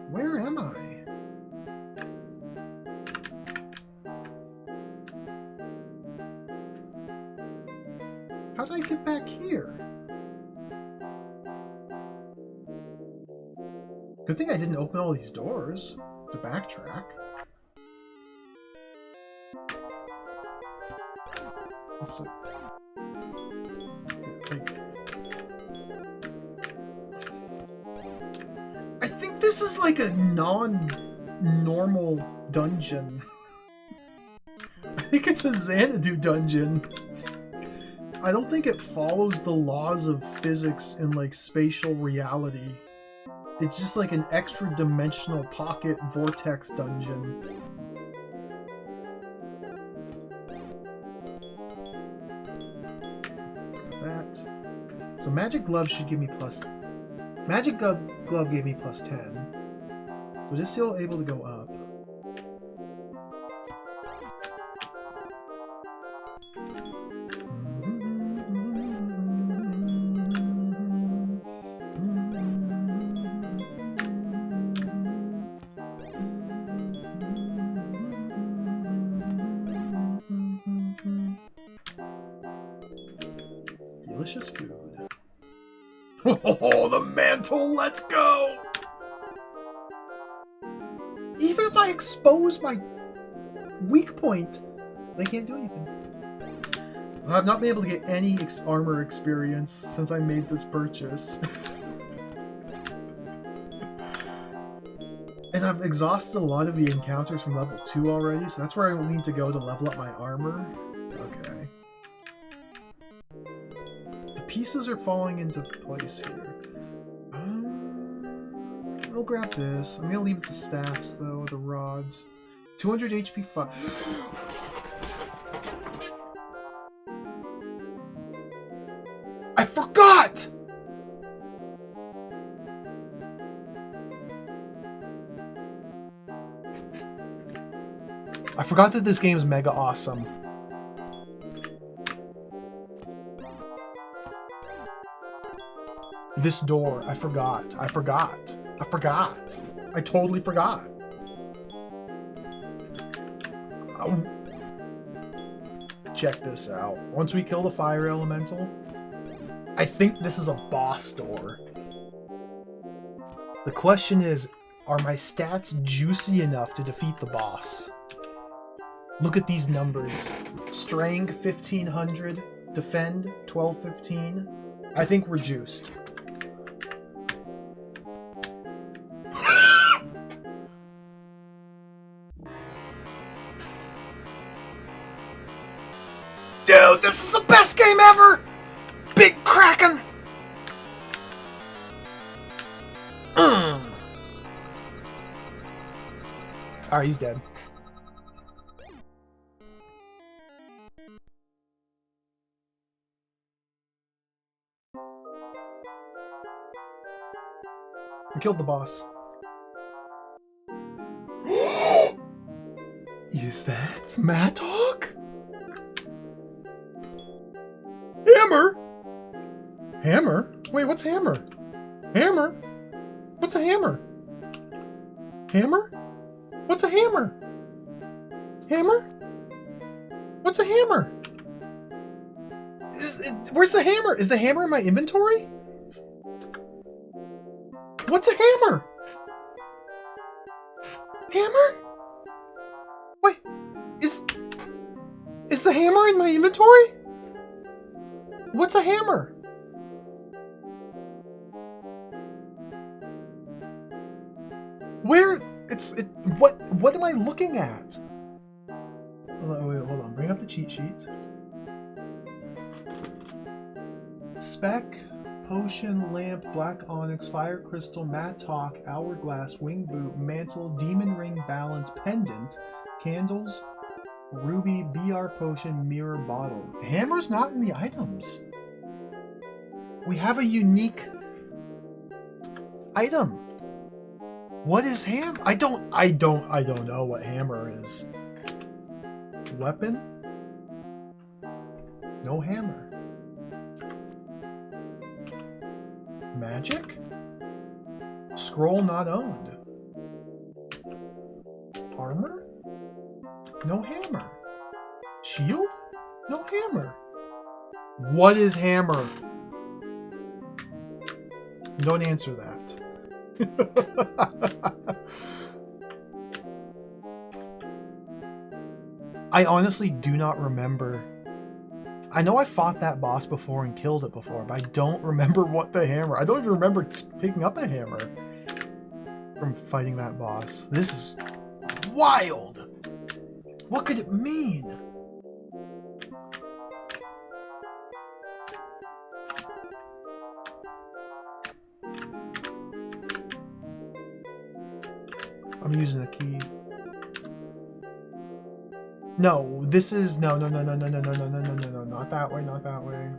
Where am I? How did I get back here? Good thing I didn't open all these doors to backtrack. Also, I think this is like a non-normal dungeon. I think it's a Xanadu dungeon. I don't think it follows the laws of physics and like spatial reality. It's just like an extra dimensional pocket vortex dungeon. that. So Magic Glove should give me plus... Magic Glove gave me plus 10. So just still able to go up. Delicious food. Oh, the mantle, let's go! Even if I expose my weak point, they can't do anything. I've not been able to get any armor experience since I made this purchase. And I've exhausted a lot of the encounters from level 2 already, so that's where I will need to go to level up my armor. Okay. The pieces are falling into place here. I'll grab this. I'm gonna leave the staffs though, the rods. 200 HP 5. I forgot! I forgot that this game is mega awesome. This door, I forgot. I totally forgot. Check this out. Once we kill the fire elemental, I think this is a boss door. The question is, are my stats juicy enough to defeat the boss? Look at these numbers. Strength 1500, defend 1215. I think we're juiced. Dude, this is the best game ever! Big Kraken! Alright, he's dead. I killed the boss. Is that Mattock? Hammer? Hammer? Wait, what's hammer? Hammer? What's a hammer? Hammer? What's a hammer? Hammer? What's a hammer? Where's the hammer? Is the hammer in my inventory? What's a hammer? Hammer? Wait, is the hammer in my inventory? What's a hammer? Where? What am I looking at? Wait, hold on. Bring up the cheat sheet. Spec, potion, lamp, black onyx, fire crystal, mattock, hourglass, wing boot, mantle, demon ring, balance, pendant, candles, ruby, BR potion, mirror, bottle. Hammer's not in the items. We have a unique item. What is ham? I don't know what hammer is. Weapon? No hammer. Magic? Scroll not owned. Armor? No hammer. Shield? No hammer. What is hammer? Don't answer that. I honestly do not remember. I know I fought that boss before and killed it before, but I don't remember what the hammer. I don't even remember picking up a hammer from fighting that boss. This is wild. What could it mean? I'm using a key. No, this is no, not that way, not that way.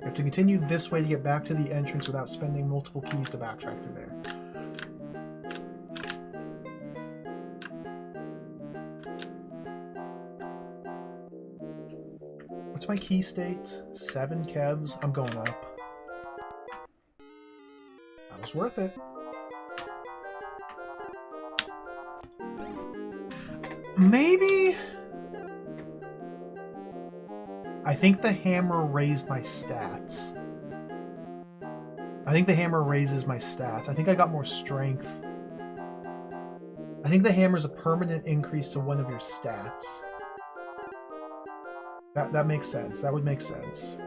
You have to continue this way to get back to the entrance without spending multiple keys to backtrack through there. What's my key state? 7 kevs. I'm going up. That was worth it. Maybe... I think the hammer raised my stats. I think the hammer raises my stats. I think I got more strength. I think the hammer's a permanent increase to one of your stats. That makes sense. That would make sense.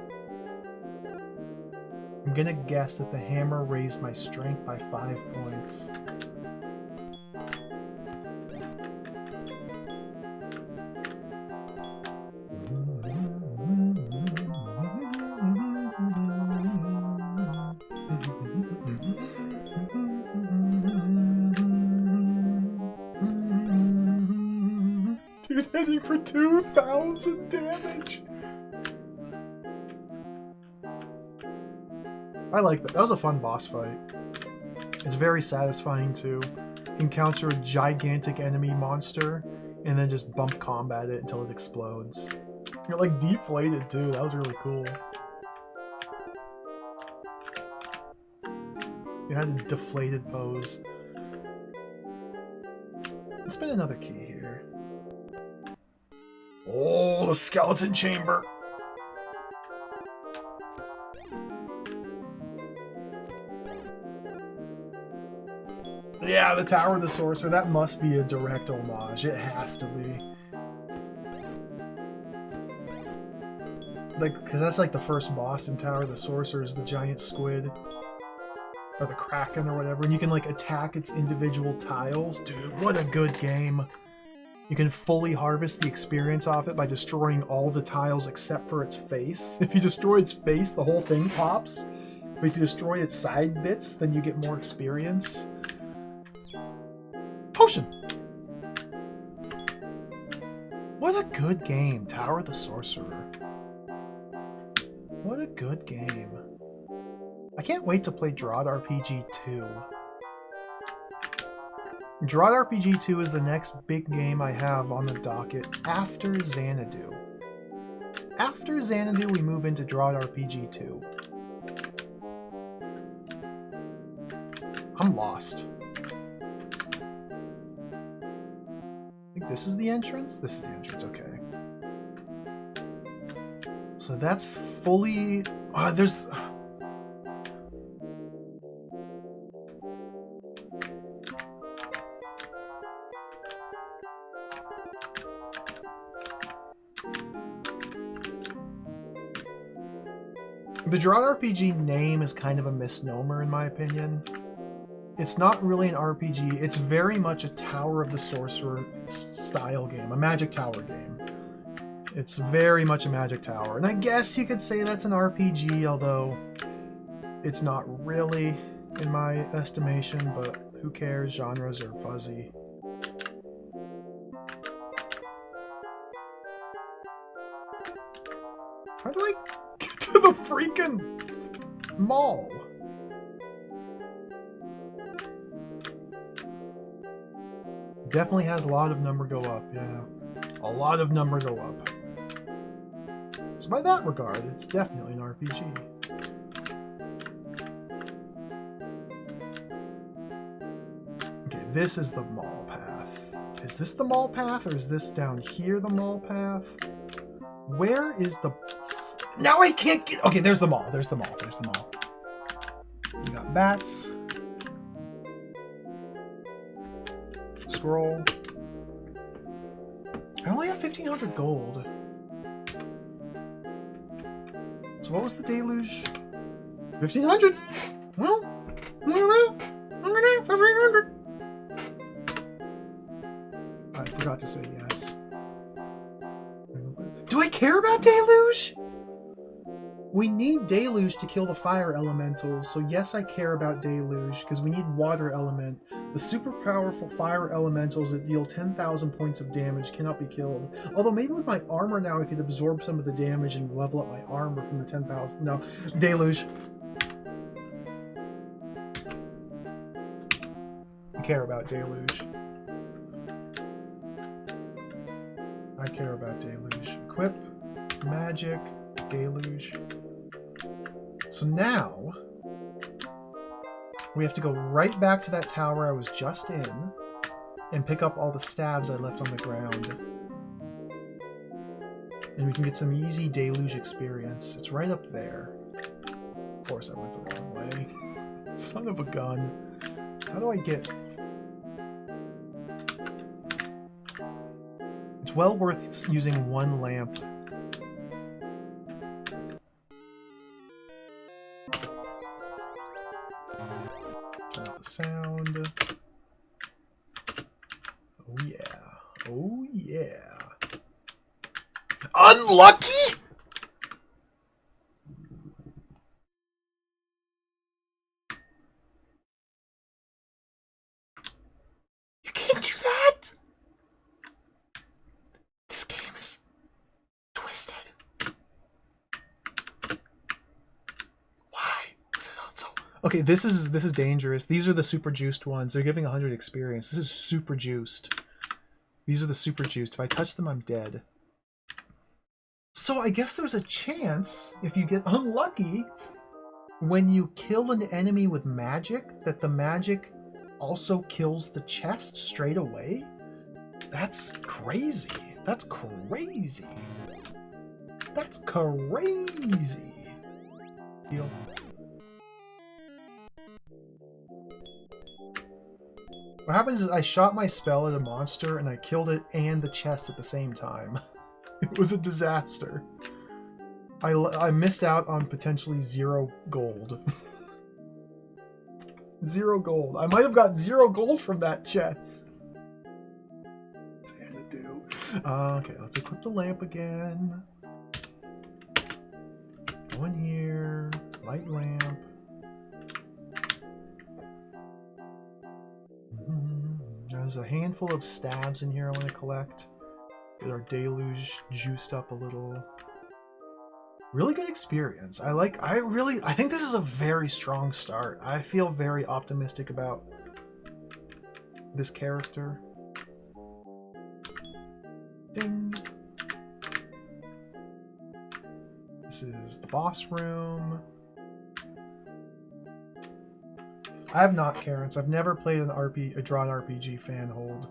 I'm gonna guess that the hammer raised my strength by 5 points. Dude, hitting for 2,000 damage. I like that. That was a fun boss fight. It's very satisfying to encounter a gigantic enemy monster and then just bump combat it until it explodes. You're like deflated too. That was really cool. You had a deflated pose. Let's spin another key here. Oh, the skeleton chamber. Yeah, the Tower of the Sorcerer. That must be a direct homage. It has to be. Like, because that's like the first boss in Tower of the Sorcerer is the giant squid. Or the Kraken or whatever. And you can like attack its individual tiles. Dude, what a good game. You can fully harvest the experience off it by destroying all the tiles except for its face. If you destroy its face, the whole thing pops. But if you destroy its side bits, then you get more experience. Potion! What a good game, Tower of the Sorcerer. What a good game. I can't wait to play Drought RPG 2. Drought RPG 2 is the next big game I have on the docket after Xanadu. After Xanadu, we move into Drought RPG 2. I'm lost. I think this is the entrance? This is the entrance, okay. So that's fully... there's... The Drought RPG name is kind of a misnomer in my opinion. It's not really an RPG, it's very much a Tower of the Sorcerer style game, a Magic Tower game. It's very much a Magic Tower, and I guess you could say that's an RPG, although it's not really in my estimation, but who cares, genres are fuzzy. How do I get to the freaking mall? It definitely has a lot of number go up, yeah. A lot of number go up. So by that regard, it's definitely an RPG. Okay, this is the mall path. Is this the mall path, or is this down here the mall path? Where is the... Now I can't get... Okay, there's the mall. There's the mall. There's the mall. We got bats. Scroll. I only have 1,500 gold. So what was the deluge? 1,500! Well, 1,500! I forgot to say yes. Do I care about deluge? We need deluge to kill the fire elementals, so yes, I care about deluge, because we need water element The super powerful fire elementals that deal 10,000 points of damage cannot be killed. Although maybe with my armor now I could absorb some of the damage and level up my armor from the 10,000. No. Deluge. I care about Deluge. I care about Deluge. Equip, magic, Deluge. So now we have to go right back to that tower I was just in and pick up all the stabs I left on the ground. And we can get some easy Deluge experience. It's right up there. Of course I went the wrong way. Son of a gun. How do I get... It's well worth using one lamp. Turn up the sound. Oh yeah. Oh yeah. Unlucky? You can't do that? This game is twisted. Why was it not so... Okay, this is dangerous. These are the super juiced ones. They're giving 100 experience. This is super juiced. These are the super juiced. If I touch them, I'm dead. So I guess there's a chance, if you get unlucky, when you kill an enemy with magic, that the magic also kills the chest straight away? That's crazy. That's crazy. That's crazy. Heal. What happens is I shot my spell at a monster and I killed it and the chest at the same time. It was a disaster. I missed out on potentially 0 gold. 0 gold. I might have got 0 gold from that chest. Xanadu. Okay, let's equip the lamp again. Go in here. Light lamp. There's a handful of stabs in here I want to collect. Get our Deluge juiced up a little. Really good experience. I think this is a very strong start. I feel very optimistic about this character. Ding. This is the boss room. I have not, Karens. I've never played a Drawn RPG fanhold.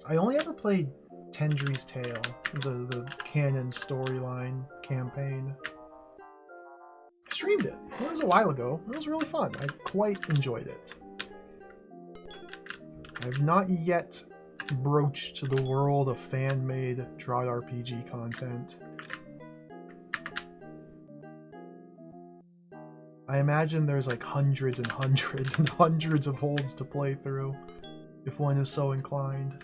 I only ever played Tendry's Tale, the canon storyline campaign. I streamed it. It was a while ago. It was really fun. I quite enjoyed it. I have not yet broached the world of fan-made Drawn RPG content. I imagine there's like hundreds and hundreds and hundreds of holds to play through, if one is so inclined.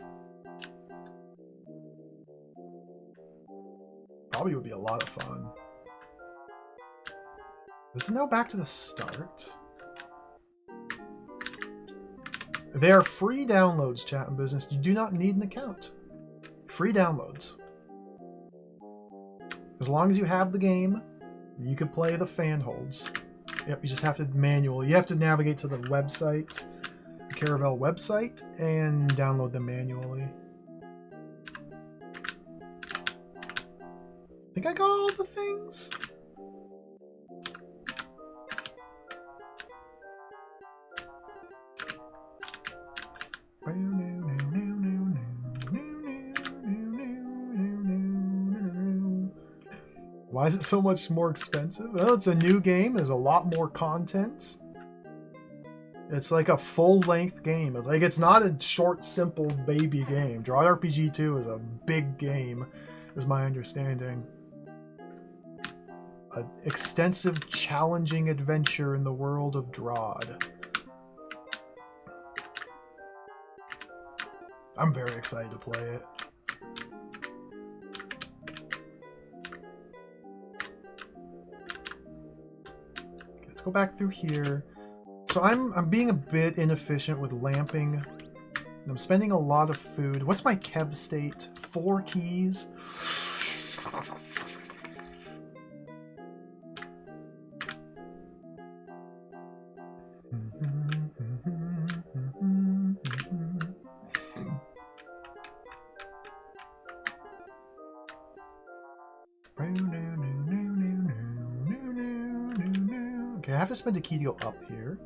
Probably would be a lot of fun. This is now back to the start. They are free downloads, chat and business. You do not need an account. Free downloads. As long as you have the game, you can play the fan holds. Yep, you just have to manually. You have to navigate to the website, the Caravel website, and download them manually. I think I got all the things. Why is it so much more expensive? Well, it's a new game. There's a lot more content. It's like a full-length game. It's not a short, simple baby game. Drawn RPG 2 is a big game, is my understanding. An extensive, challenging adventure in the world of Drod. I'm very excited to play it. Okay, let's go back through here. So I'm being a bit inefficient with lamping. I'm spending a lot of food. What's my Kev state? 4 keys. Okay, I have to spend a key to go up here.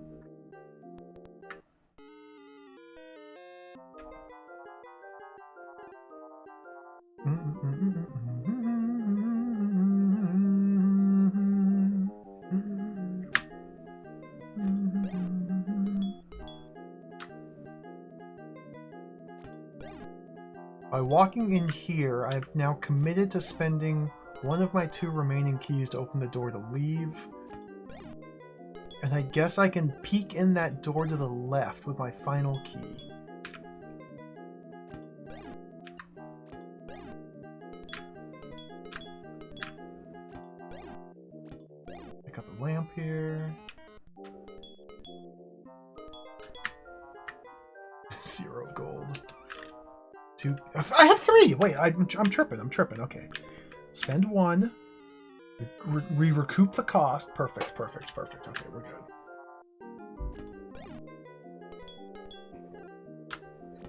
By walking in here, I've now committed to spending one of my 2 remaining keys to open the door to leave. And I guess I can peek in that door to the left with my final key. Pick up a lamp here. 0 gold. 2. I have 3! Wait, I'm tripping. Okay. Spend 1. We recoup the cost. Perfect. Okay, we're good.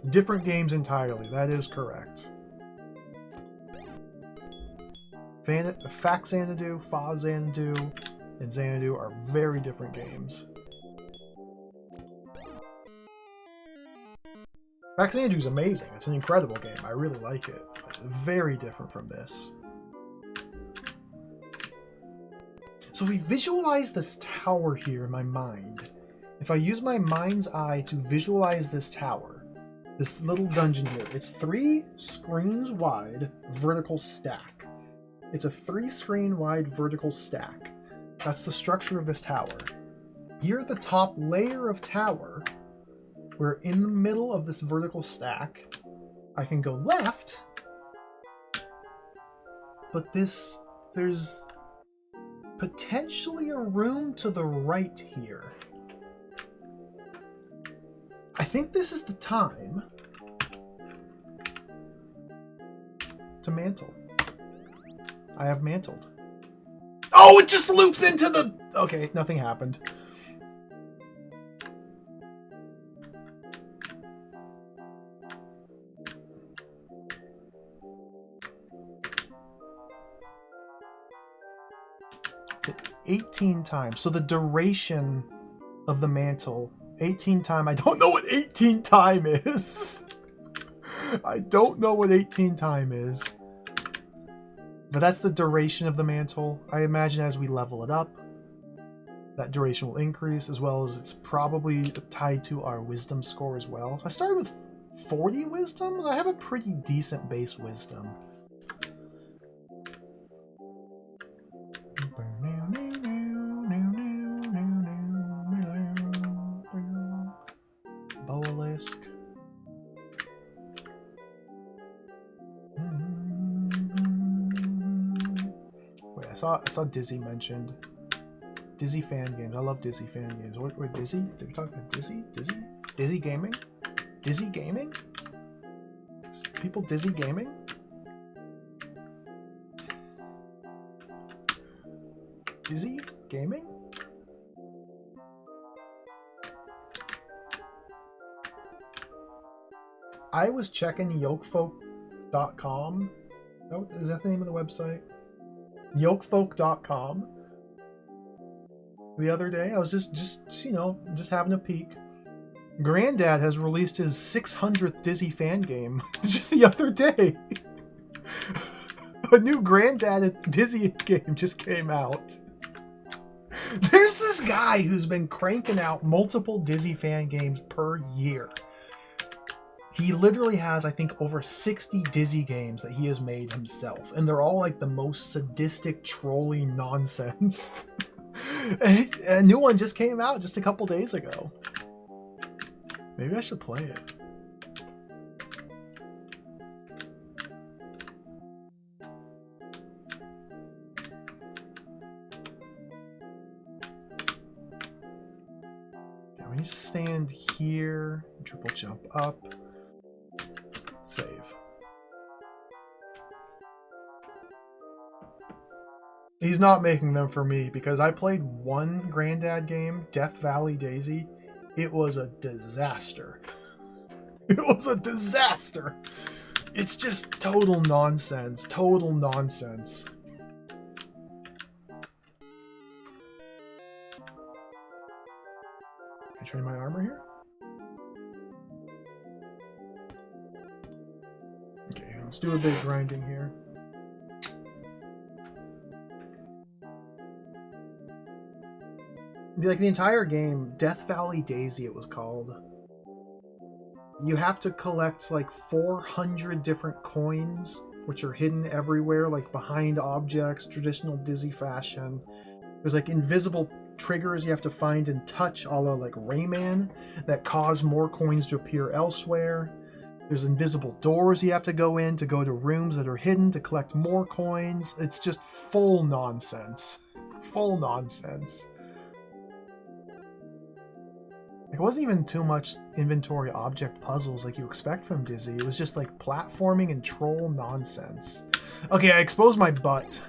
Different games entirely. That is correct. Xanadu, Xanadu, and Xanadu are very different games. Xanadu is amazing. It's an incredible game. I really like it. Very different from this. So we visualize this tower here in my mind. If I use my mind's eye to visualize this tower, this little dungeon here, it's 3 screens wide vertical stack. It's a 3-screen wide vertical stack. That's the structure of this tower. Here at the top layer of tower, we're in the middle of this vertical stack. I can go left, but there's potentially a room to the right here. I think this is the time to mantle. I have mantled. Oh, it just loops into the... Okay, nothing happened. Hit 18 times. So the duration of the mantle, 18 time. I don't know what 18 time is. I don't know what 18 time is. But that's the duration of the mantle. I imagine as we level it up, that duration will increase, as well as it's probably tied to our wisdom score as well. So I started with 40 wisdom. I have a pretty decent base wisdom. Boalisk. Wait, I saw Dizzy mentioned. Dizzy fan games. I love Dizzy fan games. What Dizzy? Did we talk about Dizzy? Dizzy gaming? Dizzy gaming? People Dizzy gaming? Dizzy gaming? I was checking yokefolk.com. Is that the name of the website? Yokefolk.com. The other day, I was just having a peek. Granddad has released his 600th Dizzy fan game just the other day. A new Granddad Dizzy game just came out. There's this guy who's been cranking out multiple Dizzy fan games per year. He literally has, I think, over 60 Dizzy games that he has made himself. And they're all like the most sadistic, trolly nonsense. And a new one just came out just a couple days ago. Maybe I should play it. You stand here, triple jump up, save. He's not making them for me because I played one Granddad game, Death Valley Daisy. It was a disaster. It was a disaster. It's just total nonsense. Total nonsense. Can I train my armor here? Okay, let's do a bit of grinding here. Like the entire game, Death Valley Daisy it was called. You have to collect like 400 different coins, which are hidden everywhere, like behind objects, traditional Dizzy fashion. There's like invisible triggers you have to find and touch, a la like Rayman, that cause more coins to appear elsewhere. There's invisible doors you have to go in to go to rooms that are hidden to collect more coins. It's just full nonsense. Full nonsense. It wasn't even too much inventory object puzzles like you expect from Dizzy. It was just like platforming and troll nonsense. Okay, I exposed my butt.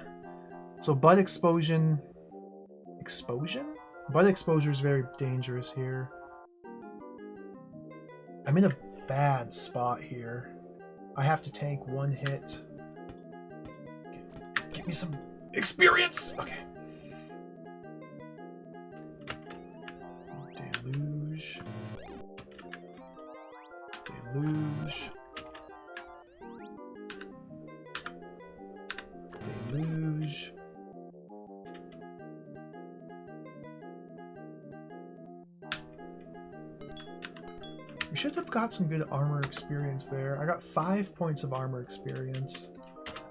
So butt exposure... Butt exposure is very dangerous here. I'm in a bad spot here. I have to tank one hit. Give me some experience! Okay. Deluge. Deluge. Deluge. We should have got some good armor experience there. I got 5 points of armor experience.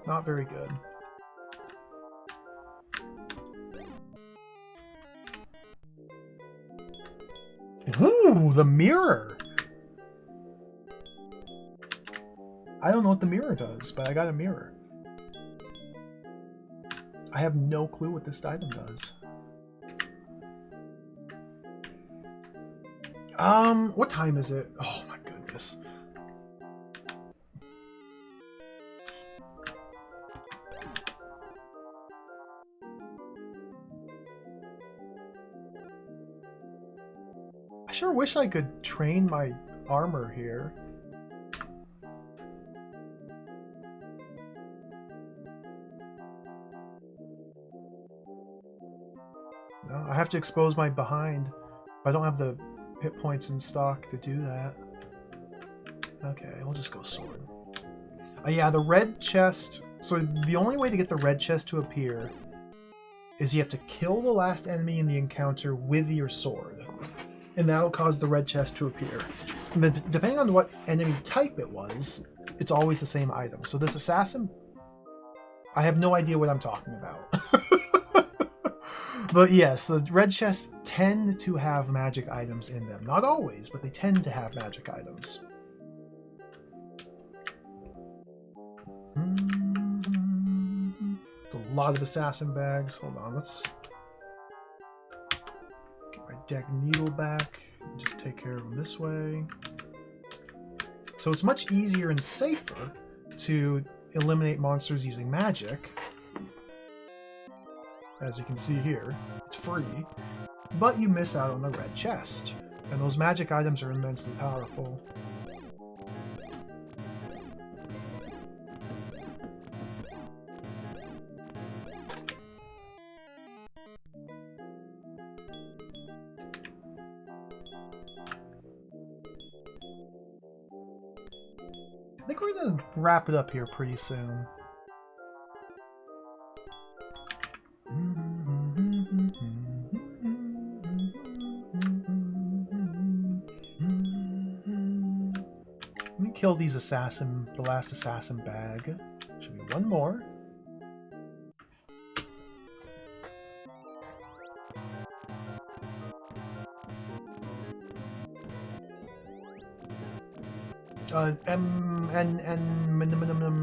Not very good. Ooh, the mirror! I don't know what the mirror does, but I got a mirror. I have no clue what this item does. What time is it? Oh my goodness. I sure wish I could train my armor here. No, I have to expose my behind. I don't have the hit points in stock to do that. Okay, we'll just go sword. Yeah, the red chest. So the only way to get the red chest to appear is you have to kill the last enemy in the encounter with your sword. And that'll cause the red chest to appear. And depending on what enemy type it was, it's always the same item. So this assassin, I have no idea what I'm talking about. But yes, the red chests tend to have magic items in them. Not always, but they tend to have magic items. It's a lot of assassin bags. Hold on, let's get my deck needle back and just take care of them this way. So it's much easier and safer to eliminate monsters using magic. As you can see here, it's free, but you miss out on the red chest. And those magic items are immensely powerful. I think we're going to wrap it up here pretty soon. Let me kill these assassin, the last assassin bag. Should be one more.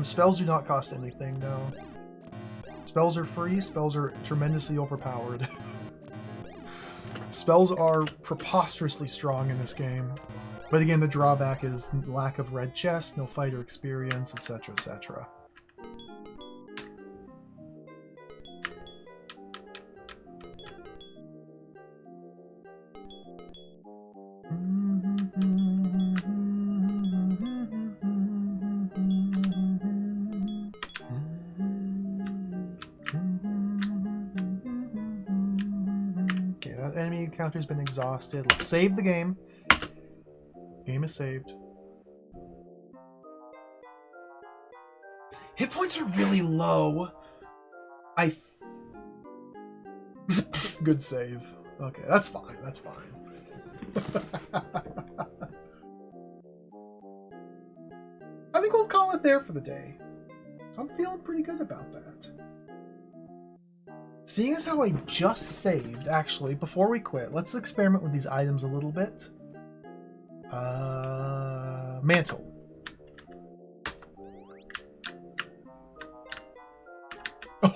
Spells do not cost anything, no. Spells are free, spells are tremendously overpowered. Spells are preposterously strong in this game. But again, the drawback is lack of red chest, no fighter experience, etc., etc. Okay, that enemy encounter's been exhausted. Let's save the game. Game is saved. Hit points are really low. Good save. Okay, that's fine. That's fine. I think we'll call it there for the day. I'm feeling pretty good about that. Seeing as how I just saved, actually, before we quit, let's experiment with these items a little bit. Mantle.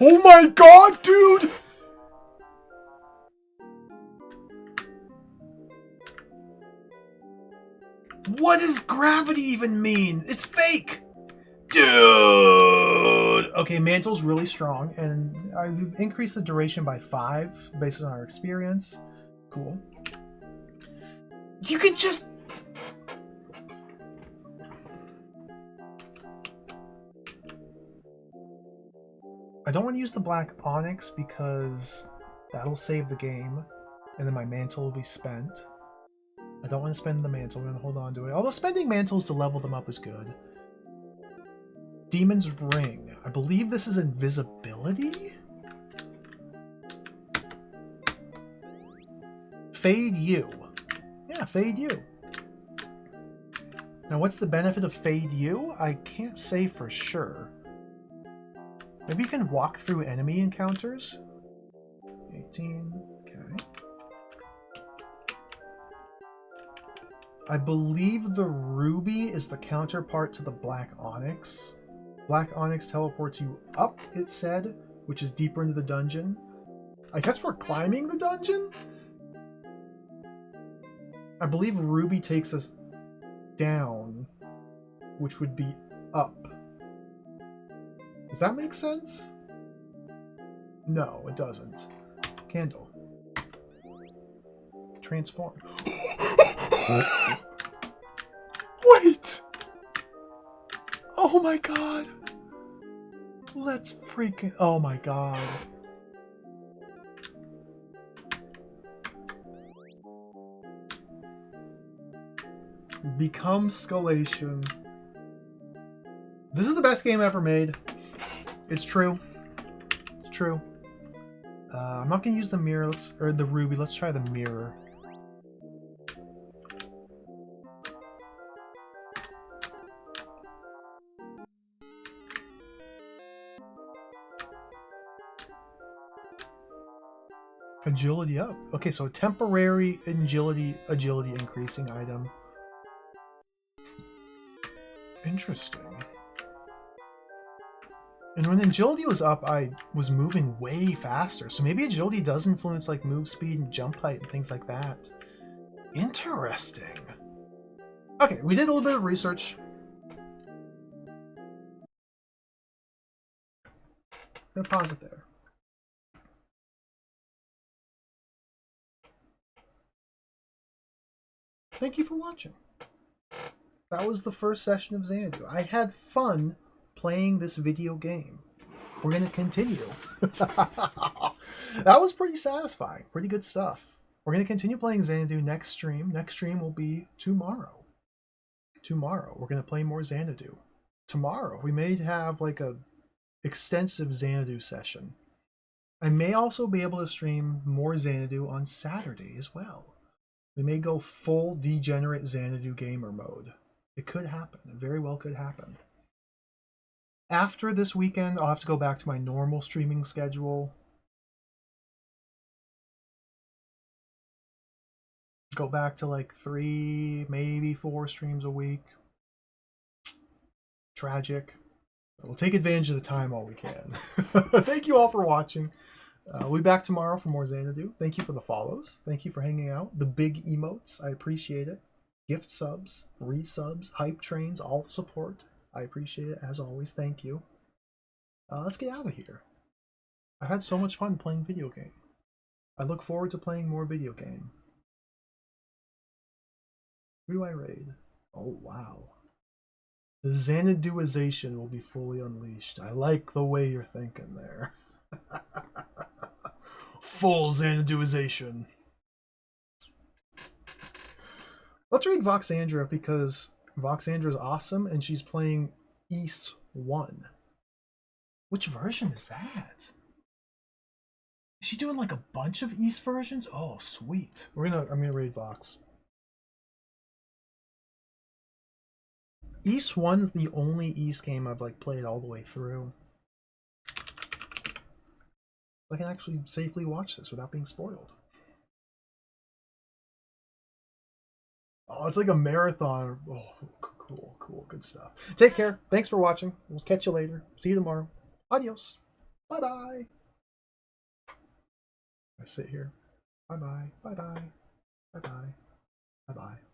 Oh my god, dude! What does gravity even mean? It's fake! Dude! Okay, Mantle's really strong, and I've increased the duration by 5 based on our experience. Cool. You could just... I don't want to use the black onyx because that'll save the game, and then my mantle will be spent. I don't want to spend the mantle, we're going to hold on to it. Although spending mantles to level them up is good. Demon's Ring. I believe this is invisibility? Fade You. Yeah, Fade You. Now what's the benefit of Fade You? I can't say for sure. Maybe you can walk through enemy encounters? 18, okay. I believe the ruby is the counterpart to the black onyx. Black onyx teleports you up, it said, which is deeper into the dungeon. I guess we're climbing the dungeon? I believe ruby takes us down, which would be up. Does that make sense? No, it doesn't. Candle. Transform. Wait! Oh my god! Let's freaking... Oh my god. Become Scalation. This is the best game ever made. It's true. It's true. I'm not gonna use the mirror, or the ruby. Let's try the mirror. Agility up. Okay, so temporary agility increasing item. Interesting. And when agility was up, I was moving way faster. So maybe agility does influence like move speed and jump height and things like that. Interesting. Okay, we did a little bit of research. I'm gonna pause it there. Thank you for watching. That was the first session of Xanadu. I had fun playing this video game. We're going to continue. That was pretty satisfying. Pretty good stuff. We're going to continue playing Xanadu next stream. Next stream will be tomorrow. Tomorrow, we're going to play more Xanadu. Tomorrow, we may have like a extensive Xanadu session. I may also be able to stream more Xanadu on Saturday as well. We may go full degenerate Xanadu gamer mode. It could happen. It very well could happen. After this weekend, I'll have to go back to my normal streaming schedule. Go back to like 3, maybe 4 streams a week. Tragic. We'll take advantage of the time while we can. Thank you all for watching. We'll be back tomorrow for more Xanadu. Thank you for the follows. Thank you for hanging out. The big emotes, I appreciate it. Gift subs, resubs, hype trains, all the support. I appreciate it as always. Thank you. Let's get out of here. I had so much fun playing video game. I look forward to playing more video game. Who do I raid? Oh, wow. The Xanaduization will be fully unleashed. I like the way you're thinking there. Full Xanaduization. Let's read Voxandra because Voxandra is awesome and she's playing East 1. Which version is that? Is she doing like a bunch of East versions? Oh, sweet. I'm gonna raid Vox. East 1's the only East game I've like played all the way through. I can actually safely watch this without being spoiled. Oh, it's like a marathon. Oh, cool, good stuff. Take care. Thanks for watching. We'll catch you later. See you tomorrow. Adios. Bye-bye. I sit here. Bye-bye. Bye-bye. Bye-bye. Bye-bye.